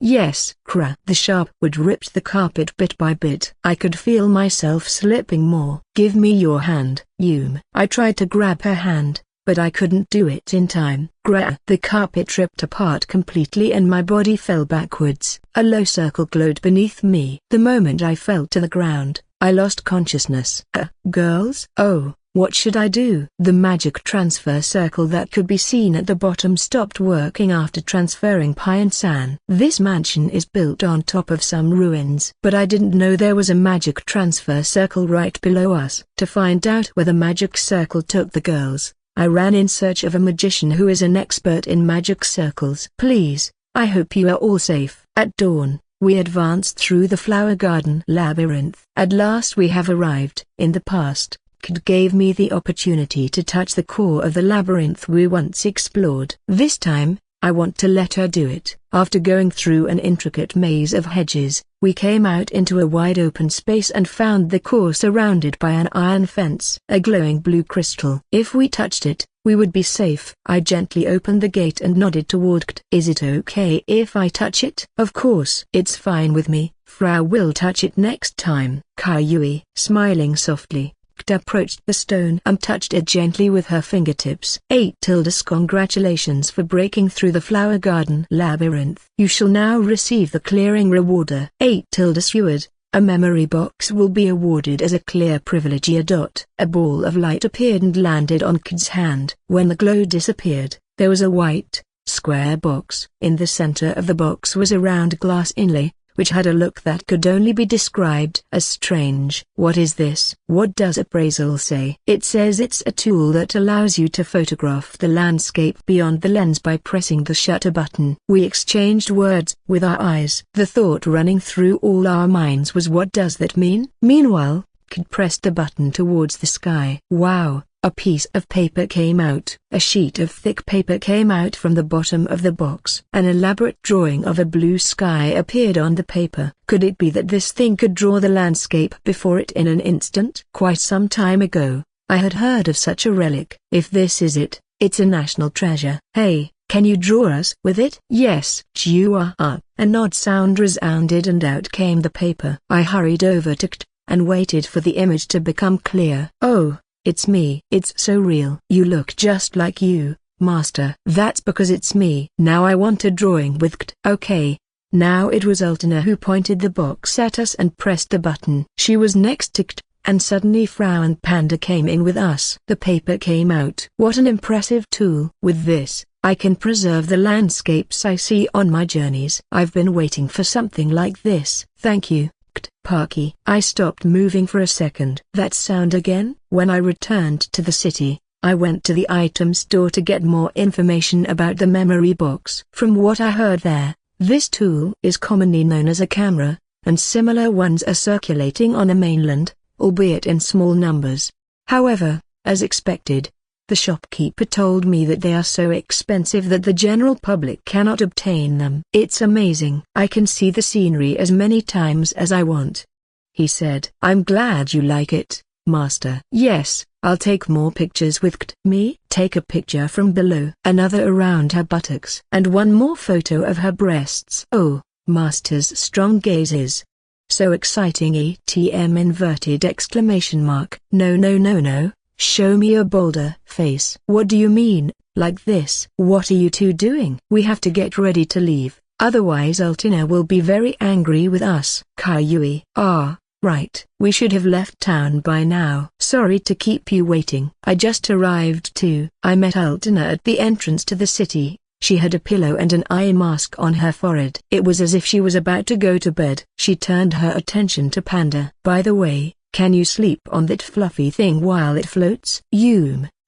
Yes. The sharp wood ripped the carpet bit by bit. I could feel myself slipping more. Give me your hand, Yume. I tried to grab her hand, but I couldn't do it in time. The carpet ripped apart completely and my body fell backwards. A low circle glowed beneath me. The moment I fell to the ground, I lost consciousness. Girls? Oh. What should I do? The magic transfer circle that could be seen at the bottom stopped working after transferring Pai and San. This mansion is built on top of some ruins. But I didn't know there was a magic transfer circle right below us. To find out where the magic circle took the girls, I ran in search of a magician who is an expert in magic circles. Please, I hope you are all safe. At dawn, we advanced through the flower garden labyrinth. At last we have arrived. In the past, Kd gave me the opportunity to touch the core of the labyrinth we once explored. This time, I want to let her do it. After going through an intricate maze of hedges, we came out into a wide open space and found the core surrounded by an iron fence. A glowing blue crystal. If we touched it, we would be safe. I gently opened the gate and nodded toward Kd. Is it okay if I touch it? Of course. It's fine with me. Frau will touch it next time. Kaiyui. Smiling softly, Kd approached the stone and touched it gently with her fingertips. 8 tildes. Congratulations for breaking through the flower garden labyrinth. You shall now receive the clearing rewarder. 8 tildes. Reward. A memory box will be awarded as a clear privilege. A ball of light appeared and landed on Kd's hand. When the glow disappeared, there was a white, square box. In the center of the box was a round glass inlay, which had a look that could only be described as strange. What is this? What does appraisal say? It says it's a tool that allows you to photograph the landscape beyond the lens by pressing the shutter button. We exchanged words with our eyes. The thought running through all our minds was, what does that mean? Meanwhile, Kd pressed the button towards the sky. Wow! A piece of paper came out. A sheet of thick paper came out from the bottom of the box. An elaborate drawing of a blue sky appeared on the paper. Could it be that this thing could draw the landscape before it in an instant? Quite some time ago, I had heard of such a relic. If this is it, it's a national treasure. Hey, Can you draw us with it? Yes. Chua. A nod sound resounded and out came the paper. I hurried over to Kt, and waited for the image to become clear. Oh, it's me. It's so real. You look just like you, Master. That's because it's me. Now I want a drawing with Kt. Okay. Now it was Altina who pointed the box at us and pressed the button. She was next to Kt, and suddenly Frau and Panda came in with us. The paper came out. What an impressive tool. With this, I can preserve the landscapes I see on my journeys. I've been waiting for something like this. Thank you, Kt. Parky. I stopped moving for a second. That sound again? When I returned to the city, I went to the item store to get more information about the memory box. From what I heard there, this tool is commonly known as a camera, and similar ones are circulating on the mainland, albeit in small numbers. However, as expected, the shopkeeper told me that they are so expensive that the general public cannot obtain them. It's amazing. I can see the scenery as many times as I want, he said. I'm glad you like it, Master. Yes, I'll take more pictures with Kt. Me? Take a picture from below. Another around her buttocks. And one more photo of her breasts. Oh, Master's strong gaze is so exciting. ATM inverted exclamation mark. No no no no. Show me a bolder face. What do you mean, like this? What are you two doing? We have to get ready to leave, otherwise Altina will be very angry with us. Kaiyui. Ah, right. We should have left town by now. Sorry to keep you waiting. I just arrived too. I met Altina at the entrance to the city. She had a pillow and an eye mask on her forehead. It was as if she was about to go to bed. She turned her attention to Panda. By the way, can you sleep on that fluffy thing while it floats?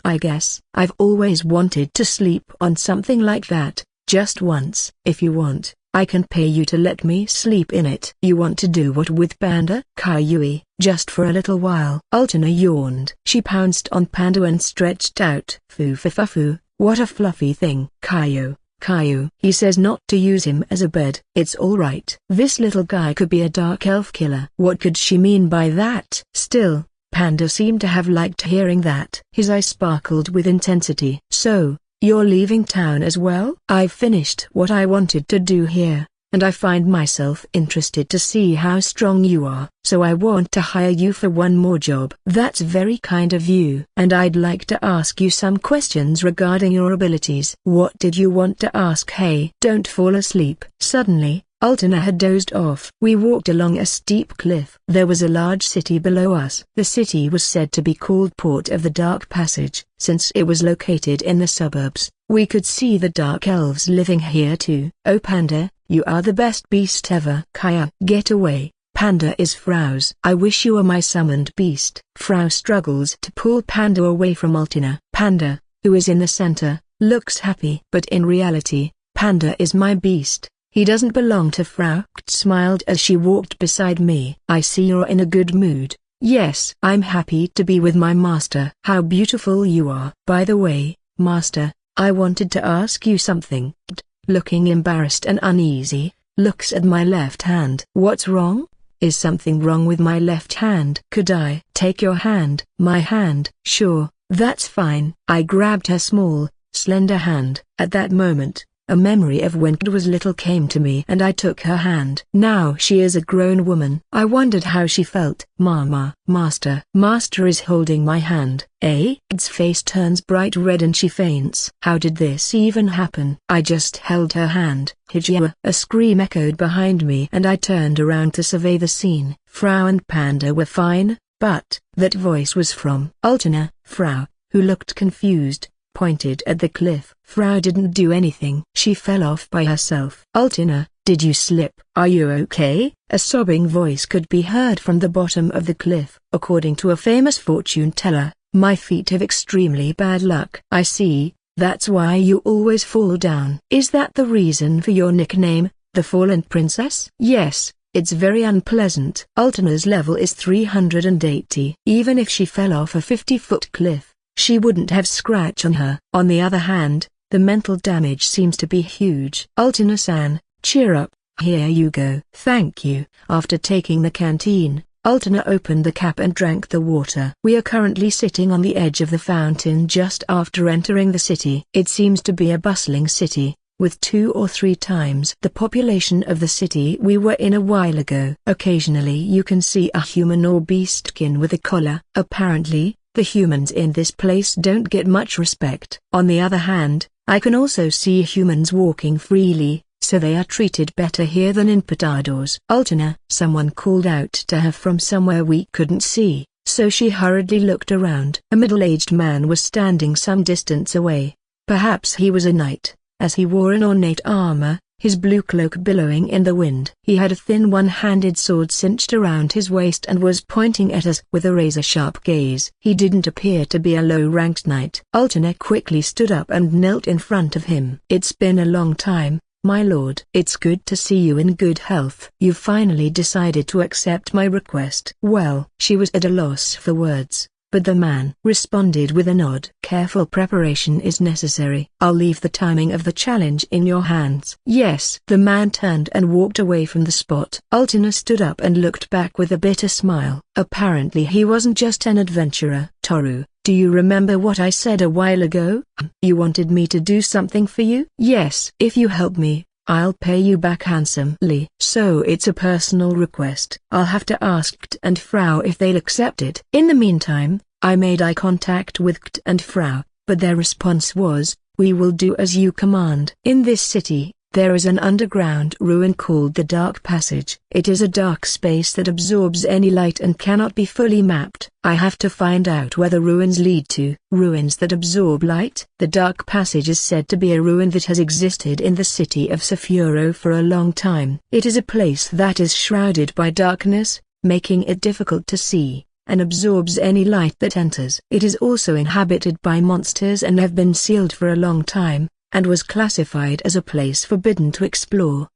I guess. I've always wanted to sleep on something like that, just once. If you want, I can pay you to let me sleep in it. You want to do what with Panda? Kaiyui. Just for a little while. Altina yawned. She pounced on Panda and stretched out. Foo. What a fluffy thing. Caillou. He says not to use him as a bed. It's alright. This little guy could be a dark elf killer. What could she mean by that? Still, Panda seemed to have liked hearing that. His eyes sparkled with intensity. So, you're leaving town as well? I've finished what I wanted to do here, and I find myself interested to see how strong you are. So I want to hire you for one more job. That's very kind of you. And I'd like to ask you some questions regarding your abilities. What did you want to ask? Hey, don't fall asleep. Suddenly, Altina had dozed off. We walked along a steep cliff. There was a large city below us. The city was said to be called Port of the Dark Passage, since it was located in the suburbs. We could see the dark elves living here too. Oh Panda, you are the best beast ever. Kaya. Get away. Panda is Frau's. I wish you were my summoned beast. Frau struggles to pull Panda away from Altina. Panda, who is in the center, looks happy. But in reality, Panda is my beast. He doesn't belong to Frau. Kt smiled as she walked beside me. I see you're in a good mood. Yes, I'm happy to be with my master. How beautiful you are. By the way, master, I wanted to ask you something. Kt, looking embarrassed and uneasy, looks at my left hand. What's wrong? Is something wrong with my left hand? Could I take your hand? My hand? Sure, that's fine. I grabbed her small, slender hand. At that moment, a memory of when Kt was little came to me and I took her hand. Now she is a grown woman. I wondered how she felt. Mama. Master. Master is holding my hand. Kt's face turns bright red and she faints. How did this even happen? I just held her hand. Hijia. A scream echoed behind me and I turned around to survey the scene. Frau and Panda were fine, but that voice was from Altina. Frau, who looked confused, pointed at the cliff. Frau didn't do anything. She fell off by herself. Altina, did you slip? Are you okay? A sobbing voice could be heard from the bottom of the cliff. According to a famous fortune teller, my feet have extremely bad luck. I see, that's why you always fall down. Is that the reason for your nickname, the Fallen Princess? Yes, it's very unpleasant. Altina's level is 380. Even if she fell off a 50-foot cliff, she wouldn't have scratch on her. On the other hand, the mental damage seems to be huge. Altina-san, cheer up, here you go. Thank you. After taking the canteen, Altena opened the cap and drank the water. We are currently sitting on the edge of the fountain just after entering the city. It seems to be a bustling city, with 2 or 3 times the population of the city we were in a while ago. Occasionally you can see a human or beastkin with a collar. Apparently, the humans in this place don't get much respect. On the other hand, I can also see humans walking freely, so they are treated better here than in Patados. Altena, someone called out to her from somewhere we couldn't see, so she hurriedly looked around. A middle-aged man was standing some distance away. Perhaps he was a knight, as he wore an ornate armor, his blue cloak billowing in the wind. He had a thin one-handed sword cinched around his waist and was pointing at us with a razor-sharp gaze. He didn't appear to be a low-ranked knight. Altena quickly stood up and knelt in front of him. "It's been a long time, my lord. It's good to see you in good health. You finally decided to accept my request." Well, she was at a loss for words, but the man responded with a nod. "Careful preparation is necessary. I'll leave the timing of the challenge in your hands." "Yes." The man turned and walked away from the spot. Altena stood up and looked back with a bitter smile. Apparently he wasn't just an adventurer. "Toru, do you remember what I said a while ago? You wanted me to do something for you?" "Yes. If you help me, I'll pay you back handsomely." "So it's a personal request. I'll have to ask Kt and Frau if they'll accept it." In the meantime, I made eye contact with Kt and Frau, but their response was, "We will do as you command." In this city, there is an underground ruin called the Dark Passage. It is a dark space that absorbs any light and cannot be fully mapped. I have to find out where the ruins lead to. Ruins that absorb light? The Dark Passage is said to be a ruin that has existed in the city of Safuro for a long time. It is a place that is shrouded by darkness, making it difficult to see, and absorbs any light that enters. It is also inhabited by monsters and have been sealed for a long time, and was classified as a place forbidden to explore.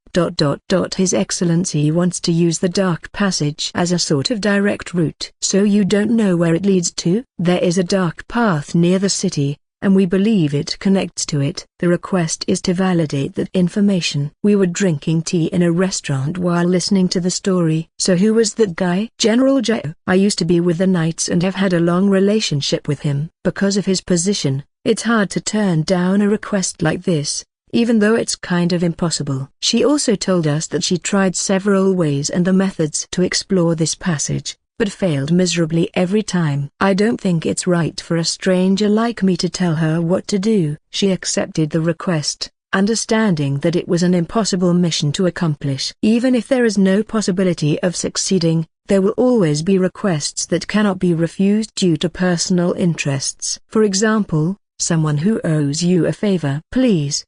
His Excellency wants to use the Dark Passage as a sort of direct route. So you don't know where it leads to? There is a dark path near the city, and we believe it connects to it. The request is to validate that information. We were drinking tea in a restaurant while listening to the story. "So who was that guy?" "General Joe. I used to be with the Knights and have had a long relationship with him. Because of his position, it's hard to turn down a request like this, even though it's kind of impossible." She also told us that she tried several ways and the methods to explore this passage, but failed miserably every time. "I don't think it's right for a stranger like me to tell her what to do." She accepted the request, understanding that it was an impossible mission to accomplish. Even if there is no possibility of succeeding, there will always be requests that cannot be refused due to personal interests. For example, someone who owes you a favor. Please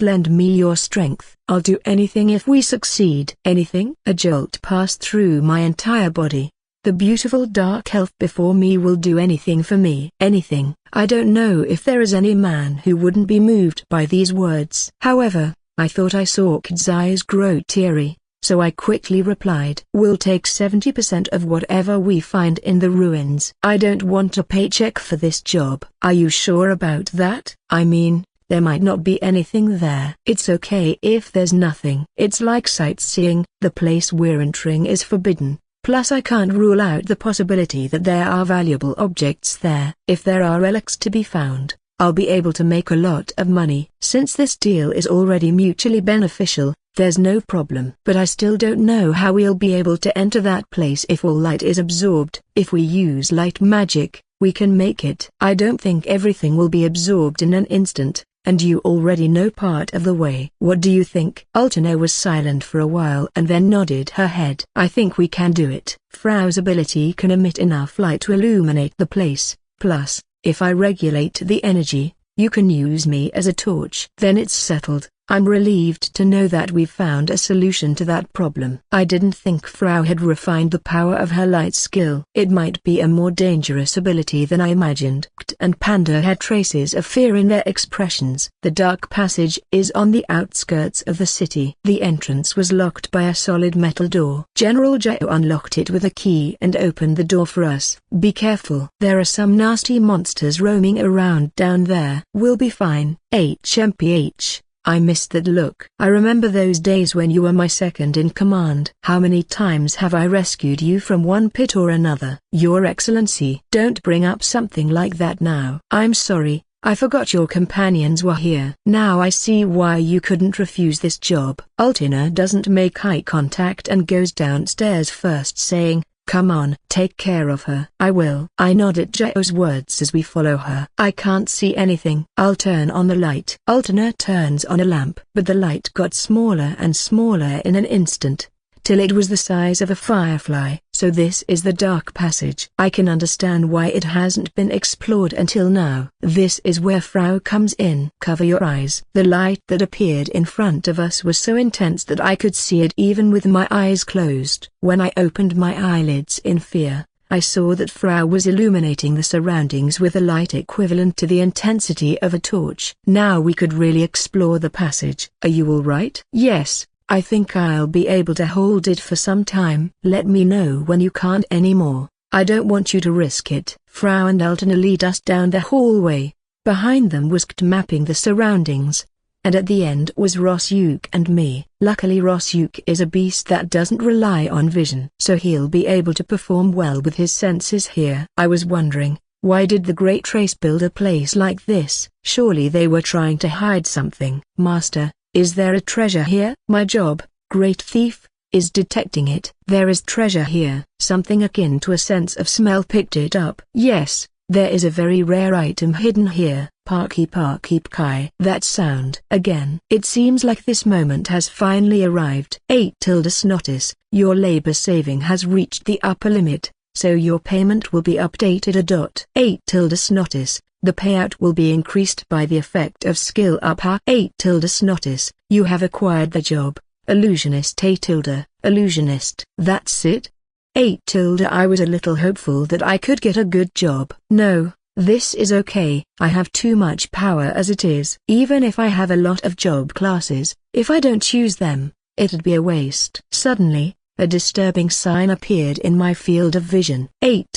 lend me your strength. I'll do anything if we succeed." "Anything?" A jolt passed through my entire body. The beautiful dark elf before me will do anything for me. Anything. I don't know if there is any man who wouldn't be moved by these words. However, I thought I saw Kid's eyes grow teary, so I quickly replied, "We'll take 70% of whatever we find in the ruins." "I don't want a paycheck for this job." "Are you sure about that? I mean, there might not be anything there." "It's okay if there's nothing. It's like sightseeing. The place we're entering is forbidden. Plus I can't rule out the possibility that there are valuable objects there. If there are relics to be found, I'll be able to make a lot of money. Since this deal is already mutually beneficial, there's no problem. But I still don't know how we'll be able to enter that place if all light is absorbed. If we use light magic, we can make it. I don't think everything will be absorbed in an instant, and you already know part of the way." "What do you think?" Altena was silent for a while and then nodded her head. "I think we can do it. Frau's ability can emit enough light to illuminate the place, plus, if I regulate the energy, you can use me as a torch." "Then it's settled. I'm relieved to know that we've found a solution to that problem." I didn't think Frau had refined the power of her light skill. It might be a more dangerous ability than I imagined. Kt and Panda had traces of fear in their expressions. The Dark Passage is on the outskirts of the city. The entrance was locked by a solid metal door. General Joe unlocked it with a key and opened the door for us. "Be careful. There are some nasty monsters roaming around down there." "We'll be fine." HMPH. I missed that look. I remember those days when you were my second in command. How many times have I rescued you from one pit or another? Your Excellency, don't bring up something like that now. I'm sorry, I forgot your companions were here. Now I see why you couldn't refuse this job. Altina doesn't make eye contact and goes downstairs first, saying, "Come on, take care of her." "I will." I nod at Jo's words as we follow her. "I can't see anything." "I'll turn on the light." Altina turns on a lamp, but the light got smaller and smaller in an instant, till it was the size of a firefly. So this is the dark passage. I can understand why it hasn't been explored until now. This is where Frau comes in. Cover your eyes. The light that appeared in front of us was so intense that I could see it even with my eyes closed. When I opened my eyelids in fear, I saw that Frau was illuminating the surroundings with a light equivalent to the intensity of a torch. Now we could really explore the passage. "Are you all right?" "Yes. I think I'll be able to hold it for some time." "Let me know when you can't anymore. I don't want you to risk it." Frau and Altina lead us down the hallway. Behind them was Kt mapping the surroundings, and at the end was Rosyuk and me. Luckily Rosyuk is a beast that doesn't rely on vision, so he'll be able to perform well with his senses here. I was wondering, why did the Great Race build a place like this? Surely they were trying to hide something. "Master, is there a treasure here?" "My job, Great Thief, is detecting it." "There is treasure here." Something akin to a sense of smell picked it up. "Yes, there is a very rare item hidden here." "Parky Kai." That sound again. It seems like this moment has finally arrived. 8 Notice, your labor saving has reached the upper limit, so your payment will be updated a dot. 8 Notice. The payout will be increased by the effect of skill up. 8 Notice, you have acquired the job, Illusionist. Illusionist. That's it? 8 I was a little hopeful that I could get a good job. No, this is okay. I have too much power as it is. Even if I have a lot of job classes, if I don't choose them, it'd be a waste. Suddenly, a disturbing sign appeared in my field of vision. 8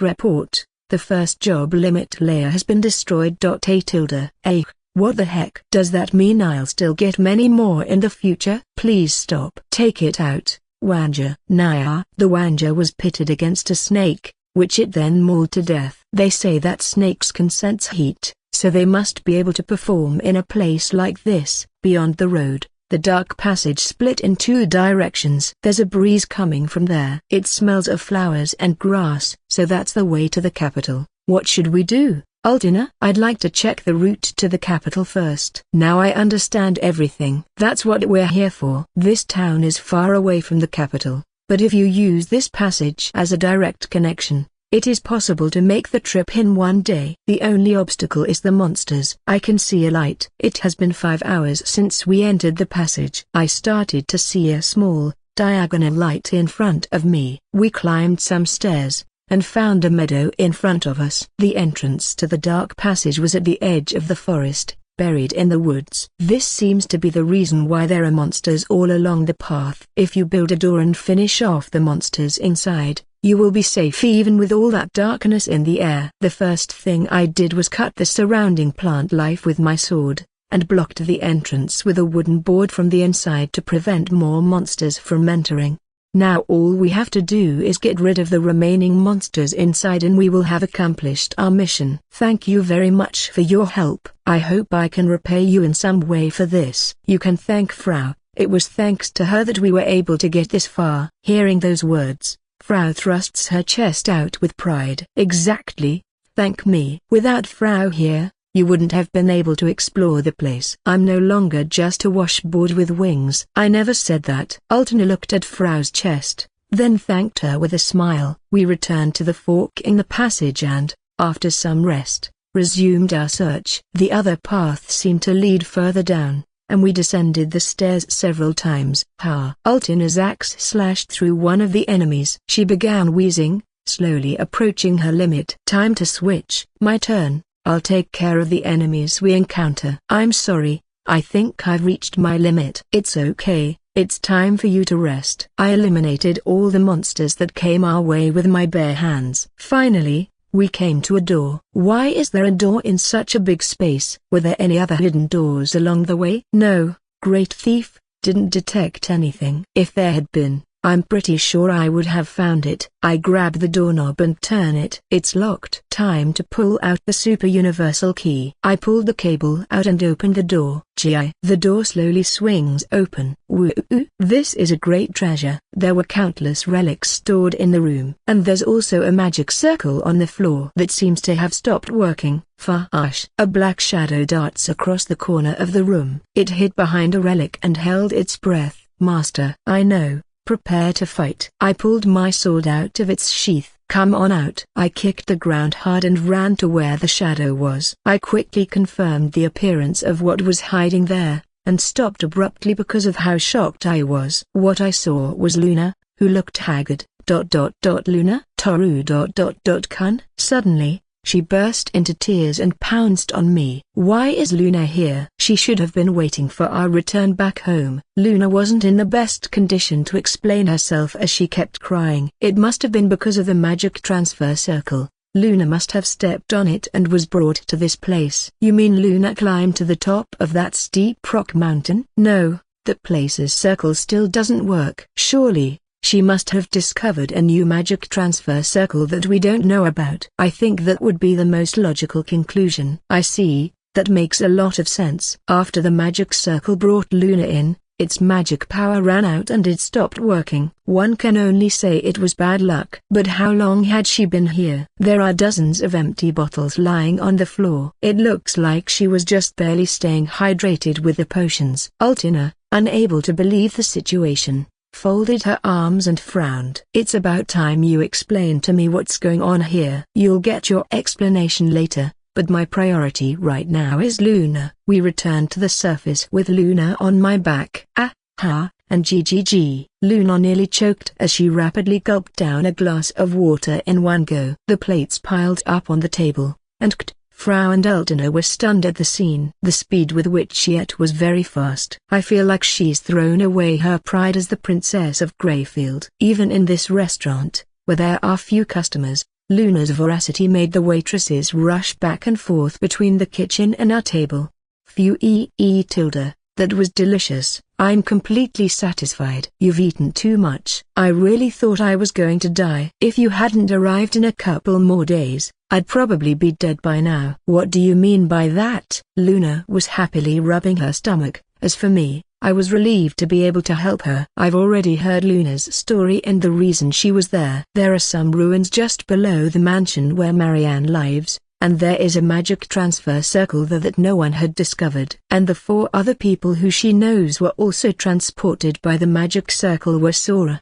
report. The first job limit layer has been destroyed. 8 what the heck? Does that mean I'll still get many more in the future? Please stop. Take it out, Wanja. Naya. The Wanja was pitted against a snake, which it then mauled to death. They say that snakes can sense heat, so they must be able to perform in a place like this. Beyond the road, the dark passage split in 2 directions. There's a breeze coming from there. It smells of flowers and grass. So that's the way to the capital. What should we do, Altina? I'd like to check the route to the capital first. Now I understand everything. That's what we're here for. This town is far away from the capital, but if you use this passage as a direct connection, it is possible to make the trip in one day. The only obstacle is the monsters. I can see a light. It has been 5 hours since we entered the passage. I started to see a small, diagonal light in front of me. We climbed some stairs, and found a meadow in front of us. The entrance to the dark passage was at the edge of the forest, buried in the woods. This seems to be the reason why there are monsters all along the path. If you build a door and finish off the monsters inside, you will be safe even with all that darkness in the air. The first thing I did was cut the surrounding plant life with my sword, and blocked the entrance with a wooden board from the inside to prevent more monsters from entering. Now all we have to do is get rid of the remaining monsters inside and we will have accomplished our mission. Thank you very much for your help. I hope I can repay you in some way for this. You can thank Frau. It was thanks to her that we were able to get this far. Hearing those words, Frau thrusts her chest out with pride. Exactly, thank me. Without Frau here, you wouldn't have been able to explore the place. I'm no longer just a washboard with wings. I never said that. Altina looked at Frau's chest, then thanked her with a smile. We returned to the fork in the passage and, after some rest, resumed our search. The other path seemed to lead further down, and we descended the stairs several times. Altina's axe slashed through one of the enemies. She began wheezing, slowly approaching her limit. Time to switch. My turn. I'll take care of the enemies we encounter. I'm sorry, I think I've reached my limit. It's okay, it's time for you to rest. I eliminated all the monsters that came our way with my bare hands. Finally, We came to a door. Why is there a door in such a big space? Were there any other hidden doors along the way? No, great thief, didn't detect anything. If there had been, I'm pretty sure I would have found it. I grab the doorknob and turn it. It's locked. Time to pull out the super universal key. I pulled the cable out and opened the door. Gee, the door slowly swings open. Woo! This is a great treasure. There were countless relics stored in the room. And there's also a magic circle on the floor that seems to have stopped working. Fash! A black shadow darts across the corner of the room. It hid behind a relic and held its breath. Master, I know. Prepare to fight. I pulled my sword out of its sheath. Come on out. I kicked the ground hard and ran to where the shadow was. I quickly confirmed the appearance of what was hiding there, and stopped abruptly because of how shocked I was. What I saw was Luna, who looked haggard. Luna? Toru. Kun? Suddenly, she burst into tears and pounced on me. Why is Luna here? She should have been waiting for our return back home. Luna wasn't in the best condition to explain herself as she kept crying. It must have been because of the magic transfer circle. Luna must have stepped on it and was brought to this place. You mean Luna climbed to the top of that steep rock mountain? No, that place's circle still doesn't work. Surely, she must have discovered a new magic transfer circle that we don't know about. I think that would be the most logical conclusion. I see, that makes a lot of sense. After the magic circle brought Luna in, its magic power ran out and it stopped working. One can only say it was bad luck. But how long had she been here? There are dozens of empty bottles lying on the floor. It looks like she was just barely staying hydrated with the potions. Altina, unable to believe the situation, folded her arms and frowned. It's about time you explain to me what's going on here. You'll get your explanation later, but my priority right now is Luna. We returned to the surface with Luna on my back. And GGG. Luna nearly choked as she rapidly gulped down a glass of water in one go. The plates piled up on the table, and Frau and Altina were stunned at the scene. The speed with which she ate was very fast. I feel like she's thrown away her pride as the Princess of Greyfield. Even in this restaurant, where there are few customers, Luna's voracity made the waitresses rush back and forth between the kitchen and our table. That was delicious. I'm completely satisfied. You've eaten too much. I really thought I was going to die. If you hadn't arrived in a couple more days, I'd probably be dead by now. What do you mean by that? Luna was happily rubbing her stomach. As for me, I was relieved to be able to help her. I've already heard Luna's story and the reason she was there. There are some ruins just below the mansion where Marianne lives, and there is a magic transfer circle there that no one had discovered. And the 4 other people who she knows were also transported by the magic circle were Sora,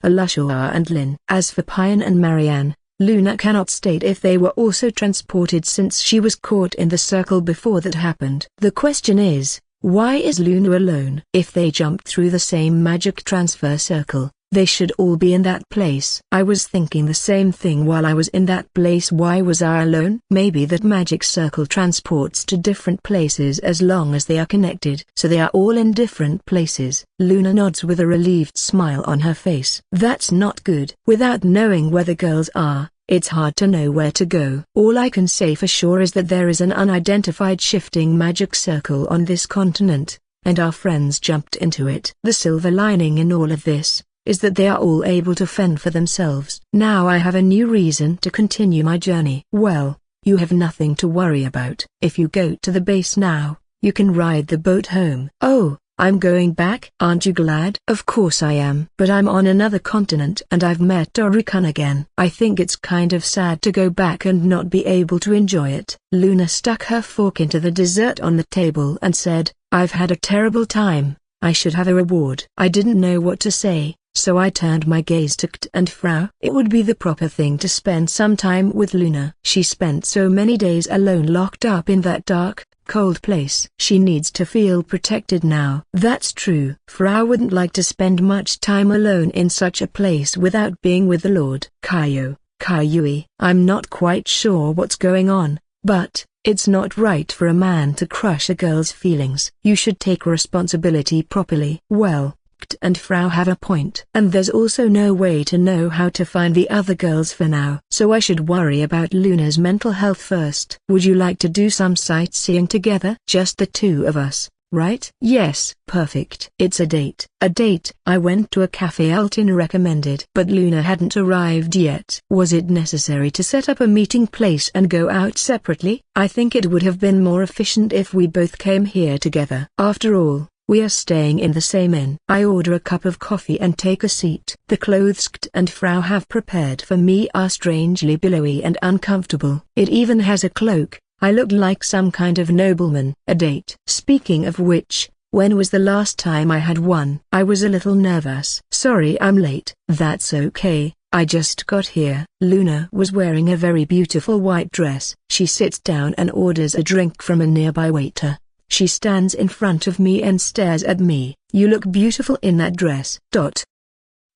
Alushua and Lin. As for Pian and Marianne, Luna cannot state if they were also transported since she was caught in the circle before that happened. The question is, why is Luna alone? If they jumped through the same magic transfer circle, they should all be in that place. I was thinking the same thing while I was in that place. Why was I alone? Maybe that magic circle transports to different places as long as they are connected. So they are all in different places. Luna nods with a relieved smile on her face. That's not good. Without knowing where the girls are, it's hard to know where to go. All I can say for sure is that there is an unidentified shifting magic circle on this continent, and our friends jumped into it. The silver lining in all of this is that they are all able to fend for themselves. Now I have a new reason to continue my journey. Well, you have nothing to worry about. If you go to the base now, you can ride the boat home. Oh, I'm going back? Aren't you glad? Of course I am. But I'm on another continent and I've met Toru-kun again. I think it's kind of sad to go back and not be able to enjoy it. Luna stuck her fork into the dessert on the table and said, I've had a terrible time. I should have a reward. I didn't know what to say, so I turned my gaze to Kt and Frau. It would be the proper thing to spend some time with Luna. She spent so many days alone locked up in that dark, cold place. She needs to feel protected now. That's true. Frau wouldn't like to spend much time alone in such a place without being with the Lord. Kayui, I'm not quite sure what's going on, but it's not right for a man to crush a girl's feelings. You should take responsibility properly. Well, and Frau have a point. And there's also no way to know how to find the other girls for now. So I should worry about Luna's mental health first. Would you like to do some sightseeing together? Just the two of us, right? Yes. Perfect. It's a date. A date. I went to a cafe Altin recommended. But Luna hadn't arrived yet. Was it necessary to set up a meeting place and go out separately? I think it would have been more efficient if we both came here together. After all, we are staying in the same inn. I order a cup of coffee and take a seat. The clothes and Frau have prepared for me are strangely billowy and uncomfortable. It even has a cloak. I look like some kind of nobleman. A date. Speaking of which, when was the last time I had one? I was a little nervous. Sorry I'm late. That's okay, I just got here. Luna was wearing a very beautiful white dress. She sits down and orders a drink from a nearby waiter. She stands in front of me and stares at me. You look beautiful in that dress.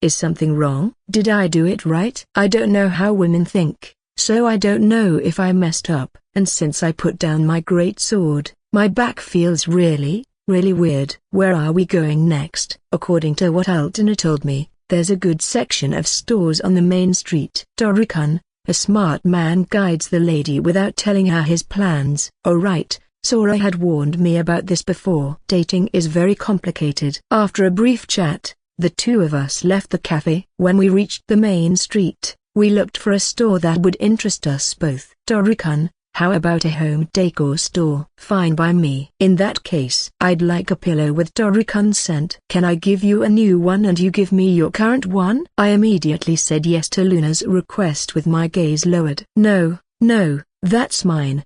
Is something wrong? Did I do it right? I don't know how women think, so I don't know if I messed up. And since I put down my great sword, my back feels really weird. Where are we going next? According to what Altina told me, there's a good section of stores on the main street. Toru-kun, a smart man, guides the lady without telling her his plans. Oh right, Sora had warned me about this before. Dating is very complicated. After a brief chat, the two of us left the cafe. When we reached the main street, we looked for a store that would interest us both. Toru-kun, how about a home decor store? Fine by me. In that case, I'd like a pillow with Toru-kun's scent. Can I give you a new one and you give me your current one? I immediately said yes to Luna's request with my gaze lowered. No, that's mine. ?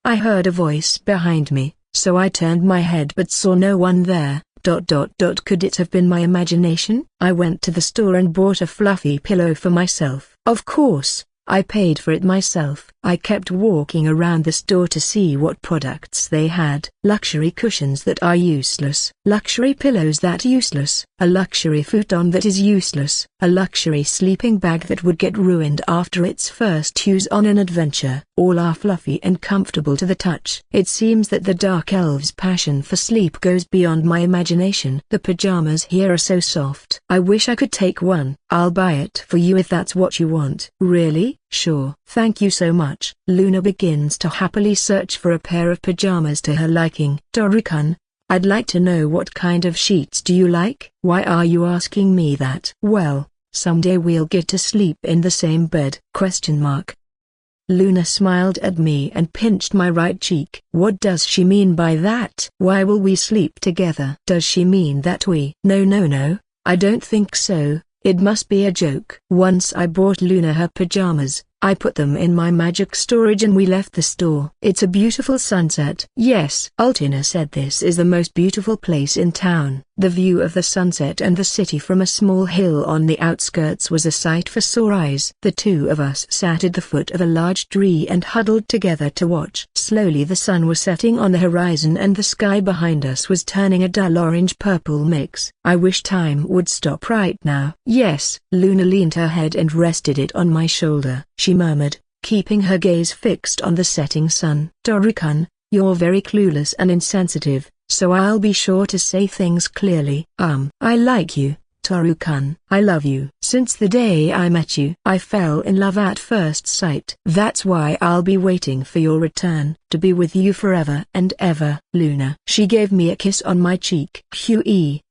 I heard a voice behind me, so I turned my head but saw no one there. Could it have been my imagination? I went to the store and bought a fluffy pillow for myself. Of course, I paid for it myself. I kept walking around the store to see what products they had. Luxury cushions that are useless. Luxury pillows that useless. A luxury futon that is useless. A luxury sleeping bag that would get ruined after its first use on an adventure. All are fluffy and comfortable to the touch. It seems that the Dark Elf's passion for sleep goes beyond my imagination. The pajamas here are so soft. I wish I could take one. I'll buy it for you if that's what you want. Really? Sure. Thank you so much. Luna begins to happily search for a pair of pajamas to her liking. Toru-kun, I'd like to know what kind of sheets do you like? Why are you asking me that? Well, someday we'll get to sleep in the same bed? Luna smiled at me and pinched my right cheek. What does she mean by that? Why will we sleep together? Does she mean that we... No, I don't think so. It must be a joke. Once I bought Luna her pajamas, I put them in my magic storage and we left the store. It's a beautiful sunset. Yes, Altina said this is the most beautiful place in town. The view of the sunset and the city from a small hill on the outskirts was a sight for sore eyes. The two of us sat at the foot of a large tree and huddled together to watch. Slowly the sun was setting on the horizon and the sky behind us was turning a dull orange-purple mix. I wish time would stop right now. Yes, Luna leaned her head and rested it on my shoulder. She murmured, keeping her gaze fixed on the setting sun. Toru-kun, you're very clueless and insensitive, so I'll be sure to say things clearly. I like you, Toru-kun. I love you. Since the day I met you, I fell in love at first sight. That's why I'll be waiting for your return, to be with you forever and ever. Luna. She gave me a kiss on my cheek.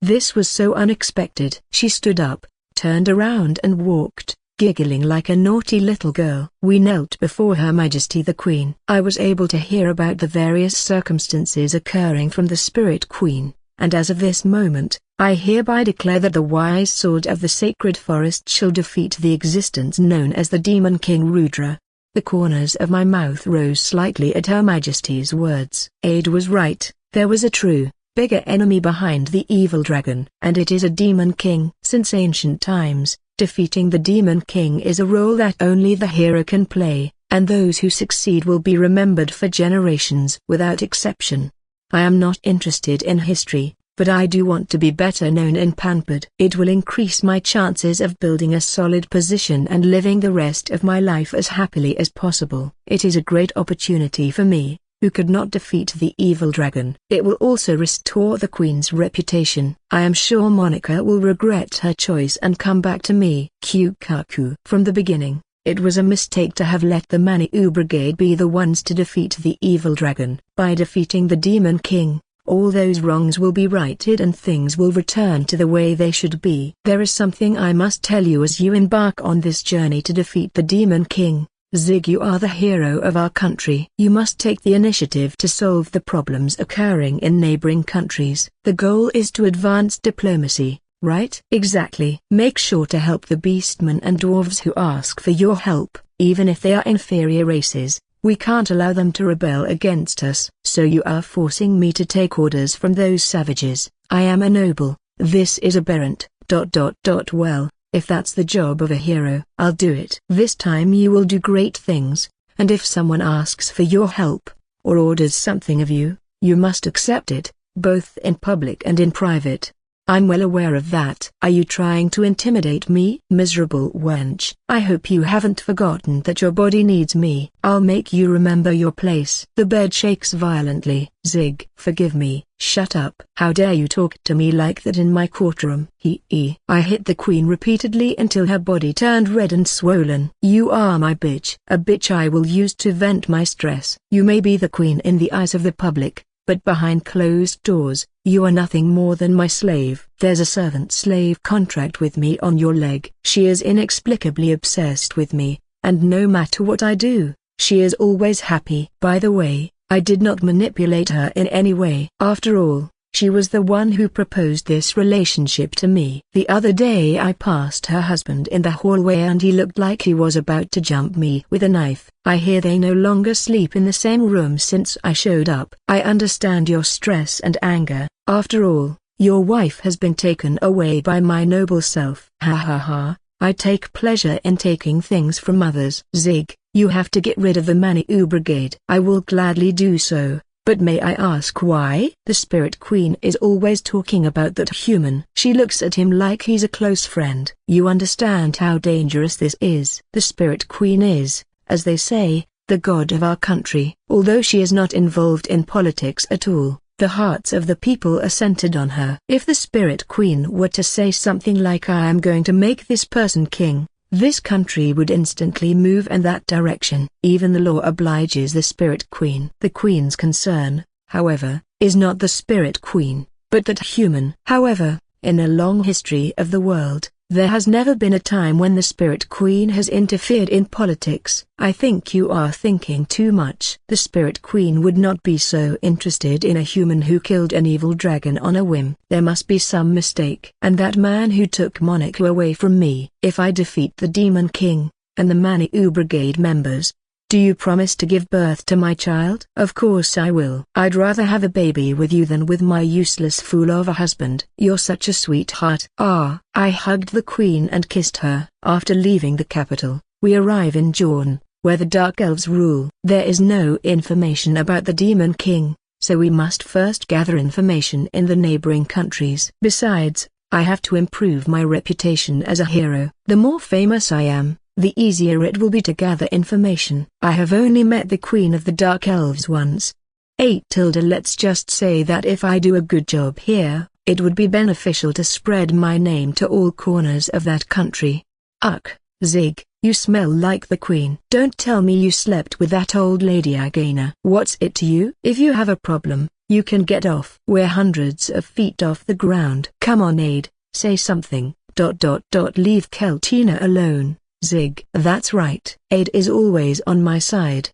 This was so unexpected. She stood up, turned around and walked, giggling like a naughty little girl. We knelt before Her Majesty the Queen. I was able to hear about the various circumstances occurring from the Spirit Queen, and as of this moment, I hereby declare that the wise sword of the sacred forest shall defeat the existence known as the Demon King Rudra. The corners of my mouth rose slightly at Her Majesty's words. Aide was right, there was a true, bigger enemy behind the evil dragon, and it is a Demon King. Since ancient times, defeating the Demon King is a role that only the hero can play, and those who succeed will be remembered for generations without exception. I am not interested in history, but I do want to be better known and pampered. It will increase my chances of building a solid position and living the rest of my life as happily as possible. It is a great opportunity for me, who could not defeat the evil dragon. It will also restore the queen's reputation. I am sure Monica will regret her choice and come back to me. Kyukaku. From the beginning, it was a mistake to have let the Maniou Brigade be the ones to defeat the evil dragon. By defeating the Demon King, all those wrongs will be righted and things will return to the way they should be. There is something I must tell you as you embark on this journey to defeat the Demon King. Zig, you are the hero of our country. You must take the initiative to solve the problems occurring in neighboring countries. The goal is to advance diplomacy, right? Exactly. Make sure to help the beastmen and dwarves who ask for your help, even if they are inferior races. We can't allow them to rebel against us. So you are forcing me to take orders from those savages. I am a noble. This is aberrant. Well, if that's the job of a hero, I'll do it. This time you will do great things, and if someone asks for your help, or orders something of you, you must accept it, both in public and in private. I'm well aware of that. Are you trying to intimidate me? Miserable wench. I hope you haven't forgotten that your body needs me. I'll make you remember your place. The bed shakes violently. Zig. Forgive me. Shut up. How dare you talk to me like that in my courtroom? I hit the queen repeatedly until her body turned red and swollen. You are my bitch. A bitch I will use to vent my stress. You may be the queen in the eyes of the public, but behind closed doors, you are nothing more than my slave. There's a servant-slave contract with me on your leg. She is inexplicably obsessed with me, and no matter what I do, she is always happy. By the way, I did not manipulate her in any way. After all, she was the one who proposed this relationship to me. The other day I passed her husband in the hallway and he looked like he was about to jump me with a knife. I hear they no longer sleep in the same room since I showed up. I understand your stress and anger. After all, your wife has been taken away by my noble self. Ha ha ha, I take pleasure in taking things from others. Zig, you have to get rid of the Maniou Brigade. I will gladly do so. But may I ask why? The Spirit Queen is always talking about that human. She looks at him like he's a close friend. You understand how dangerous this is. The Spirit Queen is, as they say, the god of our country. Although she is not involved in politics at all, the hearts of the people are centered on her. If the Spirit Queen were to say something like I am going to make this person king, this country would instantly move in that direction. Even the law obliges the Spirit Queen. The Queen's concern, however, is not the Spirit Queen, but that human. However, in a long history of the world, there has never been a time when the Spirit Queen has interfered in politics. I think you are thinking too much. The Spirit Queen would not be so interested in a human who killed an evil dragon on a whim. There must be some mistake. And that man who took Monica away from me. If I defeat the Demon King, and the Maniou Brigade members, do you promise to give birth to my child? Of course I will. I'd rather have a baby with you than with my useless fool of a husband. You're such a sweetheart. I hugged the queen and kissed her. After leaving the capital, we arrive in Jorn, where the Dark Elves rule. There is no information about the Demon King, so we must first gather information in the neighboring countries. Besides, I have to improve my reputation as a hero. The more famous I am, the easier it will be to gather information. I have only met the Queen of the Dark Elves once. Let's just say that if I do a good job here, it would be beneficial to spread my name to all corners of that country. Zig, you smell like the Queen. Don't tell me you slept with that old lady Agana. What's it to you? If you have a problem, you can get off. We're hundreds of feet off the ground. Come on Aid, say something. Leave Keltina alone. Zig. That's right. Aid is always on my side.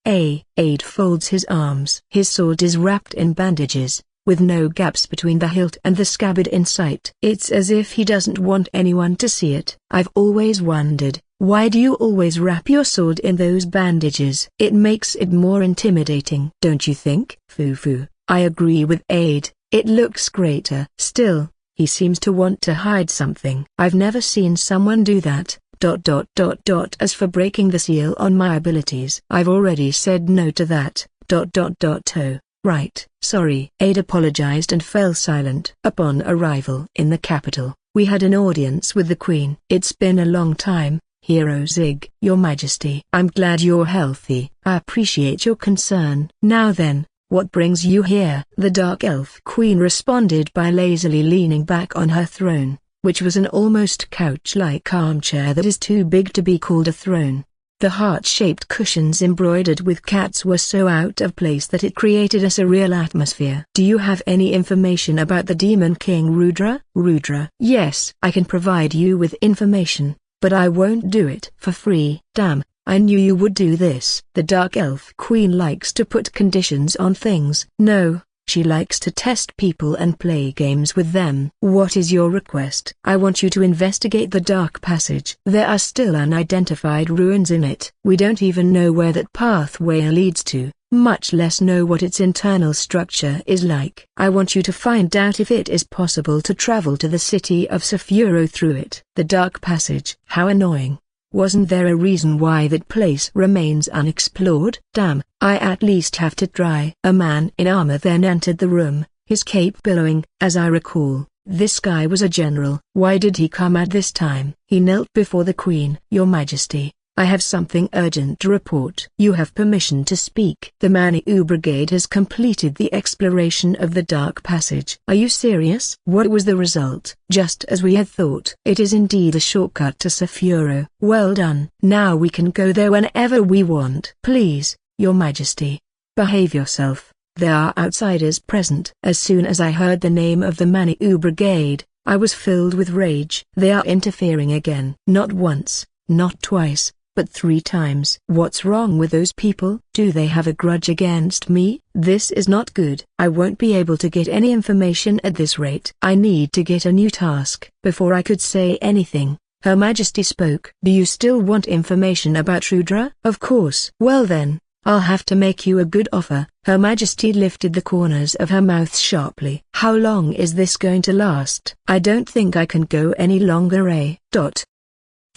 Aid folds his arms. His sword is wrapped in bandages, with no gaps between the hilt and the scabbard in sight. It's as if he doesn't want anyone to see it. I've always wondered, why do you always wrap your sword in those bandages? It makes it more intimidating. Don't you think? Foo. I agree with Aid. It looks greater. Still, he seems to want to hide something. I've never seen someone do that. As for breaking the seal on my abilities, I've already said no to that. Oh, right. Sorry. Aid apologized and fell silent. Upon arrival in the capital, we had an audience with the Queen. It's been a long time, Hero Zig. Your Majesty. I'm glad you're healthy. I appreciate your concern. Now then, what brings you here? The Dark Elf Queen responded by lazily leaning back on her throne, which was an almost couch-like armchair that is too big to be called a throne. The heart-shaped cushions embroidered with cats were so out of place that it created a surreal atmosphere. Do you have any information about the Demon King Rudra? Rudra. Yes, I can provide you with information, but I won't do it for free. Damn, I knew you would do this. The Dark Elf Queen likes to put conditions on things. No. She likes to test people and play games with them. What is your request? I want you to investigate the Dark Passage. There are still unidentified ruins in it. We don't even know where that pathway leads to, much less know what its internal structure is like. I want you to find out if it is possible to travel to the city of Sapphiroth through it. The Dark Passage. How annoying. Wasn't there a reason why that place remains unexplored? Damn, I at least have to try. A man in armor then entered the room, his cape billowing. As I recall, this guy was a general. Why did he come at this time? He knelt before the Queen. Your Majesty, I have something urgent to report. You have permission to speak. The Manu Brigade has completed the exploration of the Dark Passage. Are you serious? What was the result? Just as we had thought. It is indeed a shortcut to Sapphiroth. Well done. Now we can go there whenever we want. Please, Your Majesty, behave yourself. There are outsiders present. As soon as I heard the name of the Manu Brigade, I was filled with rage. They are interfering again. Not once, not twice, but 3 times. What's wrong with those people? Do they have a grudge against me? This is not good. I won't be able to get any information at this rate. I need to get a new task. Before I could say anything, Her Majesty spoke. Do you still want information about Rudra? Of course. Well then, I'll have to make you a good offer. Her Majesty lifted the corners of her mouth sharply. How long is this going to last? I don't think I can go any longer.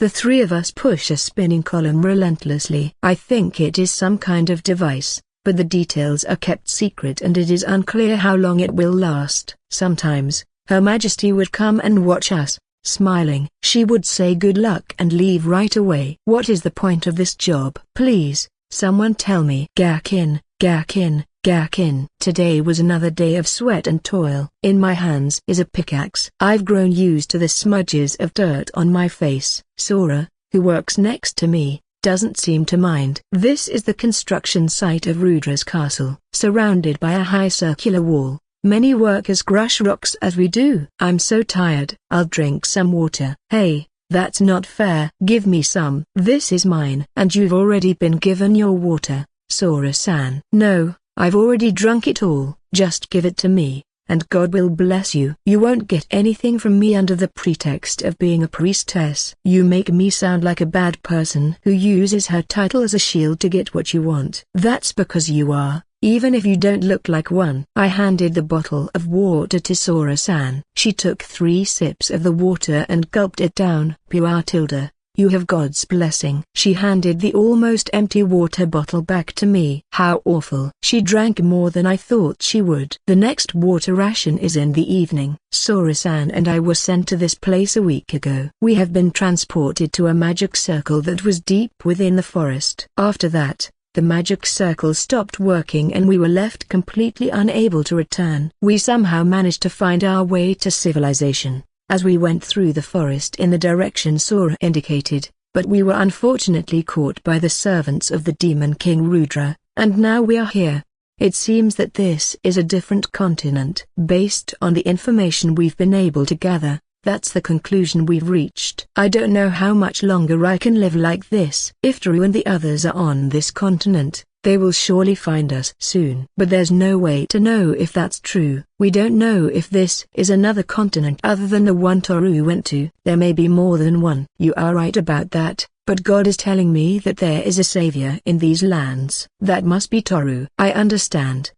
The 3 of us push a spinning column relentlessly. I think it is some kind of device, but the details are kept secret and it is unclear how long it will last. Sometimes, Her Majesty would come and watch us, smiling. She would say good luck and leave right away. What is the point of this job? Please, someone tell me. Gakin, Gakin, Gakin. Today was another day of sweat and toil. In my hands is a pickaxe. I've grown used to the smudges of dirt on my face. Sora, who works next to me, doesn't seem to mind. This is the construction site of Rudra's castle. Surrounded by a high circular wall, many workers crush rocks as we do. I'm so tired. I'll drink some water. Hey, that's not fair. Give me some. This is mine. And you've already been given your water, Sora-san. No, I've already drunk it all. Just give it to me, and God will bless you. You won't get anything from me under the pretext of being a priestess. You make me sound like a bad person who uses her title as a shield to get what you want. That's because you are, even if you don't look like one. I handed the bottle of water to Sora-san. She took 3 sips of the water and gulped it down. Pure tilde. You have God's blessing. She handed the almost empty water bottle back to me. How awful. She drank more than I thought she would. The next water ration is in the evening. Sora-san and I were sent to this place a week ago. We have been transported to a magic circle that was deep within the forest. After that, the magic circle stopped working and we were left completely unable to return. We somehow managed to find our way to civilization, as we went through the forest in the direction Sora indicated, but we were unfortunately caught by the servants of the Demon King Rudra, and now we are here. It seems that this is a different continent. Based on the information we've been able to gather, that's the conclusion we've reached. I don't know how much longer I can live like this. If Drew and the others are on this continent, they will surely find us soon. But there's no way to know if that's true. We don't know if this is another continent other than the one Toru went to. There may be more than one. You are right about that, but God is telling me that there is a savior in these lands. That must be Toru. I understand.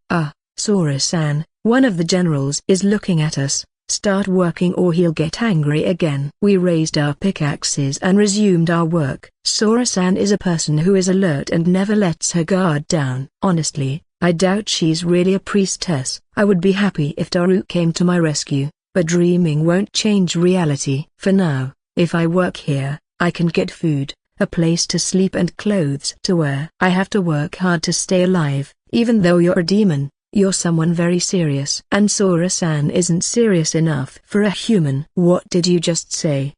Sora-san, one of the generals is looking at us. Start working or he'll get angry again. We raised our pickaxes and resumed our work. Sora-san is a person who is alert and never lets her guard down. Honestly, I doubt she's really a priestess. I would be happy if Toru came to my rescue, but dreaming won't change reality. For now, if I work here, I can get food, a place to sleep and clothes to wear. I have to work hard to stay alive. Even though you're a demon, you're someone very serious. And Sora-san isn't serious enough for a human. What did you just say?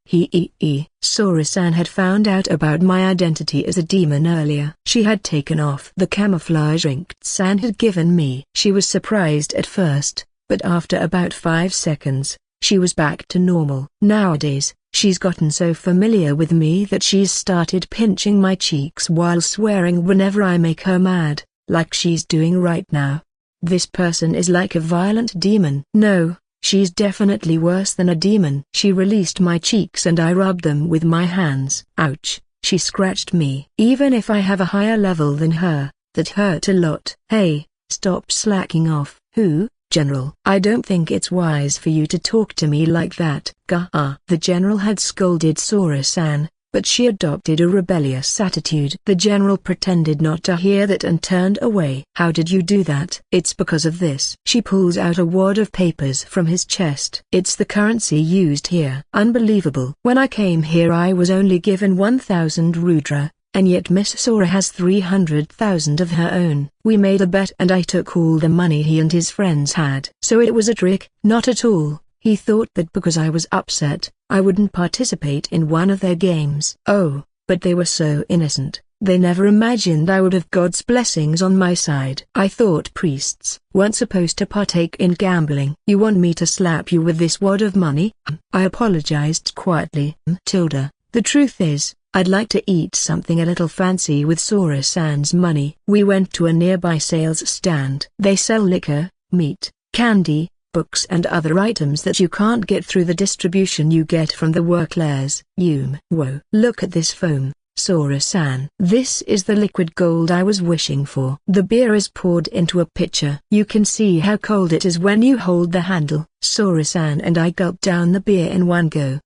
Sora-san had found out about my identity as a demon earlier. She had taken off the camouflage ink San had given me. She was surprised at first, but after about 5 seconds, she was back to normal. Nowadays, she's gotten so familiar with me that she's started pinching my cheeks while swearing whenever I make her mad, like she's doing right now. This person is like a violent demon. No, she's definitely worse than a demon. She released my cheeks and I rubbed them with my hands. Ouch, she scratched me. Even if I have a higher level than her, that hurt a lot. Hey, stop slacking off. Who? General. I don't think it's wise for you to talk to me like that. Gah. The general had scolded Sora-san, but she adopted a rebellious attitude. The general pretended not to hear that and turned away. How did you do that? It's because of this. She pulls out a wad of papers from his chest. It's the currency used here. Unbelievable. When I came here I was only given 1,000 Rudra, and yet Miss Sora has 300,000 of her own. We made a bet and I took all the money he and his friends had. So it was a trick? Not at all. He thought that because I was upset, I wouldn't participate in one of their games. Oh, but they were so innocent. They never imagined I would have God's blessings on my side. I thought priests weren't supposed to partake in gambling. You want me to slap you with this wad of money? I apologized quietly. The truth is, I'd like to eat something a little fancy with Sora-san's money. We went to a nearby sales stand. They sell liquor, meat, candy, books and other items that you can't get through the distribution you get from the workers. Whoa. Look at this foam, Sora-san. This is the liquid gold I was wishing for. The beer is poured into a pitcher. You can see how cold it is when you hold the handle. Sora-san and I gulped down the beer in one go.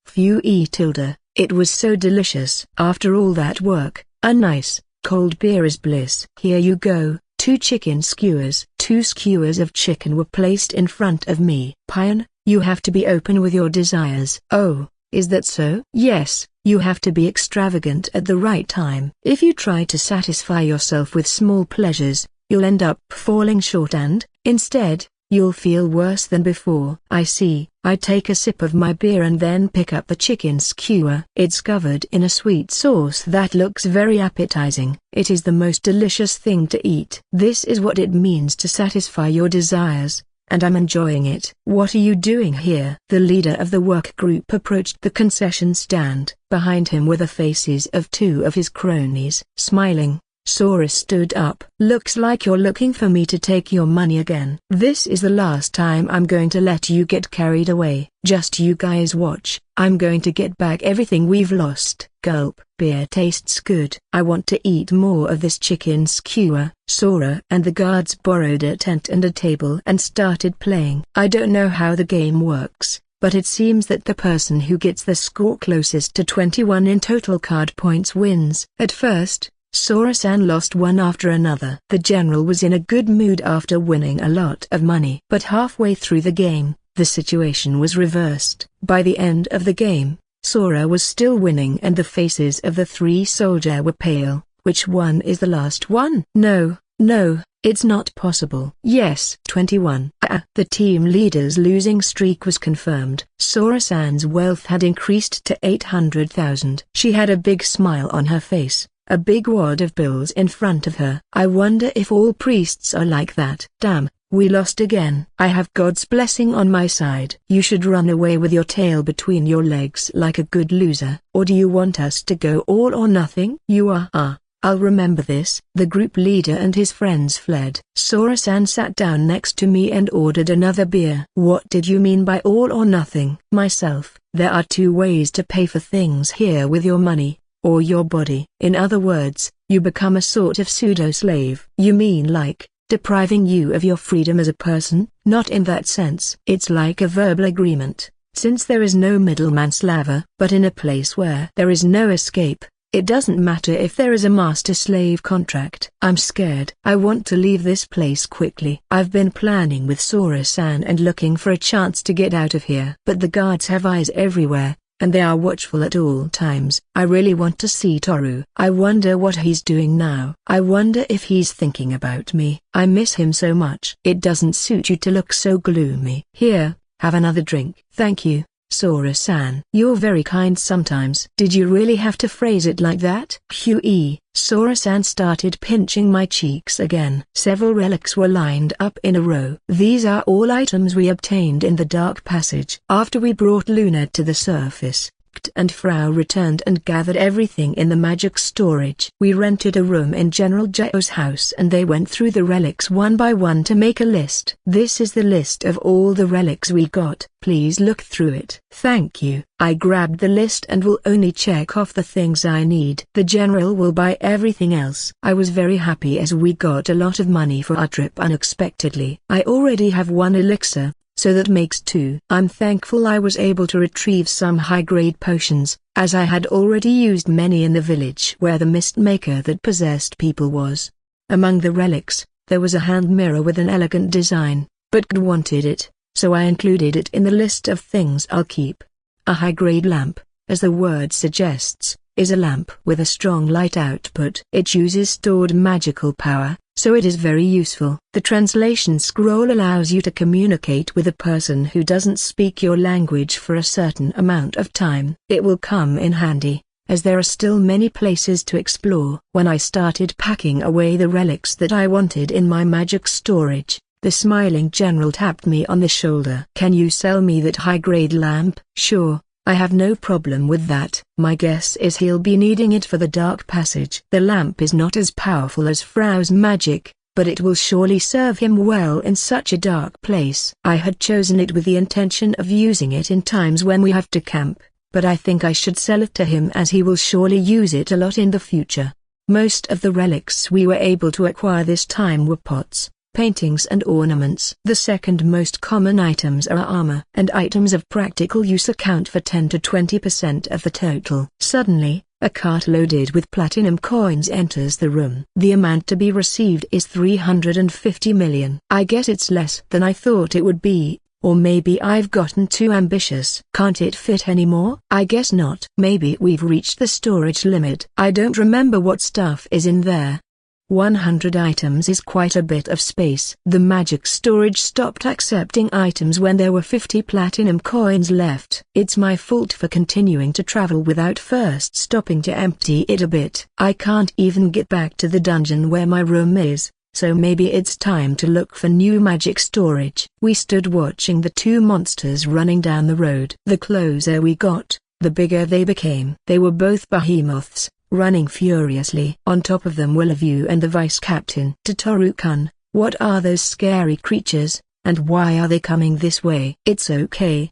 It was so delicious. After all that work, a nice, cold beer is bliss. Here you go. 2 chicken skewers. 2 skewers of chicken were placed in front of me. Pion, you have to be open with your desires. Oh, is that so? Yes, you have to be extravagant at the right time. If you try to satisfy yourself with small pleasures, you'll end up falling short and, instead, you'll feel worse than before. I see. I take a sip of my beer and then pick up the chicken skewer. It's covered in a sweet sauce that looks very appetizing. It is the most delicious thing to eat. This is what it means to satisfy your desires, and I'm enjoying it. What are you doing here? The leader of the work group approached the concession stand. Behind him were the faces of 2 of his cronies. Smiling, Sora stood up. Looks like you're looking for me to take your money again. This is the last time I'm going to let you get carried away. Just you guys watch. I'm going to get back everything we've lost. Gulp. Beer tastes good. I want to eat more of this chicken skewer. Sora and the guards borrowed a tent and a table and started playing. I don't know how the game works, but it seems that the person who gets the score closest to 21 in total card points wins. At first, Sora-san lost one after another. The general was in a good mood after winning a lot of money. But halfway through the game, the situation was reversed. By the end of the game, Sora was still winning and the faces of the 3 soldiers were pale. Which one is the last one? No, it's not possible. Yes. 21. The team leader's losing streak was confirmed. Sora-san's wealth had increased to 800,000. She had a big smile on her face. A big wad of bills in front of her. I wonder if all priests are like that. Damn, we lost again. I have God's blessing on my side. You should run away with your tail between your legs like a good loser. Or do you want us to go all or nothing? You are. I'll remember this. The group leader and his friends fled. Sora-san sat down next to me and ordered another beer. What did you mean by all or nothing? Myself. There are 2 ways to pay for things here with your money, or your body. In other words, you become a sort of pseudo-slave. You mean like, depriving you of your freedom as a person? Not in that sense. It's like a verbal agreement, since there is no middleman slaver. But in a place where there is no escape, it doesn't matter if there is a master-slave contract. I'm scared. I want to leave this place quickly. I've been planning with Sora-san and looking for a chance to get out of here. But the guards have eyes everywhere, and they are watchful at all times. I really want to see Toru. I wonder what he's doing now. I wonder if he's thinking about me. I miss him so much. It doesn't suit you to look so gloomy. Here, have another drink. Thank you, Sora-san. You're very kind sometimes. Did you really have to phrase it like that? Q.E. Sora-san started pinching my cheeks again. Several relics were lined up in a row. These are all items we obtained in the dark passage. After we brought Luna to the surface, Kt and Frau returned and gathered everything in the magic storage. We rented a room in General Jo's house and they went through the relics one by one to make a list. This is the list of all the relics we got. Please look through it. Thank you. I grabbed the list and will only check off the things I need. The general will buy everything else. I was very happy as we got a lot of money for our trip unexpectedly. I already have 1 elixir, so that makes 2. I'm thankful I was able to retrieve some high-grade potions, as I had already used many in the village where the mist maker that possessed people was. Among the relics, there was a hand mirror with an elegant design, but Kt wanted it, so I included it in the list of things I'll keep. A high-grade lamp, as the word suggests, is a lamp with a strong light output. It uses stored magical power, so it is very useful. The translation scroll allows you to communicate with a person who doesn't speak your language for a certain amount of time. It will come in handy, as there are still many places to explore. When I started packing away the relics that I wanted in my magic storage, the smiling general tapped me on the shoulder. Can you sell me that high-grade lamp? Sure, I have no problem with that. My guess is he'll be needing it for the dark passage. The lamp is not as powerful as Frau's magic, but it will surely serve him well in such a dark place. I had chosen it with the intention of using it in times when we have to camp, but I think I should sell it to him as he will surely use it a lot in the future. Most of the relics we were able to acquire this time were pots, paintings and ornaments. The second most common items are armor and items of practical use account for 10 to 20% of the total. Suddenly, a cart loaded with platinum coins enters the room. The amount to be received is 350 million. I guess it's less than I thought it would be, or maybe I've gotten too ambitious. Can't it fit anymore? I guess not. Maybe we've reached the storage limit. I don't remember what stuff is in there. 100 items is quite a bit of space. The magic storage stopped accepting items when there were 50 platinum coins left. It's my fault for continuing to travel without first stopping to empty it a bit. I can't even get back to the dungeon where my room is, so maybe it's time to look for new magic storage. We stood watching the 2 monsters running down the road. The closer we got, the bigger they became. They were both behemoths, running furiously. On top of them were Levue and the vice captain. Toru-kun, what are those scary creatures, and why are they coming this way? It's okay,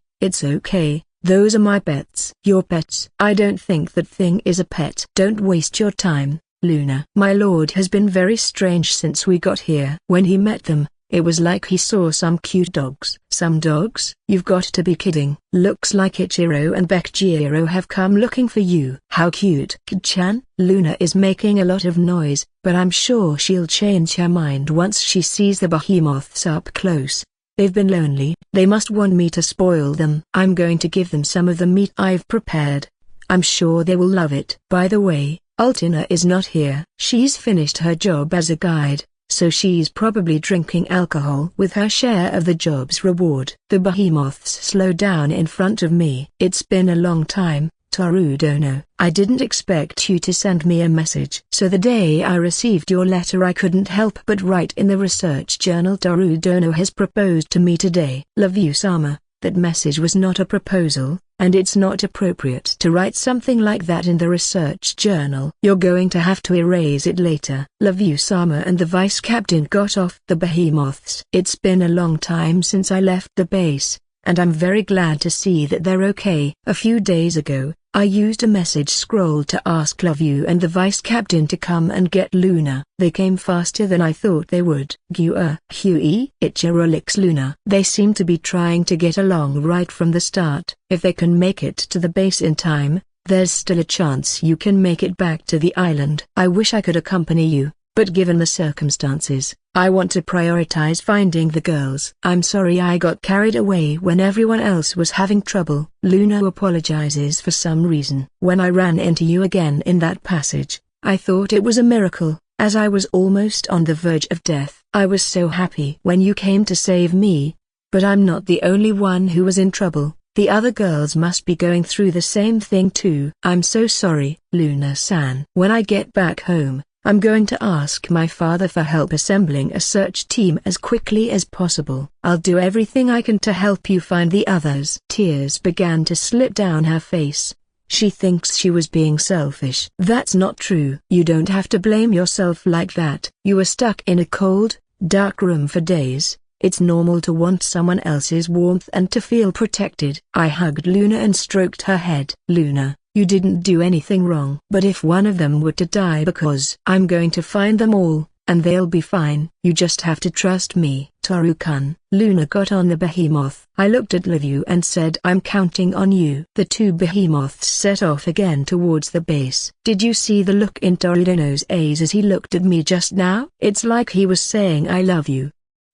those are my pets. Your pets? I don't think that thing is a pet. Don't waste your time, Luna. My lord has been very strange since we got here. When he met them, it was like he saw some cute dogs. Some dogs? You've got to be kidding. Looks like Ichiro and Bekjiro have come looking for you. How cute. Kid-chan? Luna is making a lot of noise, but I'm sure she'll change her mind once she sees the behemoths up close. They've been lonely. They must want me to spoil them. I'm going to give them some of the meat I've prepared. I'm sure they will love it. By the way, Altina is not here. She's finished her job as a guide, so she's probably drinking alcohol with her share of the job's reward. The behemoths slowed down in front of me. It's been a long time, Toru-dono. I didn't expect you to send me a message. So the day I received your letter I couldn't help but write in the research journal Toru-dono has proposed to me today. Love-you-sama, that message was not a proposal, and it's not appropriate to write something like that in the research journal. You're going to have to erase it later. Love-you-sama and the vice captain got off the behemoths. It's been a long time since I left the base, and I'm very glad to see that they're okay. A few days ago, I used a message scroll to ask Love-you and the vice captain to come and get Luna. They came faster than I thought they would. Huey, Ichiro Luna. They seem to be trying to get along right from the start. If they can make it to the base in time, there's still a chance you can make it back to the island. I wish I could accompany you, but given the circumstances, I want to prioritize finding the girls. I'm sorry I got carried away when everyone else was having trouble. Luna apologizes for some reason. When I ran into you again in that passage, I thought it was a miracle, as I was almost on the verge of death. I was so happy when you came to save me. But I'm not the only one who was in trouble. The other girls must be going through the same thing too. I'm so sorry, Luna-san. When I get back home, I'm going to ask my father for help assembling a search team as quickly as possible. I'll do everything I can to help you find the others. Tears began to slip down her face. She thinks she was being selfish. That's not true. You don't have to blame yourself like that. You were stuck in a cold, dark room for days. It's normal to want someone else's warmth and to feel protected. I hugged Luna and stroked her head. Luna, you didn't do anything wrong. But if one of them were to die, because I'm going to find them all, and they'll be fine. You just have to trust me. Toru-kun. Luna got on the behemoth. I looked at Livu and said, I'm counting on you. The two behemoths set off again towards the base. Did you see the look in Toridono's eyes as he looked at me just now? It's like he was saying I love you.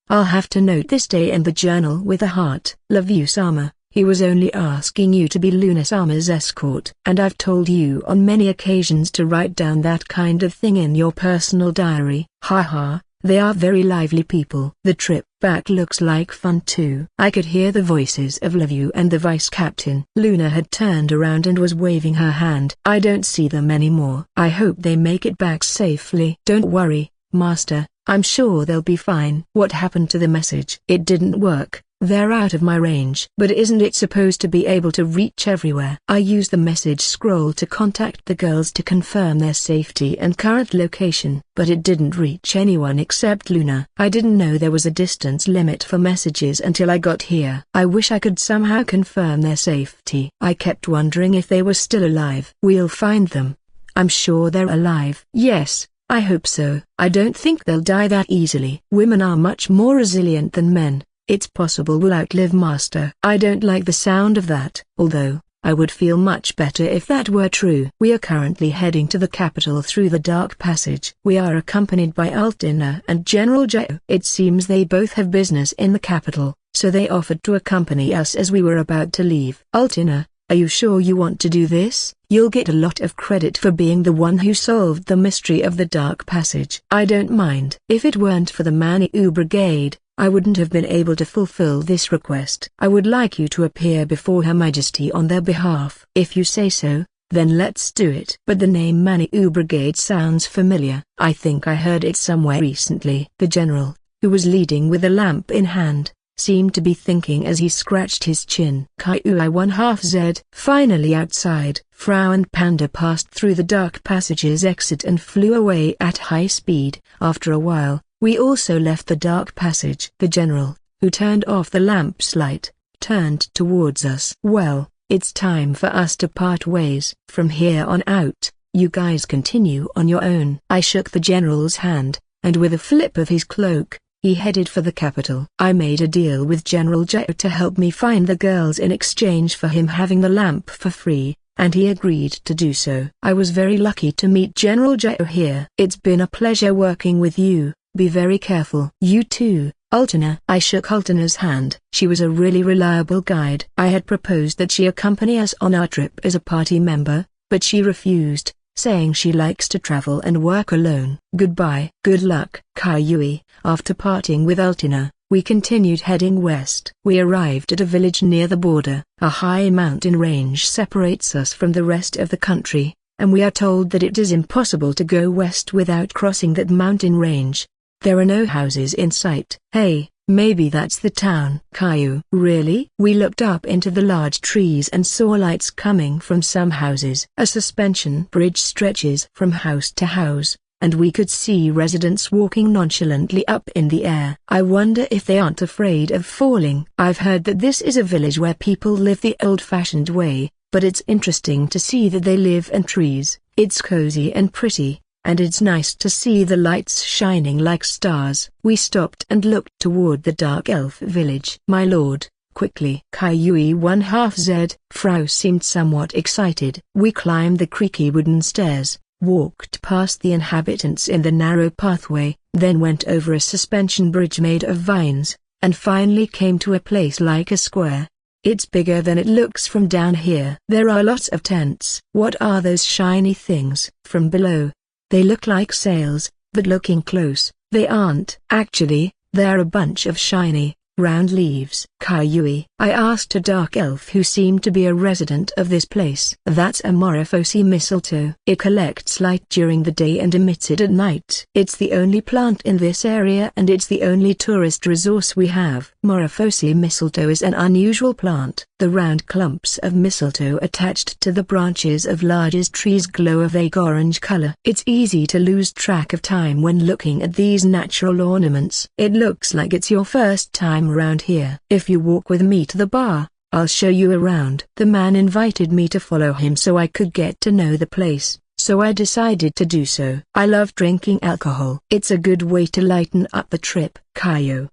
I'll have to note this day in the journal with a heart. Love you, Sama. He was only asking you to be Luna-sama's escort. And I've told you on many occasions to write down that kind of thing in your personal diary. Haha, they are very lively people. The trip back looks like fun too. I could hear the voices of Livu and the vice captain. Luna had turned around and was waving her hand. I don't see them anymore. I hope they make it back safely. Don't worry, Master, I'm sure they'll be fine. What happened to the message? It didn't work. They're out of my range. But isn't it supposed to be able to reach everywhere? I used the message scroll to contact the girls to confirm their safety and current location, but it didn't reach anyone except Luna. I didn't know there was a distance limit for messages until I got here. I wish I could somehow confirm their safety. I kept wondering if they were still alive. We'll find them. I'm sure they're alive. Yes, I hope so. I don't think they'll die that easily. Women are much more resilient than men. It's possible we'll outlive Master. I don't like the sound of that, although, I would feel much better if that were true. We are currently heading to the capital through the dark passage. We are accompanied by Altina and General Joe. It seems they both have business in the capital, so they offered to accompany us as we were about to leave. Altina, are you sure you want to do this? You'll get a lot of credit for being the one who solved the mystery of the dark passage. I don't mind. If it weren't for the Maniou Brigade, I wouldn't have been able to fulfill this request. I would like you to appear before Her Majesty on their behalf. If you say so, then let's do it. But the name Maniou Brigade sounds familiar. I think I heard it somewhere recently. The general, who was leading with a lamp in hand, seemed to be thinking as he scratched his chin. Caillou 1/2Z. Finally outside, Frau and Panda passed through the dark passage's exit and flew away at high speed. After a while, we also left the dark passage. The general, who turned off the lamp's light, turned towards us. Well, it's time for us to part ways. From here on out, you guys continue on your own. I shook the general's hand, and with a flip of his cloak, he headed for the capital. I made a deal with General Joe to help me find the girls in exchange for him having the lamp for free, and he agreed to do so. I was very lucky to meet General Joe here. It's been a pleasure working with you. Be very careful. You too, Altina. I shook Altina's hand. She was a really reliable guide. I had proposed that she accompany us on our trip as a party member, but she refused, saying she likes to travel and work alone. Goodbye. Good luck. Caillou. After parting with Altina, we continued heading west. We arrived at a village near the border. A high mountain range separates us from the rest of the country, and we are told that it is impossible to go west without crossing that mountain range. There are no houses in sight. Hey, maybe that's the town. Caillou. Really? We looked up into the large trees and saw lights coming from some houses. A suspension bridge stretches from house to house, and we could see residents walking nonchalantly up in the air. I wonder if they aren't afraid of falling. I've heard that this is a village where people live the old-fashioned way, but it's interesting to see that they live in trees. It's cozy and pretty, and it's nice to see the lights shining like stars. We stopped and looked toward the dark elf village. My lord, quickly. Caillou 1/2Z. Frau seemed somewhat excited. We climbed the creaky wooden stairs, walked past the inhabitants in the narrow pathway, then went over a suspension bridge made of vines, and finally came to a place like a square. It's bigger than it looks from down here. There are lots of tents. What are those shiny things? From below, they look like sails, but looking close, they aren't. Actually, they're a bunch of shiny, round leaves. Kayui, I asked a dark elf who seemed to be a resident of this place. That's a Morphosi mistletoe. It collects light during the day and emits it at night. It's the only plant in this area and it's the only tourist resource we have. Morphosi mistletoe is an unusual plant. The round clumps of mistletoe attached to the branches of largest trees glow a vague orange color. It's easy to lose track of time when looking at these natural ornaments. It looks like it's your first time around here. If you walk with me to the bar, I'll show you around. The man invited me to follow him so I could get to know the place, so I decided to do so. I love drinking alcohol. It's a good way to lighten up the trip. Caillou.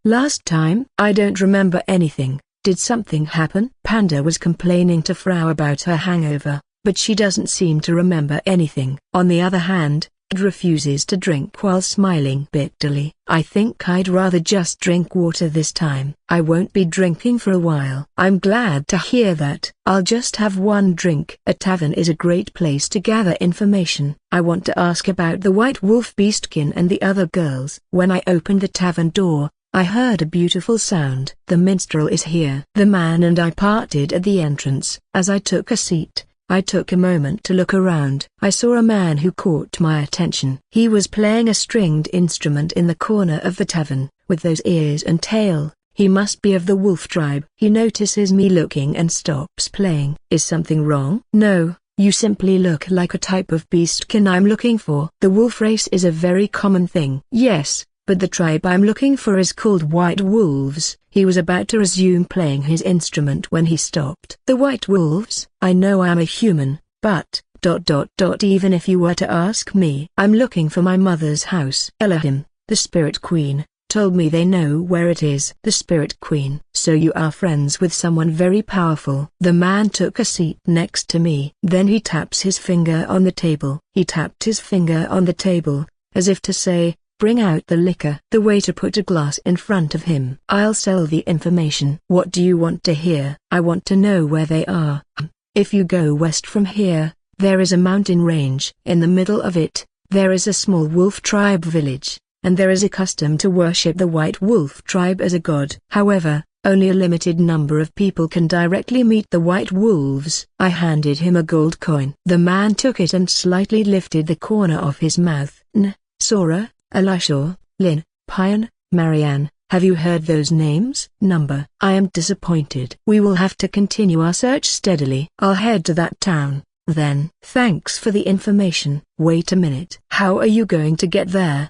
Last time? I don't remember anything. Did something happen? Panda was complaining to Frau about her hangover, but she doesn't seem to remember anything. On the other hand, Ed refuses to drink while smiling bitterly. I think I'd rather just drink water this time. I won't be drinking for a while. I'm glad to hear that. I'll just have one drink. A tavern is a great place to gather information. I want to ask about the White Wolf Beastkin and the other girls. When I opened the tavern door, I heard a beautiful sound. The minstrel is here. The man and I parted at the entrance. As I took a seat, I took a moment to look around. I saw a man who caught my attention. He was playing a stringed instrument in the corner of the tavern, with those ears and tail. He must be of the wolf tribe. He notices me looking and stops playing. Is something wrong? No, you simply look like a type of beastkin I'm looking for. The wolf race is a very common thing. Yes, but the tribe I'm looking for is called White Wolves. He was about to resume playing his instrument when he stopped. The White Wolves? I know I'm a human, but, even if you were to ask me, I'm looking for my mother's house. Elohim, the Spirit Queen, told me they know where it is. The Spirit Queen. So you are friends with someone very powerful. The man took a seat next to me. Then he taps his finger on the table. He tapped his finger on the table, as if to say, bring out the liquor. The waiter put a glass in front of him. I'll sell the information. What do you want to hear? I want to know where they are. If you go west from here, there is a mountain range. In the middle of it, there is a small wolf tribe village, and there is a custom to worship the White Wolf tribe as a god. However, only a limited number of people can directly meet the White Wolves. I handed him a gold coin. The man took it and slightly lifted the corner of his mouth. Sora, Elisha, Lynn, Pion, Marianne, have you heard those names? Number. I am disappointed. We will have to continue our search steadily. I'll head to that town, then. Thanks for the information. Wait a minute. How are you going to get there?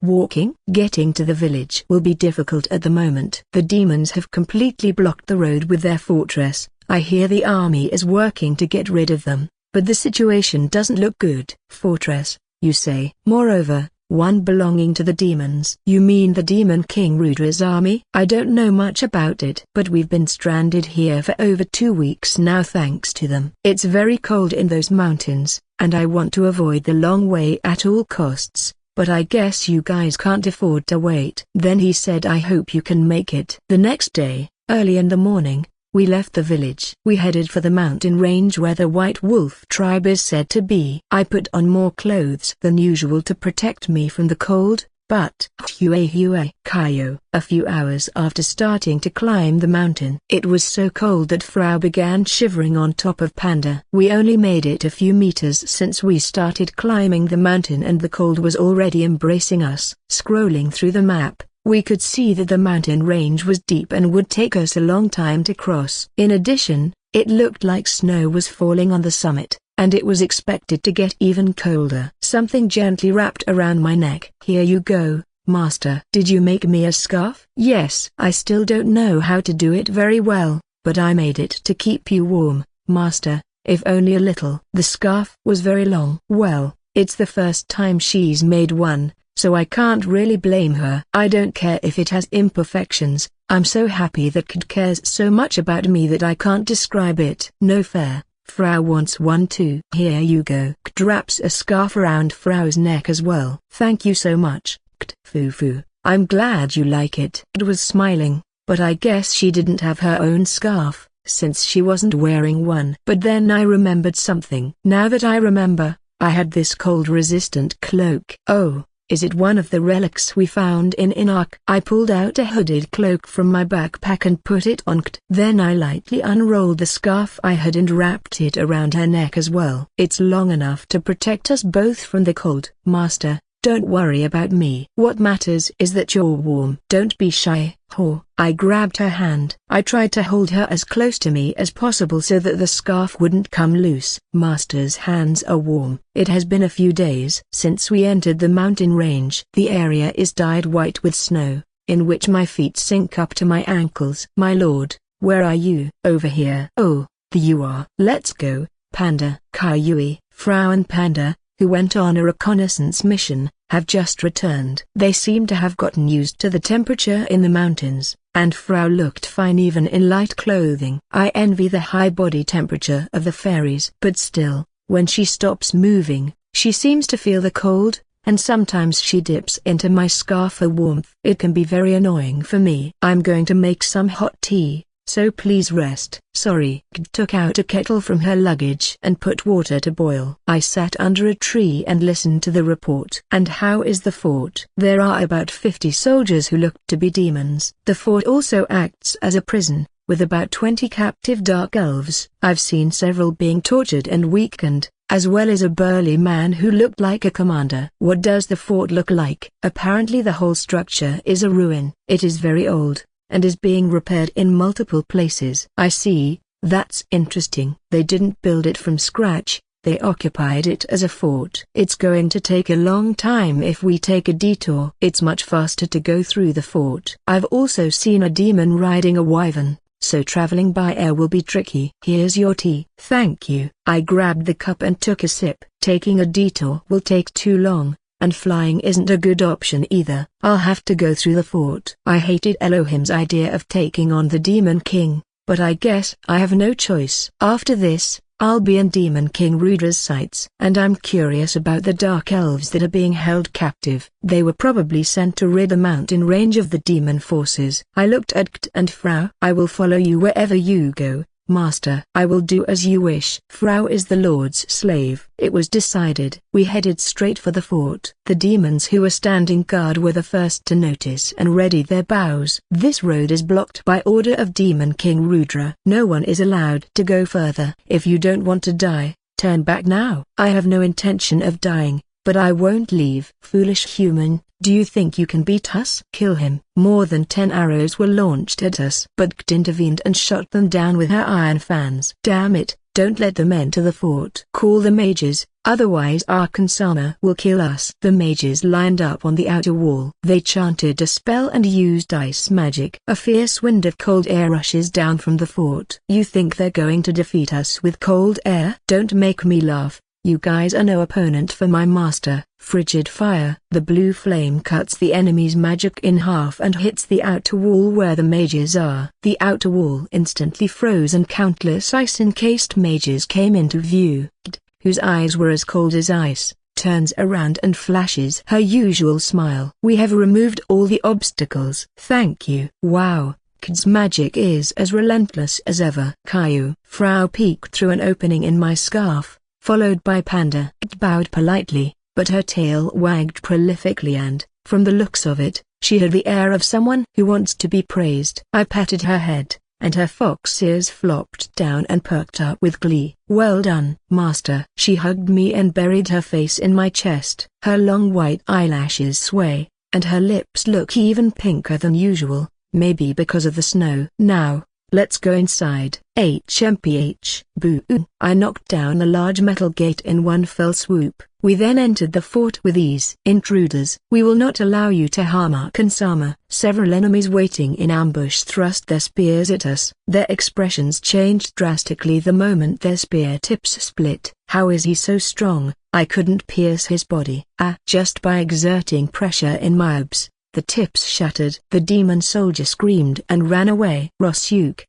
Walking? Getting to the village will be difficult at the moment. The demons have completely blocked the road with their fortress. I hear the army is working to get rid of them, but the situation doesn't look good. Fortress, you say? Moreover, one belonging to the demons. You mean the Demon King Rudra's army? I don't know much about it, but we've been stranded here for over 2 weeks now thanks to them. It's very cold in those mountains, and I want to avoid the long way at all costs, but I guess you guys can't afford to wait. Then he said I hope you can make it. The next day, early in the morning, we left the village. We headed for the mountain range where the White Wolf tribe is said to be. I put on more clothes than usual to protect me from the cold, but Caillou. A few hours after starting to climb the mountain, it was so cold that Frau began shivering on top of Panda. We only made it a few meters since we started climbing the mountain and the cold was already embracing us. Scrolling through the map, we could see that the mountain range was deep and would take us a long time to cross. In addition, it looked like snow was falling on the summit, and it was expected to get even colder. Something gently wrapped around my neck. Here you go, Master. Did you make me a scarf? Yes. I still don't know how to do it very well, but I made it to keep you warm, Master, if only a little. The scarf was very long. Well, it's the first time she's made one, so I can't really blame her. I don't care if it has imperfections. I'm so happy that Kid cares so much about me that I can't describe it. No fair. Frau wants one too. Here you go. Kt wraps a scarf around Frau's neck as well. Thank you so much, Kt Fufu. I'm glad you like it. It was smiling, but I guess she didn't have her own scarf, since she wasn't wearing one. But then I remembered something. Now that I remember, I had this cold-resistant cloak. Oh, is it one of the relics we found in Inuk? I pulled out a hooded cloak from my backpack and put it on Kt. Then I lightly unrolled the scarf I had and wrapped it around her neck as well. It's long enough to protect us both from the cold. Master, don't worry about me. What matters is that you're warm. Don't be shy, Ho. I grabbed her hand. I tried to hold her as close to me as possible so that the scarf wouldn't come loose. Master's hands are warm. It has been a few days since we entered the mountain range. The area is dyed white with snow, in which my feet sink up to my ankles. My lord, where are you? Over here. Oh, there you are. Let's go, Panda. Kaiyui, Frau and Panda, who went on a reconnaissance mission, have just returned. They seem to have gotten used to the temperature in the mountains, and Frau looked fine even in light clothing. I envy the high body temperature of the fairies. But still, when she stops moving, she seems to feel the cold, and sometimes she dips into my scarf for warmth. It can be very annoying for me. I'm going to make some hot tea, so please rest. Sorry. Kt took out a kettle from her luggage and put water to boil. I sat under a tree and listened to the report. And how is the fort? There are about 50 soldiers who look to be demons. The fort also acts as a prison, with about 20 captive dark elves. I've seen several being tortured and weakened, as well as a burly man who looked like a commander. What does the fort look like? Apparently the whole structure is a ruin. It is very old, and is being repaired in multiple places. I see, that's interesting. They didn't build it from scratch, they occupied it as a fort. It's going to take a long time if we take a detour. It's much faster to go through the fort. I've also seen a demon riding a wyvern, so traveling by air will be tricky. Here's your tea. Thank you. I grabbed the cup and took a sip. Taking a detour will take too long, and flying isn't a good option either. I'll have to go through the fort. I hated Elohim's idea of taking on the Demon King, but I guess I have no choice. After this, I'll be in Demon King Rudra's sights. And I'm curious about the dark elves that are being held captive. They were probably sent to rid the mountain range of the demon forces. I looked at Kt and Frau. I will follow you wherever you go, Master. I will do as you wish. Frau is the Lord's slave. It was decided. We headed straight for the fort. The demons who were standing guard were the first to notice and ready their bows. This road is blocked by order of Demon King Rudra. No one is allowed to go further. If you don't want to die, turn back now. I have no intention of dying, but I won't leave. Foolish human, do you think you can beat us? Kill him. More than 10 arrows were launched at us. But Kt intervened and shot them down with her iron fans. Damn it, don't let them enter the fort. Call the mages, otherwise Arkansama will kill us. The mages lined up on the outer wall. They chanted a spell and used ice magic. A fierce wind of cold air rushes down from the fort. You think they're going to defeat us with cold air? Don't make me laugh. You guys are no opponent for my master. Frigid fire. The blue flame cuts the enemy's magic in half and hits the outer wall where the mages are. The outer wall instantly froze and countless ice-encased mages came into view. Kt, whose eyes were as cold as ice, turns around and flashes her usual smile. We have removed all the obstacles. Thank you. Wow. Kt's magic is as relentless as ever. Caillou. Frau peeked through an opening in my scarf, followed by Panda. Kt bowed politely, but her tail wagged prolifically and, from the looks of it, she had the air of someone who wants to be praised. I patted her head, and her fox ears flopped down and perked up with glee. Well done, Master. She hugged me and buried her face in my chest. Her long white eyelashes sway, and her lips look even pinker than usual, maybe because of the snow. Now, let's go inside. HMPH. Boo. I knocked down a large metal gate in one fell swoop. We then entered the fort with ease. Intruders. We will not allow you to harm Arkansama. Several enemies waiting in ambush thrust their spears at us. Their expressions changed drastically the moment their spear tips split. How is he so strong? I couldn't pierce his body. Just by exerting pressure in my abs. The tips shattered. The demon soldier screamed and ran away. Rosyuk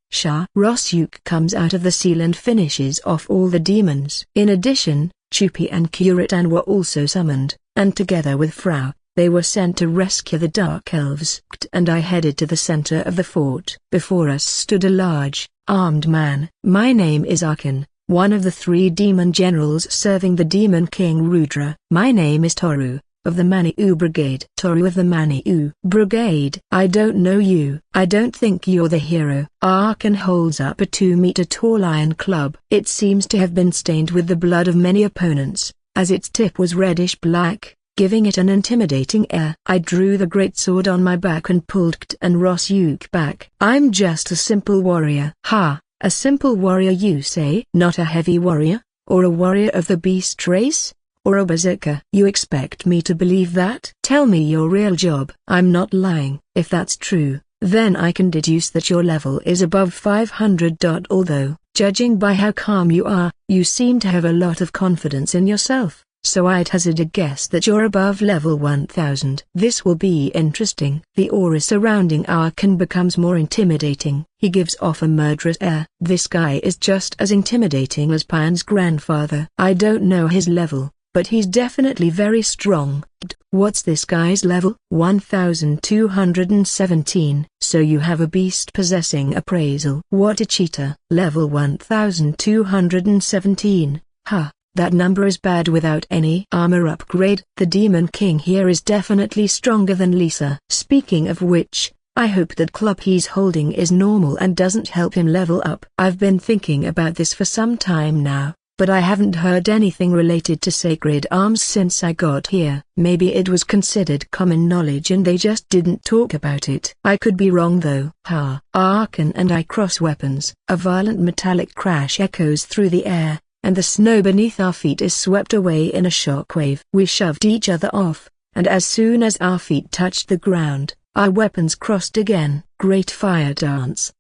comes out of the seal and finishes off all the demons. In addition, Chupi and Kuritan were also summoned, and together with Frau, they were sent to rescue the Dark Elves. And I headed to the center of the fort. Before us stood a large, armed man. My name is Arkan, one of the 3 demon generals serving the demon king Rudra. My name is Toru, of the Maniu Brigade. Toru of the Maniu Brigade. I don't know you. I don't think you're the hero. Arkan holds up a 2-meter-tall iron club. It seems to have been stained with the blood of many opponents, as its tip was reddish-black, giving it an intimidating air. I drew the greatsword on my back and pulled Kt and Rosyuk back. I'm just a simple warrior. Ha! A simple warrior you say? Not a heavy warrior, or a warrior of the beast race, or a berserker? You expect me to believe that? Tell me your real job. I'm not lying. If that's true, then I can deduce that your level is above 500. Although, judging by how calm you are, you seem to have a lot of confidence in yourself, so I'd hazard a guess that you're above level 1000. This will be interesting. The aura surrounding Arkan becomes more intimidating. He gives off a murderous air. This guy is just as intimidating as Pan's grandfather. I don't know his level, but he's definitely very strong. What's this guy's level? 1217. So you have a beast possessing appraisal. What a cheater. Level 1217. Huh. That number is bad without any armor upgrade. The Demon King here is definitely stronger than Lisa. Speaking of which, I hope that club he's holding is normal and doesn't help him level up. I've been thinking about this for some time now, but I haven't heard anything related to sacred arms since I got here. Maybe it was considered common knowledge and they just didn't talk about it. I could be wrong though. Ha! Arkan and I cross weapons. A violent metallic crash echoes through the air, and the snow beneath our feet is swept away in a shockwave. We shoved each other off, and as soon as our feet touched the ground, our weapons crossed again. Great fire dance?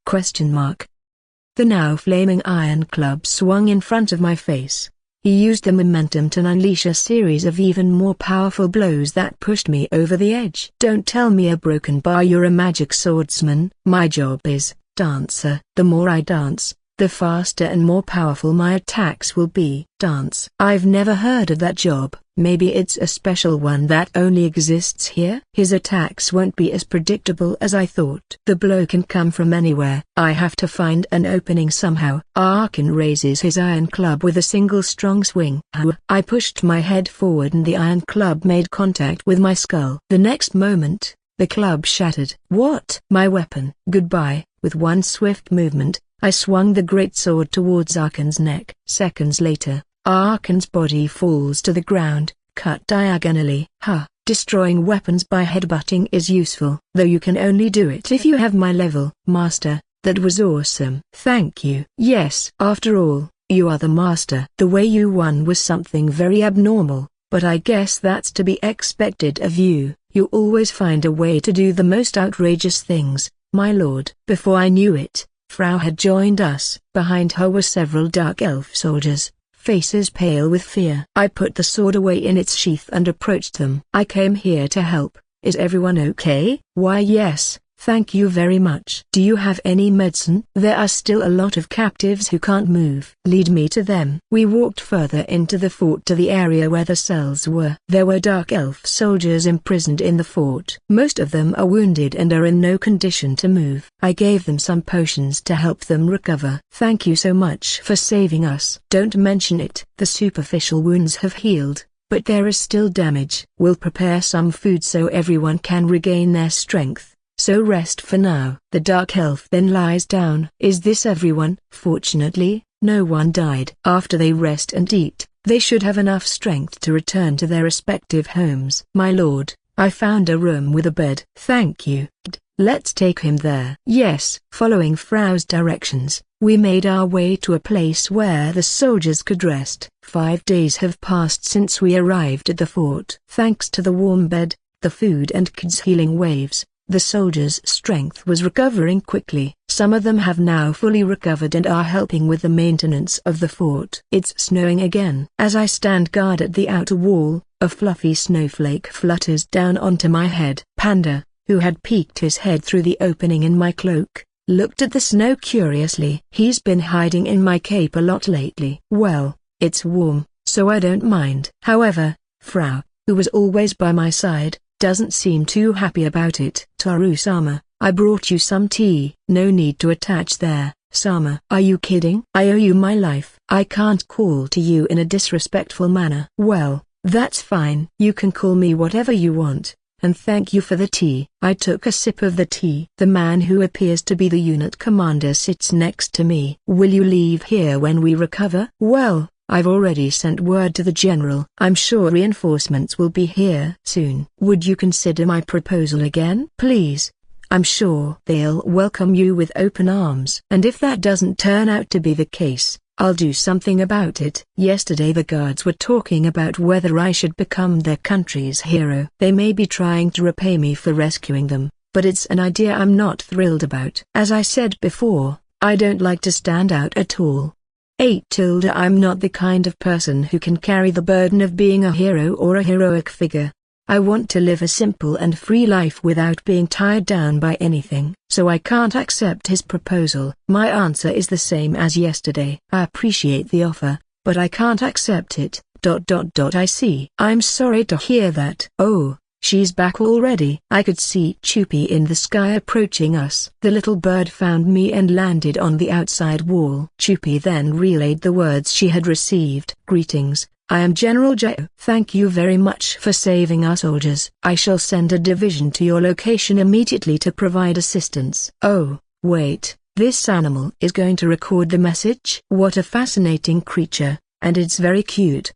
The now flaming iron club swung in front of my face. He used the momentum to unleash a series of even more powerful blows that pushed me over the edge. Don't tell me a broken bar you're a magic swordsman. My job is dancer. The more I dance, the faster and more powerful my attacks will be. Dance. I've never heard of that job. Maybe it's a special one that only exists here? His attacks won't be as predictable as I thought. The blow can come from anywhere. I have to find an opening somehow. Arkan raises his iron club with a single strong swing. I pushed my head forward and the iron club made contact with my skull. The next moment, the club shattered. What? My weapon. Goodbye. With one swift movement, I swung the greatsword towards Arkan's neck. Seconds later, Arkan's body falls to the ground, cut diagonally. Destroying weapons by headbutting is useful, though you can only do it if you have my level. Master, that was awesome. Thank you. Yes. After all, you are the master. The way you won was something very abnormal, but I guess that's to be expected of you. You always find a way to do the most outrageous things, my lord. Before I knew it, Frau had joined us. Behind her were several dark elf soldiers, faces pale with fear. I put the sword away in its sheath and approached them. I came here to help. Is everyone okay? Why yes, thank you very much. Do you have any medicine? There are still a lot of captives who can't move. Lead me to them. We walked further into the fort to the area where the cells were. There were dark elf soldiers imprisoned in the fort. Most of them are wounded and are in no condition to move. I gave them some potions to help them recover. Thank you so much for saving us. Don't mention it. The superficial wounds have healed, but there is still damage. We'll prepare some food so everyone can regain their strength. So rest for now. The dark elf then lies down. Is this everyone? Fortunately, no one died. After they rest and eat, they should have enough strength to return to their respective homes. My lord, I found a room with a bed. Thank you. Let's take him there. Yes. Following Frau's directions, we made our way to a place where the soldiers could rest. 5 days have passed since we arrived at the fort. Thanks to the warm bed, the food and Kid's healing waves, the soldiers' strength was recovering quickly. Some of them have now fully recovered and are helping with the maintenance of the fort. It's snowing again. As I stand guard at the outer wall, a fluffy snowflake flutters down onto my head. Panda, who had peeked his head through the opening in my cloak, looked at the snow curiously. "He's been hiding in my cape a lot lately." "Well, it's warm, so I don't mind." However, Frau, who was always by my side, doesn't seem too happy about it. "Toru-sama, I brought you some tea." "No need to attach there, Sama." "Are you kidding? I owe you my life. I can't call to you in a disrespectful manner." "Well, that's fine. You can call me whatever you want, and thank you for the tea." I took a sip of the tea. The man who appears to be the unit commander sits next to me. "Will you leave here when we recover?" "Well, I've already sent word to the general. I'm sure reinforcements will be here soon." "Would you consider my proposal again?" "Please. I'm sure they'll welcome you with open arms. And if that doesn't turn out to be the case, I'll do something about it." Yesterday the guards were talking about whether I should become their country's hero. They may be trying to repay me for rescuing them, but it's an idea I'm not thrilled about. As I said before, I don't like to stand out at all. I'm not the kind of person who can carry the burden of being a hero or a heroic figure. I want to live a simple and free life without being tied down by anything. So I can't accept his proposal. My answer is the same as yesterday. I appreciate the offer, but I can't accept it. I see. I'm sorry to hear that. Oh, she's back already. I could see Chupi in the sky approaching us. The little bird found me and landed on the outside wall. Chupi then relayed the words she had received. "Greetings. I am General Jao. Thank you very much for saving our soldiers. I shall send a division to your location immediately to provide assistance." "Oh, wait, this animal is going to record the message?" "What a fascinating creature, and it's very cute."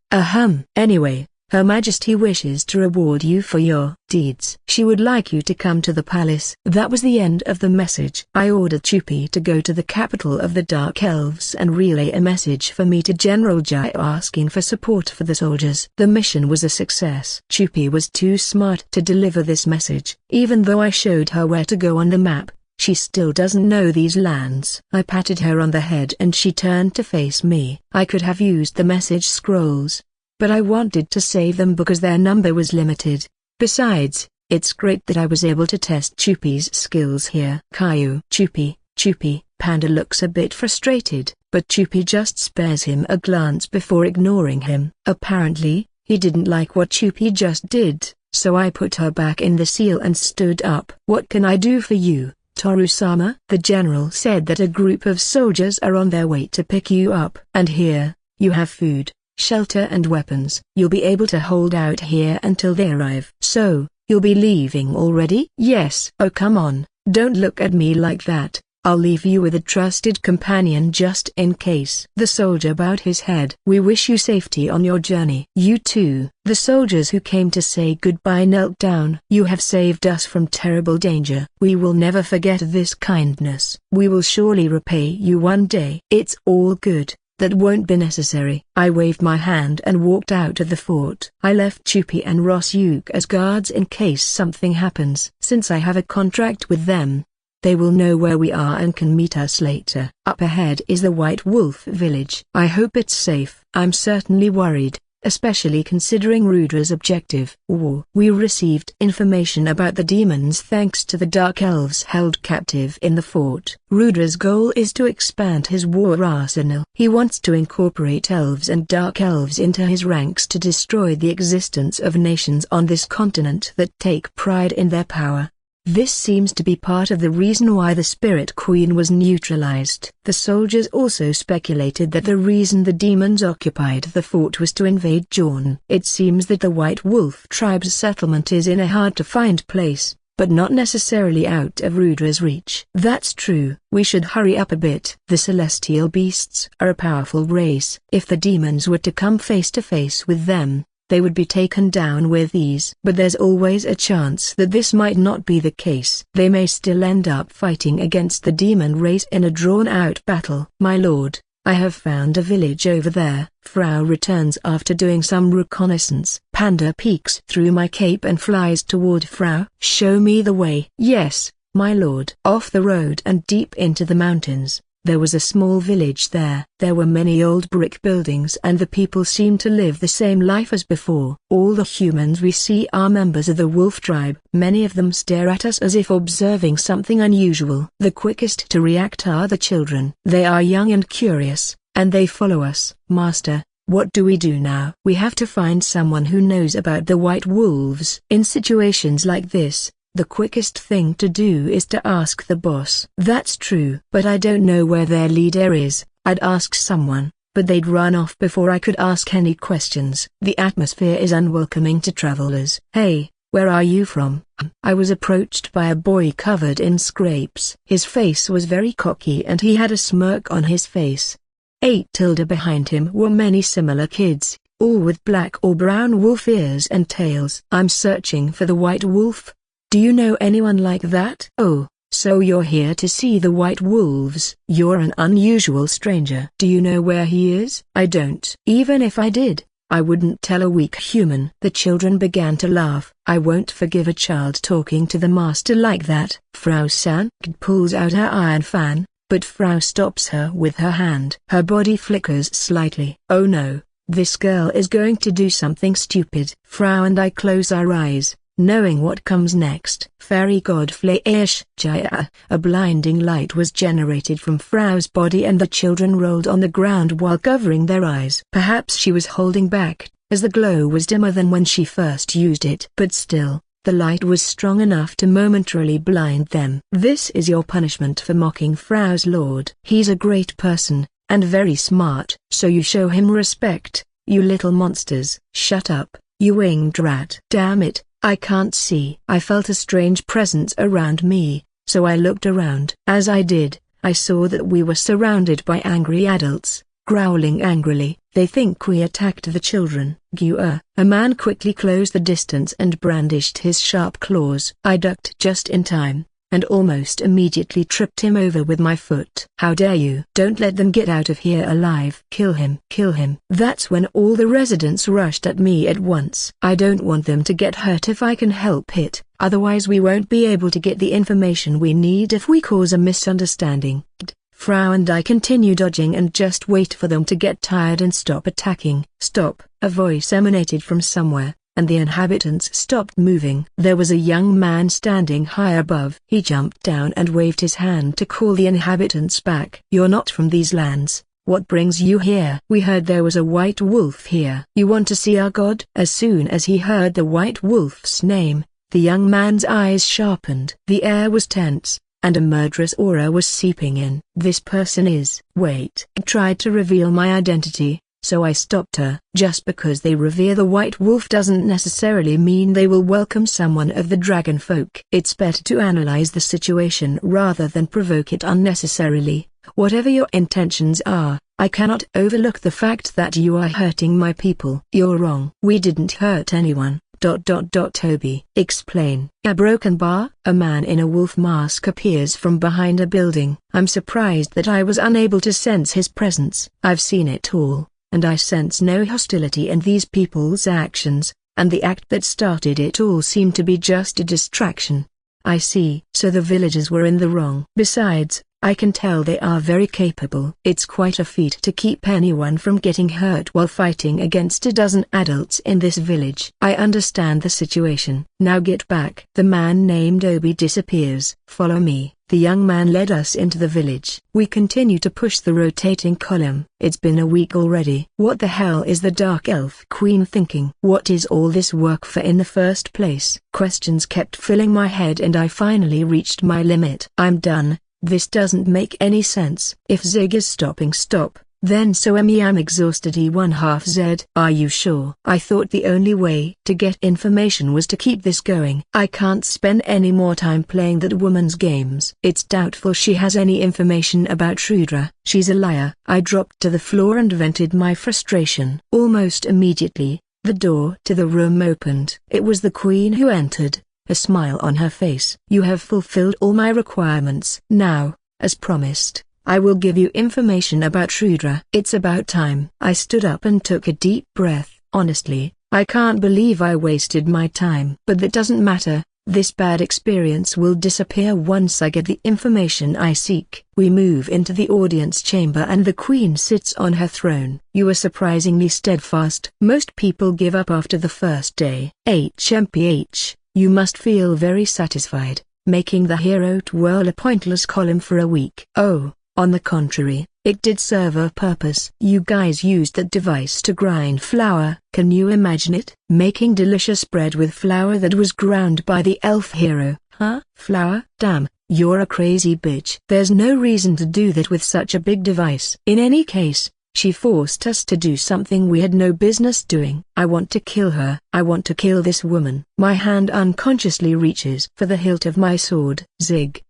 Anyway, Her Majesty wishes to reward you for your deeds. She would like you to come to the palace. That was the end of the message. I ordered Chupi to go to the capital of the Dark Elves and relay a message for me to General Jai asking for support for the soldiers. The mission was a success. Chupi was too smart to deliver this message. Even though I showed her where to go on the map, she still doesn't know these lands. I patted her on the head and she turned to face me. I could have used the message scrolls, but I wanted to save them because their number was limited. Besides, it's great that I was able to test Chupi's skills here. Caillou. Chupi, Panda looks a bit frustrated, but Chupi just spares him a glance before ignoring him. Apparently, he didn't like what Chupi just did, so I put her back in the seal and stood up. "What can I do for you, Toru-sama?" "The general said that a group of soldiers are on their way to pick you up. And here, you have food, shelter and weapons. You'll be able to hold out here until they arrive." "So, you'll be leaving already?" "Yes." "Oh come on, don't look at me like that. I'll leave you with a trusted companion just in case." The soldier bowed his head. "We wish you safety on your journey." "You too." The soldiers who came to say goodbye knelt down. "You have saved us from terrible danger. We will never forget this kindness. We will surely repay you one day." "It's all good. That won't be necessary." I waved my hand and walked out of the fort. I left Chupi and Rosyuk as guards in case something happens. Since I have a contract with them, they will know where we are and can meet us later. Up ahead is the White Wolf village. I hope it's safe. I'm certainly worried, especially considering Rudra's objective. War. We received information about the demons thanks to the Dark Elves held captive in the fort. Rudra's goal is to expand his war arsenal. He wants to incorporate elves and Dark Elves into his ranks to destroy the existence of nations on this continent that take pride in their power. This seems to be part of the reason why the Spirit Queen was neutralized. The soldiers also speculated that the reason the demons occupied the fort was to invade Jorn. It seems that the White Wolf tribe's settlement is in a hard-to-find place, but not necessarily out of Rudra's reach. That's true. We should hurry up a bit. The celestial beasts are a powerful race. If the demons were to come face to face with them, they would be taken down with ease. But there's always a chance that this might not be the case. They may still end up fighting against the demon race in a drawn-out battle. "My lord, I have found a village over there." Frau returns after doing some reconnaissance. Panda peeks through my cape and flies toward Frau. "Show me the way." "Yes, my lord." Off the road and deep into the mountains, There was a small village there. There were many old brick buildings and the people seemed to live the same life as before. All the humans we see are members of the wolf tribe. Many of them stare at us as if observing something unusual. The quickest to react are the children. They are young and curious, and they follow us. Master, what do we do now? We have to find someone who knows about the white wolves. In situations like this, the quickest thing to do is to ask the boss. That's true. But I don't know where their leader is. I'd ask someone, but they'd run off before I could ask any questions. The atmosphere is unwelcoming to travelers. Hey, where are you from? I was approached by a boy covered in scrapes. His face was very cocky and he had a smirk on his face. Behind him were many similar kids, all with black or brown wolf ears and tails. I'm searching for the white wolf. Do you know anyone like that? Oh, so you're here to see the white wolves. You're an unusual stranger. Do you know where he is? I don't. Even if I did, I wouldn't tell a weak human. The children began to laugh. I won't forgive a child talking to the master like that. Frau Sandkid pulls out her iron fan, but Frau stops her with her hand. Her body flickers slightly. Oh no, this girl is going to do something stupid. Frau and I close our eyes, knowing what comes next. Fairy god Fleisch Jaya. A blinding light was generated from Frau's body and the children rolled on the ground while covering their eyes. Perhaps she was holding back, as the glow was dimmer than when she first used it. But still, the light was strong enough to momentarily blind them. This is your punishment for mocking Frau's lord. He's a great person, and very smart. So you show him respect, you little monsters. Shut up, you winged rat. Damn it. I can't see. I felt a strange presence around me, so I looked around. As I did, I saw that we were surrounded by angry adults, growling angrily. They think we attacked the children. A man quickly closed the distance and brandished his sharp claws. I ducked just in time, and almost immediately tripped him over with my foot. How dare you? Don't let them get out of here alive. Kill him. Kill him. That's when all the residents rushed at me at once. I don't want them to get hurt if I can help it, otherwise we won't be able to get the information we need if we cause a misunderstanding. Frau and I continue dodging and just wait for them to get tired and stop attacking. Stop! A voice emanated from somewhere, and the inhabitants stopped moving. There was a young man standing high above. He jumped down and waved his hand to call the inhabitants back. You're not from these lands. What brings you here? We heard there was a white wolf here. You want to see our god? As soon as he heard the white wolf's name, the young man's eyes sharpened. The air was tense, and a murderous aura was seeping in. This person is... Wait. I tried to reveal my identity, so I stopped her. Just because they revere the white wolf doesn't necessarily mean they will welcome someone of the dragon folk. It's better to analyze the situation rather than provoke it unnecessarily. Whatever your intentions are, I cannot overlook the fact that you are hurting my people. You're wrong. We didn't hurt anyone. Toby. Explain. A broken bar? A man in a wolf mask appears from behind a building. I'm surprised that I was unable to sense his presence. I've seen it all, and I sense no hostility in these people's actions, and the act that started it all seemed to be just a distraction. I see. So the villagers were in the wrong. Besides, I can tell they are very capable. It's quite a feat to keep anyone from getting hurt while fighting against a dozen adults in this village. I understand the situation. Now get back. The man named Obi disappears. Follow me. The young man led us into the village. We continue to push the rotating column. It's been a week already. What the hell is the Dark Elf Queen thinking? What is all this work for in the first place? Questions kept filling my head and I finally reached my limit. I'm done. This doesn't make any sense. If Zig is stopping, stop. Then so am I. I'm exhausted. E1/2 Z. Are you sure? I thought the only way to get information was to keep this going. I can't spend any more time playing that woman's games. It's doubtful she has any information about Shrudra. She's a liar. I dropped to the floor and vented my frustration. Almost immediately, the door to the room opened. It was the queen who entered, a smile on her face. You have fulfilled all my requirements. Now, as promised, I will give you information about Shrudra. It's about time. I stood up and took a deep breath. Honestly, I can't believe I wasted my time. But that doesn't matter. This bad experience will disappear once I get the information I seek. We move into the audience chamber and the queen sits on her throne. You are surprisingly steadfast. Most people give up after the first day. HMPH, you must feel very satisfied, making the hero twirl a pointless column for a week. Oh, on the contrary, it did serve a purpose. You guys used that device to grind flour. Can you imagine it? Making delicious bread with flour that was ground by the elf hero. Huh? Flour? Damn, you're a crazy bitch. There's no reason to do that with such a big device. In any case, she forced us to do something we had no business doing. I want to kill her. I want to kill this woman. My hand unconsciously reaches for the hilt of my sword. Zig.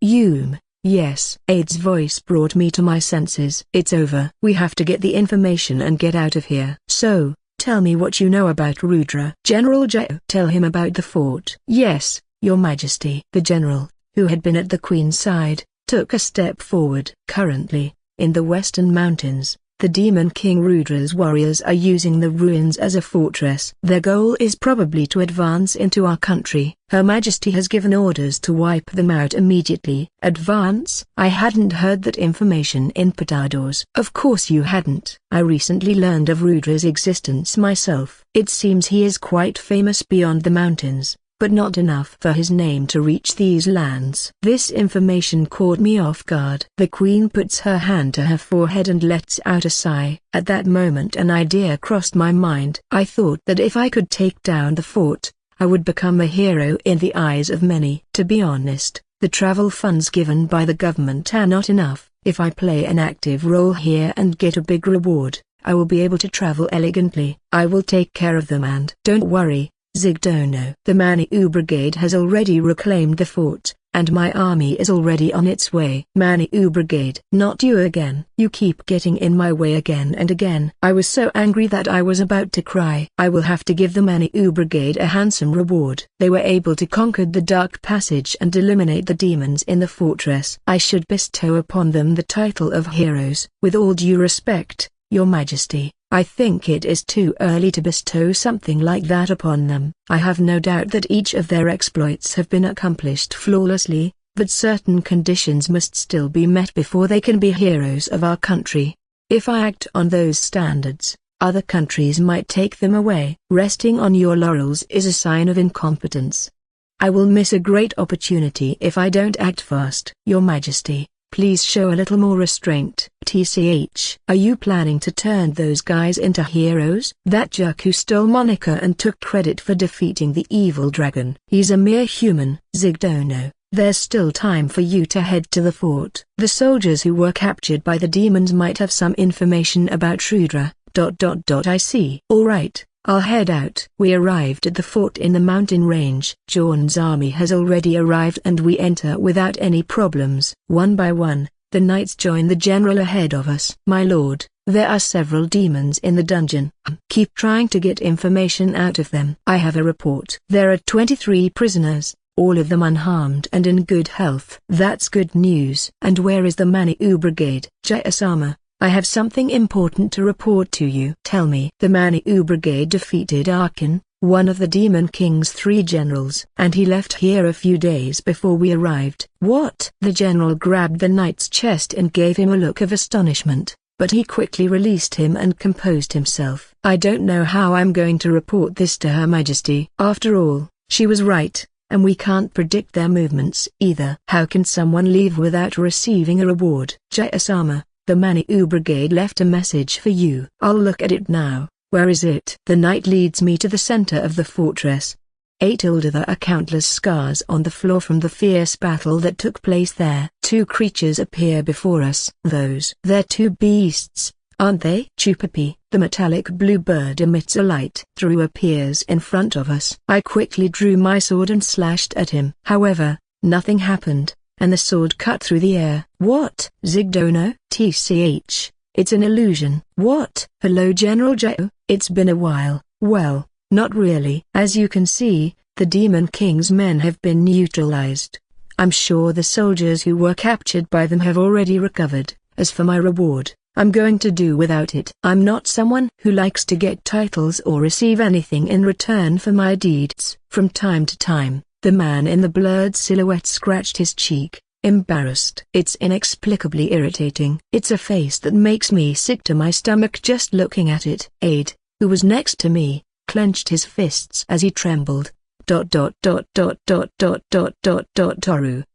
Yes. Aid's voice brought me to my senses. It's over. We have to get the information and get out of here. So, tell me what you know about Rudra. General Jao. Tell him about the fort. Yes, Your Majesty. The general, who had been at the Queen's side, took a step forward. Currently, in the Western Mountains, the Demon King Rudra's warriors are using the ruins as a fortress. Their goal is probably to advance into our country. Her Majesty has given orders to wipe them out immediately. Advance? I hadn't heard that information in Patados. Of course you hadn't. I recently learned of Rudra's existence myself. It seems he is quite famous beyond the mountains, but not enough for his name to reach these lands. This information caught me off guard. The queen puts her hand to her forehead and lets out a sigh. At that moment an idea crossed my mind. I thought that if I could take down the fort, I would become a hero in the eyes of many. To be honest, the travel funds given by the government are not enough. If I play an active role here and get a big reward, I will be able to travel elegantly. I will take care of them and don't worry, Zigdono. The Maniou Brigade has already reclaimed the fort, and my army is already on its way. Maniou Brigade. Not you again. You keep getting in my way again and again. I was so angry that I was about to cry. I will have to give the Maniou Brigade a handsome reward. They were able to conquer the Dark Passage and eliminate the demons in the fortress. I should bestow upon them the title of heroes. With all due respect, Your Majesty, I think it is too early to bestow something like that upon them. I have no doubt that each of their exploits have been accomplished flawlessly, but certain conditions must still be met before they can be heroes of our country. If I act on those standards, other countries might take them away. Resting on your laurels is a sign of incompetence. I will miss a great opportunity if I don't act fast. Your Majesty, please show a little more restraint. TCH. Are you planning to turn those guys into heroes? That jerk who stole Monica and took credit for defeating the evil dragon. He's a mere human. Zigdono, there's still time for you to head to the fort. The soldiers who were captured by the demons might have some information about Rudra. I see. Alright, I'll head out. We arrived at the fort in the mountain range. Jorn's army has already arrived and we enter without any problems. One by one, the knights join the general ahead of us. My lord, there are several demons in the dungeon. Keep trying to get information out of them. I have a report. There are 23 prisoners, all of them unharmed and in good health. That's good news. And where is the Maniou Brigade? Jayasama, I have something important to report to you. Tell me. The Maniou Brigade defeated Arkin, one of the Demon King's 3 generals, and he left here a few days before we arrived. What? The general grabbed the knight's chest and gave him a look of astonishment, but he quickly released him and composed himself. I don't know how I'm going to report this to Her Majesty. After all, she was right, and we can't predict their movements either. How can someone leave without receiving a reward? Jayasama, the Maniou Brigade left a message for you. I'll look at it now. Where is it? The knight leads me to the center of the fortress. There are countless scars on the floor from the fierce battle that took place there. 2 creatures appear before us. They're 2 beasts, aren't they? Chupapi, the metallic blue bird emits a light. Drew appears in front of us. I quickly drew my sword and slashed at him. However, nothing happened, and the sword cut through the air. What? Zigdono? TCH. It's an illusion. What? Hello General Jao, it's been a while. Well, not really. As you can see, the Demon King's men have been neutralized. I'm sure the soldiers who were captured by them have already recovered. As for my reward, I'm going to do without it. I'm not someone who likes to get titles or receive anything in return for my deeds. From time to time, The man in the blurred silhouette scratched his cheek, embarrassed. It's inexplicably irritating. It's a face that makes me sick to my stomach just looking at it. Aide, who was next to me, clenched his fists as he trembled. Toru.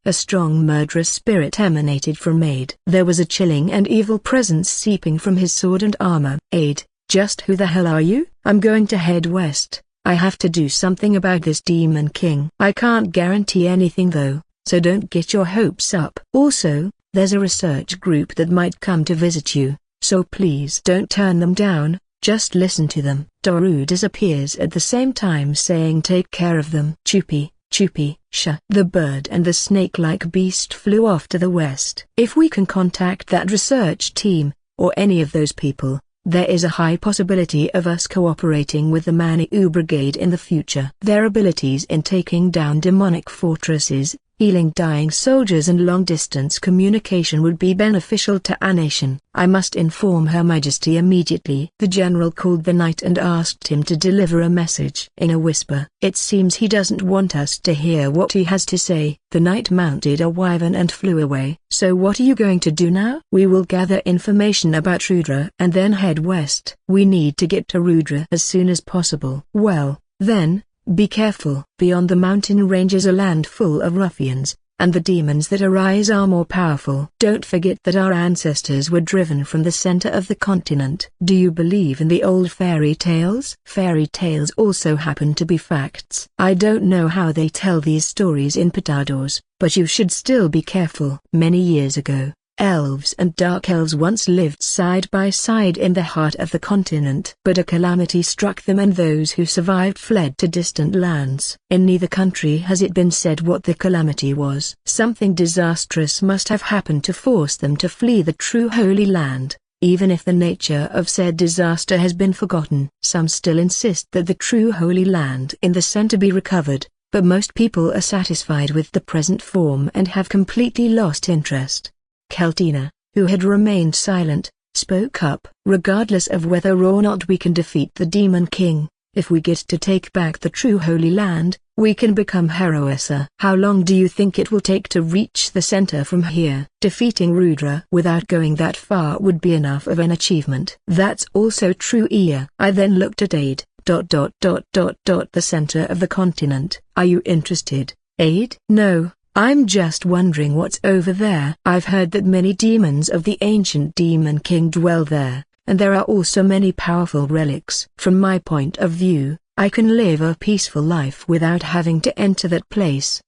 A strong murderous spirit emanated from Aide. There was a chilling and evil presence seeping from his sword and armor. Aide, just who the hell are you? I'm going to head west. I have to do something about this Demon King. I can't guarantee anything though, so don't get your hopes up. Also, there's a research group that might come to visit you, so please don't turn them down. Just listen to them. Toru disappears at the same time saying take care of them. Chupi, Chupi, sha. The bird and the snake-like beast flew off to the west. If we can contact that research team, or any of those people, there is a high possibility of us cooperating with the Manu Brigade in the future. Their abilities in taking down demonic fortresses, healing dying soldiers and long-distance communication would be beneficial to our nation. I must inform Her Majesty immediately. The general called the knight and asked him to deliver a message. In a whisper, it seems he doesn't want us to hear what he has to say. The knight mounted a wyvern and flew away. So what are you going to do now? We will gather information about Rudra and then head west. We need to get to Rudra as soon as possible. Well, then, be careful. Beyond the mountain range is a land full of ruffians, and the demons that arise are more powerful. Don't forget that our ancestors were driven from the center of the continent. Do you believe in the old fairy tales? Fairy tales also happen to be facts. I don't know how they tell these stories in Pitados, but you should still be careful. Many years ago, elves and dark elves once lived side by side in the heart of the continent. But a calamity struck them and those who survived fled to distant lands. In neither country has it been said what the calamity was. Something disastrous must have happened to force them to flee the true Holy Land, even if the nature of said disaster has been forgotten. Some still insist that the true Holy Land in the center be recovered, but most people are satisfied with the present form and have completely lost interest. Keltina, who had remained silent, spoke up. Regardless of whether or not we can defeat the Demon King, if we get to take back the true Holy Land, we can become Heroessa. How long do you think it will take to reach the center from here? Defeating Rudra without going that far would be enough of an achievement. That's also true, Iya. I then looked at Aide. The center of the continent. Are you interested, Aide? No. I'm just wondering what's over there. I've heard that many demons of the ancient Demon King dwell there, and there are also many powerful relics. From my point of view, I can live a peaceful life without having to enter that place.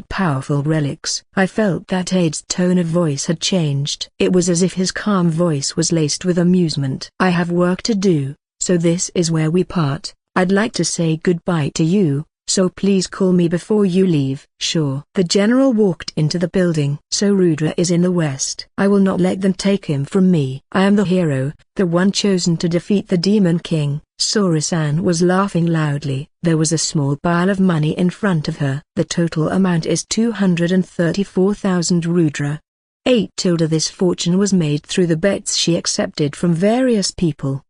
Powerful relics. I felt that Aide's tone of voice had changed. It was as if his calm voice was laced with amusement. I have work to do, so this is where we part. I'd like to say goodbye to you, so please call me before you leave. Sure. The general walked into the building. So Rudra is in the west. I will not let them take him from me. I am the hero, the one chosen to defeat the Demon King. Sora-san was laughing loudly. There was a small pile of money in front of her. The total amount is 234,000 Rudra. 8. This fortune was made through the bets she accepted from various people.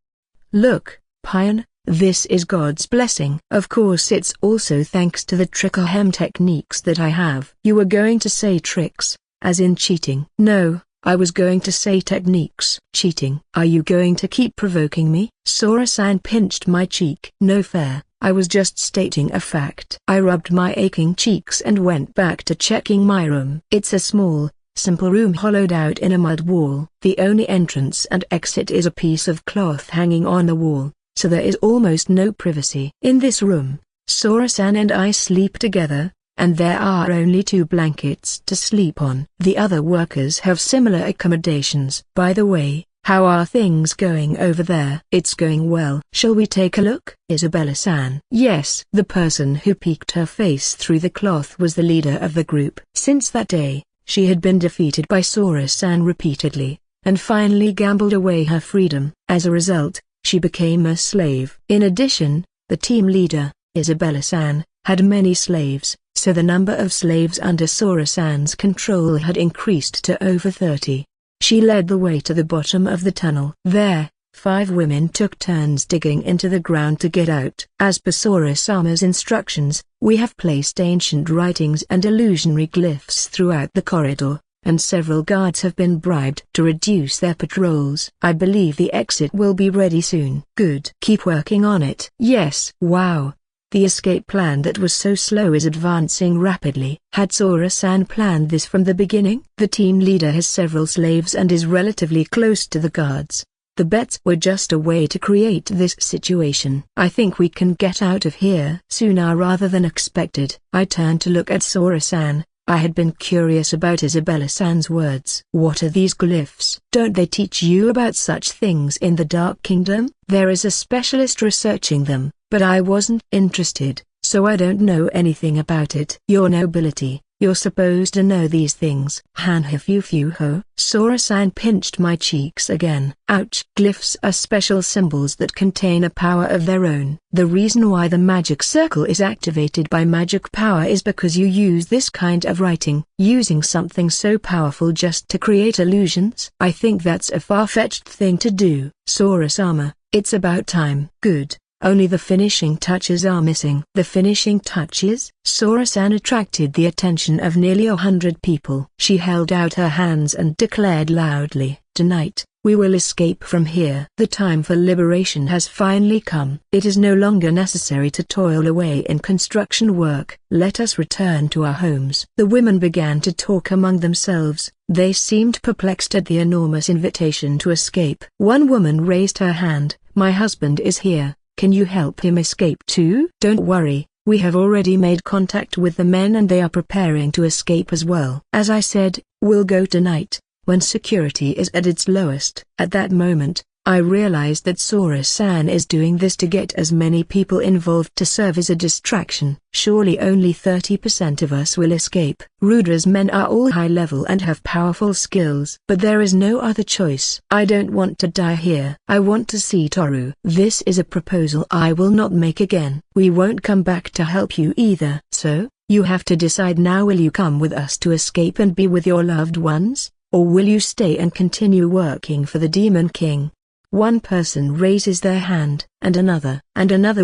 Look, Pion. This is God's blessing. Of course it's also thanks to the trick-or-hem techniques that I have. You were going to say tricks, as in cheating. No, I was going to say techniques. Cheating. Are you going to keep provoking me? Sora-san pinched my cheek. No fair, I was just stating a fact. I rubbed my aching cheeks and went back to checking my room. It's a small, simple room hollowed out in a mud wall. The only entrance and exit is a piece of cloth hanging on the wall, so there is almost no privacy. In this room, Sora-san and I sleep together, and there are only 2 blankets to sleep on. The other workers have similar accommodations. By the way, how are things going over there? It's going well. Shall we take a look? Isabella-san. Yes. The person who peeked her face through the cloth was the leader of the group. Since that day, she had been defeated by Sora-san repeatedly, and finally gambled away her freedom. As a result, she became a slave. In addition, the team leader, Isabella-san, had many slaves, so the number of slaves under Sora-san's control had increased to over 30. She led the way to the bottom of the tunnel. There, 5 women took turns digging into the ground to get out. As per Sora-sama's instructions, we have placed ancient writings and illusionary glyphs throughout the corridor, and several guards have been bribed to reduce their patrols. I believe the exit will be ready soon. Good. Keep working on it. Yes. Wow. The escape plan that was so slow is advancing rapidly. Had Sora-san planned this from the beginning? The team leader has several slaves and is relatively close to the guards. The bets were just a way to create this situation. I think we can get out of here sooner rather than expected. I turned to look at Sora-san. I had been curious about Isabella-san's words. What are these glyphs? Don't they teach you about such things in the Dark Kingdom? There is a specialist researching them, but I wasn't interested, so I don't know anything about it. Your nobility, you're supposed to know these things. Han-ha-fu-fu-ho. Sora-san pinched my cheeks again. Ouch. Glyphs are special symbols that contain a power of their own. The reason why the magic circle is activated by magic power is because you use this kind of writing, using something so powerful just to create illusions. I think that's a far-fetched thing to do. Sora-sama, it's about time. Good. Only the finishing touches are missing. The finishing touches? Sora-san attracted the attention of nearly 100 people. She held out her hands and declared loudly, "Tonight, we will escape from here. The time for liberation has finally come. It is no longer necessary to toil away in construction work. Let us return to our homes." The women began to talk among themselves. They seemed perplexed at the enormous invitation to escape. One woman raised her hand. "My husband is here. Can you help him escape too?" "Don't worry, we have already made contact with the men and they are preparing to escape as well." As I said, we'll go tonight, when security is at its lowest. At that moment, I realized that Sora-san is doing this to get as many people involved to serve as a distraction. Surely only 30% of us will escape. Rudra's men are all high level and have powerful skills. But there is no other choice. I don't want to die here. I want to see Toru. This is a proposal I will not make again. We won't come back to help you either. So, you have to decide now. Will you come with us to escape and be with your loved ones? Or will you stay and continue working for the Demon King? One person raises their hand, and another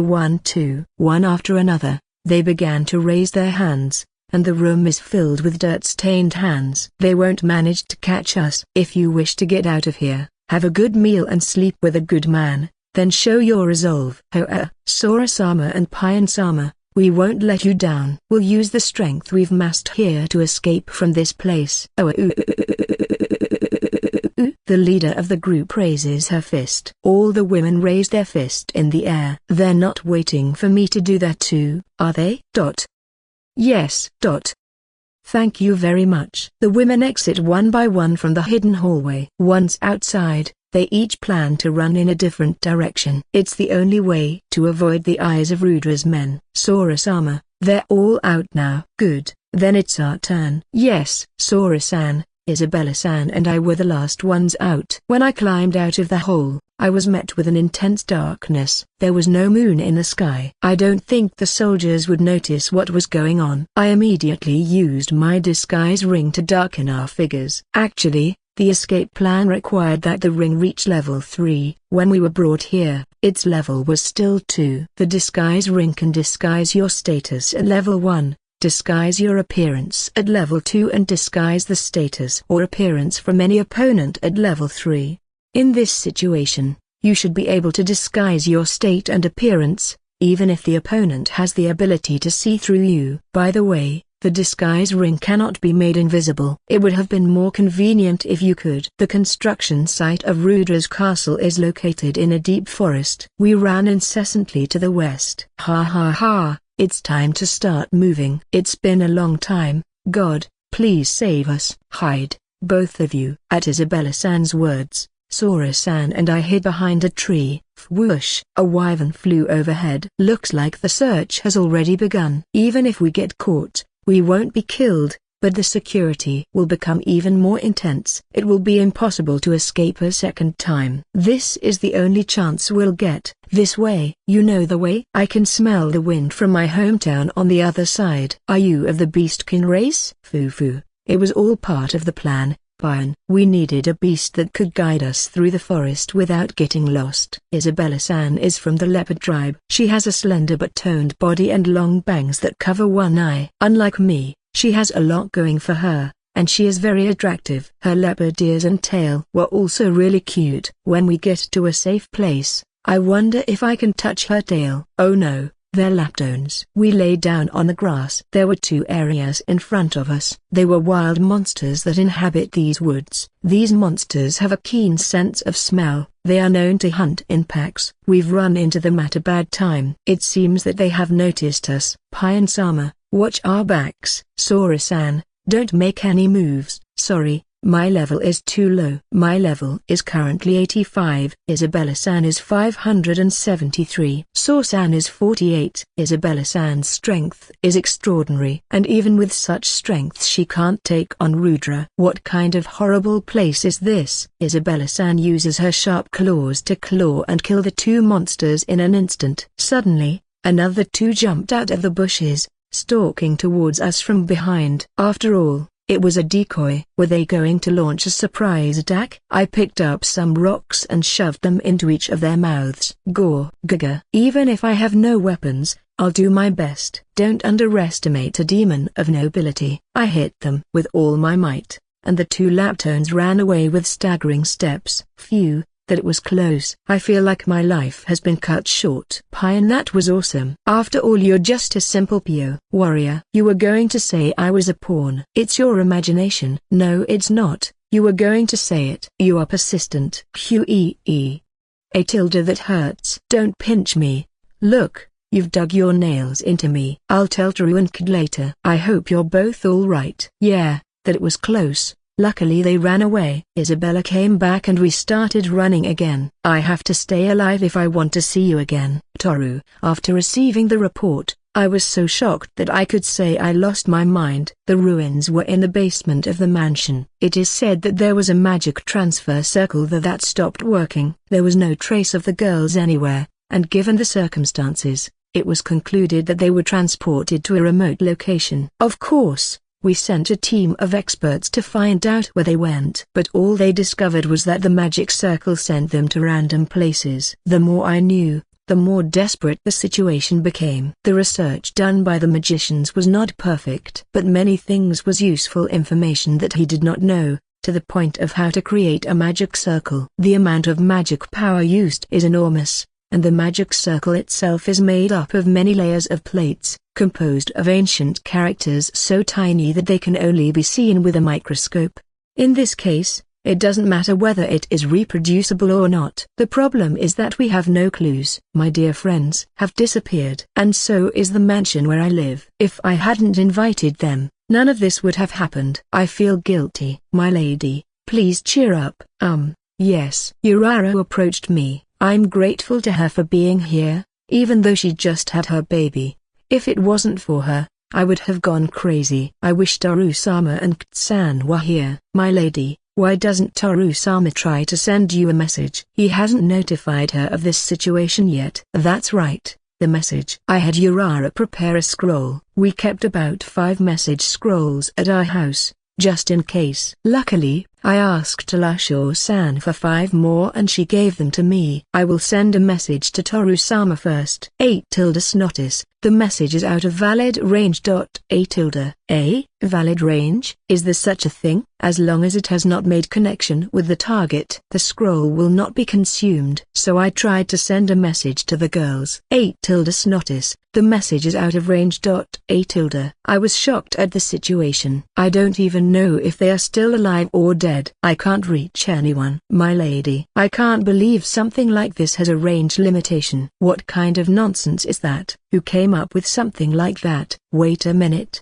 one too. One after another, they began to raise their hands, and the room is filled with dirt-stained hands. They won't manage to catch us. If you wish to get out of here, have a good meal and sleep with a good man, then show your resolve. Sora-sama and Payan-sama, we won't let you down. We'll use the strength we've massed here to escape from this place. The leader of the group raises her fist. All the women raise their fist in the air. They're not waiting for me to do that too, are they? Yes. Thank you very much. The women exit one by one from the hidden hallway. Once outside, they each plan to run in a different direction. It's the only way to avoid the eyes of Rudra's men. Sora-sama, they're all out now. Good, then it's our turn. Yes. Sora-san, Isabella-san and I were the last ones out. When I climbed out of the hole, I was met with an intense darkness. There was no moon in the sky. I don't think the soldiers would notice what was going on. I immediately used my disguise ring to darken our figures. Actually, the escape plan required that the ring reach level 3. When we were brought here, its level was still 2. The disguise ring can disguise your status at level 1. Disguise your appearance at level 2 and disguise the status or appearance from any opponent at level 3. In this situation, you should be able to disguise your state and appearance, even if the opponent has the ability to see through you. By the way, the disguise ring cannot be made invisible. It would have been more convenient if you could. The construction site of Rudra's castle is located in a deep forest. We ran incessantly to the west. It's time to start moving. It's been a long time. God, please save us. Hide, both of you. At Isabella-san's words, Sora-san and I hid behind a tree. Whoosh! A wyvern flew overhead. Looks like the search has already begun. Even if we get caught, we won't be killed, but the security will become even more intense. It will be impossible to escape a second time. This is the only chance we'll get. This way. You know the way? I can smell the wind from my hometown on the other side. Are you of the Beastkin race? Foo-foo. It was all part of the plan, Pion. We needed a beast that could guide us through the forest without getting lost. Isabella-san is from the leopard tribe. She has a slender but toned body and long bangs that cover one eye. Unlike me, she has a lot going for her, and she is very attractive. Her leopard ears and tail were also really cute. When we get to a safe place, I wonder if I can touch her tail. Oh no. They're lapdones. We lay down on the grass. There were 2 areas in front of us. They were wild monsters that inhabit these woods. These monsters have a keen sense of smell. They are known to hunt in packs. We've run into them at a bad time. It seems that they have noticed us. Pion-sama, watch our backs. Sora-san, don't make any moves. Sorry. My level is too low. My level is currently 85. Isabella-san is 573. Sora-san is 48. Isabella-san's strength is extraordinary. And even with such strength she can't take on Rudra. What kind of horrible place is this? Isabella-san uses her sharp claws to claw and kill the 2 monsters in an instant. Suddenly, another 2 jumped out of the bushes, stalking towards us from behind. After all, it was a decoy. Were they going to launch a surprise attack? I picked up some rocks and shoved them into each of their mouths. Gaga. Even if I have no weapons, I'll do my best. Don't underestimate a demon of nobility. I hit them with all my might, and the 2 laptones ran away with staggering steps. Phew. That it was close. I feel like my life has been cut short. Pion, that was awesome. After all, you're just a simple PO warrior. You were going to say I was a pawn. It's your imagination. No, it's not. You were going to say it. You are persistent. QEE. A tilde that hurts. Don't pinch me. Look, you've dug your nails into me. I'll tell Toru and Kid later. I hope you're both alright. Yeah, that it was close. Luckily they ran away. Isabella came back and we started running again. I have to stay alive if I want to see you again. Toru. After receiving the report, I was so shocked that I could say I lost my mind. The ruins were in the basement of the mansion. It is said that there was a magic transfer circle that stopped working. There was no trace of the girls anywhere, and given the circumstances, it was concluded that they were transported to a remote location. Of course, we sent a team of experts to find out where they went. But all they discovered was that the magic circle sent them to random places. The more I knew, the more desperate the situation became. The research done by the magicians was not perfect, but many things was useful information that he did not know, to the point of how to create a magic circle. The amount of magic power used is enormous, and the magic circle itself is made up of many layers of plates, composed of ancient characters so tiny that they can only be seen with a microscope. In this case, it doesn't matter whether it is reproducible or not. The problem is that we have no clues. My dear friends have disappeared. And so is the mansion where I live. If I hadn't invited them, none of this would have happened. I feel guilty. My lady, please cheer up. Yes. Urara approached me. I'm grateful to her for being here, even though she just had her baby. If it wasn't for her, I would have gone crazy. I wish Toru-sama and Kt-san were here. My lady, why doesn't Toru-sama try to send you a message? He hasn't notified her of this situation yet. That's right, the message. I had Urara prepare a scroll. We kept about 5 message scrolls at our house, just in case. Luckily, I asked Lasho-san for 5 more and she gave them to me. I will send a message to Toru-sama first. 8 notice, the message is out of valid range. Valid range? Is there such a thing? As long as it has not made connection with the target, the scroll will not be consumed. So I tried to send a message to the girls. 8 notice, the message is out of range. I was shocked at the situation. I don't even know if they are still alive or dead. I can't reach anyone. My lady, I can't believe something like this has a range limitation. What kind of nonsense is that? Who came up with something like that? Wait a minute.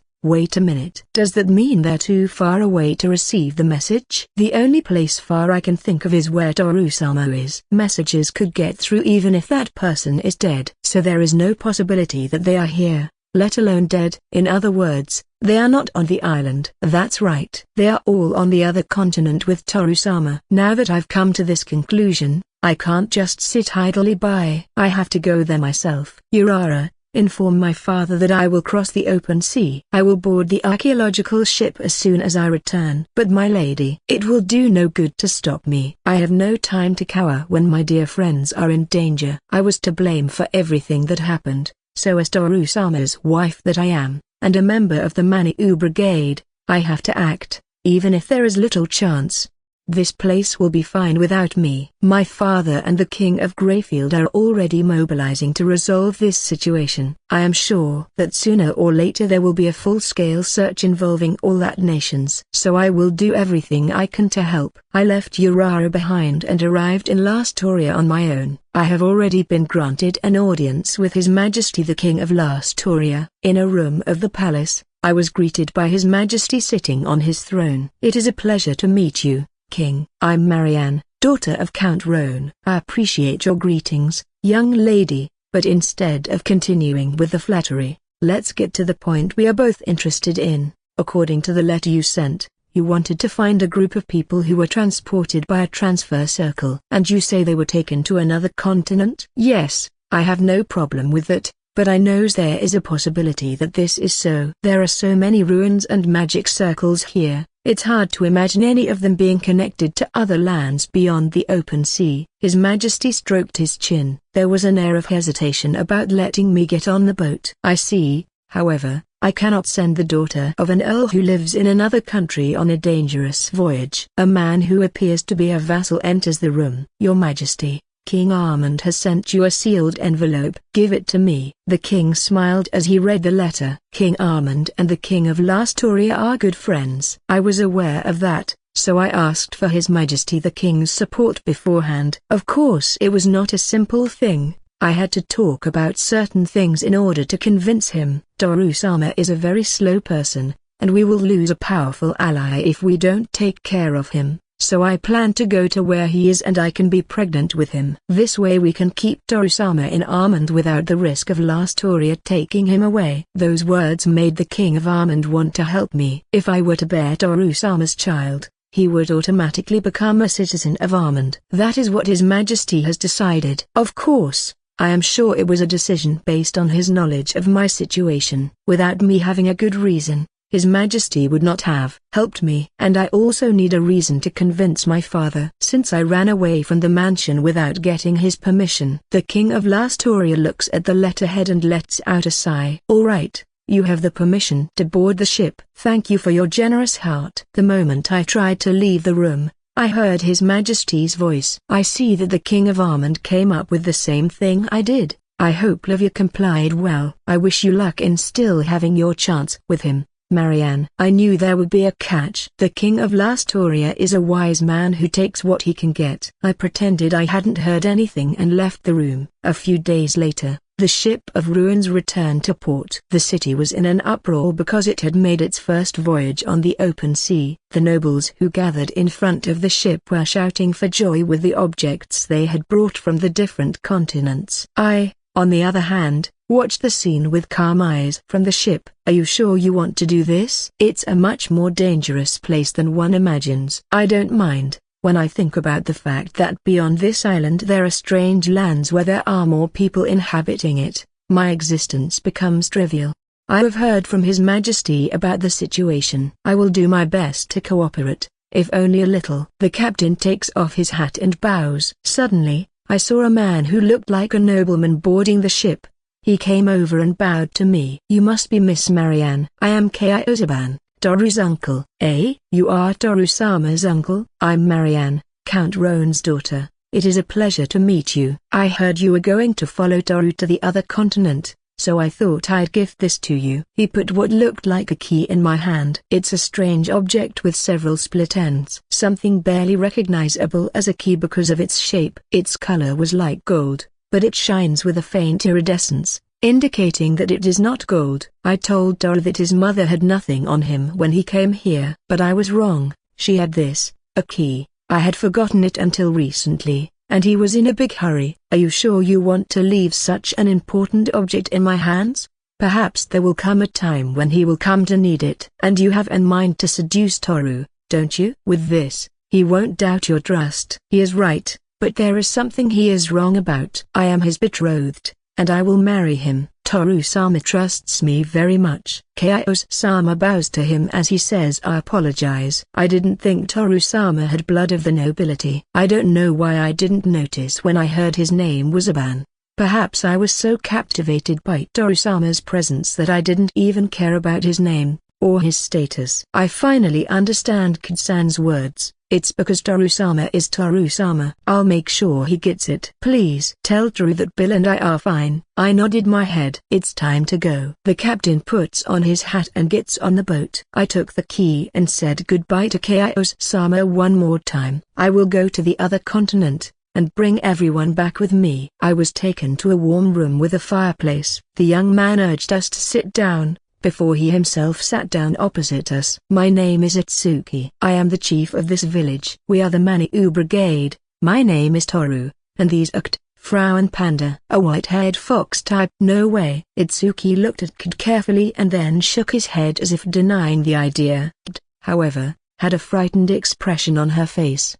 Does that mean they're too far away to receive the message? The only place far I can think of is where Toru-sama is. Messages could get through even if that person is dead. So there is no possibility that they are here, let alone dead. In other words, they are not on the island. That's right. They are all on the other continent with Toru-sama. Now that I've come to this conclusion, I can't just sit idly by. I have to go there myself. Urara, Inform my father that I will cross the open sea. I will board the archaeological ship as soon as I return. But my lady, it will do no good to stop me. I have no time to cower when my dear friends are in danger. I was to blame for everything that happened, so as Toru-sama's wife that I am, and a member of the Maniu Brigade, I have to act, even if there is little chance. This place will be fine without me. My father and the King of Greyfield are already mobilizing to resolve this situation. I am sure that sooner or later there will be a full-scale search involving all that nations. So I will do everything I can to help. I left Urara behind and arrived in Lastoria on my own. I have already been granted an audience with His Majesty the King of Lastoria. In a room of the palace, I was greeted by His Majesty sitting on his throne. It is a pleasure to meet you, King. I'm Marianne, daughter of Count Roan. I appreciate your greetings, young lady, but instead of continuing with the flattery, let's get to the point we are both interested in. According to the letter you sent, you wanted to find a group of people who were transported by a transfer circle. And you say they were taken to another continent? Yes, I have no problem with that, but I knows there is a possibility that this is so. There are so many ruins and magic circles here. It's hard to imagine any of them being connected to other lands beyond the open sea. His Majesty stroked his chin. There was an air of hesitation about letting me get on the boat. I see, however, I cannot send the daughter of an earl who lives in another country on a dangerous voyage. A man who appears to be a vassal enters the room. Your Majesty, King Armand has sent you a sealed envelope. Give it to me. The king smiled as he read the letter. King Armand and the King of Lastoria are good friends. I was aware of that, so I asked for His Majesty the King's support beforehand. Of course it was not a simple thing. I had to talk about certain things in order to convince him. Toru-sama is a very slow person, and we will lose a powerful ally if we don't take care of him. So I plan to go to where he is and I can be pregnant with him. This way we can keep Toru-sama in Armand without the risk of Lastoria taking him away. Those words made the King of Armand want to help me. If I were to bear Toru-sama's child, he would automatically become a citizen of Armand. That is what His Majesty has decided. Of course, I am sure it was a decision based on his knowledge of my situation. Without me having a good reason, His Majesty would not have helped me. And I also need a reason to convince my father. Since I ran away from the mansion without getting his permission. The King of Lastoria looks at the letterhead and lets out a sigh. All right, you have the permission to board the ship. Thank you for your generous heart. The moment I tried to leave the room, I heard His Majesty's voice. I see that the King of Armand came up with the same thing I did. I hope Livia complied well. I wish you luck in still having your chance with him, Marianne. I knew there would be a catch. The King of Lastoria is a wise man who takes what he can get. I pretended I hadn't heard anything and left the room. A few days later, the ship of ruins returned to port. The city was in an uproar because it had made its first voyage on the open sea. The nobles who gathered in front of the ship were shouting for joy with the objects they had brought from the different continents. I, on the other hand, watched the scene with calm eyes. From the ship, are you sure you want to do this? It's a much more dangerous place than one imagines. I don't mind, when I think about the fact that beyond this island there are strange lands where there are more people inhabiting it, my existence becomes trivial. I have heard from His Majesty about the situation. I will do my best to cooperate, if only a little. The captain takes off his hat and bows. Suddenly, I saw a man who looked like a nobleman boarding the ship. He came over and bowed to me. You must be Miss Marianne. I am Kei Ozaban, Toru's uncle. Eh? You are Toru-sama's uncle? I'm Marianne, Count Roan's daughter. It is a pleasure to meet you. I heard you were going to follow Toru to the other continent, so I thought I'd gift this to you. He put what looked like a key in my hand. It's a strange object with several split ends. Something barely recognizable as a key because of its shape. Its color was like gold, but it shines with a faint iridescence, indicating that it is not gold. I told Toru that his mother had nothing on him when he came here, but I was wrong. She had this, a key. I had forgotten it until recently, and he was in a big hurry. Are you sure you want to leave such an important object in my hands? Perhaps there will come a time when he will come to need it. And you have in mind to seduce Toru, don't you? With this, he won't doubt your trust. He is right, but there is something he is wrong about. I am his betrothed, and I will marry him. Toru-sama trusts me very much. Kyo-sama bows to him as he says, I apologize. I didn't think Toru-sama had blood of the nobility. I don't know why I didn't notice when I heard his name was Aban. Perhaps I was so captivated by Toru-sama's presence that I didn't even care about his name, or his status. I finally understand Kid-san's words. It's because Toru-sama is Toru-sama. I'll make sure he gets it. Please tell Toru that Bill and I are fine. I nodded my head. It's time to go. The captain puts on his hat and gets on the boat. I took the key and said goodbye to Kyo-sama one more time. I will go to the other continent, and bring everyone back with me. I was taken to a warm room with a fireplace. The young man urged us to sit down, before he himself sat down opposite us. My name is Itsuki. I am the chief of this village. We are the Maniu Brigade. My name is Toru, and these are Kt, Frau and Panda. A white-haired fox type. No way. Itsuki looked at Kid carefully and then shook his head as if denying the idea. Kt, however, had a frightened expression on her face.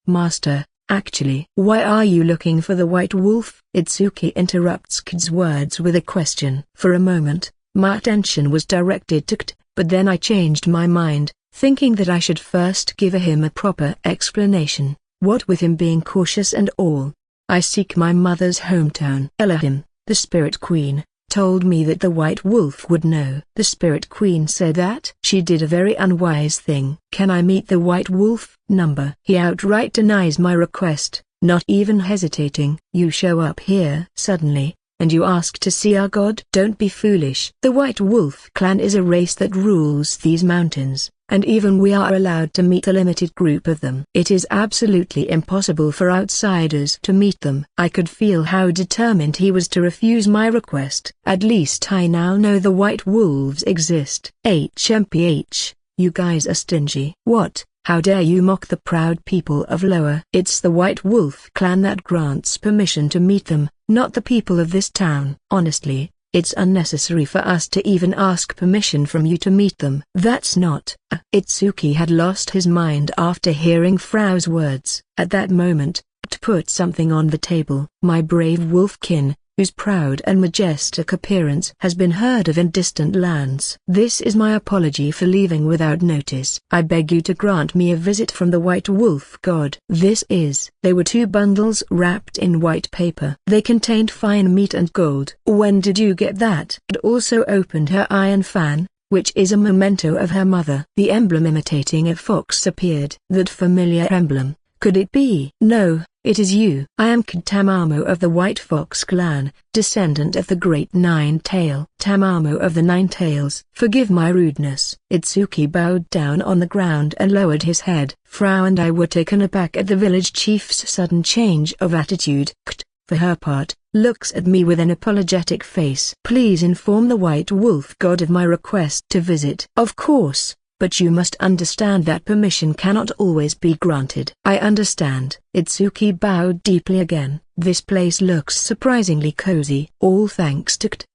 Master, actually. Why are you looking for the white wolf? Itsuki interrupts Kid's words with a question. For a moment, my attention was directed to Kt, but then I changed my mind, thinking that I should first give him a proper explanation. What with him being cautious and all, I seek my mother's hometown. Elohim, the Spirit Queen, told me that the White Wolf would know. The Spirit Queen said that? She did a very unwise thing. Can I meet the White Wolf? Number. He outright denies my request, not even hesitating. You show up here suddenly, and you ask to see our god? Don't be foolish. The White Wolf clan is a race that rules these mountains, and even we are allowed to meet a limited group of them. It is absolutely impossible for outsiders to meet them. I could feel how determined he was to refuse my request. At least I now know the White Wolves exist. HMPH, you guys are stingy. What? How dare you mock the proud people of Lower? It's the White Wolf clan that grants permission to meet them, not the people of this town. Honestly, it's unnecessary for us to even ask permission from you to meet them. That's not. Itsuki had lost his mind after hearing Frau's words. At that moment, to put something on the table. My brave wolfkin, whose proud and majestic appearance has been heard of in distant lands. This is my apology for leaving without notice. I beg you to grant me a visit from the White Wolf god. They were 2 bundles wrapped in white paper. They contained fine meat and gold. When did you get that? It also opened her iron fan, which is a memento of her mother. The emblem imitating a fox appeared. That familiar emblem. Could it be? No, it is you. I am Kid Tamamo of the White Fox clan, descendant of the great Nine-Tail. Tamamo of the Nine-Tails. Forgive my rudeness. Itsuki bowed down on the ground and lowered his head. Frau and I were taken aback at the village chief's sudden change of attitude. Kt, for her part, looks at me with an apologetic face. Please inform the White Wolf god of my request to visit. Of course. But you must understand that permission cannot always be granted. I understand. Itsuki bowed deeply again. This place looks surprisingly cozy. All thanks to Kt.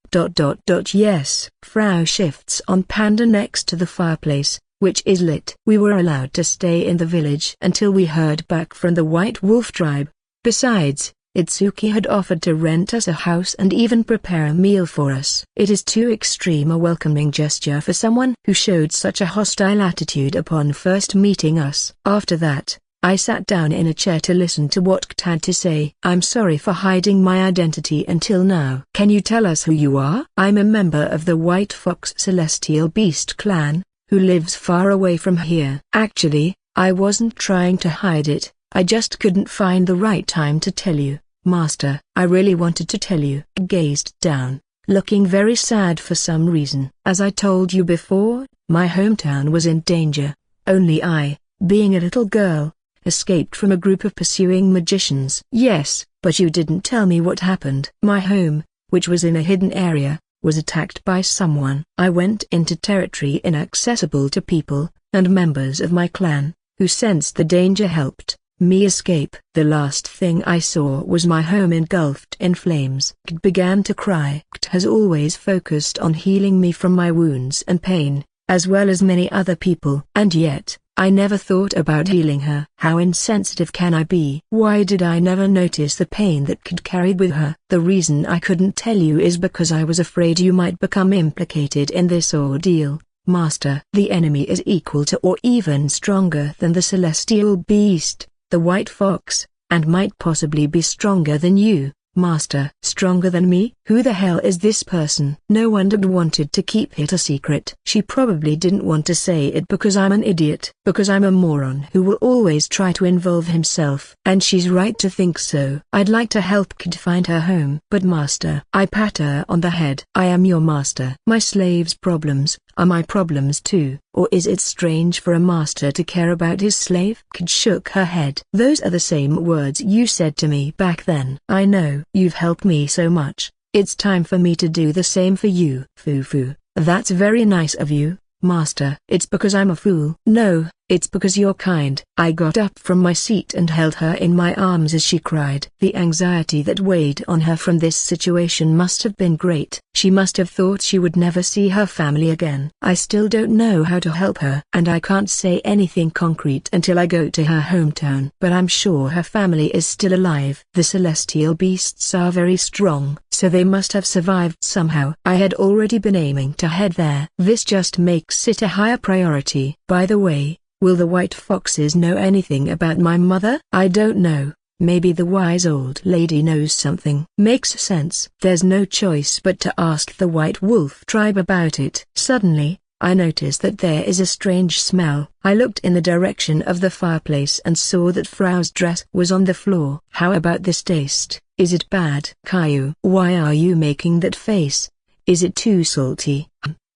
Yes. Frau shifts on Panda next to the fireplace, which is lit. We were allowed to stay in the village until we heard back from the White Wolf tribe. Besides, Itsuki had offered to rent us a house and even prepare a meal for us. It is too extreme a welcoming gesture for someone who showed such a hostile attitude upon first meeting us. After that, I sat down in a chair to listen to what Kt had to say. I'm sorry for hiding my identity until now. Can you tell us who you are? I'm a member of the White Fox Celestial Beast clan, who lives far away from here. Actually, I wasn't trying to hide it. I just couldn't find the right time to tell you, Master. I really wanted to tell you. Gazed down, looking very sad for some reason. As I told you before, my hometown was in danger. Only I, being a little girl, escaped from a group of pursuing magicians. Yes, but you didn't tell me what happened. My home, which was in a hidden area, was attacked by someone. I went into territory inaccessible to people, and members of my clan, who sensed the danger helped me escape. The last thing I saw was my home engulfed in flames. Kt began to cry. Kt has always focused on healing me from my wounds and pain, as well as many other people. And yet, I never thought about healing her. How insensitive can I be? Why did I never notice the pain that Kid carried with her? The reason I couldn't tell you is because I was afraid you might become implicated in this ordeal, Master. The enemy is equal to or even stronger than the celestial beast, the white fox, and might possibly be stronger than you, Master. Stronger than me? Who the hell is this person? No wonder Dad wanted to keep it a secret. She probably didn't want to say it because I'm an idiot. Because I'm a moron who will always try to involve himself. And she's right to think so. I'd like to help Kid find her home. But Master, I pat her on the head. I am your master. My slave's problems are my problems too. Or is it strange for a master to care about his slave? Kid shook her head. Those are the same words you said to me back then. I know. You've helped me so much. It's time for me to do the same for you. Foo-foo. That's very nice of you, Master. It's because I'm a fool. No, it's because you're kind. I got up from my seat and held her in my arms as she cried. The anxiety that weighed on her from this situation must have been great. She must have thought she would never see her family again. I still don't know how to help her, and I can't say anything concrete until I go to her hometown. But I'm sure her family is still alive. The celestial beasts are very strong, so they must have survived somehow. I had already been aiming to head there. This just makes it a higher priority. By the way, will the white foxes know anything about my mother? I don't know. Maybe the wise old lady knows something. Makes sense. There's no choice but to ask the white wolf tribe about it. Suddenly, I noticed that there is a strange smell. I looked in the direction of the fireplace and saw that Frau's dress was on the floor. How about this taste? Is it bad? Caillou, why are you making that face? Is it too salty?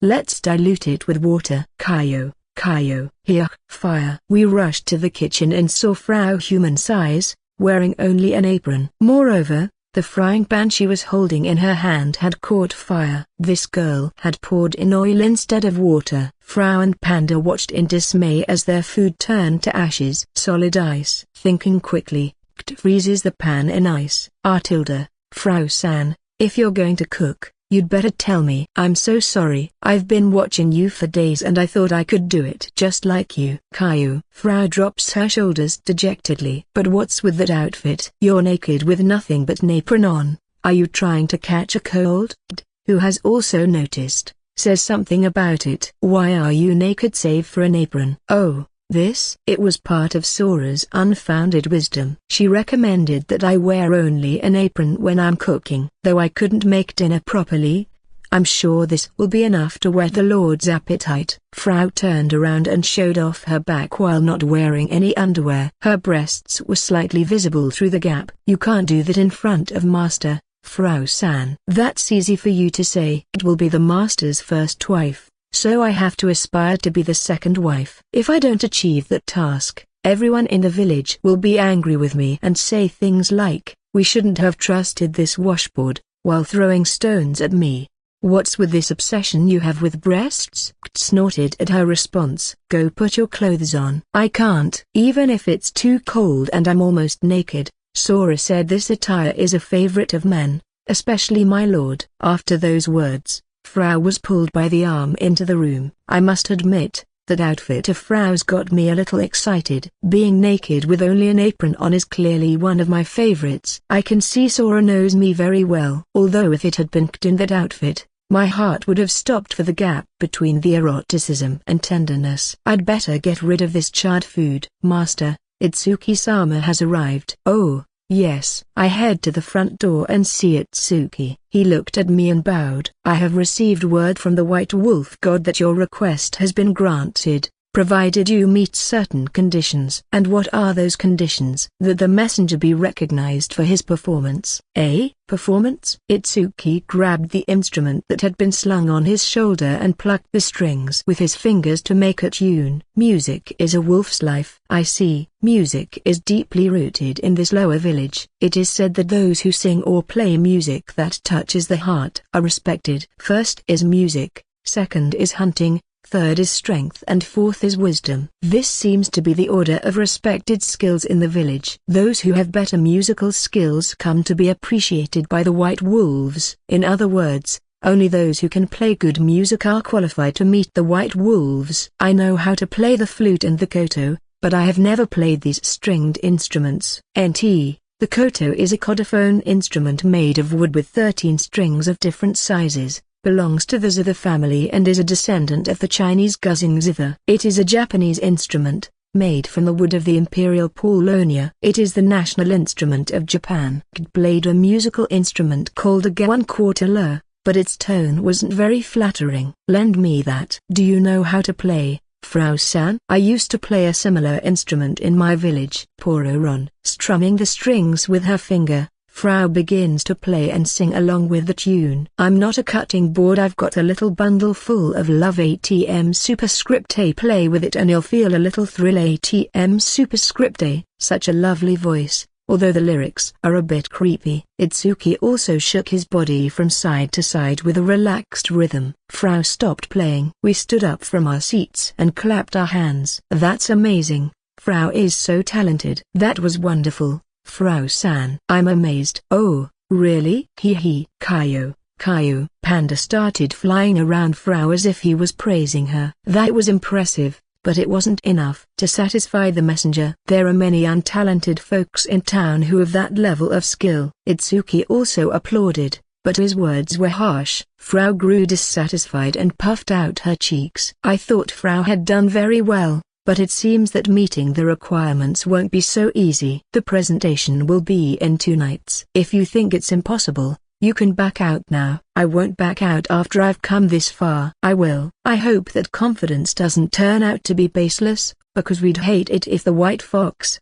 Let's dilute it with water. Caillou, here, fire. We rushed to the kitchen and saw Frau human size, wearing only an apron. Moreover, the frying pan she was holding in her hand had caught fire. This girl had poured in oil instead of water. Frau and Panda watched in dismay as their food turned to ashes. Solid ice. Thinking quickly, Kt freezes the pan in ice. Tilda, Frau-san, if you're going to cook, you'd better tell me. I'm so sorry. I've been watching you for days and I thought I could do it just like you. Caillou. Frau drops her shoulders dejectedly. But what's with that outfit? You're naked with nothing but an apron on. Are you trying to catch a cold? Who has also noticed, says something about it. Why are you naked save for an apron? Oh. It was part of Sora's unfounded wisdom. She recommended that I wear only an apron when I'm cooking. Though I couldn't make dinner properly, I'm sure this will be enough to whet the Lord's appetite. Frau turned around and showed off her back while not wearing any underwear. Her breasts were slightly visible through the gap. You can't do that in front of Master, Frau-san. That's easy for you to say. It will be the Master's first wife. So I have to aspire to be the second wife. If I don't achieve that task, everyone in the village will be angry with me and say things like, we shouldn't have trusted this washboard, while throwing stones at me. What's with this obsession you have with breasts? Kt snorted at her response. Go put your clothes on. I can't. Even if it's too cold and I'm almost naked, Sora said this attire is a favorite of men, especially my lord. After those words, Frau was pulled by the arm into the room. I must admit, that outfit of Frau's got me a little excited. Being naked with only an apron on is clearly one of my favorites. I can see Sora knows me very well. Although if it had been Kt in that outfit, my heart would have stopped for the gap between the eroticism and tenderness. I'd better get rid of this charred food. Master, Itsuki-sama has arrived. Oh. Yes. I head to the front door and see Itsuki. He looked at me and bowed. I have received word from the White Wolf God that your request has been granted, provided you meet certain conditions. And what are those conditions? That the messenger be recognized for his performance. Performance? Itsuki grabbed the instrument that had been slung on his shoulder and plucked the strings with his fingers to make a tune. Music is a wolf's life. I see. Music is deeply rooted in this lower village. It is said that those who sing or play music that touches the heart are respected. First is music, second is hunting, third is strength and fourth is wisdom. This seems to be the order of respected skills in the village. Those who have better musical skills come to be appreciated by the White Wolves. In other words, Only those who can play good music are qualified to meet the White Wolves. I know how to play the flute and the koto, but I have never played these stringed instruments. The koto is a caudophone instrument made of wood with 13 strings of different sizes, belongs to the zither family and is a descendant of the Chinese guzzing zither. It is a Japanese instrument, made from the wood of the imperial paulownia. It is the national instrument of Japan. Played a musical instrument called a ga-1/4 but its tone wasn't very flattering. Lend me that. Do you know how to play, Frau-san? I used to play a similar instrument in my village. Pororon. Strumming the strings with her finger, Frau begins to play and sing along with the tune. I'm not a cutting board, I've got a little bundle full of love ATM superscript A. Play with it and you'll feel a little thrill ATM superscript A. Such a lovely voice, although the lyrics are a bit creepy. Itsuki also shook his body from side to side with a relaxed rhythm. Frau stopped playing. We stood up from our seats and clapped our hands. That's amazing. Frau is so talented. That was wonderful, Frau-san. I'm amazed. Oh, really? Hee. Kaio. Panda started flying around Frau as if he was praising her. That was impressive, but it wasn't enough to satisfy the messenger. There are many untalented folks in town who have that level of skill. Itsuki also applauded, but his words were harsh. Frau grew dissatisfied and puffed out her cheeks. I thought Frau had done very well, but it seems that meeting the requirements won't be so easy. The presentation will be in 2 nights. If you think it's impossible, you can back out now. I won't back out after I've come this far. I will. I hope that confidence doesn't turn out to be baseless, because we'd hate it if the White Fox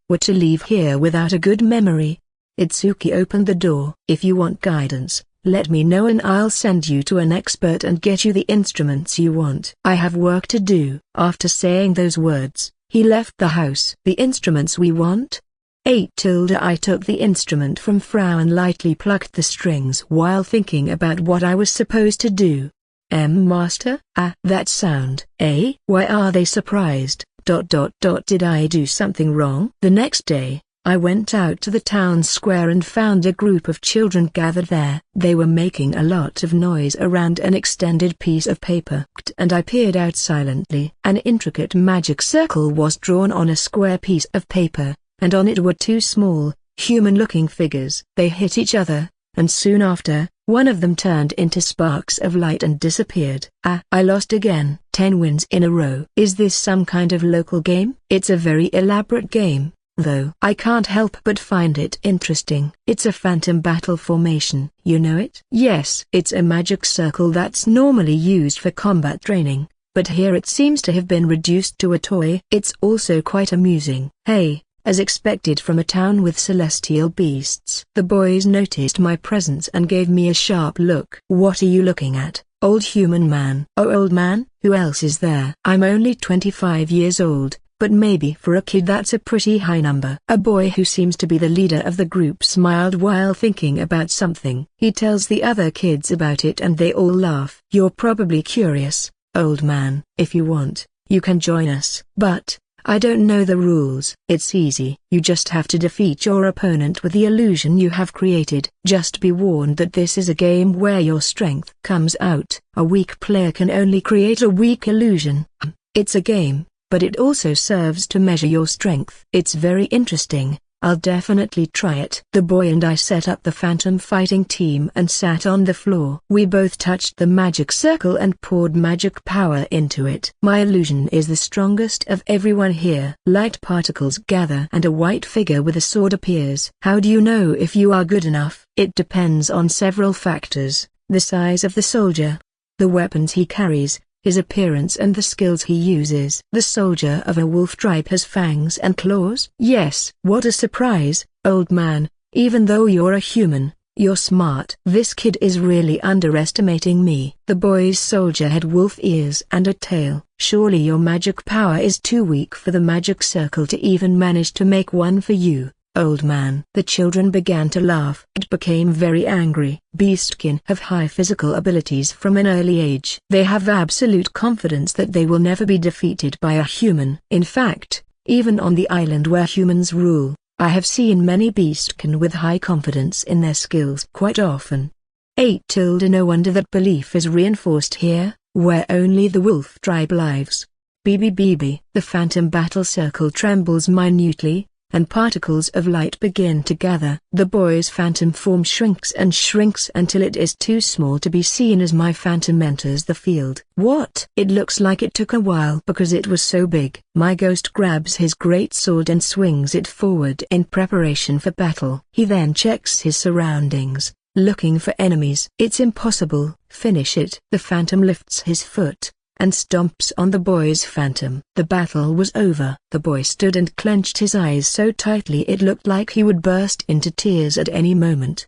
were to leave here without a good memory. Itsuki opened the door. If you want guidance, let me know and I'll send you to an expert and get you the instruments you want. I have work to do. After saying those words, he left the house. The instruments we want? I took the instrument from Frau and lightly plucked the strings while thinking about what I was supposed to do. Master? That sound. Why are they surprised? Did I do something wrong? The next day, I went out to the town square and found a group of children gathered there. They were making a lot of noise around an extended piece of paper, and I peered out silently. An intricate magic circle was drawn on a square piece of paper, and on it were 2 small, human-looking figures. They hit each other, and soon after, one of them turned into sparks of light and disappeared. I lost again. 10 wins in a row. Is this some kind of local game? It's a very elaborate game, though. I can't help but find it interesting. It's a phantom battle formation. You know it? Yes. It's a magic circle that's normally used for combat training, but here it seems to have been reduced to a toy. It's also quite amusing. Hey, as expected from a town with celestial beasts. The boys noticed my presence and gave me a sharp look. What are you looking at, old human man? Oh, old man? Who else is there? I'm only 25 years old, but maybe for a kid that's a pretty high number. A boy who seems to be the leader of the group smiled while thinking about something. He tells the other kids about it and they all laugh. You're probably curious, old man. If you want, you can join us. But I don't know the rules. It's easy. You just have to defeat your opponent with the illusion you have created. Just be warned that this is a game where your strength comes out. A weak player can only create a weak illusion. It's a game, but it also serves to measure your strength. It's very interesting. I'll definitely try it. The boy and I set up the phantom fighting team and sat on the floor. We both touched the magic circle and poured magic power into it. My illusion is the strongest of everyone here. Light particles gather and a white figure with a sword appears. How do you know if you are good enough? It depends on several factors: the size of the soldier, the weapons he carries, his appearance and the skills he uses. The soldier of a wolf tribe has fangs and claws? Yes. What a surprise, old man. Even though you're a human, you're smart. This kid is really underestimating me. The boy's soldier had wolf ears and a tail. Surely your magic power is too weak for the magic circle to even manage to make one for you, old man. The children began to laugh. It became very angry. Beastkin have high physical abilities from an early age. They have absolute confidence that they will never be defeated by a human. In fact, even on the island where humans rule, I have seen many Beastkin with high confidence in their skills. Quite often, 8 No wonder that belief is reinforced here, where only the wolf tribe lives. BBBB. The phantom battle circle trembles minutely, and particles of light begin to gather. The boy's phantom form shrinks and shrinks until it is too small to be seen as my phantom enters the field. What? It looks like it took a while because it was so big. My ghost grabs his great sword and swings it forward in preparation for battle. He then checks his surroundings, looking for enemies. It's impossible. Finish it. The phantom lifts his foot and stomps on the boy's phantom. The battle was over. The boy stood and clenched his eyes so tightly it looked like he would burst into tears at any moment.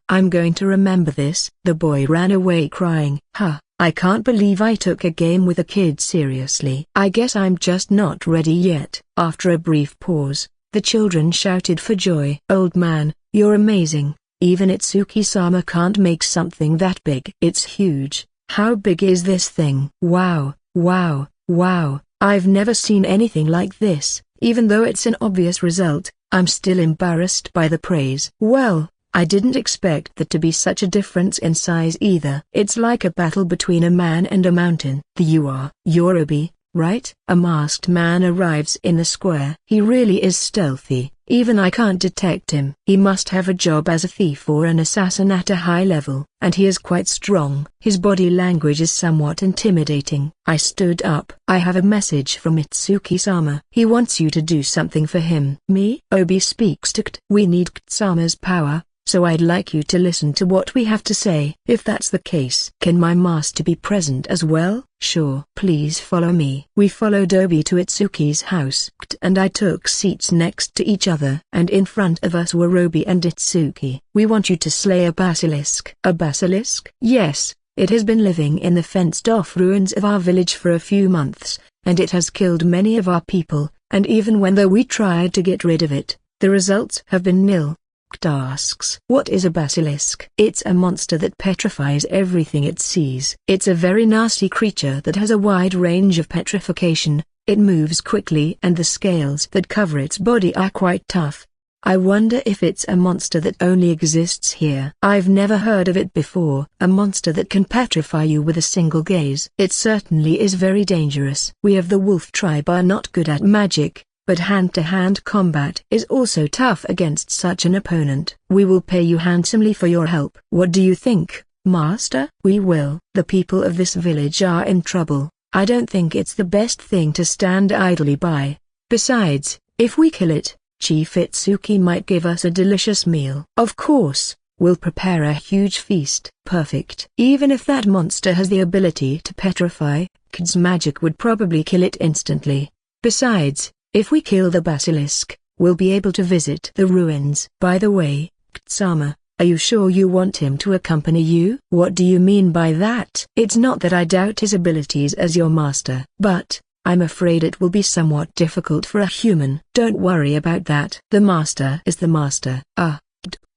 I'm going to remember this. The boy ran away crying. I can't believe I took a game with a kid seriously. I guess I'm just not ready yet. After a brief pause, the children shouted for joy. Old man, you're amazing. Even Itsuki-sama can't make something that big. It's huge. How big is this thing? Wow, wow, wow. I've never seen anything like this. Even though it's an obvious result, I'm still embarrassed by the praise. Well, I didn't expect that to be such a difference in size either. It's like a battle between a man and a mountain. You're Obi, right? A masked man arrives in the square. He really is stealthy. Even I can't detect him. He must have a job as a thief or an assassin at a high level, and he is quite strong. His body language is somewhat intimidating. I stood up. I have a message from Itsuki-sama. He wants you to do something for him. Me? Obi speaks to Kt. We need Kt-sama's power, so I'd like you to listen to what we have to say. If that's the case, can my master be present as well? Sure. Please follow me. We followed Obi to Itsuki's house. Kt and I took seats next to each other, and in front of us were Obi and Itsuki. We want you to slay a basilisk. A basilisk? Yes. It has been living in the fenced-off ruins of our village for a few months, and it has killed many of our people, and even when we tried to get rid of it, the results have been nil. Kt asks, what is a basilisk? It's a monster that petrifies everything it sees. It's a very nasty creature that has a wide range of petrification. It moves quickly and the scales that cover its body are quite tough. I wonder if it's a monster that only exists here. I've never heard of it before. A monster that can petrify you with a single gaze. It certainly is very dangerous. We of the wolf tribe are not good at magic, but hand-to-hand combat is also tough against such an opponent. We will pay you handsomely for your help. What do you think, Master? We will. The people of this village are in trouble. I don't think it's the best thing to stand idly by. Besides, if we kill it, Chief Itsuki might give us a delicious meal. Of course, we'll prepare a huge feast. Perfect. Even if that monster has the ability to petrify, Kid's magic would probably kill it instantly. Besides, if we kill the basilisk, we'll be able to visit the ruins. By the way, Kt-sama, are you sure you want him to accompany you? What do you mean by that? It's not that I doubt his abilities as your master, but I'm afraid it will be somewhat difficult for a human. Don't worry about that. The master is the master.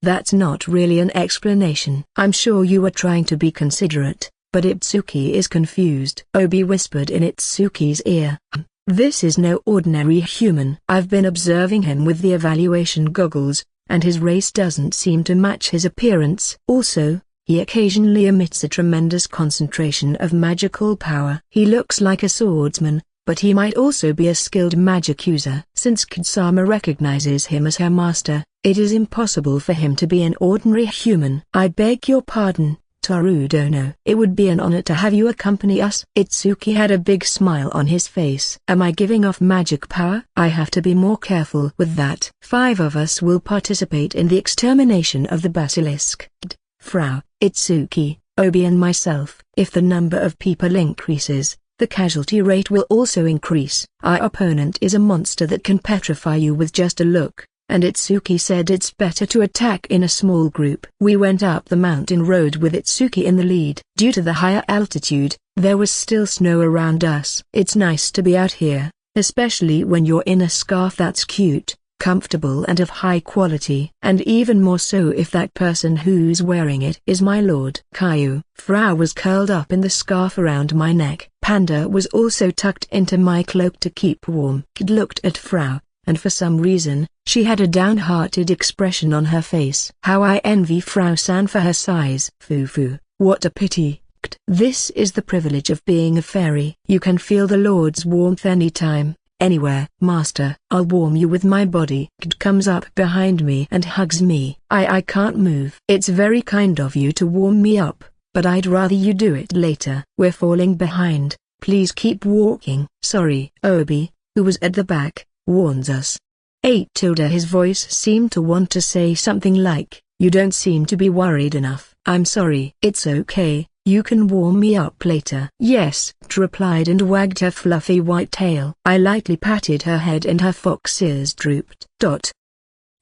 That's not really an explanation. I'm sure you are trying to be considerate, but Itsuki is confused. Obi whispered in Itsuki's ear. This is no ordinary human. I've been observing him with the evaluation goggles, and his race doesn't seem to match his appearance. Also, he occasionally emits a tremendous concentration of magical power. He looks like a swordsman, but he might also be a skilled magic user. Since Kt-sama recognizes him as her master, it is impossible for him to be an ordinary human. I beg your pardon, Tarudono. It would be an honor to have you accompany us. Itsuki had a big smile on his face. Am I giving off magic power? I have to be more careful with that. 5 of us will participate in the extermination of the basilisk. Frau, Itsuki, Obi and myself. If the number of people increases, the casualty rate will also increase. Our opponent is a monster that can petrify you with just a look, and Itsuki said it's better to attack in a small group. We went up the mountain road with Itsuki in the lead. Due to the higher altitude, there was still snow around us. It's nice to be out here, especially when you're in a scarf that's cute, comfortable and of high quality. And even more so if that person who's wearing it is my lord. Caillou. Frau was curled up in the scarf around my neck. Panda was also tucked into my cloak to keep warm. Kid looked at Frau, and for some reason, She had a downhearted expression on her face. "How I envy Frau San for her size." "Foo, what a pity. This is the privilege of being a fairy. You can feel the Lord's warmth anytime, anywhere." "Master, I'll warm you with my body." Comes up behind me and hugs me. I can't move." "It's very kind of you to warm me up, but I'd rather you do it later." "We're falling behind, please keep walking." "Sorry." Obi, who was at the back, warns us. His voice seemed to want to say something like, "You don't seem to be worried enough." "I'm sorry." "It's okay. You can warm me up later." "Yes," replied and wagged her fluffy white tail. I lightly patted her head and her fox ears drooped.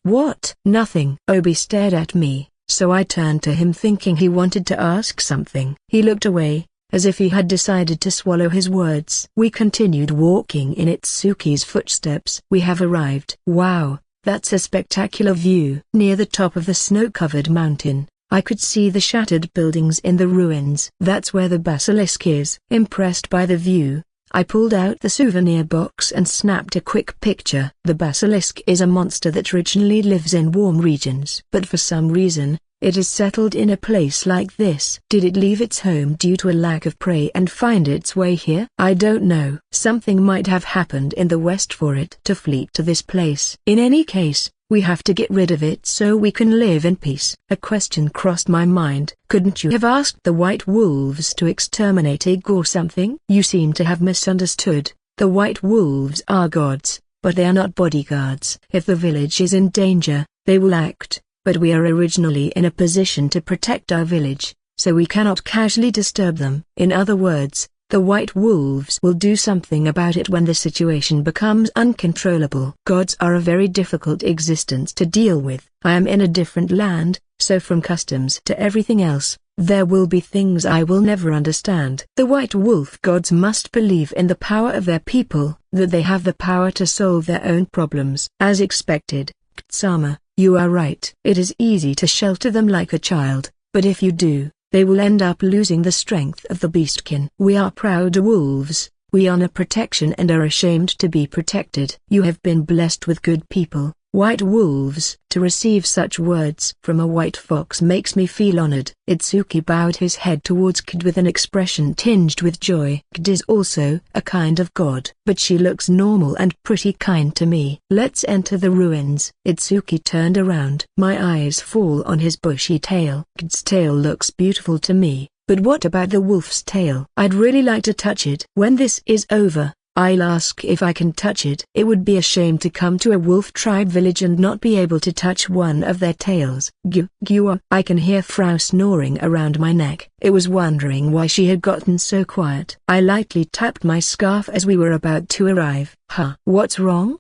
"What?" "Nothing." Obi stared at me, so I turned to him thinking he wanted to ask something. He looked away, as if he had decided to swallow his words. We continued walking in Itsuki's footsteps. "We have arrived." "Wow, that's a spectacular view." Near the top of the snow-covered mountain, I could see the shattered buildings in the ruins. "That's where the basilisk is." Impressed by the view, I pulled out the souvenir box and snapped a quick picture. The basilisk is a monster that originally lives in warm regions. But for some reason, it is settled in a place like this. Did it leave its home due to a lack of prey and find its way here? I don't know. Something might have happened in the west for it to flee to this place. In any case, we have to get rid of it so we can live in peace. A question crossed my mind. "Couldn't you have asked the White Wolves to exterminate Ig or something?" "You seem to have misunderstood. The White Wolves are gods, but they are not bodyguards. If the village is in danger, they will act, but we are originally in a position to protect our village, so we cannot casually disturb them." "In other words, the White Wolves will do something about it when the situation becomes uncontrollable." "Gods are a very difficult existence to deal with. I am in a different land, so from customs to everything else, there will be things I will never understand." "The White Wolf gods must believe in the power of their people, that they have the power to solve their own problems." "As expected, Ksama, you are right. It is easy to shelter them like a child, but if you do, they will end up losing the strength of the beastkin." "We are proud wolves, we honor protection and are ashamed to be protected." "You have been blessed with good people, White Wolves." To receive such words from a white fox makes me feel honored. Itsuki bowed his head towards Kid with an expression tinged with joy. Kid is also a kind of god, but she looks normal and pretty kind to me. "Let's enter the ruins." Itsuki turned around. My eyes fall on his bushy tail. Kid's tail looks beautiful to me, but what about the wolf's tail? I'd really like to touch it. "When this is over, I'll ask if I can touch it." It would be a shame to come to a wolf tribe village and not be able to touch one of their tails. I can hear Frau snoring around my neck. I was wondering why she had gotten so quiet. I lightly tapped my scarf as we were about to arrive. "Huh? What's wrong?"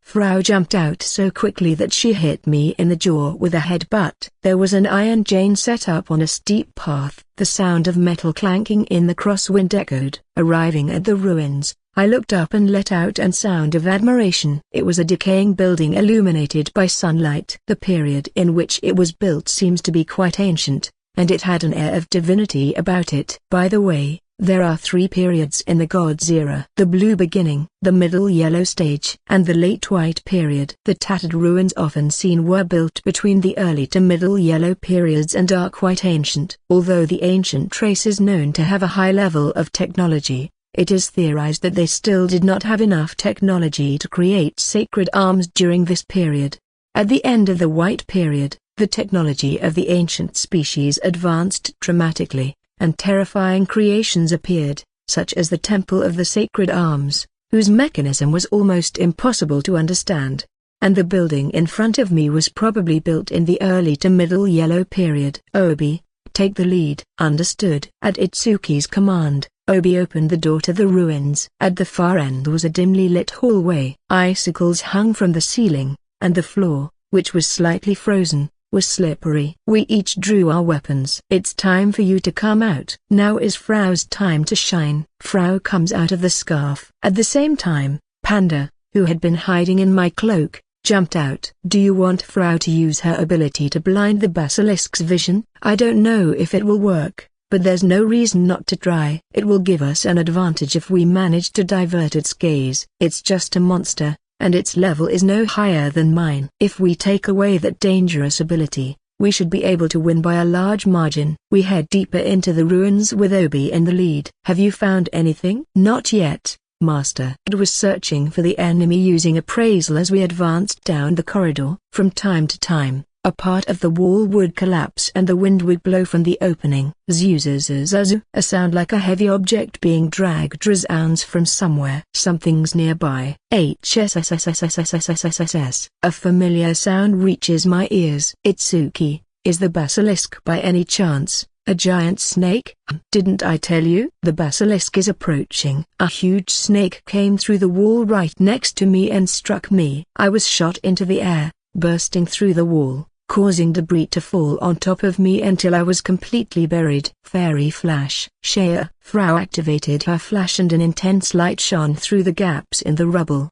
Frau jumped out so quickly that she hit me in the jaw with a headbutt. There was an iron chain set up on a steep path. The sound of metal clanking in the crosswind echoed. Arriving at the ruins, I looked up and let out a sound of admiration. It was a decaying building illuminated by sunlight. The period in which it was built seems to be quite ancient, and it had an air of divinity about it. By the way, there are 3 periods in the Gods era: the Blue Beginning, the Middle Yellow Stage, and the Late White Period. The tattered ruins often seen were built between the Early to Middle Yellow periods and are quite ancient. Although the ancient race is known to have a high level of technology, it is theorized that they still did not have enough technology to create sacred arms during this period. At the end of the White Period, the technology of the ancient species advanced dramatically, and terrifying creations appeared, such as the Temple of the Sacred Arms, whose mechanism was almost impossible to understand. And the building in front of me was probably built in the Early to Middle Yellow Period. "Obi, take the lead." "Understood." At Itsuki's command, Obi opened the door to the ruins. At the far end was a dimly lit hallway. Icicles hung from the ceiling, and the floor, which was slightly frozen, was slippery. We each drew our weapons. "It's time for you to come out." "Now is Frau's time to shine." Frau comes out of the scarf. At the same time, Panda, who had been hiding in my cloak, jumped out. "Do you want Frau to use her ability to blind the basilisk's vision?" "I don't know if it will work, but there's no reason not to try. It will give us an advantage if we manage to divert its gaze. It's just a monster, and its level is no higher than mine. If we take away that dangerous ability, we should be able to win by a large margin. We head deeper into the ruins with Obi in the lead. Have you found anything? Not yet, Master. It was searching for the enemy using appraisal as we advanced down the corridor. From time to time, a part of the wall would collapse and the wind would blow from the opening. Zuzuzuzuzu. A sound like a heavy object being dragged resounds from somewhere. Something's nearby. HSSSSSSSSSSS. A familiar sound reaches my ears. Itsuki, is the basilisk by any chance a giant snake? Didn't I tell you? The basilisk is approaching. A huge snake came through the wall right next to me and struck me. I was shot into the air, bursting through the wall, causing debris to fall on top of me until I was completely buried. Fairy flash. Shea, Frau activated her flash and an intense light shone through the gaps in the rubble.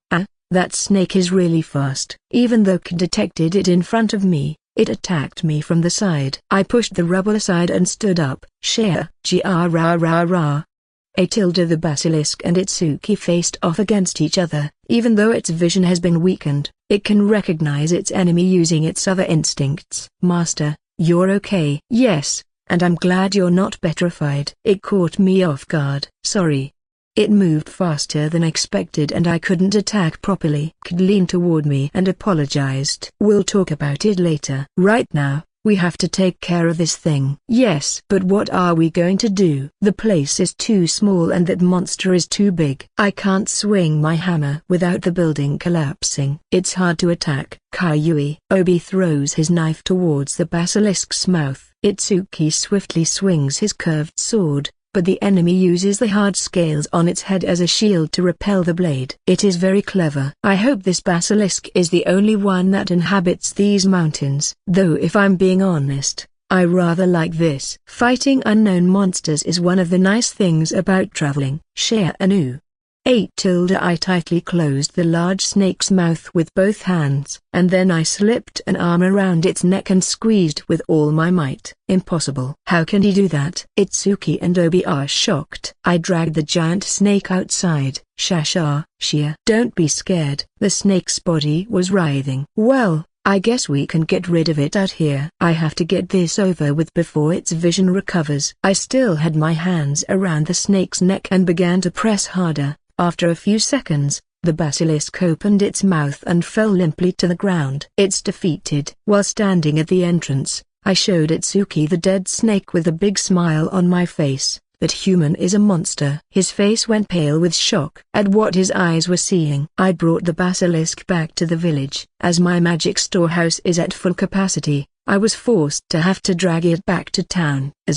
That snake is really fast. Even though K detected it in front of me, it attacked me from the side. I pushed the rubble aside and stood up. Shea, G-R-R-R-R. The basilisk and Itsuki faced off against each other. Even though its vision has been weakened, it can recognize its enemy using its other instincts. Master, you're okay? Yes, and I'm glad you're not petrified. It caught me off guard. Sorry. It moved faster than expected and I couldn't attack properly. Kid leaned toward me and apologized. We'll talk about it later. Right now, we have to take care of this thing. Yes. But what are we going to do? The place is too small and that monster is too big. I can't swing my hammer without the building collapsing. It's hard to attack. Kaiyui. Obi throws his knife towards the basilisk's mouth. Itsuki swiftly swings his curved sword, but the enemy uses the hard scales on its head as a shield to repel the blade. It is very clever. I hope this basilisk is the only one that inhabits these mountains. Though if I'm being honest, I rather like this. Fighting unknown monsters is one of the nice things about traveling. Share Anu. 8. I tightly closed the large snake's mouth with both hands, and then I slipped an arm around its neck and squeezed with all my might. Impossible. How can he do that? Itsuki and Obi are shocked. I dragged the giant snake outside. Shasha, Shia. Don't be scared. The snake's body was writhing. Well, I guess we can get rid of it out here. I have to get this over with before its vision recovers. I still had my hands around the snake's neck and began to press harder. After a few seconds, the basilisk opened its mouth and fell limply to the ground. It's defeated. While standing at the entrance, I showed Itsuki the dead snake with a big smile on my face. That human is a monster. His face went pale with shock at what his eyes were seeing. I brought the basilisk back to the village. As my magic storehouse is at full capacity, I was forced to have to drag it back to town. When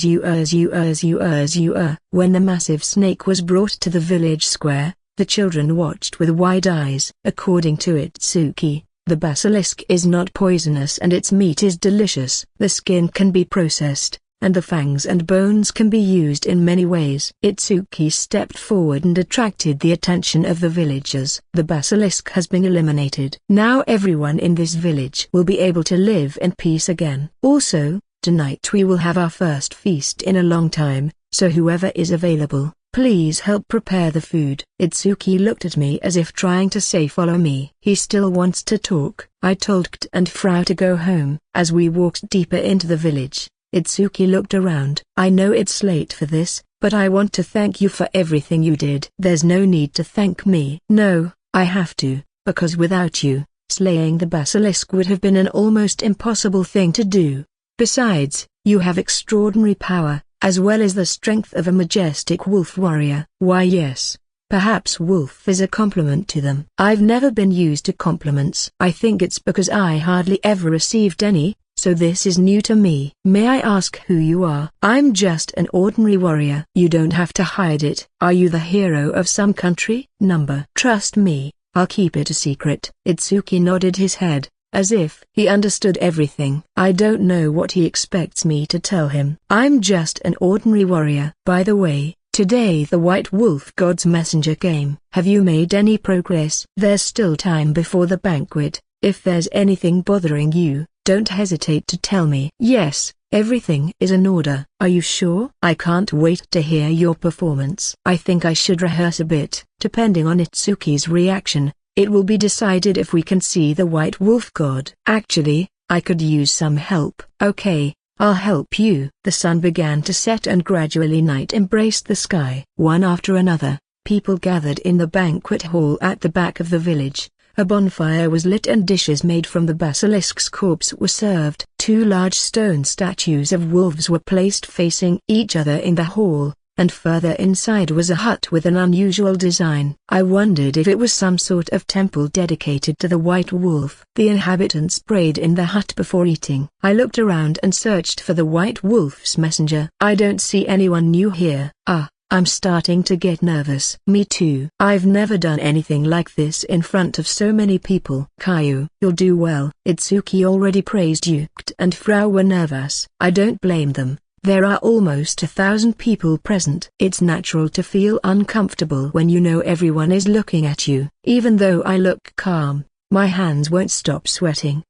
the massive snake was brought to the village square, the children watched with wide eyes. According to Itsuki, the basilisk is not poisonous and its meat is delicious. The skin can be processed, and the fangs and bones can be used in many ways. Itsuki stepped forward and attracted the attention of the villagers. The basilisk has been eliminated. Now everyone in this village will be able to live in peace again. Also, tonight we will have our first feast in a long time, so whoever is available, please help prepare the food. Itsuki looked at me as if trying to say follow me. He still wants to talk. I told Kt and Frau to go home. As we walked deeper into the village, Itsuki looked around. I know it's late for this, but I want to thank you for everything you did. There's no need to thank me. No, I have to, because without you, slaying the basilisk would have been an almost impossible thing to do. Besides, you have extraordinary power, as well as the strength of a majestic wolf warrior. Why yes, perhaps wolf is a compliment to them. I've never been used to compliments. I think it's because I hardly ever received any. So this is new to me. May I ask who you are? I'm just an ordinary warrior. You don't have to hide it. Are you the hero of some country? Number. Trust me, I'll keep it a secret. Itsuki nodded his head, as if he understood everything. I don't know what he expects me to tell him. I'm just an ordinary warrior. By the way, today the White Wolf God's messenger came. Have you made any progress? There's still time before the banquet. If there's anything bothering you, don't hesitate to tell me. Yes, everything is in order. Are you sure? I can't wait to hear your performance. I think I should rehearse a bit. Depending on Itsuki's reaction, It will be decided if we can see the White Wolf God. Actually, I could use some help. Okay, I'll help you. The sun began to set and gradually night embraced the sky. One after another, people gathered in the banquet hall at the back of the village. A bonfire was lit and dishes made from the basilisk's corpse were served. 2 large stone statues of wolves were placed facing each other in the hall, and further inside was a hut with an unusual design. I wondered if it was some sort of temple dedicated to the White Wolf. The inhabitants prayed in the hut before eating. I looked around and searched for the White Wolf's messenger. I don't see anyone new here. I'm starting to get nervous. Me too. I've never done anything like this in front of so many people. Caillou, you'll do well. Itsuki already praised you. Kt and Frau were nervous. I don't blame them. There are almost 1,000 people present. It's natural to feel uncomfortable when you know everyone is looking at you. Even though I look calm, my hands won't stop sweating.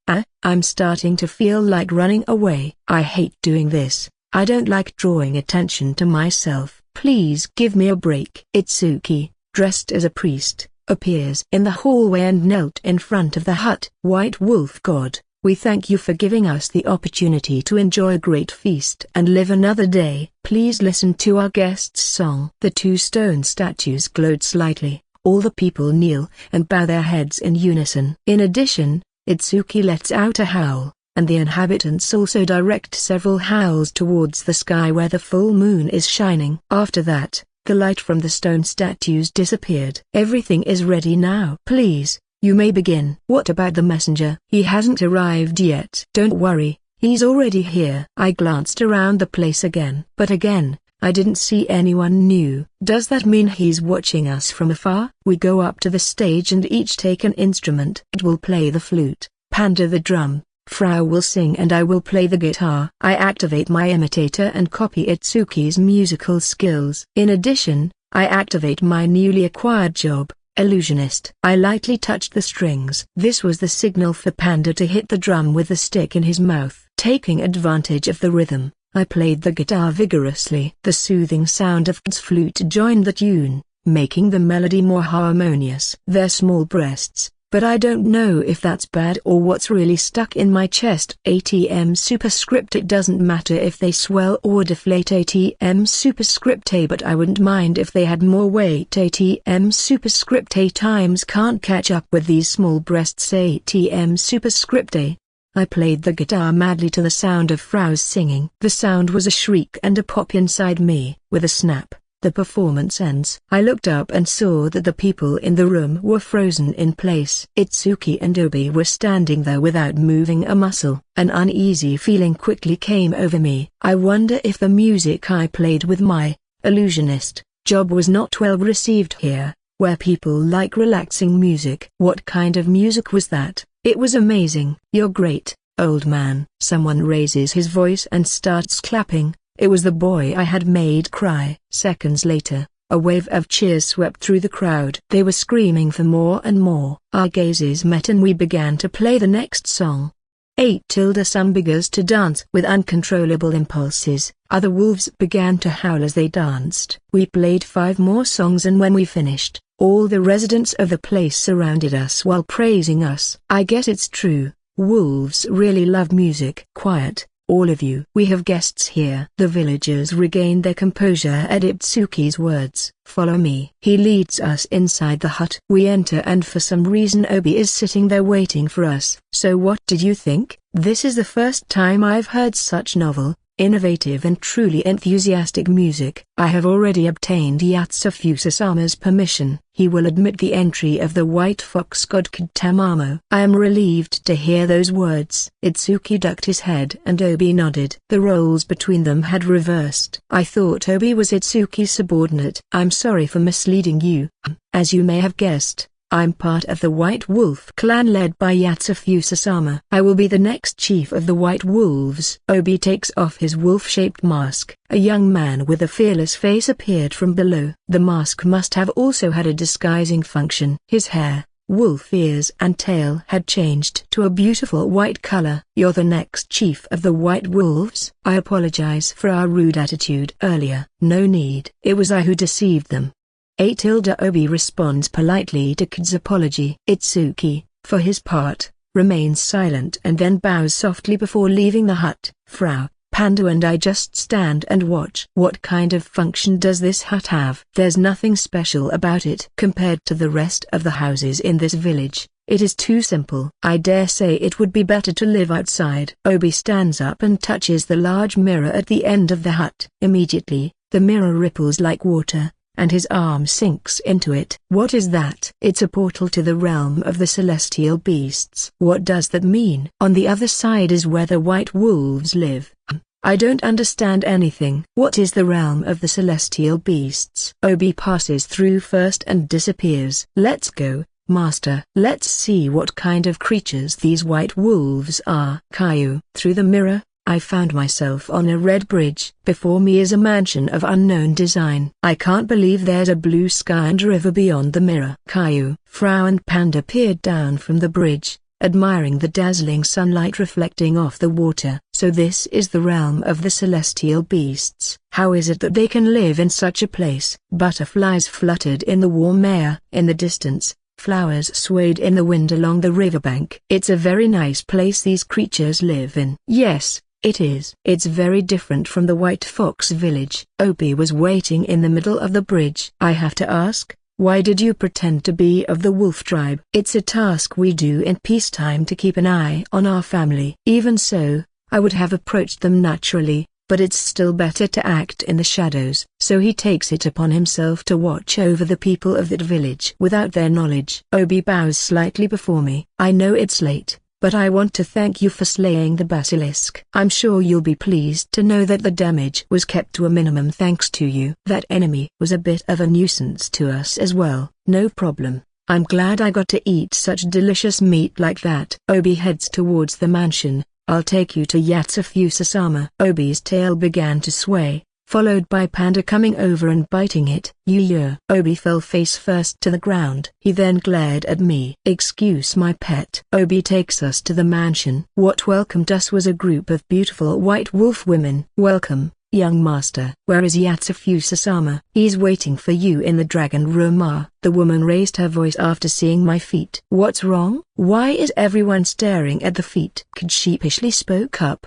I'm starting to feel like running away. I hate doing this. I don't like drawing attention to myself. Please give me a break. Itsuki, dressed as a priest, appears in the hallway and knelt in front of the hut. White Wolf God, we thank you for giving us the opportunity to enjoy a great feast and live another day. Please listen to our guest's song. The 2 stone statues glowed slightly. All the people kneel and bow their heads in unison. In addition, Itsuki lets out a howl, and the inhabitants also direct several howls towards the sky where the full moon is shining. After that, the light from the stone statues disappeared. Everything is ready now. Please, you may begin. What about the messenger? He hasn't arrived yet. Don't worry, he's already here. I glanced around the place again. But again, I didn't see anyone new. Does that mean he's watching us from afar? We go up to the stage and each take an instrument. It will play the flute, Panda the drum, Frau will sing and I will play the guitar. I activate my imitator and copy Itsuki's musical skills. In addition, I activate my newly acquired job, illusionist. I lightly touched the strings. This was the signal for Panda to hit the drum with the stick in his mouth. Taking advantage of the rhythm, I played the guitar vigorously. The soothing sound of its flute joined the tune, making the melody more harmonious. Their small breasts, but I don't know if that's bad or what's really stuck in my chest. ATM superscript. It doesn't matter if they swell or deflate. ATM superscript A, but I wouldn't mind if they had more weight. ATM superscript A times can't catch up with these small breasts. ATM superscript A. I played the guitar madly to the sound of Frau's singing. The sound was a shriek and a pop inside me. With a snap, the performance ends. I looked up and saw that the people in the room were frozen in place. Itsuki and Obi were standing there without moving a muscle. An uneasy feeling quickly came over me. I wonder if the music I played with my illusionist job was not well received here, where people like relaxing music. What kind of music was that? It was amazing. You're great, old man. Someone raises his voice and starts clapping. It was the boy I had made cry. Seconds later, a wave of cheers swept through the crowd. They were screaming for more and more. Our gazes met and we began to play the next song. 8 Some began to dance with uncontrollable impulses. Other wolves began to howl as they danced. We played 5 more songs and when we finished, all the residents of the place surrounded us while praising us. I guess it's true, wolves really love music. Quiet, all of you. We have guests here. The villagers regained their composure at Itsuki's words. Follow me. He leads us inside the hut. We enter and for some reason Obi is sitting there waiting for us. So what did you think? This is the first time I've heard such novel, innovative and truly enthusiastic music. I have already obtained Yatsufusa-sama's permission. He will admit the entry of the White Fox God Tamamo. I am relieved to hear those words. Itsuki ducked his head and Obi nodded. The roles between them had reversed. I thought Obi was Itsuki's subordinate. I'm sorry for misleading you. As you may have guessed, I'm part of the White Wolf clan led by Yatsufusa-sama. I will be the next chief of the White Wolves. Obi takes off his wolf-shaped mask. A young man with a fearless face appeared from below. The mask must have also had a disguising function. His hair, wolf ears and tail had changed to a beautiful white color. You're the next chief of the White Wolves? I apologize for our rude attitude earlier. No need. It was I who deceived them. Obi responds politely to Kid's apology. Itsuki, for his part, remains silent and then bows softly before leaving the hut. Frau, Panda and I just stand and watch. What kind of function does this hut have? There's nothing special about it compared to the rest of the houses in this village. It is too simple. I dare say it would be better to live outside. Obi stands up and touches the large mirror at the end of the hut. Immediately, the mirror ripples like water, and his arm sinks into it. What is that? It's a portal to the realm of the celestial beasts. What does that mean? On the other side is where the white wolves live. I don't understand anything. What is the realm of the celestial beasts? Obi passes through first and disappears. Let's go, Master. Let's see what kind of creatures these white wolves are. Caillou. Through the mirror, I found myself on a red bridge. Before me is a mansion of unknown design. I can't believe there's a blue sky and river beyond the mirror. Caillou. Frau and Panda peered down from the bridge, admiring the dazzling sunlight reflecting off the water. So this is the realm of the celestial beasts. How is it that they can live in such a place? Butterflies fluttered in the warm air. In the distance, flowers swayed in the wind along the riverbank. It's a very nice place these creatures live in. Yes, it is. It's very different from the White Fox village. Obi was waiting in the middle of the bridge. I have to ask, why did you pretend to be of the wolf tribe? It's a task we do in peacetime to keep an eye on our family. Even so, I would have approached them naturally, but it's still better to act in the shadows. So he takes it upon himself to watch over the people of that village without their knowledge. Obi bows slightly before me. I know it's late, but I want to thank you for slaying the basilisk. I'm sure you'll be pleased to know that the damage was kept to a minimum thanks to you. That enemy was a bit of a nuisance to us as well. No problem. I'm glad I got to eat such delicious meat like that. Obi heads towards the mansion. I'll take you to Yatsufusa-sama. Obi's tail began to sway, followed by Panda coming over and biting it. Yuya. Obi fell face first to the ground. He then glared at me. Excuse my pet. Obi takes us to the mansion. What welcomed us was a group of beautiful white wolf women. Welcome, young master. Where is Yatsufusa-sama? He's waiting for you in the dragon room. The woman raised her voice after seeing my feet. What's wrong? Why is everyone staring at the feet? Kid sheepishly spoke up.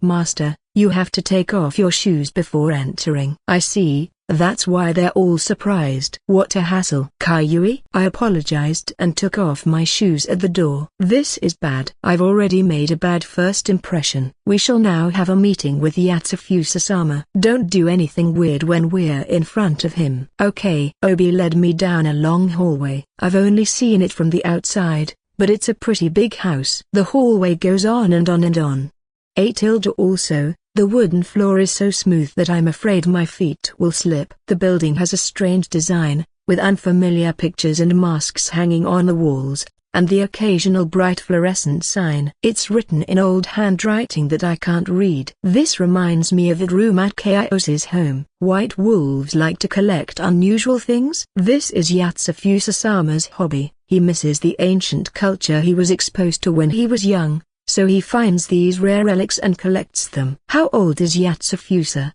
Master, you have to take off your shoes before entering. I see, that's why they're all surprised. What a hassle. Caillou. I apologized and took off my shoes at the door. This is bad. I've already made a bad first impression. We shall now have a meeting with Yatsufusa-sama. Don't do anything weird when we're in front of him. Okay. Obi led me down a long hallway. I've only seen it from the outside, but it's a pretty big house. The hallway goes on and on and on. Also, the wooden floor is so smooth that I'm afraid my feet will slip. The building has a strange design, with unfamiliar pictures and masks hanging on the walls, and the occasional bright fluorescent sign. It's written in old handwriting that I can't read. This reminds me of the room at Chaos's home. White wolves like to collect unusual things. This is Yatsufusa-sama's hobby. He misses the ancient culture he was exposed to when he was young, so he finds these rare relics and collects them. How old is Yatsufusa?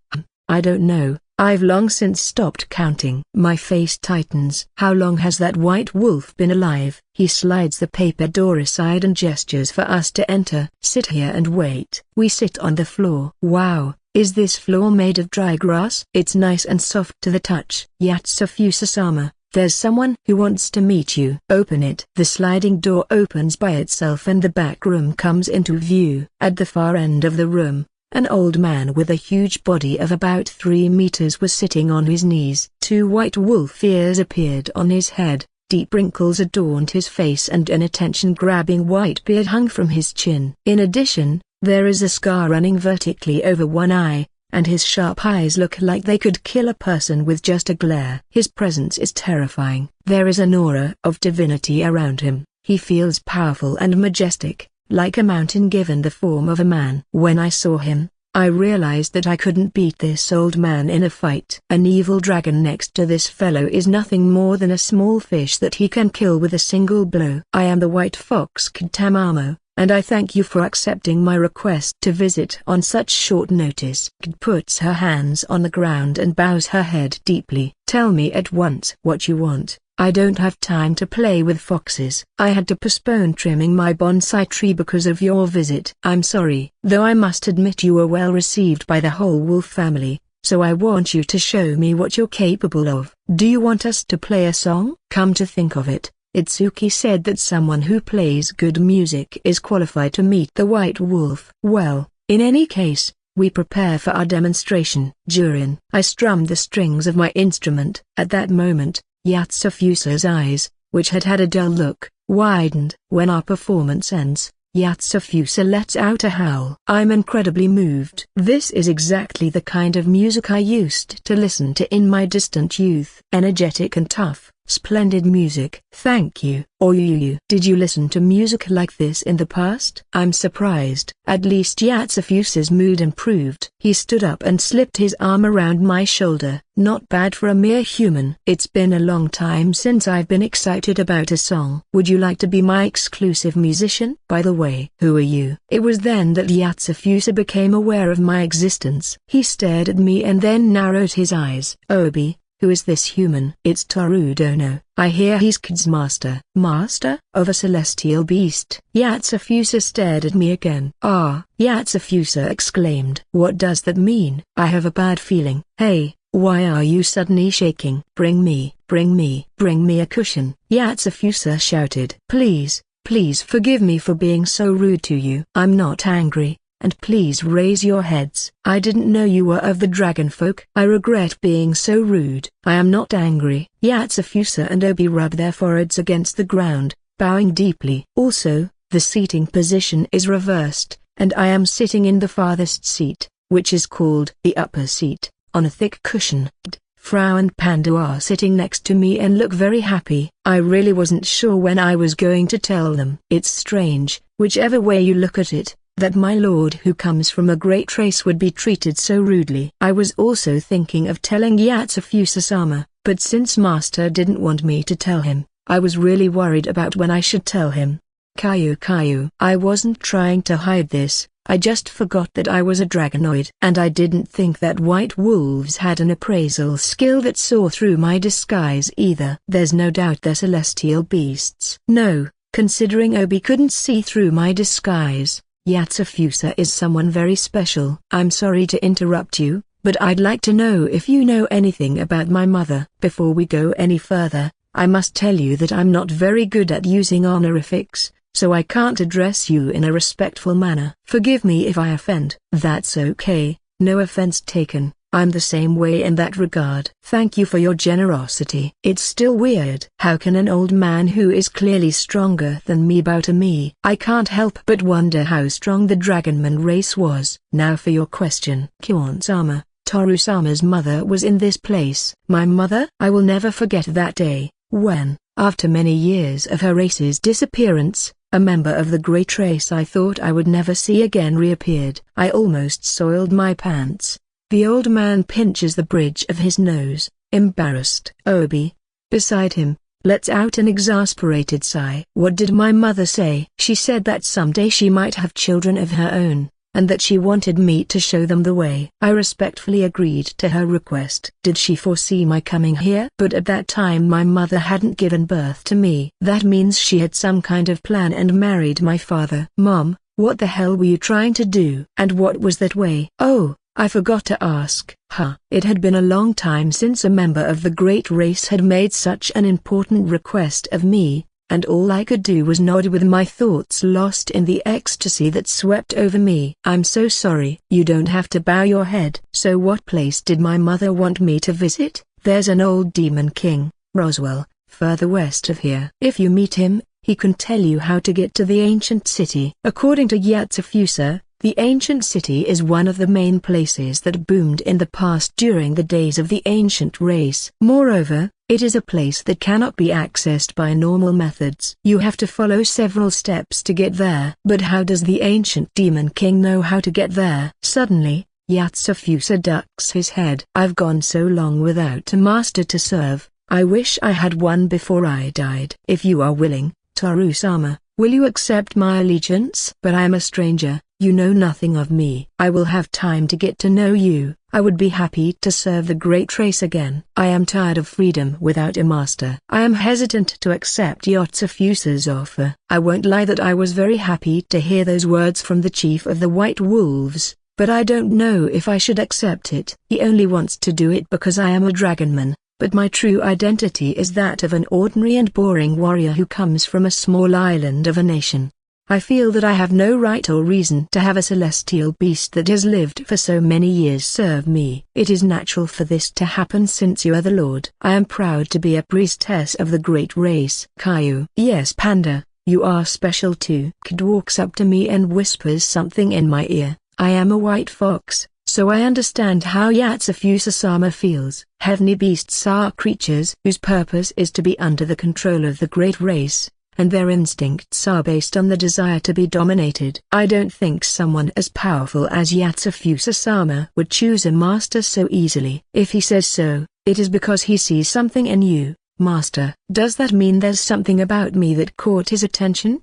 I don't know. I've long since stopped counting. My face tightens. How long has that white wolf been alive? He slides the paper door aside and gestures for us to enter. Sit here and wait. We sit on the floor. Wow, is this floor made of dry grass? It's nice and soft to the touch. Yatsufusa-sama, there's someone who wants to meet you. Open it. The sliding door opens by itself and the back room comes into view. At the far end of the room, an old man with a huge body of about 3 meters was sitting on his knees. 2 white wolf ears appeared on his head, deep wrinkles adorned his face and an attention-grabbing white beard hung from his chin. In addition, there is a scar running vertically over one eye, and his sharp eyes look like they could kill a person with just a glare. His presence is terrifying. There is an aura of divinity around him. He feels powerful and majestic, like a mountain given the form of a man. When I saw him, I realized that I couldn't beat this old man in a fight. An evil dragon next to this fellow is nothing more than a small fish that he can kill with a single blow. I am the White Fox Kid Tamamo, and I thank you for accepting my request to visit on such short notice. Kid puts her hands on the ground and bows her head deeply. Tell me at once what you want. I don't have time to play with foxes. I had to postpone trimming my bonsai tree because of your visit. I'm sorry, though I must admit you were well received by the whole wolf family, so I want you to show me what you're capable of. Do you want us to play a song? Come to think of it, Itsuki said that someone who plays good music is qualified to meet the white wolf. Well, in any case, we prepare for our demonstration. Durin, I strummed the strings of my instrument. At that moment, Yatsufusa's eyes, which had had a dull look, widened. When our performance ends, Yatsufusa lets out a howl. I'm incredibly moved. This is exactly the kind of music I used to listen to in my distant youth. Energetic and tough, splendid music. Thank you. Oyuyu. Did you listen to music like this in the past? I'm surprised. At least Yatsufusa's mood improved. He stood up and slipped his arm around my shoulder. Not bad for a mere human. It's been a long time since I've been excited about a song. Would you like to be my exclusive musician? By the way, who are you? It was then that Yatsufusa became aware of my existence. He stared at me and then narrowed his eyes. Obi, who is this human? It's Toru Dono. I hear he's Kid's master. Master? Of a celestial beast. Yatsufusa stared at me again. Ah! Yatsufusa exclaimed. What does that mean? I have a bad feeling. Hey, why are you suddenly shaking? Bring me a cushion. Yatsufusa shouted. Please forgive me for being so rude to you. I'm not angry. And please raise your heads. I didn't know you were of the dragon folk. I regret being so rude. I am not angry. Yatsufusa and Obi rub their foreheads against the ground, bowing deeply. Also, the seating position is reversed, and I am sitting in the farthest seat, which is called the upper seat, on a thick cushion. Frau and Panda are sitting next to me and look very happy. I really wasn't sure when I was going to tell them. It's strange, whichever way you look at it, that my lord who comes from a great race would be treated so rudely. I was also thinking of telling Yatsufusa-sama, but since master didn't want me to tell him, I was really worried about when I should tell him. Caillou. I wasn't trying to hide this, I just forgot that I was a dragonoid. And I didn't think that white wolves had an appraisal skill that saw through my disguise either. There's no doubt they're celestial beasts. No, considering Obi couldn't see through my disguise, Yatsufusa is someone very special. I'm sorry to interrupt you, but I'd like to know if you know anything about my mother. Before we go any further, I must tell you that I'm not very good at using honorifics, so I can't address you in a respectful manner. Forgive me if I offend. That's okay, no offense taken. I'm the same way in that regard. Thank you for your generosity. It's still weird. How can an old man who is clearly stronger than me bow to me? I can't help but wonder how strong the Dragonman race was. Now for your question. Kion-sama, Toru-sama's mother was in this place. My mother? I will never forget that day, when, after many years of her race's disappearance, a member of the great race I thought I would never see again reappeared. I almost soiled my pants. The old man pinches the bridge of his nose, embarrassed. Obi, beside him, lets out an exasperated sigh. What did my mother say? She said that someday she might have children of her own, and that she wanted me to show them the way. I respectfully agreed to her request. Did she foresee my coming here? But at that time my mother hadn't given birth to me. That means she had some kind of plan and married my father. Mom, what the hell were you trying to do? And what was that way? Oh, I forgot to ask. It had been a long time since a member of the great race had made such an important request of me, and all I could do was nod with my thoughts lost in the ecstasy that swept over me. I'm so sorry. You don't have to bow your head. So what place did my mother want me to visit? There's an old demon king, Roswell, further west of here. If you meet him, he can tell you how to get to the ancient city. According to Yatsufusa, the ancient city is one of the main places that boomed in the past during the days of the ancient race. Moreover, it is a place that cannot be accessed by normal methods. You have to follow several steps to get there. But how does the ancient demon king know how to get there? Suddenly, Yatsufusa ducks his head. I've gone so long without a master to serve, I wish I had one before I died. If you are willing, Toru-sama, Will you accept my allegiance? But I am a stranger, you know nothing of me. I will have time to get to know you. I would be happy to serve the great race again. I am tired of freedom without a master. I am hesitant to accept Yatsufusa's offer. I won't lie that I was very happy to hear those words from the chief of the White Wolves, but I don't know if I should accept it. He only wants to do it because I am a dragonman, but my true identity is that of an ordinary and boring warrior who comes from a small island of a nation. I feel that I have no right or reason to have a celestial beast that has lived for so many years serve me. It is natural for this to happen since you are the lord. I am proud to be a priestess of the great race. Caillou. Yes, Panda, you are special too. Kid walks up to me and whispers something in my ear. I am a white fox, so I understand how Yatsufusa-sama feels. Heavenly beasts are creatures whose purpose is to be under the control of the great race, and their instincts are based on the desire to be dominated. I don't think someone as powerful as Yatsufusa-sama would choose a master so easily. If he says so, it is because he sees something in you, master. Does that mean there's something about me that caught his attention?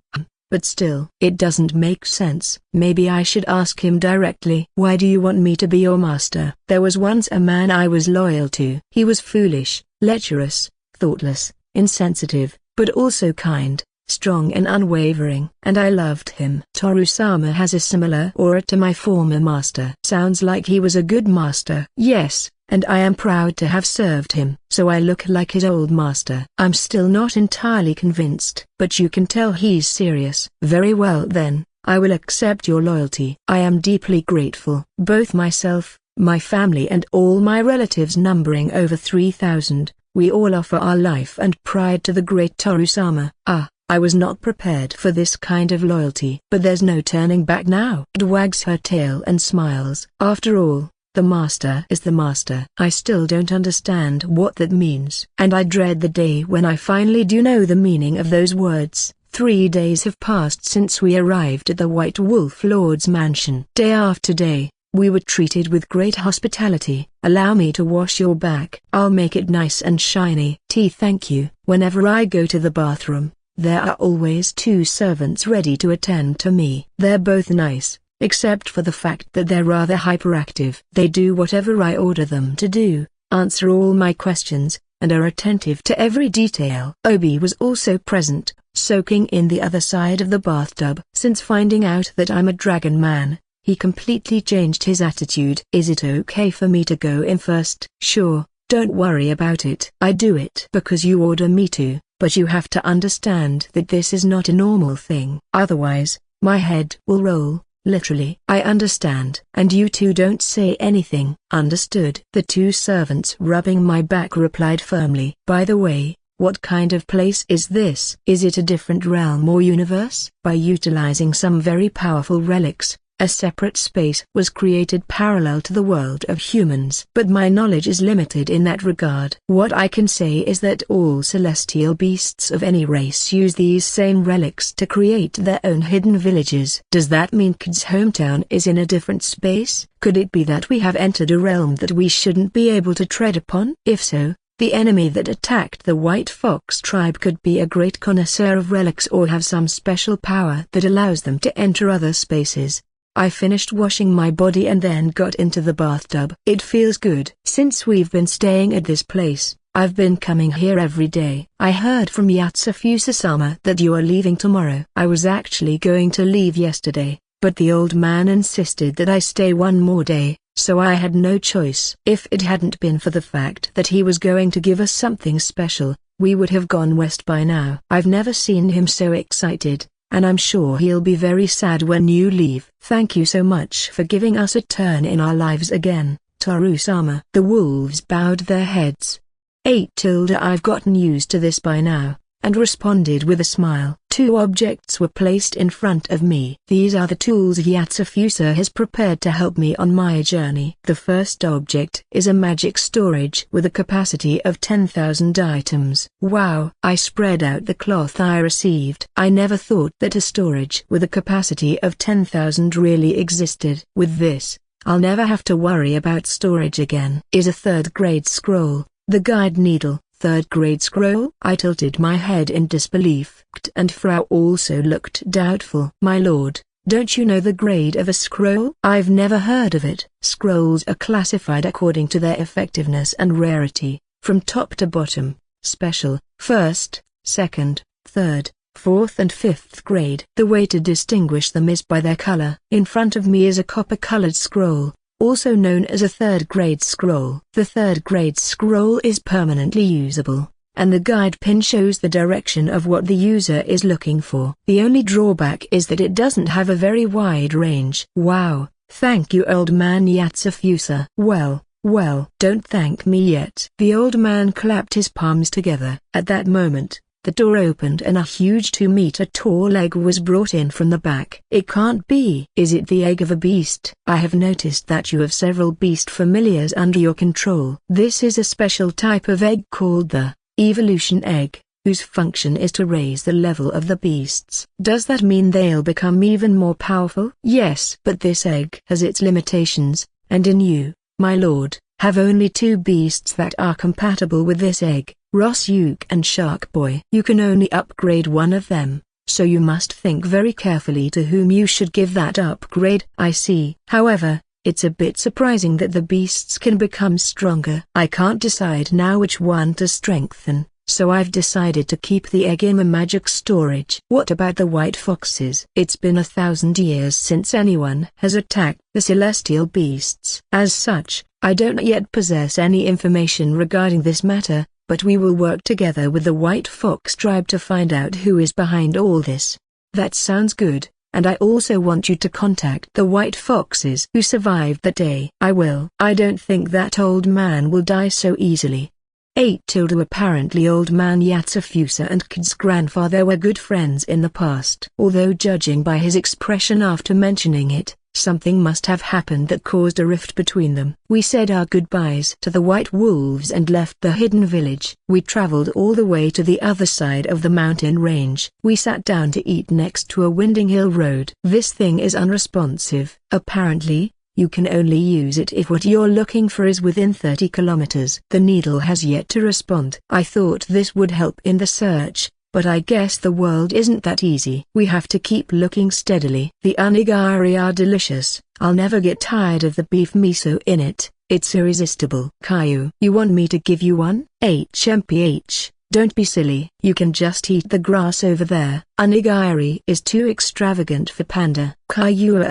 But still, it doesn't make sense. Maybe I should ask him directly. Why do you want me to be your master? There was once a man I was loyal to. He was foolish, lecherous, thoughtless, insensitive, but also kind, strong and unwavering. And I loved him. Toru-sama has a similar aura to my former master. Sounds like he was a good master. Yes, and I am proud to have served him. So I look like his old master. I'm still not entirely convinced, but you can tell he's serious. Very well then, I will accept your loyalty. I am deeply grateful. Both myself, my family and all my relatives numbering over 3,000, we all offer our life and pride to the great Toru-sama. I was not prepared for this kind of loyalty. But there's no turning back now. It wags her tail and smiles. After all, the master is the master. I still don't understand what that means. And I dread the day when I finally do know the meaning of those words. 3 days have passed since we arrived at the White Wolf Lord's mansion. Day after day, we were treated with great hospitality. Allow me to wash your back. I'll make it nice and shiny. Thank you. Whenever I go to the bathroom, there are always 2 servants ready to attend to me. They're both nice, except for the fact that they're rather hyperactive. They do whatever I order them to do, answer all my questions, and are attentive to every detail. Obi was also present, soaking in the other side of the bathtub. Since finding out that I'm a dragon man, he completely changed his attitude. Is it okay for me to go in first? Sure, don't worry about it. I do it because you order me to, but you have to understand that this is not a normal thing. Otherwise, my head will roll. Literally. I understand. And you two don't say anything. Understood. The 2 servants rubbing my back replied firmly. By the way, what kind of place is this? Is it a different realm or universe? By utilizing some very powerful relics, a separate space was created parallel to the world of humans. But my knowledge is limited in that regard. What I can say is that all celestial beasts of any race use these same relics to create their own hidden villages. Does that mean Kid's hometown is in a different space? Could it be that we have entered a realm that we shouldn't be able to tread upon? If so, the enemy that attacked the White Fox tribe could be a great connoisseur of relics or have some special power that allows them to enter other spaces. I finished washing my body and then got into the bathtub. It feels good. Since we've been staying at this place, I've been coming here every day. I heard from Yatsufusa-sama that you are leaving tomorrow. I was actually going to leave yesterday, but the old man insisted that I stay one more day, so I had no choice. If it hadn't been for the fact that he was going to give us something special, we would have gone west by now. I've never seen him so excited, and I'm sure he'll be very sad when you leave. Thank you so much for giving us a turn in our lives again, Toru-sama. The wolves bowed their heads. I've gotten used to this by now, and responded with a smile. 2 objects were placed in front of me. These are the tools Yatsufusa has prepared to help me on my journey. The first object is a magic storage with a capacity of 10,000 items. Wow! I spread out the cloth I received. I never thought that a storage with a capacity of 10,000 really existed. With this, I'll never have to worry about storage again. Is a 3rd grade scroll. The guide needle. Third grade scroll? I tilted my head in disbelief, and Frau also looked doubtful. My lord, don't you know the grade of a scroll? I've never heard of it. Scrolls are classified according to their effectiveness and rarity, from top to bottom, special, first, second, third, fourth and fifth grade. The way to distinguish them is by their color. In front of me is a copper-colored scroll, also known as a third-grade scroll. The third-grade scroll is permanently usable, and the guide pin shows the direction of what the user is looking for. The only drawback is that it doesn't have a very wide range. Wow, thank you old man Yatsufusa. Well, don't thank me yet. The old man clapped his palms together. At that moment, the door opened and a huge 2-meter-tall egg was brought in from the back. It can't be. Is it the egg of a beast? I have noticed that you have several beast familiars under your control. This is a special type of egg called the evolution egg, whose function is to raise the level of the beasts. Does that mean they'll become even more powerful? Yes. But this egg has its limitations, and in you, my lord, have only 2 beasts that are compatible with this egg, Rosyuk and Shark Boy. You can only upgrade one of them, so you must think very carefully to whom you should give that upgrade. I see. However, it's a bit surprising that the beasts can become stronger. I can't decide now which one to strengthen, so I've decided to keep the egg in a magic storage. What about the white foxes? It's been 1,000 years since anyone has attacked the celestial beasts. As such, I don't yet possess any information regarding this matter, but we will work together with the White Fox tribe to find out who is behind all this. That sounds good, and I also want you to contact the White Foxes who survived that day. I will. I don't think that old man will die so easily. 8. Apparently old man Yatsufusa and Kid's grandfather were good friends in the past. Although judging by his expression after mentioning it, something must have happened that caused a rift between them. We said our goodbyes to the white wolves and left the hidden village. We traveled all the way to the other side of the mountain range. We sat down to eat next to a winding hill road. This thing is unresponsive. Apparently, you can only use it if what you're looking for is within 30 kilometers. The needle has yet to respond. I thought this would help in the search, but I guess the world isn't that easy. We have to keep looking steadily. The onigiri are delicious. I'll never get tired of the beef miso in it. It's irresistible. Caillou, you want me to give you one? HMPH, don't be silly. You can just eat the grass over there. Onigiri is too extravagant for Panda. Caillou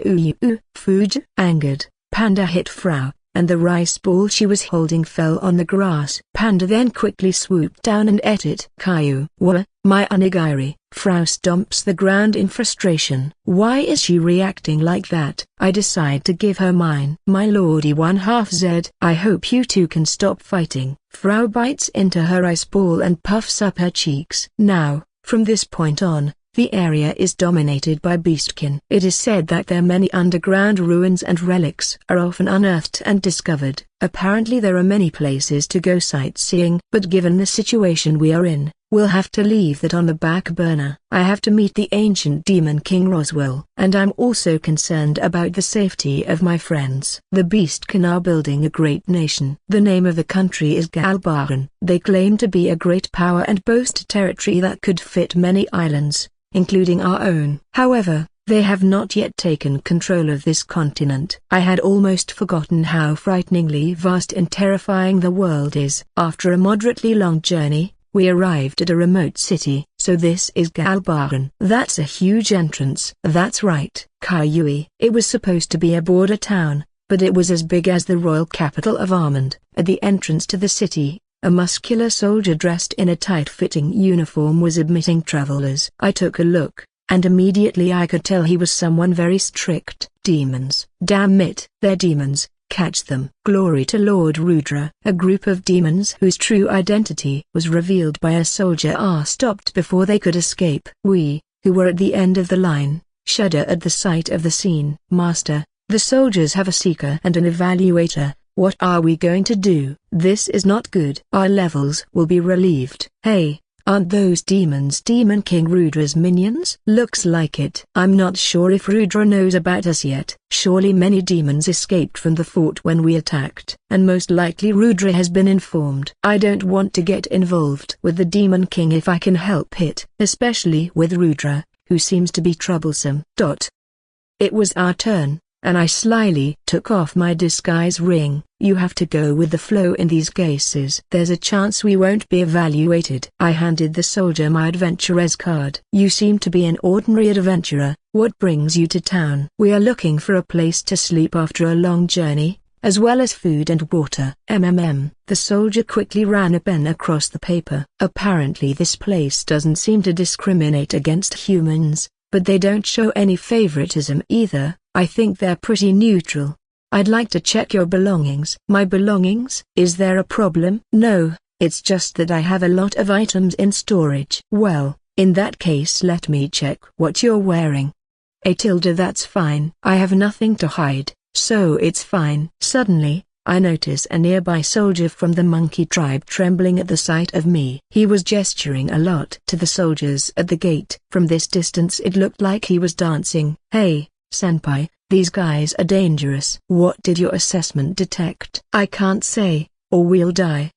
Fuge. Angered, Panda hit Frau, and the rice ball she was holding fell on the grass. Panda then quickly swooped down and ate it. Caillou, my onigiri. Frau stomps the ground in frustration. Why is she reacting like that? I decide to give her mine. My lordy 1/2 Z. I hope you two can stop fighting. Frau bites into her rice ball and puffs up her cheeks. Now, from this point on, the area is dominated by beastkin. It is said that their many underground ruins and relics are often unearthed and discovered. Apparently there are many places to go sightseeing. But given the situation we are in, we'll have to leave that on the back burner. I have to meet the ancient demon King Roswell. And I'm also concerned about the safety of my friends. The beastkin are building a great nation. The name of the country is Galbaran. They claim to be a great power and boast territory that could fit many islands, including our own. However, they have not yet taken control of this continent. I had almost forgotten how frighteningly vast and terrifying the world is. After a moderately long journey, we arrived at a remote city. So this is Galbaran. That's a huge entrance. That's right, Caillou. It was supposed to be a border town, but it was as big as the royal capital of Armand. At the entrance to the city, a muscular soldier dressed in a tight-fitting uniform was admitting travelers. I took a look, and immediately I could tell he was someone very strict. Demons. Damn it. They're demons. Catch them. Glory to Lord Rudra. A group of demons whose true identity was revealed by a soldier are stopped before they could escape. We, who were at the end of the line, shudder at the sight of the scene. Master, the soldiers have a seeker and an evaluator. What are we going to do? This is not good. Our levels will be relieved. Hey, Aren't those demons Demon King Rudra's minions? Looks like it. I'm not sure if Rudra knows about us yet. Surely many demons escaped from the fort when we attacked, and most likely Rudra has been informed. I don't want to get involved with the Demon King if I can help it, especially with Rudra, who seems to be troublesome. It was our turn, and I slyly took off my disguise ring. You have to go with the flow in these cases. There's a chance we won't be evaluated. I handed the soldier my adventurer's card. You seem to be an ordinary adventurer. What brings you to town? We are looking for a place to sleep after a long journey, as well as food and water. The soldier quickly ran a pen across the paper. Apparently this place doesn't seem to discriminate against humans, but they don't show any favoritism either. I think they're pretty neutral. I'd like to check your belongings. My belongings? Is there a problem? No, it's just that I have a lot of items in storage. Well, in that case let me check what you're wearing. That's fine. I have nothing to hide, so it's fine. Suddenly, I notice a nearby soldier from the monkey tribe trembling at the sight of me. He was gesturing a lot to the soldiers at the gate. From this distance it looked like he was dancing. Hey, senpai, these guys are dangerous. What did your assessment detect? I can't say, or we'll die.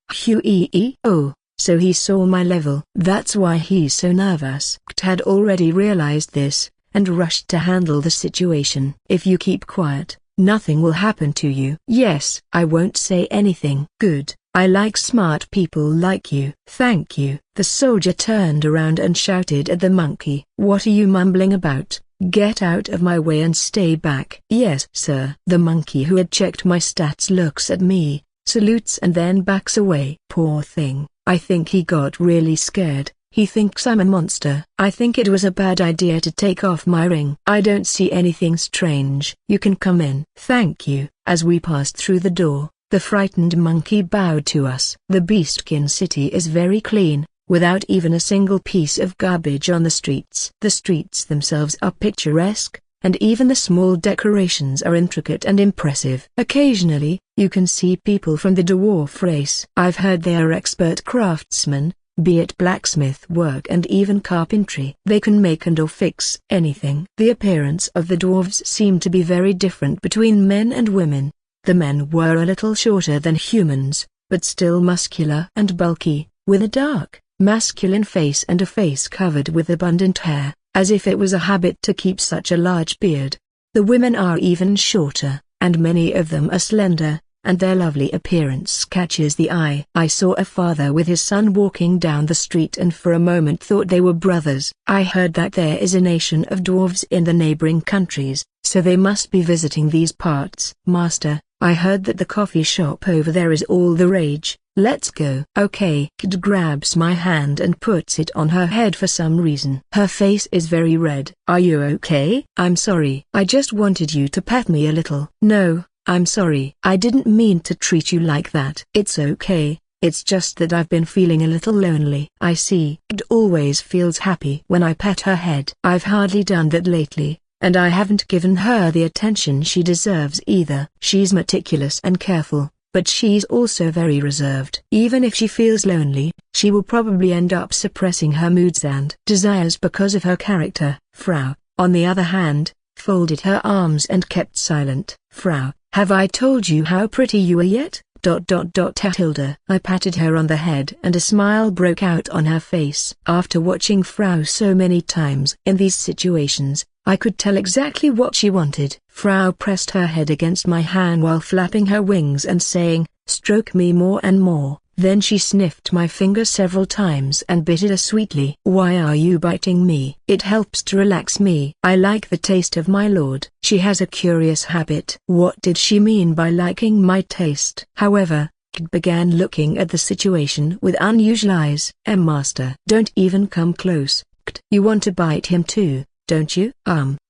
Oh, so he saw my level. That's why he's so nervous. Kt had already realized this, and rushed to handle the situation. If you keep quiet, nothing will happen to you. Yes, I won't say anything. Good, I like smart people like you. Thank you. The soldier turned around and shouted at the monkey. What are you mumbling about? Get out of my way and stay back. Yes, sir. The monkey who had checked my stats looks at me, salutes and then backs away. Poor thing, I think he got really scared. He thinks I'm a monster. I think it was a bad idea to take off my ring. I don't see anything strange. You can come in. Thank you. As we passed through the door, the frightened monkey bowed to us. The Beastkin city is very clean, without even a single piece of garbage on the streets. The streets themselves are picturesque, and even the small decorations are intricate and impressive. Occasionally, you can see people from the dwarf race. I've heard they are expert craftsmen, be it blacksmith work and even carpentry. They can make and or fix anything. The appearance of the dwarves seemed to be very different between men and women. The men were a little shorter than humans, but still muscular and bulky, with a dark, masculine face and a face covered with abundant hair, as if it was a habit to keep such a large beard. The women are even shorter, and many of them are slender, and their lovely appearance catches the eye. I saw a father with his son walking down the street and for a moment thought they were brothers. I heard that there is a nation of dwarves in the neighboring countries, so they must be visiting these parts. Master, I heard that the coffee shop over there is all the rage. Let's go. Okay. Kid grabs my hand and puts it on her head for some reason. Her face is very red. Are you okay? I'm sorry. I just wanted you to pet me a little. No, I'm sorry. I didn't mean to treat you like that. It's okay. It's just that I've been feeling a little lonely. I see. Kid always feels happy when I pet her head. I've hardly done that lately, and I haven't given her the attention she deserves either. She's meticulous and careful, but she's also very reserved. Even if she feels lonely, she will probably end up suppressing her moods and desires because of her character. Frau, on the other hand, folded her arms and kept silent. Frau, have I told you how pretty you are yet? Hilda. I patted her on the head and a smile broke out on her face. After watching Frau so many times in these situations, I could tell exactly what she wanted. Frau pressed her head against my hand while flapping her wings and saying, "Stroke me more and more." Then she sniffed my finger several times and bit it sweetly. "Why are you biting me? It helps to relax me. I like the taste of my lord." She has a curious habit. What did she mean by liking my taste? However, Kid began looking at the situation with unusual eyes. Master, don't even come close. Kid, you want to bite him too, don't you?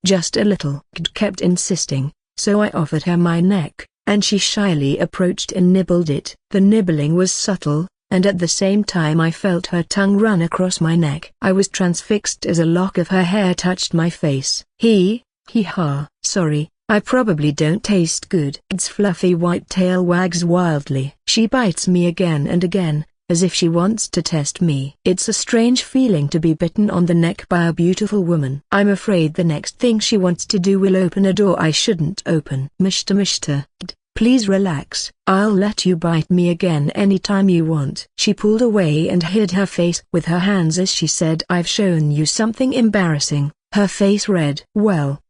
Just a little. Kid kept insisting, so I offered her my neck, and she shyly approached and nibbled it. The nibbling was subtle, and at the same time I felt her tongue run across my neck. I was transfixed as a lock of her hair touched my face. Ha, sorry, I probably don't taste good. Its fluffy white tail wags wildly. She bites me again and again, as if she wants to test me. It's a strange feeling to be bitten on the neck by a beautiful woman. I'm afraid the next thing she wants to do will open a door I shouldn't open. Mr. Please relax. I'll let you bite me again anytime you want. She pulled away and hid her face with her hands as she said, I've shown you something embarrassing. Her face red. Well,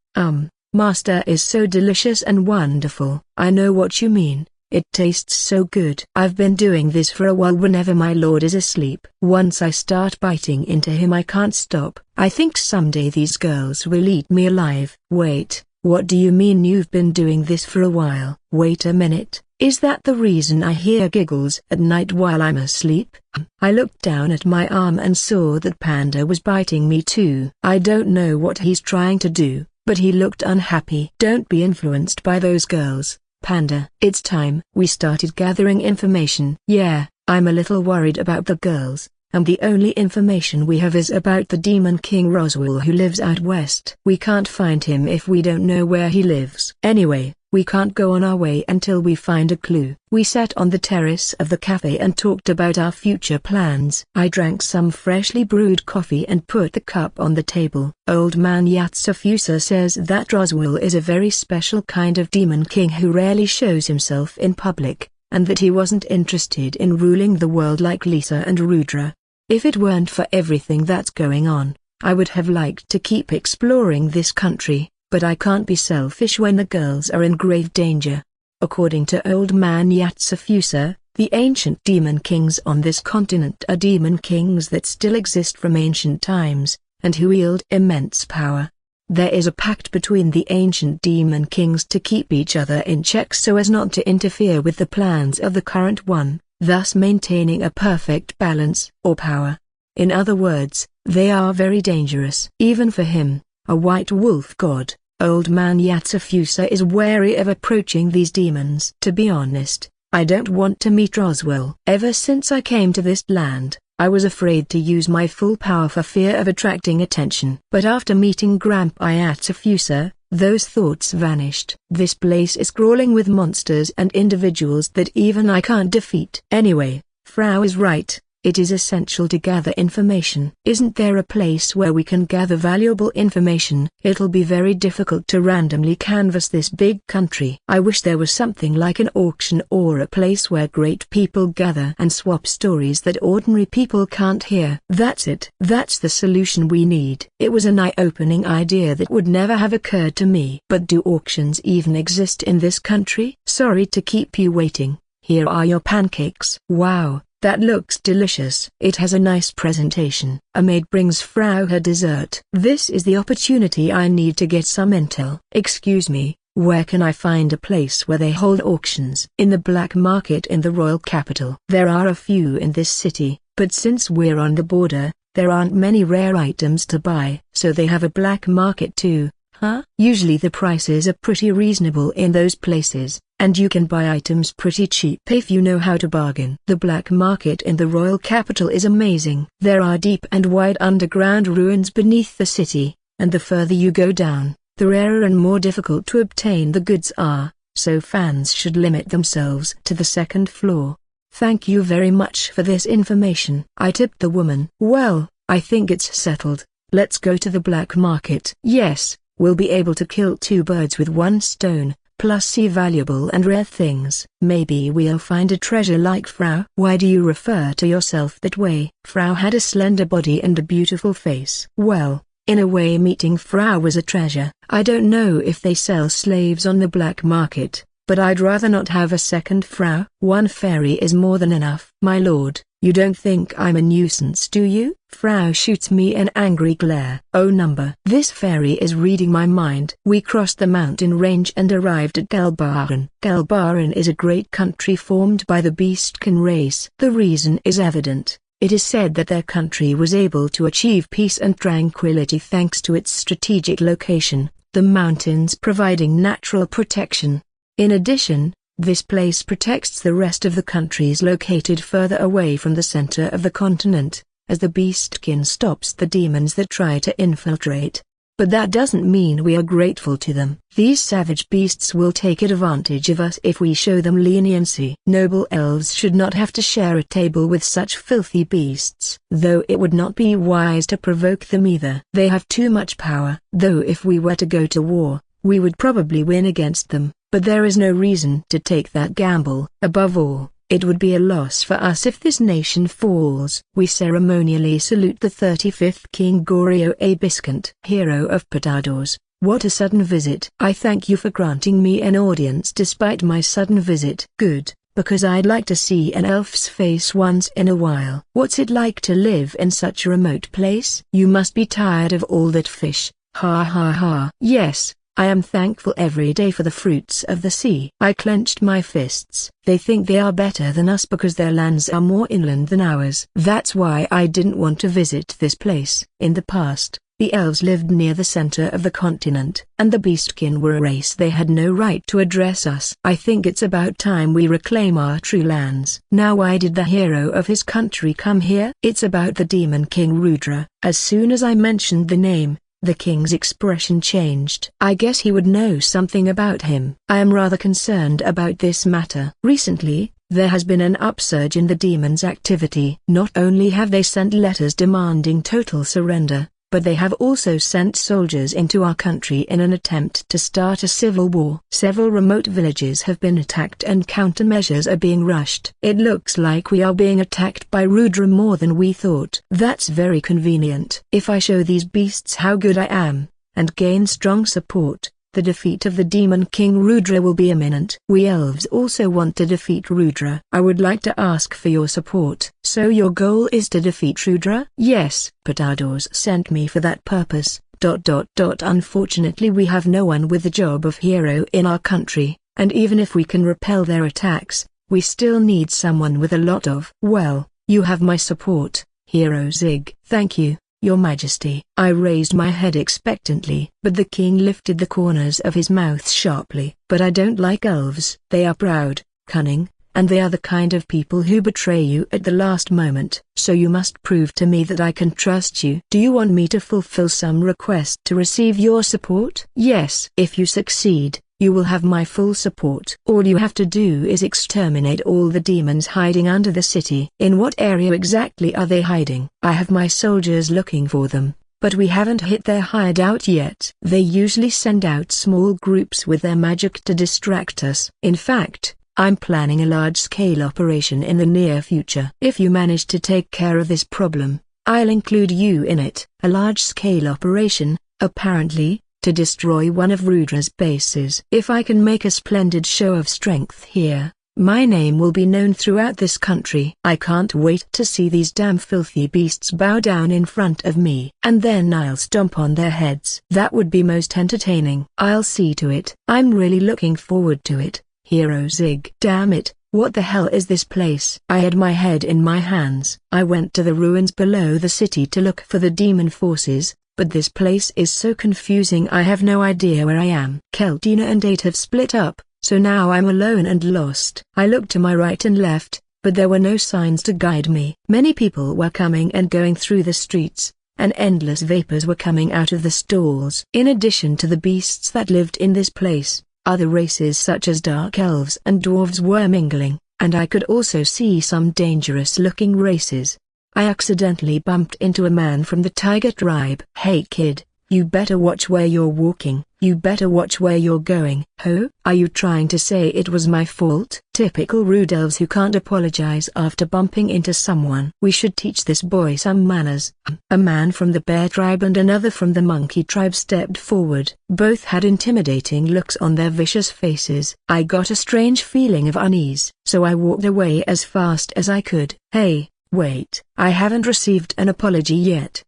master is so delicious and wonderful. I know what you mean. It tastes so good. I've been doing this for a while whenever my lord is asleep. Once I start biting into him I can't stop. I think someday these girls will eat me alive. Wait. What do you mean you've been doing this for a while? Wait a minute, is that the reason I hear giggles at night while I'm asleep? I looked down at my arm and saw that Panda was biting me too. I don't know what he's trying to do, but he looked unhappy. Don't be influenced by those girls, Panda. It's time. We started gathering information. Yeah, I'm a little worried about the girls. And the only information we have is about the Demon King Roswell who lives out west. We can't find him if we don't know where he lives. Anyway, we can't go on our way until we find a clue. We sat on the terrace of the cafe and talked about our future plans. I drank some freshly brewed coffee and put the cup on the table. Old man Yatsufusa says that Roswell is a very special kind of demon king who rarely shows himself in public, and that he wasn't interested in ruling the world like Lisa and Rudra. If it weren't for everything that's going on, I would have liked to keep exploring this country, but I can't be selfish when the girls are in grave danger. According to Old Man Yatsufusa, the ancient demon kings on this continent are demon kings that still exist from ancient times, and who wield immense power. There is a pact between the ancient demon kings to keep each other in check so as not to interfere with the plans of the current one, thus maintaining a perfect balance or power. In other words, they are very dangerous. Even for him, a white wolf god, Old Man Yatsufusa is wary of approaching these demons. To be honest, I don't want to meet Roswell. Ever since I came to this land, I was afraid to use my full power for fear of attracting attention. But after meeting Grandpa Yatsufusa, those thoughts vanished. This place is crawling with monsters and individuals that even I can't defeat. Anyway, Frau is right. It is essential to gather information. Isn't there a place where we can gather valuable information? It'll be very difficult to randomly canvass this big country. I wish there was something like an auction or a place where great people gather and swap stories that ordinary people can't hear. That's it. That's the solution we need. It was an eye-opening idea that would never have occurred to me. But do auctions even exist in this country? Sorry to keep you waiting. Here are your pancakes. Wow. That looks delicious. It has a nice presentation. A maid brings Frau her dessert. This is the opportunity I need to get some intel. Excuse me, where can I find a place where they hold auctions? In the black market in the royal capital. There are a few in this city, but since we're on the border, there aren't many rare items to buy. So they have a black market too, huh? Usually the prices are pretty reasonable in those places, and you can buy items pretty cheap if you know how to bargain. The black market in the royal capital is amazing. There are deep and wide underground ruins beneath the city, and the further you go down, the rarer and more difficult to obtain the goods are, so fans should limit themselves to the second floor. Thank you very much for this information. I tipped the woman. Well, I think it's settled. Let's go to the black market. Yes, we'll be able to kill two birds with one stone, plus see valuable and rare things. Maybe we'll find a treasure like Frau. Why do you refer to yourself that way? Frau had a slender body and a beautiful face. Well, in a way meeting Frau was a treasure. I don't know if they sell slaves on the black market, but I'd rather not have a second Frau. One fairy is more than enough. My lord, you don't think I'm a nuisance, do you? Frau shoots me an angry glare. Oh number. This fairy is reading my mind. We crossed the mountain range and arrived at Galbaran. Galbaran is a great country formed by the Beastkin race. The reason is evident. It is said that their country was able to achieve peace and tranquility thanks to its strategic location, the mountains providing natural protection. In addition, this place protects the rest of the countries located further away from the center of the continent, as the Beastkin stops the demons that try to infiltrate. but that doesn't mean we are grateful to them. These savage beasts will take advantage of us if we show them leniency. Noble elves should not have to share a table with such filthy beasts. Though it would not be wise to provoke them either. They have too much power. Though if we were to go to war, we would probably win against them, but there is no reason to take that gamble. Above all, it would be a loss for us if this nation falls. We ceremonially salute the 35th King Gorio A. Biscant, hero of Patados. What a sudden visit. I thank you for granting me an audience despite my sudden visit. Good, because I'd like to see an elf's face once in a while. What's it like to live in such a remote place? You must be tired of all that fish. Ha ha ha. Yes. I am thankful every day for the fruits of the sea. I clenched my fists. They think they are better than us because their lands are more inland than ours. That's why I didn't want to visit this place. In the past, the elves lived near the center of the continent, and the beastkin were a race they had no right to address us. I think it's about time we reclaim our true lands. Now why did the hero of his country come here? It's about the demon king Rudra. As soon as I mentioned the name, the king's expression changed. I guess he would know something about him. I am rather concerned about this matter. Recently, there has been an upsurge in the demons' activity. Not only have they sent letters demanding total surrender, but they have also sent soldiers into our country in an attempt to start a civil war. Several remote villages have been attacked and countermeasures are being rushed. It looks like we are being attacked by Rudra more than we thought. That's very convenient. If I show these beasts how good I am, and gain strong support, the defeat of the demon king Rudra will be imminent. We elves also want to defeat Rudra. I would like to ask for your support. So your goal is to defeat Rudra? Yes, Patados sent me for that purpose. Unfortunately we have no one with the job of hero in our country, and even if we can repel their attacks, we still need someone with a lot of. Well, you have my support, Hero Zig. Thank you, Your Majesty. I raised my head expectantly, but the king lifted the corners of his mouth sharply. But I don't like elves. They are proud, cunning, and they are the kind of people who betray you at the last moment. So you must prove to me that I can trust you. Do you want me to fulfill some request to receive your support? Yes. If you succeed, you will have my full support. All you have to do is exterminate all the demons hiding under the city. In what area exactly are they hiding? I have my soldiers looking for them, but we haven't hit their hideout yet. They usually send out small groups with their magic to distract us. In fact, I'm planning a large-scale operation in the near future. If you manage to take care of this problem, I'll include you in it. A large-scale operation, apparently, to destroy one of Rudra's bases. If I can make a splendid show of strength here, my name will be known throughout this country. I can't wait to see these damn filthy beasts bow down in front of me. And then I'll stomp on their heads. That would be most entertaining. I'll see to it. I'm really looking forward to it, Hero Zig. Damn it, what the hell is this place? I had my head in my hands. I went to the ruins below the city to look for the demon forces, but this place is so confusing I have no idea where I am. Keltina and 8 have split up, so now I'm alone and lost. I looked to my right and left, but there were no signs to guide me. Many people were coming and going through the streets, and endless vapors were coming out of the stalls. In addition to the beasts that lived in this place, other races such as dark elves and dwarves were mingling, and I could also see some dangerous-looking races. I accidentally bumped into a man from the tiger tribe. Hey kid, you better watch where you're walking. You better watch where you're going. Ho? Are you trying to say it was my fault? Typical rude elves who can't apologize after bumping into someone. We should teach this boy some manners. A man from the bear tribe and another from the monkey tribe stepped forward. Both had intimidating looks on their vicious faces. I got a strange feeling of unease, so I walked away as fast as I could. Hey, wait, I haven't received an apology yet.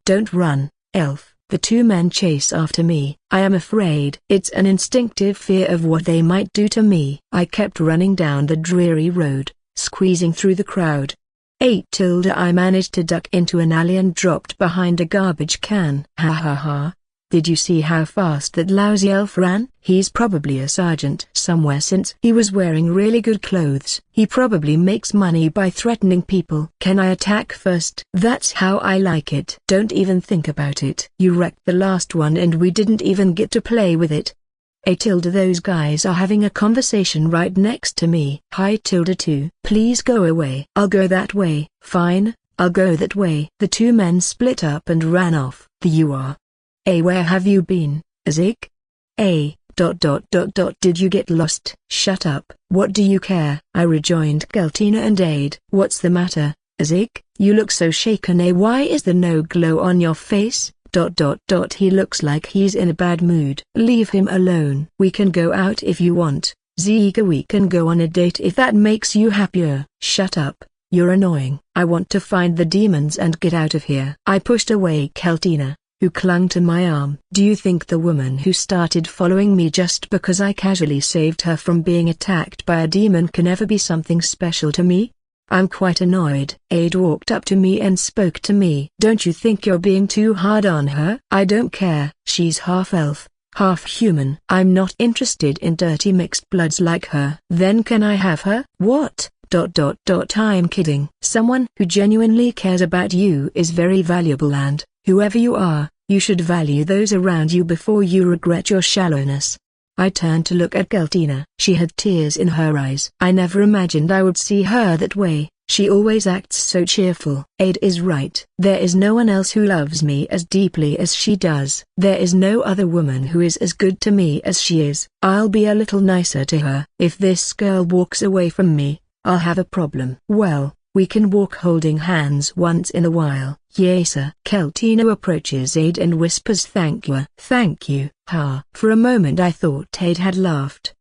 Don't run, elf. The two men chase after me. I am afraid. It's an instinctive fear of what they might do to me. I kept running down the dreary road, squeezing through the crowd. I managed to duck into an alley and dropped behind a garbage can. Ha ha ha. Did you see how fast that lousy elf ran? He's probably a sergeant somewhere since he was wearing really good clothes. He probably makes money by threatening people. Can I attack first? That's how I like it. Don't even think about it. You wrecked the last one and we didn't even get to play with it. Those guys are having a conversation right next to me. Hi 2. Please go away. I'll go that way. Fine, I'll go that way. The two men split up and ran off. You are. Where have you been, Zeke? Did you get lost? Shut up. What do you care? I rejoined Keltina and Aid. What's the matter, Zeke? You look so shaken. Why is there no glow on your face? He looks like he's in a bad mood. Leave him alone. We can go out if you want, Zeke. We can go on a date if that makes you happier. Shut up, you're annoying. I want to find the demons and get out of here. I pushed away Keltina, who clung to my arm. Do you think the woman who started following me just because I casually saved her from being attacked by a demon can ever be something special to me? I'm quite annoyed. Aid walked up to me and spoke to me. Don't you think you're being too hard on her? I don't care. She's half elf, half human. I'm not interested in dirty mixed bloods like her. Then can I have her? What? I'm kidding. Someone who genuinely cares about you is very valuable, and, whoever you are, you should value those around you before you regret your shallowness. I turned to look at Keltina. She had tears in her eyes. I never imagined I would see her that way. She always acts so cheerful. Aid is right. There is no one else who loves me as deeply as she does. There is no other woman who is as good to me as she is. I'll be a little nicer to her. If this girl walks away from me, I'll have a problem. Well, we can walk holding hands once in a while. Yes sir. Keltina approaches Aid and whispers thank you. Thank you. Ha. For a moment I thought Aid had laughed,